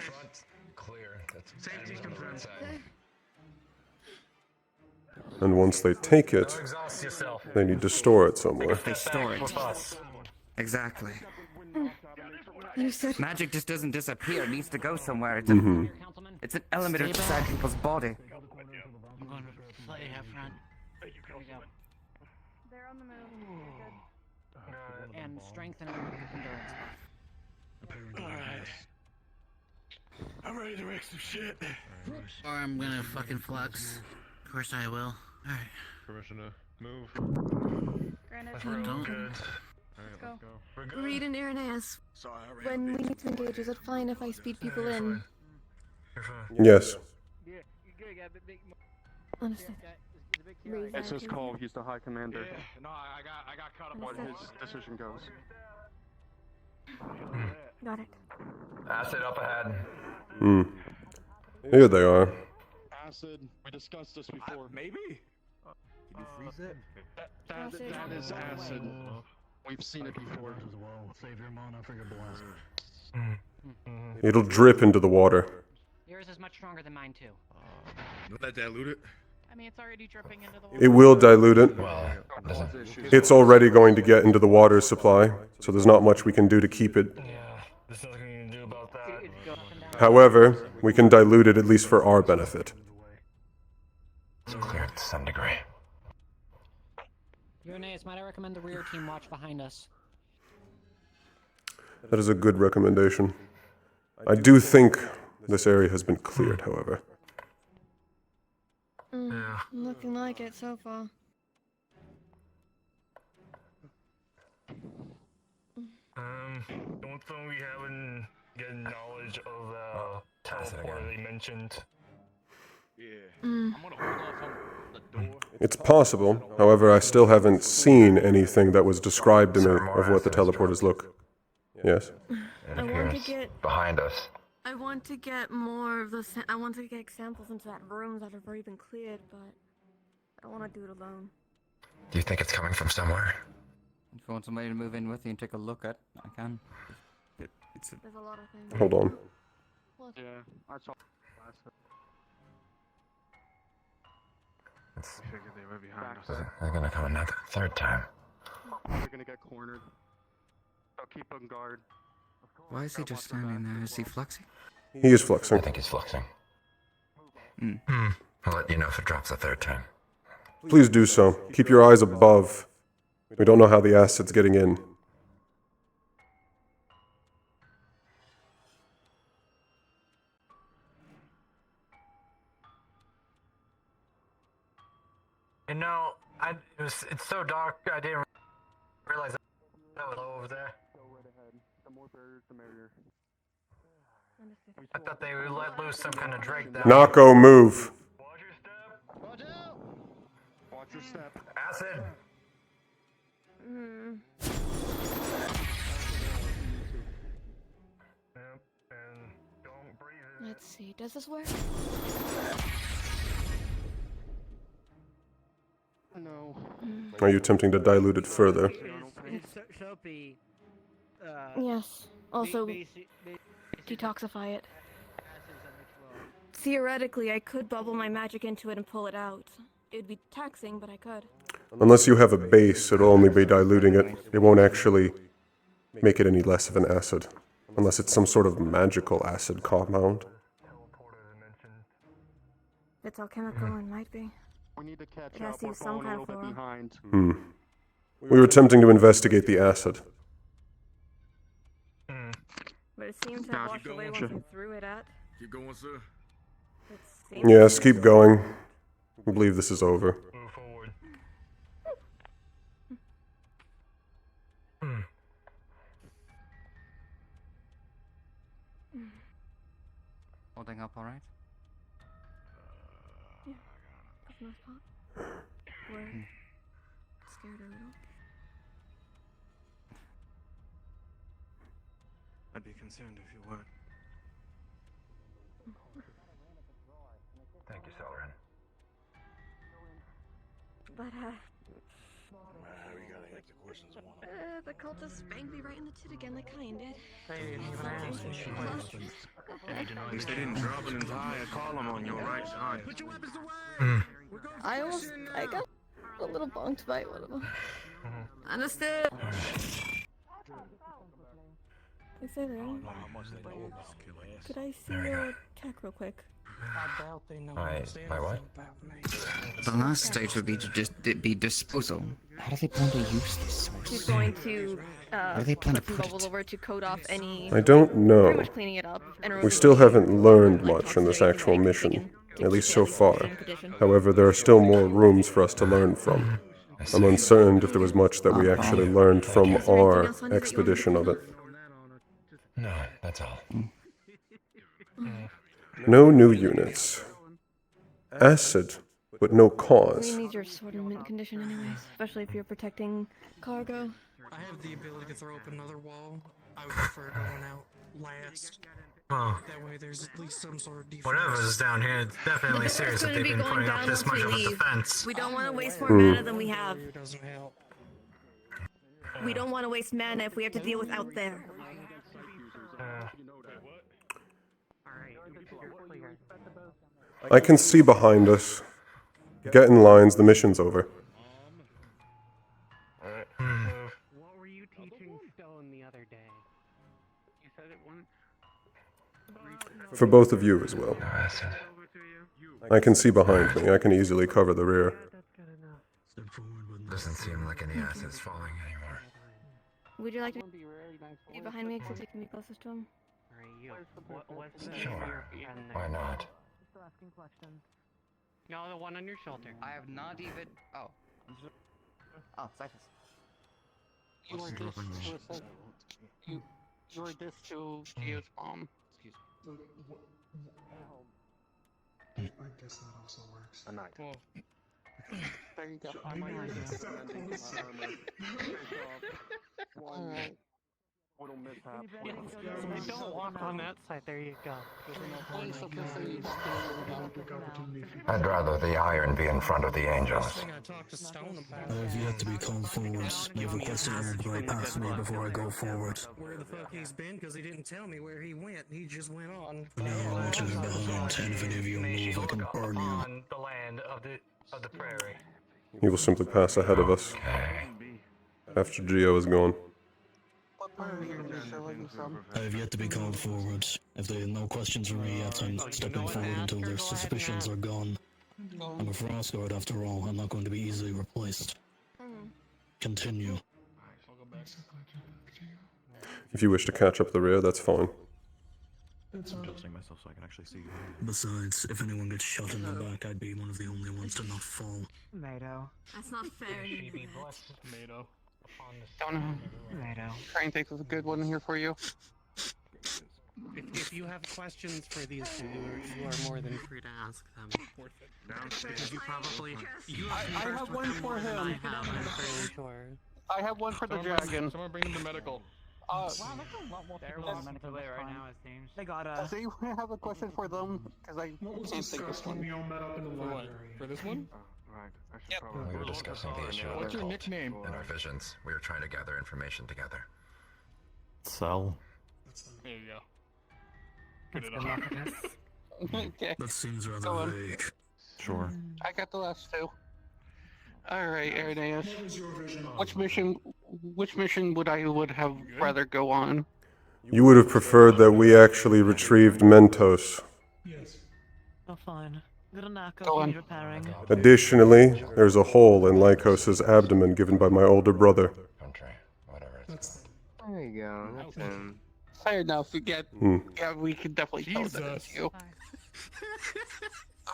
Front clear. Safety confirmed. And once they take it, Don't exhaust yourself. they need to store it somewhere. They store it. Exactly. Magic just doesn't disappear. It needs to go somewhere. It's, it's an element inside people's body. I'm going to play half front. Here we go. They're on the move. And strength and endurance. Alright. I'm ready to wreck some shit. Or I'm gonna fucking flux. Of course I will. Alright. Permission to move. Granted, Don't. Let's go. Reed and Irenaeus. When we need to engage, is it fine if I speed people in? Yes. Understood. Reed, It's his thank you. call. He's the high commander. No, I got caught up What on his decision goes. Got it. Acid up ahead. Here they are. Acid. We discussed this before. Maybe. Can you freeze it? That is acid. We've seen it before. Save your mana for your blast. It'll drip into the water. Yours is much stronger than mine too. Let that dilute it. I mean, it's already dripping into the water. It will dilute it. Well, It's already going to get into the water supply, so there's not much we can do to keep it. There's nothing you can do about that. However, we can dilute it at least for our benefit. it's clear to some degree. Uranus, might I recommend the rear team watch behind us? That is a good recommendation. I do think this area has been cleared, however. Looking like it so far. Don't think we haven't gotten knowledge of the teleporter they mentioned. Mm. It's possible, however, I still haven't seen anything that was described to me of what the teleporters look. Yes. It I want to appears get. behind us. I want to get more of the. I want to get samples into that room that have already been cleared, but I don't want to do it alone. Do you think it's coming from somewhere? If you want somebody to move in with you and take a look at, I can. There's a lot of things. Hold on. Yeah, I saw. It's, They were behind us. they're gonna come another third time. They're gonna get cornered. So keep on guard. Why is he just standing there? Is he flexing? He is flexing. I think he's flexing. Hmm. I'll let you know if it drops a third time. Please do so. Keep your eyes above. We don't know how the acid's getting in. You know, it's so dark, I didn't realize that was over there. The more barriers, the merrier. I thought they would let loose some kind of drake down. Nako, move. Watch out! Watch your step. Acid! Hmm. Let's see. Does this work? No. Are you attempting to dilute it further? Soapy. Yes. Also, detoxify it. Theoretically, I could bubble my magic into it and pull it out. It'd be taxing, but I could. Unless you have a base, it'll only be diluting it. It won't actually make it any less of an acid. Unless it's some sort of magical acid compound. If it's alchemical, it might be. We need to catch It has up. to We're use some falling a kind little of bit flora. behind. We were attempting to investigate the acid. But it seemed to Now have keep washed away going, once sir. you threw it at. Keep going, sir. It seemed Yes, keep going. I believe this is over. Move forward. Holding up alright? Yeah, for the most part. We're scared a little. I'd be concerned if you weren't. Thank you, Celerin. But, We gotta hit the questions one. the cultists banged me right in the tit again like Kyan did. They didn't even answer. At least they didn't drop an entire column on your right side. Put your weapons away! I got a little bonked by one of them. Understood. Is that right? Could I see your tech real quick? I doubt they know My what? The last stage would be to just be disposal. How do they plan to use this She's source? going to Where do they plan to put some put bubbles it? over to coat off any. I don't Pretty know. much cleaning it up. And We still haven't learned much in this actual mission, at least so far. However, there are still more rooms for us to learn from. I'm uncertain if there was much that we actually learned from our expedition of it. No, that's all. No new units. Acid, but no We cause. need your sword in mint condition anyways, especially if you're protecting cargo. I have the ability to throw up another wall. I would prefer going out last. Oh. That way there's at least some sort of defense. Whatever's down here, it's definitely serious if they've been putting up this much of a defense. We don't want to waste more Hmm. mana than we have. Doesn't help. We don't want to waste mana if we have to deal with out there. I can see behind us. Get in lines, the mission's over. What were you teaching Stone the other day? You said it wouldn't. For both of you as well. I can see behind me. I can easily cover the rear. Doesn't seem like any assets falling anymore. Would you like to be behind me because you can be closest to him? Sure. Why not? Still asking questions. No, the one on your shoulder. I have not even. Oh. Oh, Cyphus. You were this to a second. You were this to Geo's mom. Excuse me. I guess that also works. A night. Well, there you go. Alright. Little mishap. Don't walk on that side. There you go. I'd rather the iron be in front of the angels. I have yet to be called forward. You've requested all bypass me before I go forward. Where the fuck he's been? Because he didn't tell me where he went. He just went on. No, I'm watching behind, and if any of you move, I can burn you. On the land of the prairie. He will simply pass ahead of us. After Geo is gone. I have yet to be called forward. If they have no questions for me yet, I'm stepping forward until their suspicions are gone. I'm a frost guard after all. I'm not going to be easily replaced. Continue. If you wish to catch up the rear, that's fine. I'm adjusting myself so I can actually see you. Besides, if anyone gets shot in the back, I'd be one of the only ones to not fall. Tomato. That's not fair. Tomato. Don't know. Try and think of a good one here for you. If you have questions for these two, you are more than free to ask them. Because you probably I have one for him. I'm fairly sure. I have one for the dragon. Someone bring him to medical. Wow, that's a lot more people on medical right now, it seems. They got us. Do you have a question for them? Because I can't think of one. We all met up in the library. For this one? Yep. We were discussing the issue of What's the your cult. nickname? In our visions, we were trying to gather information together. Cell. There you go. Good enough. Okay. That seems Go rather on. vague. Sure. I got the last two. Alright, Irenaeus. Which mission would I have rather go on? You would have preferred that we actually retrieved Mentos. Yes. Oh, fine. Little Nako, Go on. repairing. Additionally, there's a hole in Lycos's abdomen given by my older brother. Country, whatever it's There you go. That's him. Fair enough. We get. Hmm. Yeah, we can definitely tell that it's you.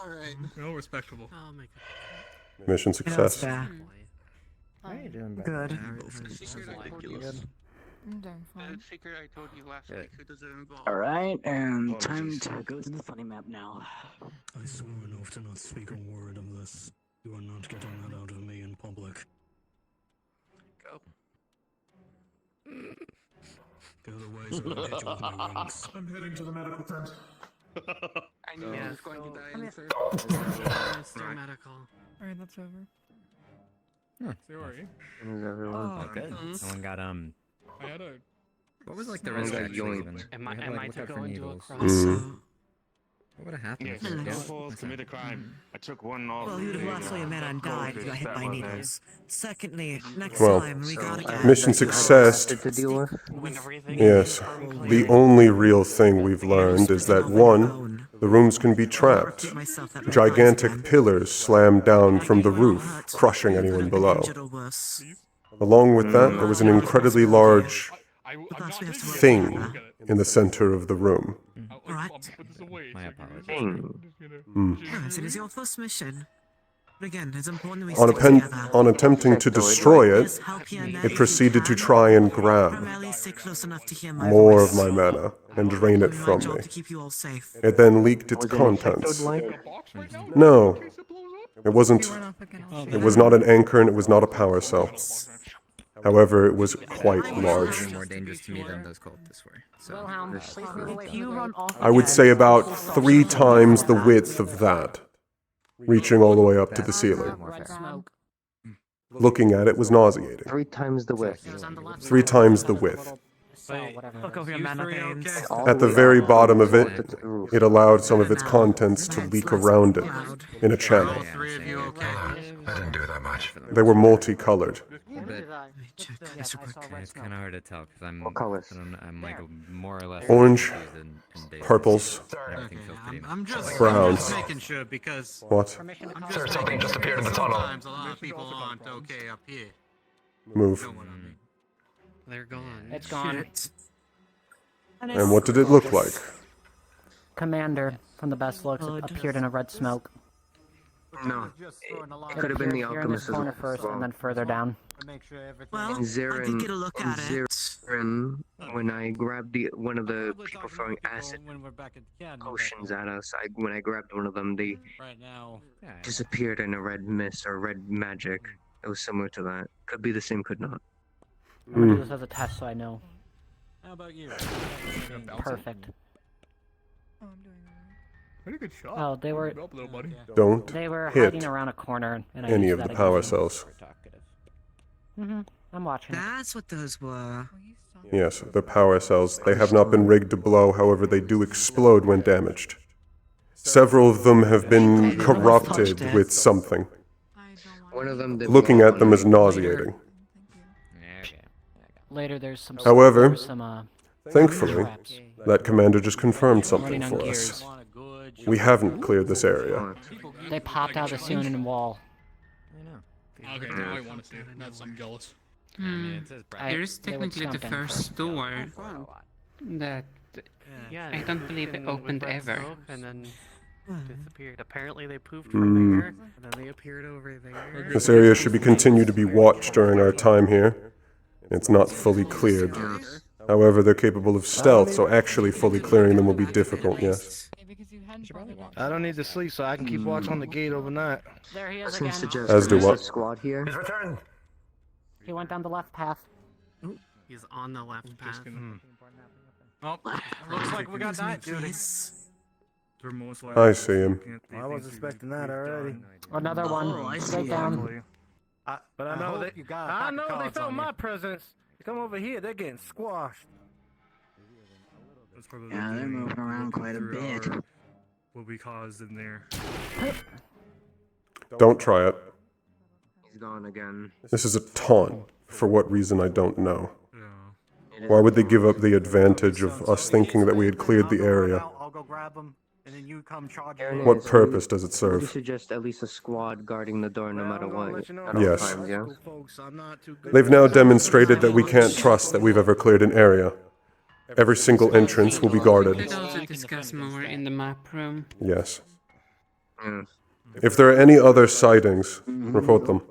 Alright. Well, respectable. Oh my god. Mission success. How you doing, Good. The secret I told you last week, who does it involve? Alright, and time to go to the funny map now. I swore an oath to not speak a word of this. You are not getting that out of me in public. Go. The other ways are gonna hit you with my wings. I'm heading to the medical tent. I knew he was going to die in the first. Mr. Medical. Alright, that's over. So are you? Everyone. Oh, good. Someone got I had a. What was like the Someone risk got actually yoinked. even? Am I We had, like, to look go out for and do a needles. cross? Mm. What would have happened? Yes, if you did? Snowballs What's commit a crime. I took one off. Well, you'd have lost all your men and died if you got hit by needles. Secondly, next time we gotta get Mission success. To deal with. Yes. The only real thing we've learned is that 1, the rooms can be trapped. Gigantic pillars slam down from the roof, crushing anyone below. Along with that, there was an incredibly large thing in the center of the room. Alright. My apologies. Yes, it is your first mission. But again, it's important we On, stick together. on attempting to destroy it, it proceeded to try and grab Primarily stay close enough to hear my more voice. of my mana and drain it from me. To keep you all safe. It then leaked its contents. No, it wasn't. It was not an anchor and it was not a power cell. However, it was quite large. More dangerous to me than those cultists were. So. If you run off I would say about 3 times the width of that, reaching all the way up to the ceiling. Looking at it was nauseating. 3 times the width. 3 times the width. cell, whatever. Look over your mana veins. At the very bottom of it, it allowed some of its contents to leak around it in a channel. I didn't do that much. They were multicolored. It's kind of hard to tell because I'm. What colors? I don't know, I'm like more or less. Orange, confused in basics. purples, Everything feels pretty I'm just browns. making sure because What? I'm Sir, just something making just sure appeared in the tunnel. sometimes a lot of people aren't okay up here. Move. They're gone. It's gone. And what did it look like? Commander, from the best looks, appeared in a red smoke. No. It could have been the Here in this alchemist as corner well. first, and then further down. Well, I Zarin, did get a look at it. Zarin, when I grabbed one of the people throwing acid potions at us, when I grabbed one of them, they disappeared in a red mist or red magic. It was similar to that. Could be the same, could not. I'm gonna do this as a test so I know. How about you? Perfect. Pretty good shot. Oh, they were. Don't They were hit hiding around a corner, and I any used of the that power against them. cells. I'm watching. That's what those were. Yes, the power cells. They have not been rigged to blow, however, they do explode when damaged. Several of them have been corrupted with something. One of them did Looking blow at up them on is me. nauseating. Later, there's some. However, there's some, thankfully, traps. that commander just confirmed something Running on for us. gears. We haven't cleared this area. They popped out of the ceiling and wall. Okay, now I want to see it. That's I'm jealous. Here's technically the first door that I don't believe it opened ever. And then disappeared. Apparently they poofed Hmm. from there, and then they appeared over there. This area should be continued to be watched during our time here. It's not fully cleared. However, they're capable of stealth, so actually fully clearing them will be difficult, yes. I don't need to sleep, so I can keep watch on the gate overnight. There he is Some again. suggest As do there's a what? squad here. He's returned. He went down the left path. He's on the left path. Well, looks like we got night duty. I see him. I was expecting that already. Another one. Straight down. But I know they felt my presence. They come over here, they're getting squashed. Yeah, they're moving around quite a bit. Will be caused in there. Don't try it. He's gone again. This is a taunt. For what reason, I don't know. Why would they give up the advantage of us thinking that we had cleared the area? I'll go grab them, and then you come charge. What purpose does it You serve? suggest at least a squad guarding the door no matter what. At all Yes. times, yeah? They've now demonstrated that we can't trust that we've ever cleared an area. Every single entrance will be We guarded. could also discuss more in the map room. Yes. If there are any other sightings, report them.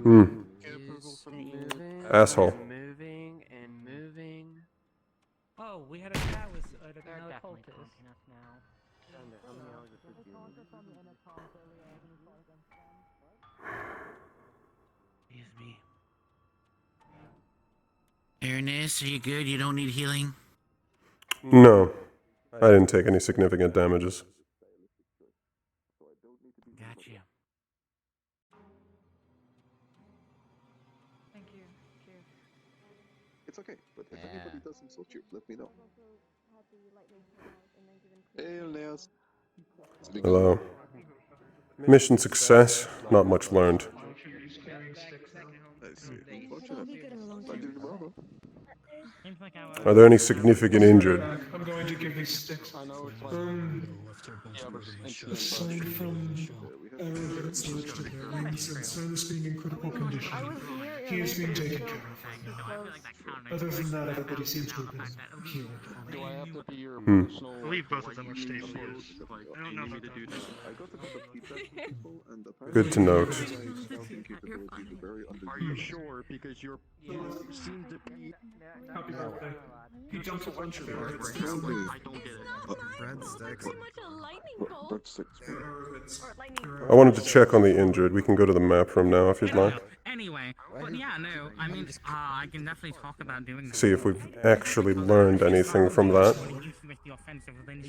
Hmm. Asshole. Moving and moving. Oh, we had a chat with another cultist. Excuse me. Ernest, are you good? You don't need healing? No. I didn't take any significant damages. Gotcha. Thank you. Cheers. It's okay, but if anybody does insult you, let me know. Hey, Leos. Hello. Mission success, not much learned. I see. Unfortunate. But doing well, Are there any significant injured? I'm going to give these sticks. Aside from arrogance lodged in their wings and Silas being in critical condition, he is being taken care of. Other than that, everybody seems to have been healed. Do I have to be your Hmm. personal? I believe both of them are stable. I don't know about that. I got a couple of feedback from people, and Good to note. Are you sure? Because you seem to be. Happy birthday. He dumped a bunch of I don't get it. Breadsticks. Breadsticks. I wanted to check on the injured. We can go to the map room now if you'd like. Anyway, but yeah, no, I mean, I can definitely talk about doing that. See if we've actually learned anything from that.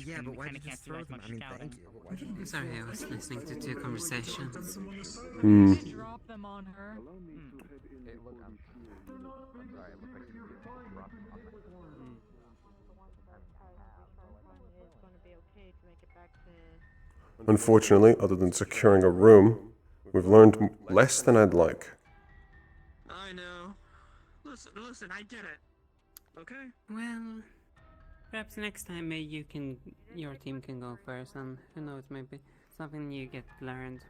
Yeah, but why did you throw them? I mean, thank you. I'm sorry, I was listening to two conversations. Drop them on her. Unfortunately, other than securing a room, we've learned less than I'd like. I know. Listen, I get it. Okay? Well, perhaps next time maybe your team can go first, and who knows, maybe something you get learned.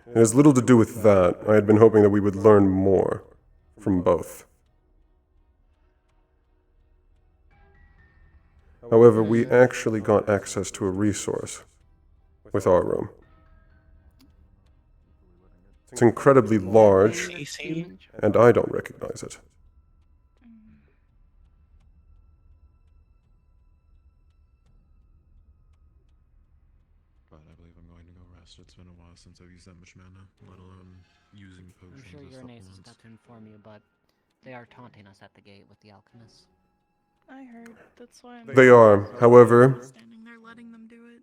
It has little to do with that. I had been hoping that we would learn more from both. However, we actually got access to a resource with our room. It's incredibly large, and I don't recognize it. But I believe I'm going to go rest. It's been a while since I've used that much mana, let alone using potions I'm sure as your Nace has supplements. got to inform you, but they are taunting us at the gate with the alchemists. I heard. That's why I'm. They are, however, standing there letting them do it.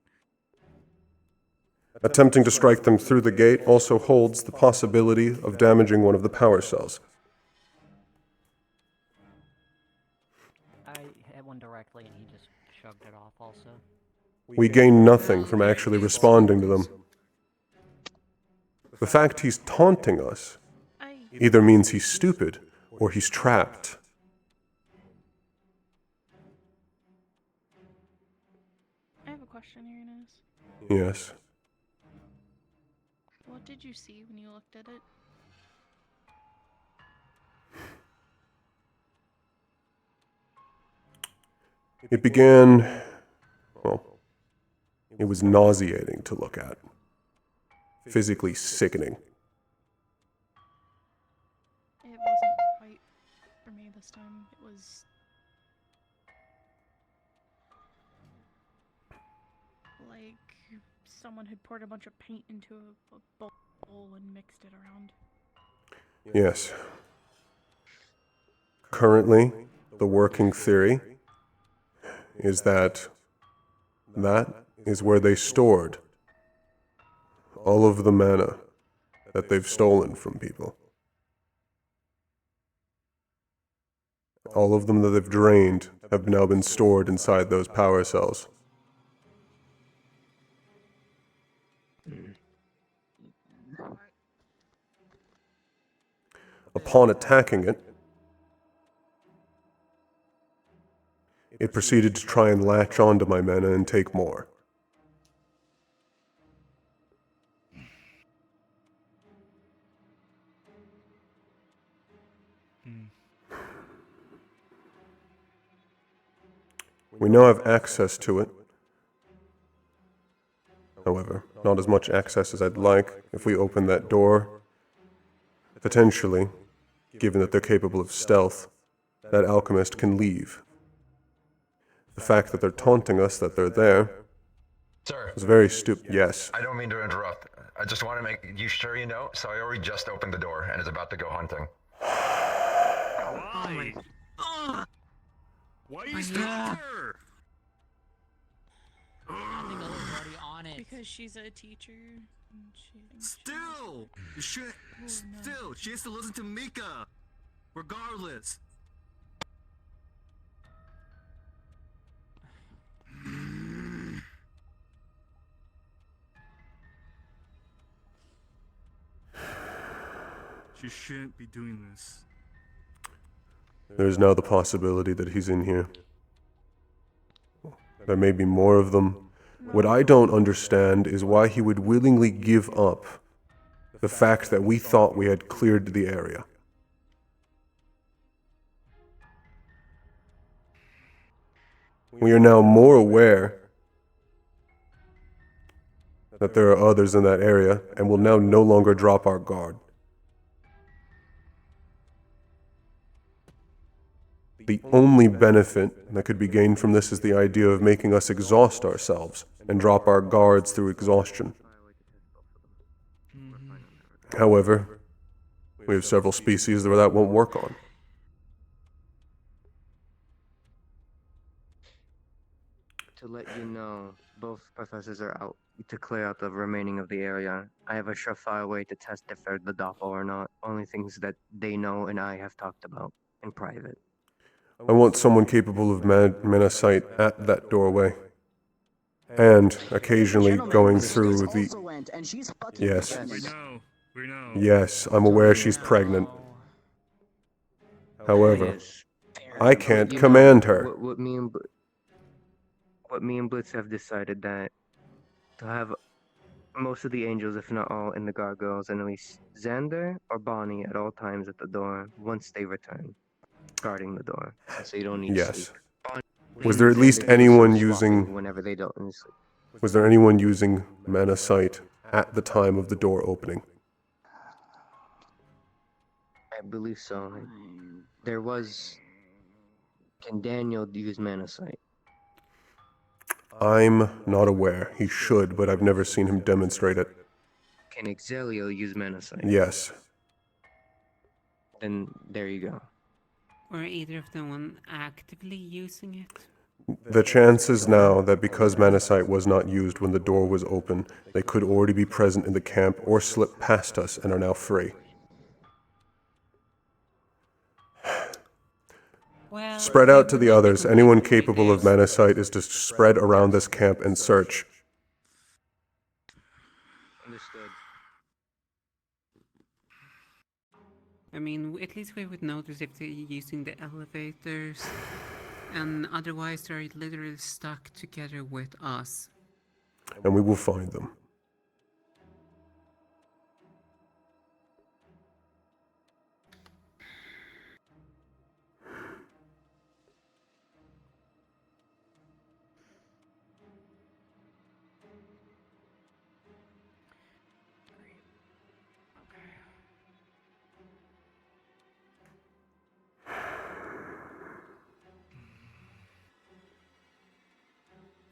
attempting to strike them through the gate also holds the possibility of damaging one of the power cells. I hit one directly and he just shrugged it off also. We gain nothing from actually responding to them. The fact he's taunting us either means he's stupid or he's trapped. I have a question here, Inez. Yes. What did you see when you looked at it? It began, well, it was nauseating to look at. Physically sickening. It wasn't quite for me this time. It was like someone had poured a bunch of paint into a bowl and mixed it around. Yes. Currently, the working theory is that is where they stored all of the mana that they've stolen from people. All of them that they've drained have now been stored inside those power cells. Upon attacking it, it proceeded to try and latch onto my mana and take more. We now have access to it. However, not as much access as I'd like. If we open that door, potentially, given that they're capable of stealth, that alchemist can leave. The fact that they're taunting us that they're there is very stupid. Yes. I don't mean to interrupt. I just want to make you sure you know, Sayori just opened the door and is about to go hunting. Why? Why are you still here? Because she's a teacher. And Still! Shit! Still! She has to listen to Mika! Regardless! She shouldn't be doing this. There's now the possibility that he's in here. There may be more of them. What I don't understand is why he would willingly give up the fact that we thought we had cleared the area. We are now more aware that there are others in that area, and will now no longer drop our guard. The only benefit that could be gained from this is the idea of making us exhaust ourselves and drop our guards through exhaustion. However, we have several species where that won't work on. To let you know, both professors are out to clear out the remaining of the area. I have a surefire way to test if they're the doppel or not. Only things that they know and I have talked about in private. I want someone capable of mana-sight at that doorway. And occasionally going through the... Yes. We know. Yes, I'm aware she's pregnant. However, I can't command her. What me and Blitz have decided that to have most of the angels, if not all, in the gargoyles, and at least Xander or Bonnie at all times at the door once they return, guarding the door, so you don't need Yes. sleep. Was there at least anyone Swapping using... whenever they don't need sleep. Was there anyone using mana-sight at the time of the door opening? I believe so. There was... Can Daniel use mana sight? I'm not aware. He should, but I've never seen him demonstrate it. Can Yisreals use mana sight? Yes. Then there you go. Or either of them one actively using it? The chances now that because mana-sight was not used when the door was open, they could already be present in the camp or slip past us and are now free. Well, spread out to the others. Anyone capable of mana-sight is to spread around this camp and search. Understood. I mean, at least we would notice if they're using the elevators, and otherwise they're literally stuck together with us. And we will find them.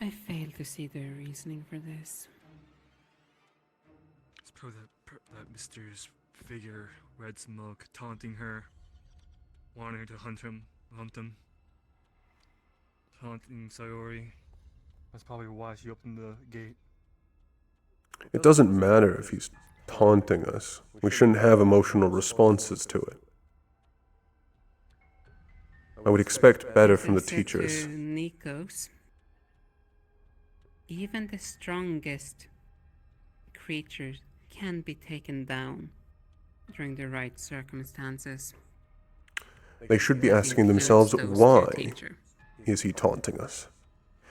I fail to see their reasoning for this. It's probably that mysterious figure, red smoke, taunting her, wanting her to hunt him, taunting Sayori. That's probably why she opened the gate. It doesn't matter if he's taunting us. We shouldn't have emotional responses to it. I would expect better from the teachers. Nikos, even the strongest creatures can be taken down during the right circumstances. They should be asking themselves, why is he taunting us?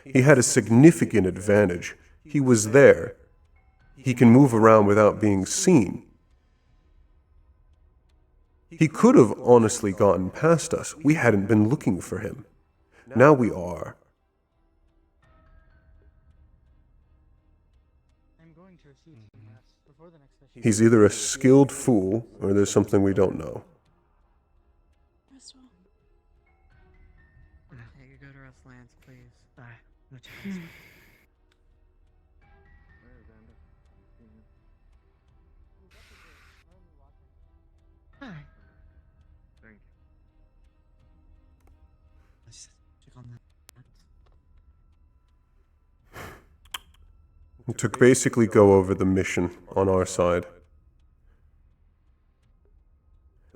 He had a significant advantage. He was there. He can move around without being seen. He could have honestly gotten past us. We hadn't been looking for him. Now we are. He's either a skilled fool, or there's something we don't know. Take a good rest, Lance, please. Hi. Thank you. Let's check on that. To basically go over the mission on our side.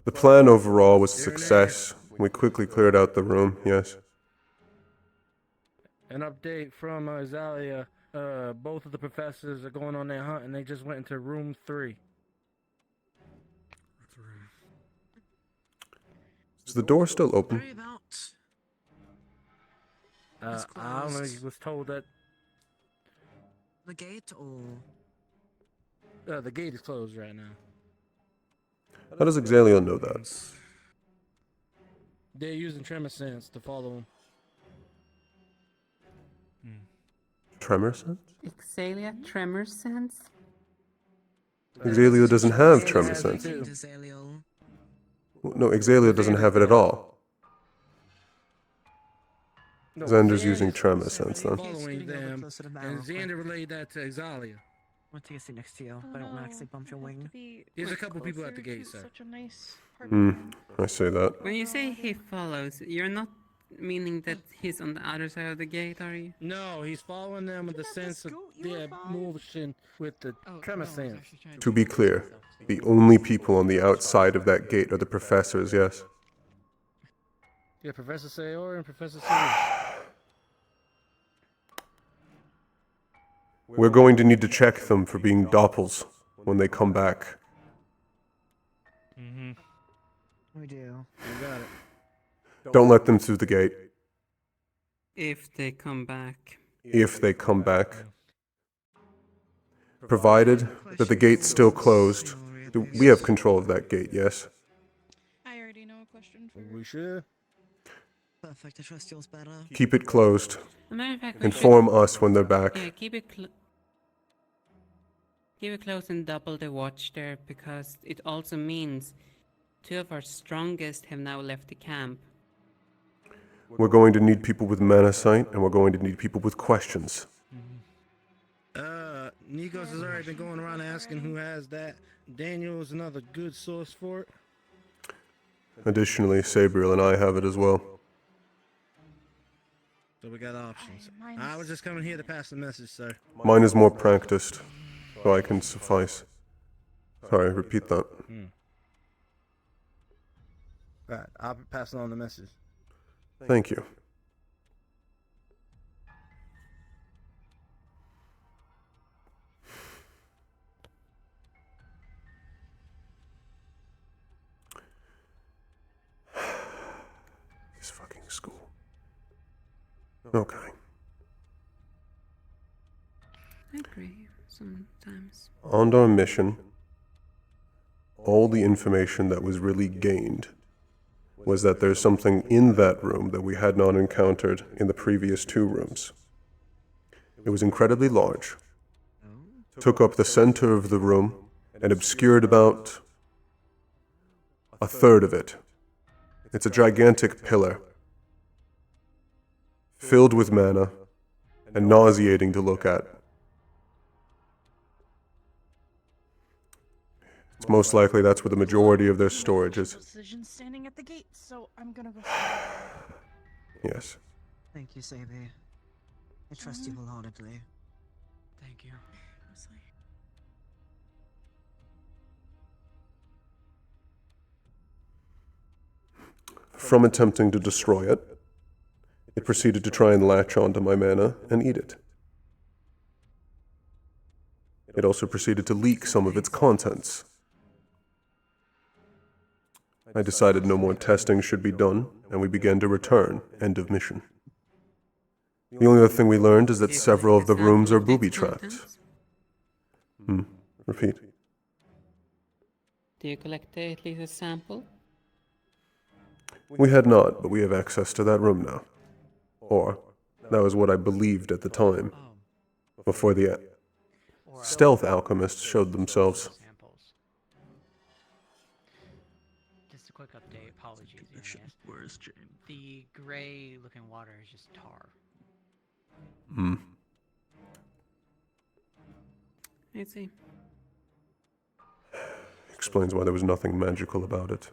The plan overall was a success. We quickly cleared out the room, yes. An update from Zalia. Both of the professors are going on their hunt and they just went into room 3. Is the door still open? I don't know, he was told that The gate or... the gate is closed right now. How does Yisreals know that? They're using tremor sense to follow him. Tremor sense? Yisreals tremor sense? Yisreals doesn't have tremor sense. No, Yisreals doesn't have it at all. Xander's using tremor sense then. Following them, and Xander relayed that to Exalia. want to sit next to you, but I don't want to actually bump your wing. There's a couple people at the gate, sir. Such a nice I say that. When you say he follows, you're not meaning that he's on the other side of the gate, are you? No, he's following them with the sense of their motion with the tremor sense. To be clear, the only people on the outside of that gate are the professors, yes? Yeah, Professor Sayor and Professor Sayor. We're going to need to check them for being doppels when they come back. Mm-hmm. We do. You got it. Don't let them through the gate. If they come back. If they come back. Provided that the gate's still closed, we have control of that gate, yes? I already know a question for We should. Perfect, I trust yours better. Keep it closed. As a matter of fact, we Inform us when they're back. Yeah, keep it close and double the watch there, because it also means 2 of our strongest have now left the camp. We're going to need people with mana sight, and we're going to need people with questions. Nikos has already been going around asking who has that. Daniel is another good source for it. Additionally, Sabriel and I have it as well. So we got options. I was just coming here to pass the message, sir. Mine is more practiced, so I can suffice. Sorry, repeat that. Alright, I'll be passing on the message. Thank you. This fucking school. Okay. I agree, sometimes. On our mission, all the information that was really gained was that there's something in that room that we had not encountered in the previous 2 rooms. It was incredibly large, took up the center of the room, and obscured about a third of it. It's a gigantic pillar, filled with mana, and nauseating to look at. It's most likely that's where the majority of their storage is. Decision standing at the gate, so I'm gonna go. Yes. Thank you, Sabi. I trust you wholeheartedly. Thank you. From attempting to destroy it, it proceeded to try and latch onto my mana and eat it. It also proceeded to leak some of its contents. I decided no more testing should be done, and we began to return. End of mission. The only other thing we learned is that several of the rooms are booby-trapped. Repeat. Do you collect at least a sample? We had not, but we have access to that room now. Or, that was what I believed at the time, before the stealth alchemists showed themselves. Just a quick update, apologies. Where's Jane? The gray looking water is just tar. I see. Explains why there was nothing magical about it.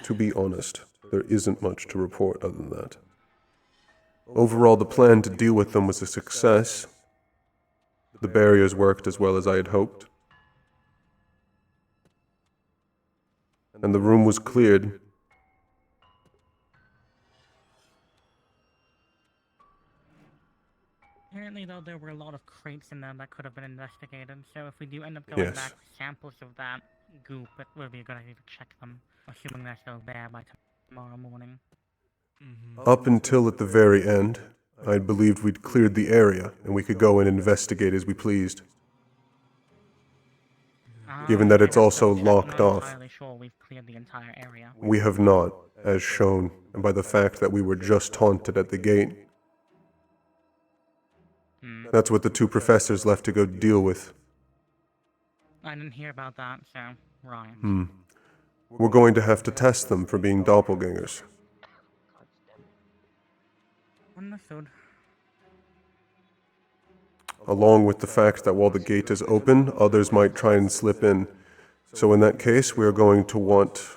To be honest, there isn't much to report other than that. Overall, the plan to deal with them was a success. The barriers worked as well as I had hoped. And the room was cleared. Apparently, though, there were a lot of crates in there that could have been investigated, so if we do end up going Yes. back with samples of that goop, it would be a good idea to check them, assuming they're still there by tomorrow morning. Up until at the very end, I had believed we'd cleared the area and we could go and investigate as we pleased. Given that it's also locked off. I'm not entirely sure we've cleared the entire area. We have not, as shown, and by the fact that we were just taunted at the gate. That's what the 2 professors left to go deal with. I didn't hear about that, so, right. we're going to have to test them for being doppelgangers. Understood. Along with the fact that while the gate is open, others might try and slip in. So in that case, we are going to want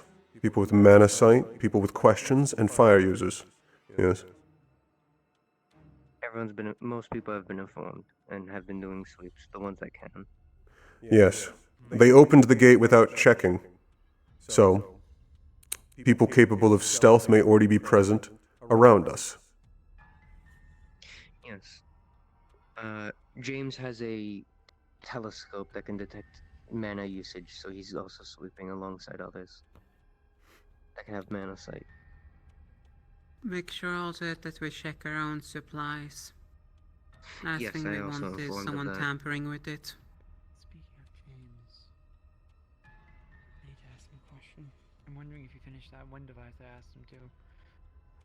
people with mana sight, people with questions, and fire users. Yes. Most people have been informed and have been doing sweeps, the ones that can. Yes. They opened the gate without checking. So, people capable of stealth may already be present around us. Yes. James has a telescope that can detect mana usage, so he's also sweeping alongside others that can have mana sight. Make sure also that we check our own supplies. Last Yes, thing I we also want is informed of someone that. tampering with it. Speaking of James, I need to ask him a question. I'm wondering if you finished that one device I asked him to.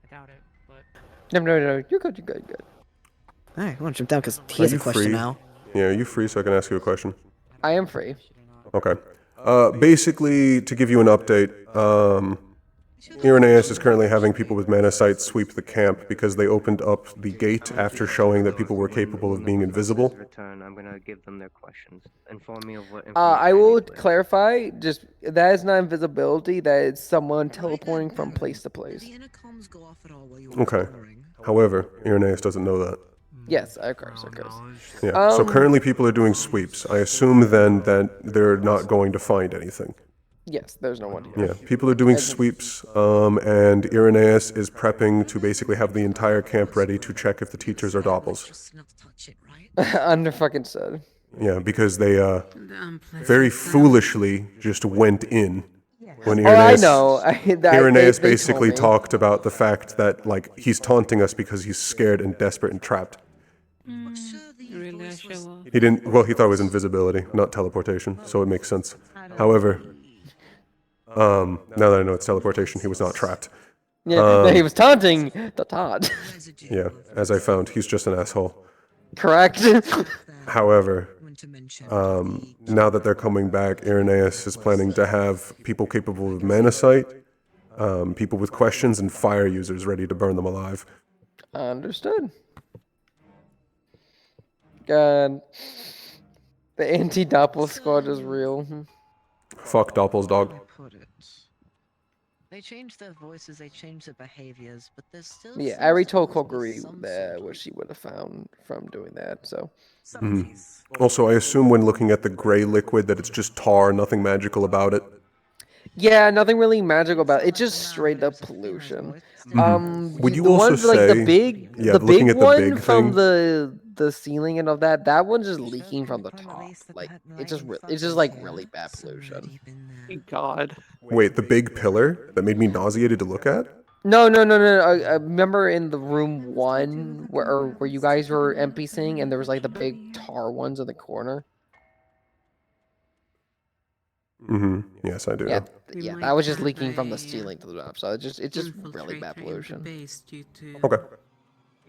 I doubt it, but... No, you're good, you're good. Alright, I want to jump down because he Are has a you question free? now. Yeah, are you free so I can ask you a question? I am free. Okay. Basically, to give you an update, Irenaeus is currently having people with mana sight sweep the camp because they opened up the gate after showing that people were capable of being invisible. Return, I'm gonna give them their questions. Inform me of what I will clarify, just, that is not invisibility, that is someone teleporting from place to place. Okay. However, Irenaeus doesn't know that. Yes, of course. Yeah, so currently people are doing sweeps. I assume then that they're not going to find anything. Yes, there's no one here. Yeah, people are doing sweeps, and Irenaeus is prepping to basically have the entire camp ready to check if the teachers are doppels. Under fucking said. Yeah, because they very foolishly just went in when Oh, I Irenaeus, know. Irenaeus they basically told me. talked about the fact that like he's taunting us because he's scared and desperate and trapped. Really, I show off. He didn't. Well, he thought it was invisibility, not teleportation, so it makes sense. However, now that I know it's teleportation, he was not trapped. Yeah, he was taunting the taunt. Yeah, as I found, he's just an asshole. Correct. However, now that they're coming back, Irenaeus is planning to have people capable of mana sight, people with questions, and fire users ready to burn them alive. Understood. God. The anti-doppel squad is real. Fuck Doppels, dog. They change their voices, they change their behaviors, but there's still. Yeah, I already told Kokiri what she would have found from doing that, so. Also, I assume when looking at the gray liquid that it's just tar, nothing magical about it. Yeah, nothing really magical about it. It's just straight up pollution. Would you the also ones, like, say, the big looking at the one big from thing, the ceiling and all that, that one's just leaking from the top. Like, it's just like really bad pollution. God. wait, the big pillar that made me nauseated to look at? No. Remember in the room 1 where you guys were NPCing and there was like the big tar ones in the corner? Yes, I do. Yeah, that was just leaking from the ceiling to the top. So it's just really bad pollution. Okay.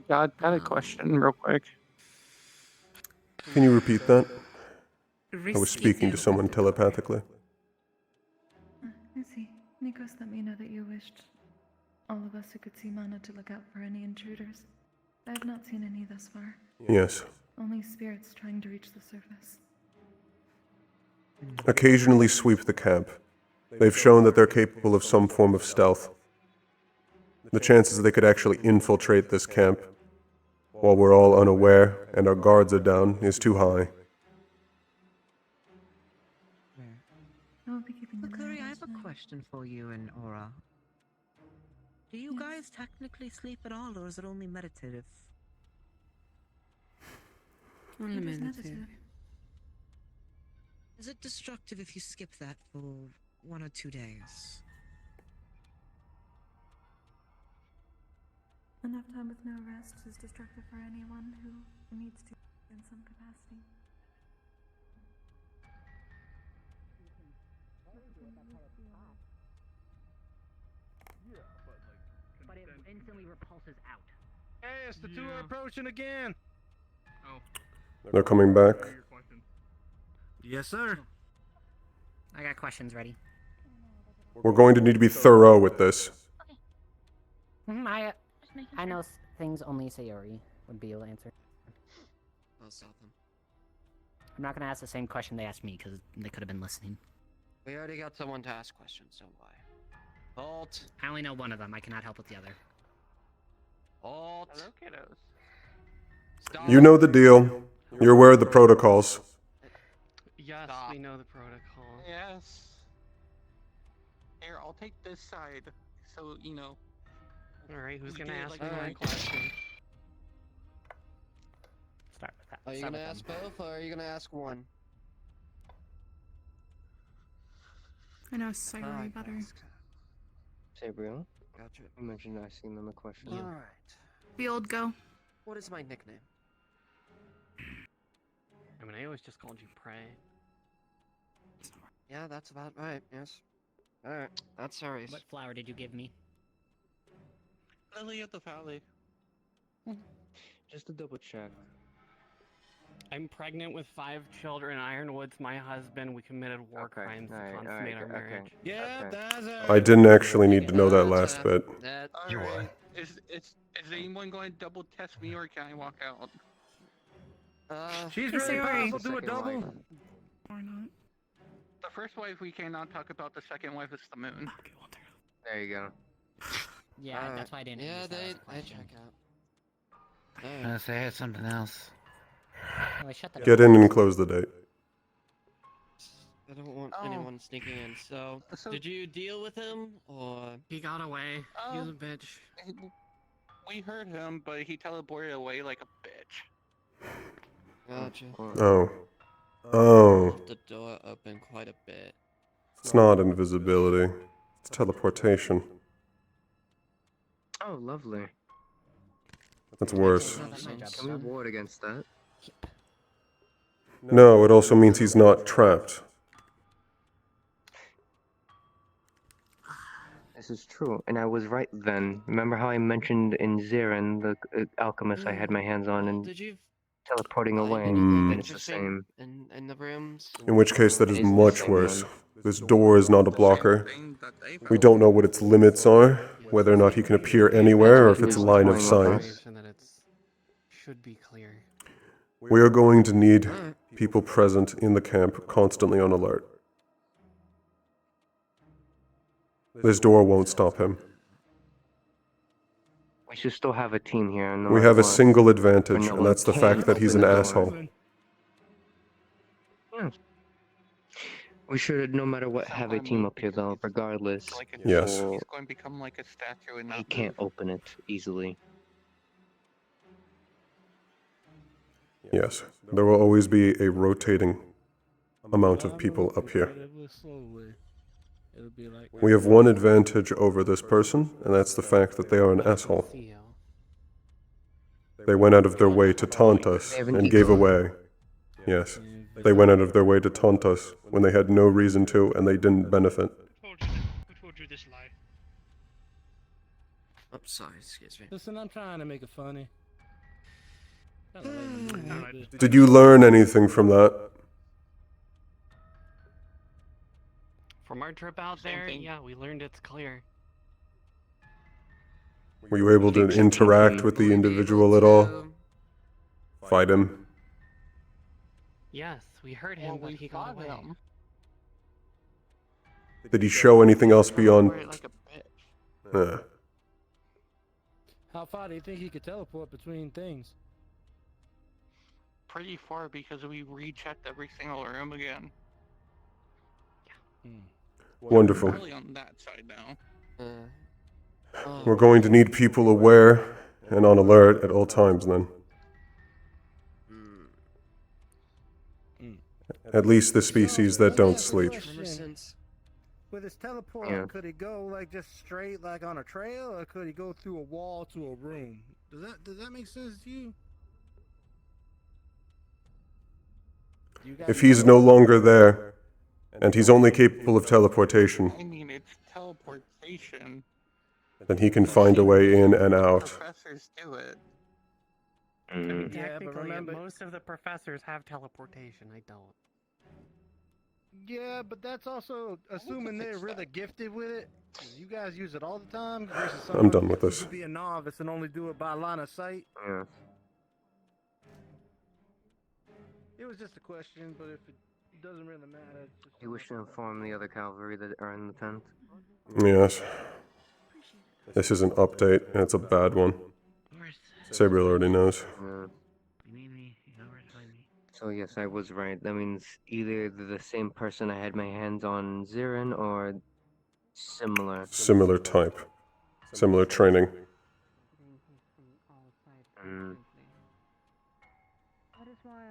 God, got a question real quick. Can you repeat that? I was speaking to someone telepathically. I see. Nikos let me know that you wished all of us who could see mana to look out for any intruders. I have not seen any thus far. Yes. Only spirits trying to reach the surface. Occasionally sweep the camp. They've shown that they're capable of some form of stealth. The chances that they could actually infiltrate this camp while we're all unaware and our guards are down is too high. Bakuri, I have a question for you and Aura. Do you guys technically sleep at all, or is it only meditative? Only meditative. Is it destructive if you skip that for 1 or 2 days? Enough time with no rest is destructive for anyone who needs to in some capacity. But it instantly repulses out. Hey, it's the two are approaching again. Oh. They're coming back. Yes, sir. I got questions ready. We're going to need to be thorough with this. I know things only Sayori would be able to answer. I'll stop them. I'm not gonna ask the same question they asked me because they could have been listening. We already got someone to ask questions, so why? Halt. I only know one of them. I cannot help with the other. Halt. Hello, kiddos. Stop. You know the deal. You're aware of the protocols. Yes, we know the protocol. Yes. Here, I'll take this side, so you know. Alright, who's we gonna do it ask like one a question? Start with that. Are you gonna ask both, or are you gonna ask one? I know Sayori better. Sabriel, Gotcha. you mentioned asking them a question. Alright. Field, go. What is my nickname? I mean, I always just called you Prey. Yeah, that's about right, yes. Alright, that's Aries. What flower did you give me? Lily of the Valley. Just to double check. I'm pregnant with 5 children. Ironwood's my husband. We committed war crimes to consummate our marriage. Yeah, that's I didn't actually need to know that last bit. You what? Is anyone going to double test me, or can I walk out? She's Hey, really Sayori. powerful. Do a double. Or not. The first wife we cannot talk about. The second wife is the moon. Okay, well, there. There you go. Yeah, that's why I didn't. Yeah, use that as a they question. check out. I was gonna say I had something else. Oh, shut the Get in and close the date. I don't want anyone sneaking in, so did you deal with him, or...? He got away. He was a bitch. We heard him, but he teleported away like a bitch. Gotcha. Oh. Oh. The door open quite a bit. It's not invisibility. It's teleportation. Oh, lovely. That's worse. Can we ward against that? No, it also means he's not trapped. This is true, and I was right then. Remember how I mentioned in Zirin, the alchemist I had my hands on, and Did you teleporting away? anything Then it's the same. in the rooms? In which case, that is It is the much same worse. one. This door is not a blocker. We don't know what its limits are, whether or not he can appear anywhere, or if it's line of sight. That it's should be clear. We are going to need people present in the camp, constantly on alert. This door won't stop him. We should still have a team here. No We matter have a what. single But advantage, no and one that's the can fact that he's an open the door. asshole. Yeah. We should, no matter what, have a team up here, though, regardless. Yes. or He's going to become like a statue and he not can't open it easily. Yes. There will always be a rotating amount of people up here. It'll be like We have one advantage over this person, and that's the fact that they are an asshole. They went out of their way to taunt us They have an and ego. gave away. Yes. They went out of their way to taunt us when they had no reason to, and they didn't benefit. Who told you this lie? Oh, sorry, excuse me. Listen, I'm trying to make it funny. Did you learn anything from that? From our trip out there, yeah, we learned it's clear. Were you able to interact with the individual at all? Fight him? Yes, we heard him, but he got away. Did he show anything else beyond... How far do you think he could teleport between things? pretty far because we rechecked every single room again. Wonderful. Really on that side now. We're going to need people aware and on alert at all times then. At least the species that don't sleep. With his teleport, Yeah. could he go like just straight like on a trail, or could he go through a wall to a room? Does that make sense to you? If he's no longer there, and he's only capable of teleportation, I mean, it's teleportation. then he can find a way in and out. Professors do it. I mean, Yeah, but technically, remember- most of the professors have teleportation. I don't. Yeah, but that's also assuming they're really gifted with it. 'Cause you guys use it all the time versus someone I'm done with who this. could be a novice and only do it by line of sight. Yeah. It was just a question, but if it doesn't really matter, it's just... You wish to inform the other cavalry that are in the tent? Yes. This is an update, and it's a bad one. Sabriel already knows. So yes, I was right. That means either the same person I had my hands on Zirin or similar. Similar type. Similar training. Mm.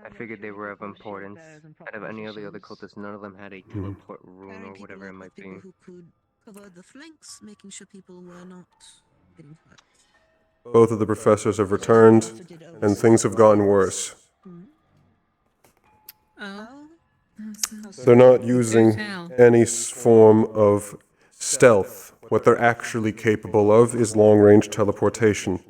I figured they were of importance. Out of any of the other cultists, none of them had a teleport rune or whatever it might be. Who could cover the flanks, making sure people were not getting hurt. Both of the professors have returned, and things have gotten worse. They're not using any form of stealth. What they're actually capable of is long-range teleportation.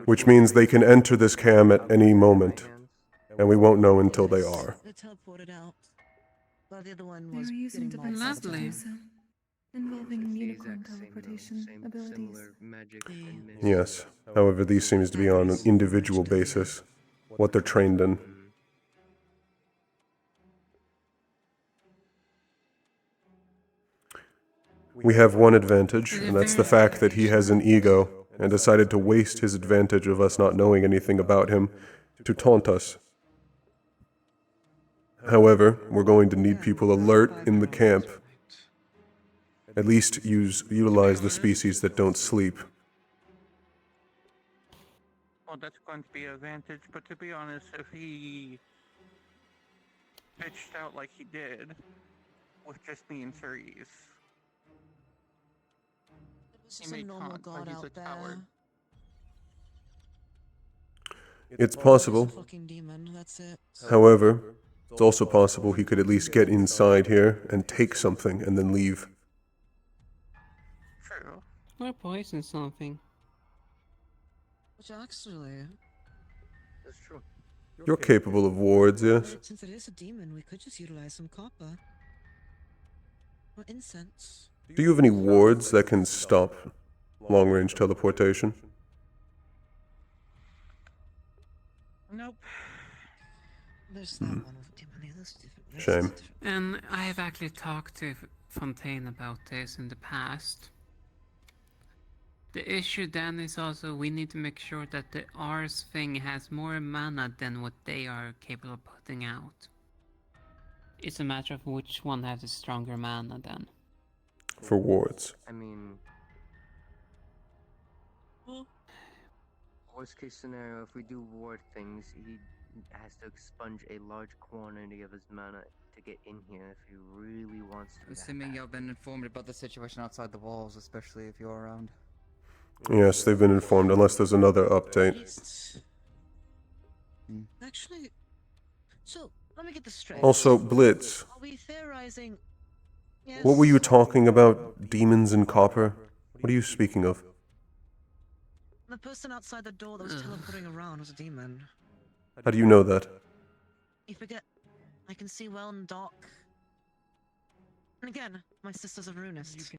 Which means they can enter this cam at any moment, and we won't know until they are. They teleported out. Well, the other one They was were using getting devices to Lovely. do so, involving unicorn teleportation abilities. Yes. However, these seems to be on an individual basis, what they're trained in. We have one advantage, and that's the fact that he has an ego, and decided to waste his advantage of us not knowing anything about him to taunt us. However, we're going to need people alert in the camp. At least utilize the species that don't sleep. Well, that's going to be an advantage, but to be honest, if he pitched out like he did, with just me and Cerise, He may taunt like he's a coward. It's possible. Fucking demon, that's it. However, it's also possible he could at least get inside here and take something and then leave. True. Or poison something. Which actually... That's true. You're capable of wards, yes? Since it is a demon, we could just utilize some copper. Or incense. Do you have any wards that can stop long-range teleportation? Nope. There's that one with demon, that's different. Shame. And I have actually talked to Fontaine about this in the past. The issue then is also we need to make sure that the Rs thing has more mana than what they are capable of putting out. It's a matter of which one has a stronger mana then. For wards. I mean... Worst case scenario, if we do ward things, he has to expunge a large quantity of his mana to get in here if he really wants to. Assuming you've been informed about the situation outside the walls, especially if you're around. Yes, they've been informed, unless there's another update. Actually, so let me get this straight. Also, Blitz. Are we theorizing? Yes. What were you talking about? Demons and copper? What are you speaking of? The person outside the door that was teleporting around was a demon. How do you know that? You forget, I can see well in the dark. And again, my sister's a runist.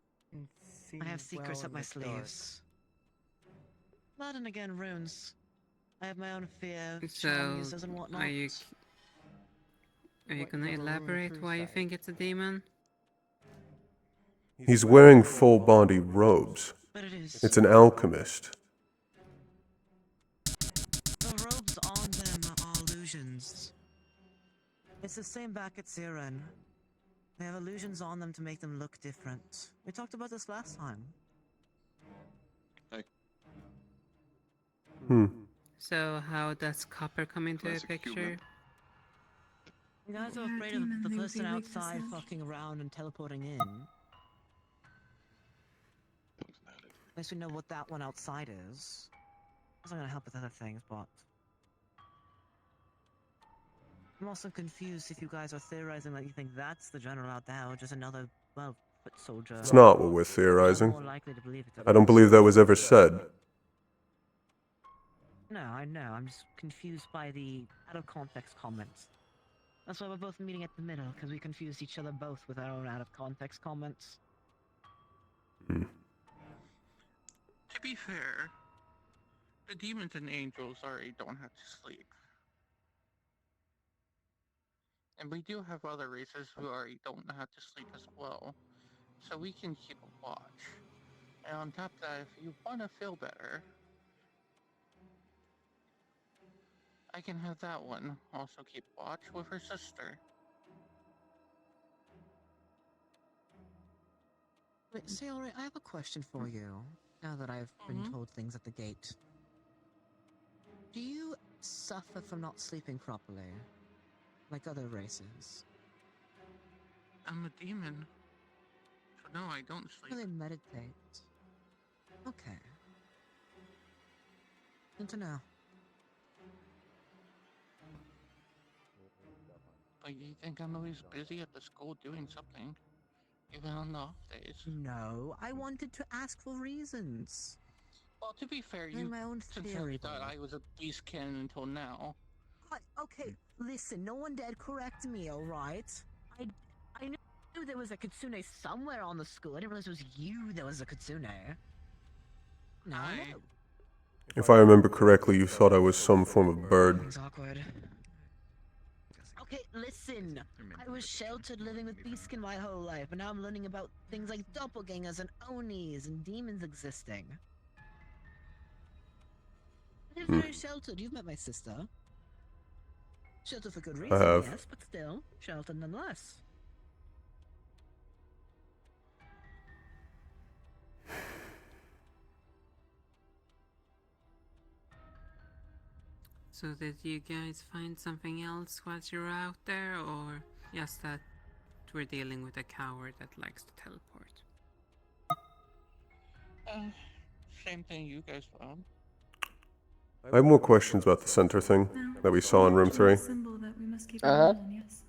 I have secrets up my sleeves. That and again, runes. I have my own fear, charm users and whatnot. Are you gonna elaborate why you think it's a demon? He's wearing full body robes. But it is. It's an alchemist. The robes on them are illusions. It's the same back at Ziren. They have illusions on them to make them look different. We talked about this last time. So how does copper come into the picture? You guys are afraid of the person outside fucking around and teleporting in. At least we know what that one outside is. It's not gonna help with other things, but... I'm also confused if you guys are theorizing that you think that's the general out there, or just another, well, foot soldier. It's not what we're theorizing. More likely to believe it. I don't believe that was ever said. No, I know. I'm just confused by the out-of-context comments. That's why we're both meeting at the middle, because we confused each other both with our own out-of-context comments. To be fair, the demons and angels already don't have to sleep. And we do have other races who already don't have to sleep as well. So we can keep a watch. And on top of that, if you want to feel better, I can have that one also keep watch with her sister. Wait, Sailor, I have a question for you, now that I've been told things at the gate. Do you suffer from not sleeping properly? Like other races? I'm a demon. So no, I don't sleep. Really meditate. Okay. Good to know. But you think I'm always busy at the school doing something? Even on the off days? No, I wanted to ask for reasons. Well, to be fair, I you my own sincerely theory. thought I was a beast cannon until now. Okay, listen, no one dared correct me, alright? I knew there was a kitsune somewhere on the school. I didn't realize it was you that was a kitsune. Now I know. If I remember correctly, you thought I was some form of bird. It's awkward. Okay, listen. I was sheltered living with beastkin my whole life, and now I'm learning about things like doppelgangers and onis and demons existing. I'm very sheltered. You've met my sister. Sheltered for good reason, have. yes, but still, sheltered nonetheless. So did you guys find something else whilst you were out there, or just that we're dealing with a coward that likes to teleport? Same thing you guys found. I have more questions about the center thing that we saw in room 3. Symbol that we must keep an eye on, yes.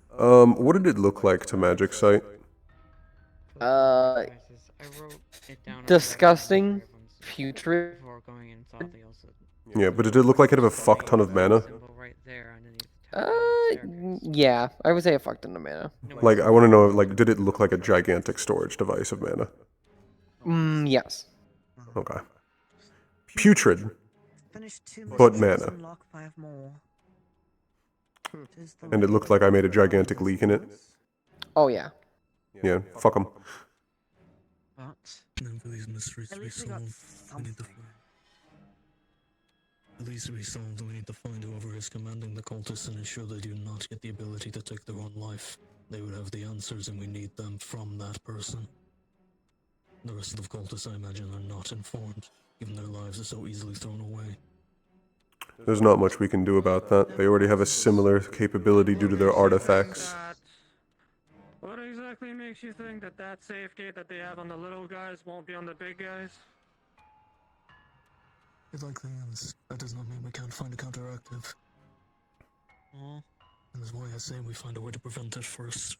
What did it look like to magic sight? Disgusting, putrid. Yeah, but did it look like it had a fuck ton of mana? Yeah, I would say a fuck ton of mana. Like, I want to know, like, did it look like a gigantic storage device of mana? Yes. Okay. Putrid, but mana. And it looked like I made a gigantic leak in it. Oh yeah. Yeah, fuck them. And for these mysteries to be solved, we need to find. At least to be solved, we need to find whoever is commanding the cultists and ensure they do not get the ability to take their own life. They would have the answers, and we need them from that person. The rest of the cultists, I imagine, are not informed, given their lives are so easily thrown away. There's not much we can do about that. They already have a similar capability due to their artifacts. What exactly makes you think that that safe gate that they have on the little guys won't be on the big guys? It likely is. That does not mean we can't find a counteractive. That is why I say we find a way to prevent it first.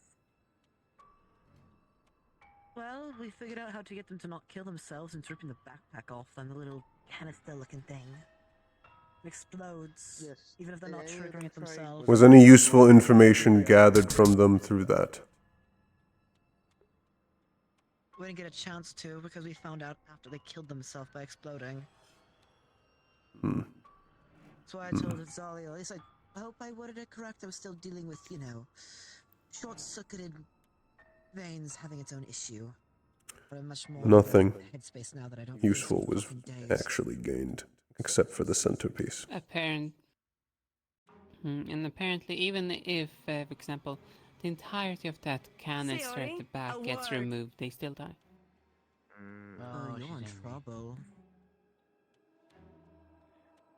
Well, we figured out how to get them to not kill themselves and ripping the backpack off them, the little canister-looking thing. It explodes, even if they're not triggering it themselves. Was any useful information gathered from them through that? We didn't get a chance to, because we found out after they killed themselves by exploding. That's why I told Zali, at least I hope I worded it correct. I was still dealing with, you know, short-circuited veins having its own issue. But I'm much more Nothing headspace now that I don't useful was actually gained, except for the centerpiece. And apparently, even if, for example, the entirety of that canister at the back gets removed, they still die. Oh, you're in trouble.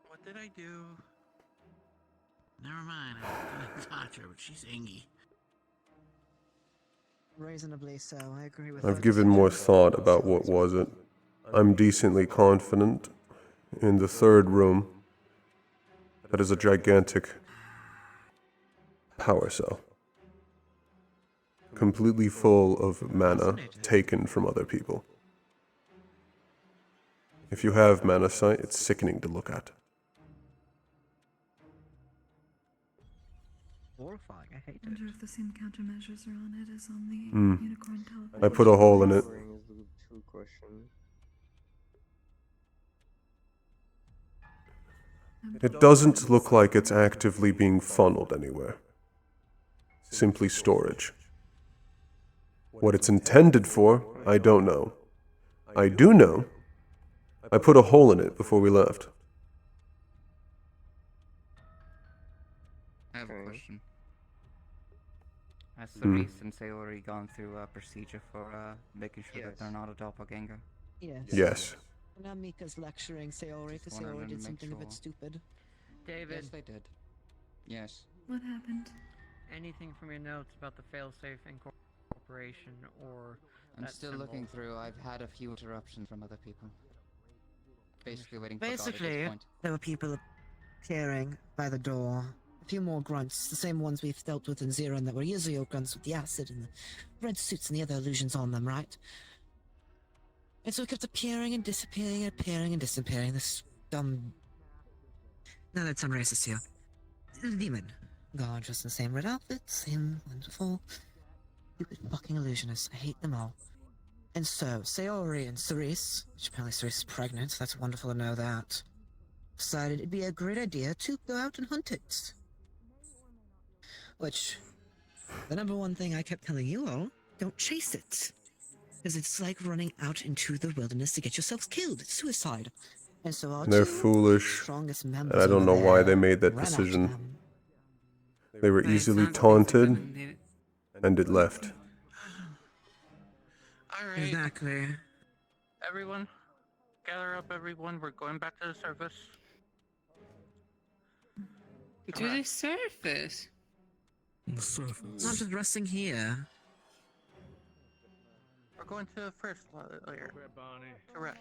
What did I do? Never mind, I didn't touch her, but she's ingy. Reasonably so, I agree with I've given more thought about what was it. I'm decently confident in the third room. That is a gigantic power cell. Completely full of mana taken from other people. If you have mana sight, it's sickening to look at. horrifying. I hate I it. wonder if the same countermeasures are on it as on the Hmm. unicorn teleportation. I put a hole in it. Is the true question. It doesn't look like it's actively being funneled anywhere. Simply storage. What it's intended for, I don't know. I do know I put a hole in it before we left. I have a question. Has Hmm. Cerise and Sayori gone through a procedure for making sure that they're not a doppelganger? Yes. Yes. Now Mika's lecturing Sayori because Just wanted Sayori to did make something a bit sure. stupid. David, Yes, they did. Yes. What happened? anything from your notes about the failsafe incorporation or I'm that still symbol? looking through. I've had a few interruptions from other people. Basically waiting for God at Basically, this point. there were people appearing by the door. A few more grunts, the same ones we've dealt with in Zero, and that were Yisreal grunts with the acid and the red suits and the other illusions on them, right? And so it kept appearing and disappearing and appearing and disappearing. This dumb... Now that's some racist here. The demon. God, dressed in the same red outfit, same wonderful... stupid fucking illusionists. I hate them all. And so, Sayori and Cerise, which apparently Cerise is pregnant, so that's wonderful to know that, decided it'd be a great idea to go out and hunt it. Which, the number one thing I kept telling you all, don't chase it. Because it's like running out into the wilderness to get yourselves killed. It's suicide. And so our They're two foolish, strongest and members I don't over know why they there made that ran after decision. them. They were But it easily sounds like they're gonna taunted, need- and it left. Alright. Exactly. Everyone, gather up, everyone. We're going back to the surface. To the surface? The surface. Not just resting here. We're going to the first layer to rest.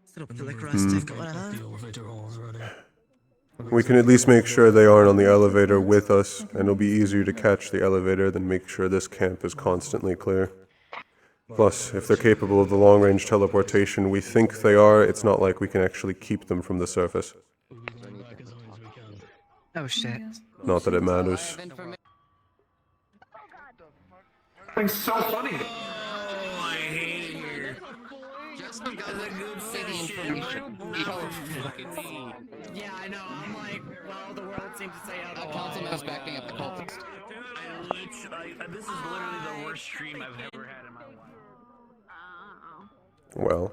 Still up to Remember, like if resting, we've but got whatever. the elevator halls ready. We can at least make sure they aren't on the elevator with us, and it'll be easier to catch the elevator than make sure this camp is constantly clear. Plus, if they're capable of the long-range teleportation we think they are, it's not like we can actually keep them from the surface. Oh shit. Not that it matters. Thing's so funny. Oh, I hate it here. Just because I could see the information. Yeah, I know. I'm like, well, the world seems to say A otherwise. council member's backing up the cultist. This is literally the worst stream I've ever had in my life. Well,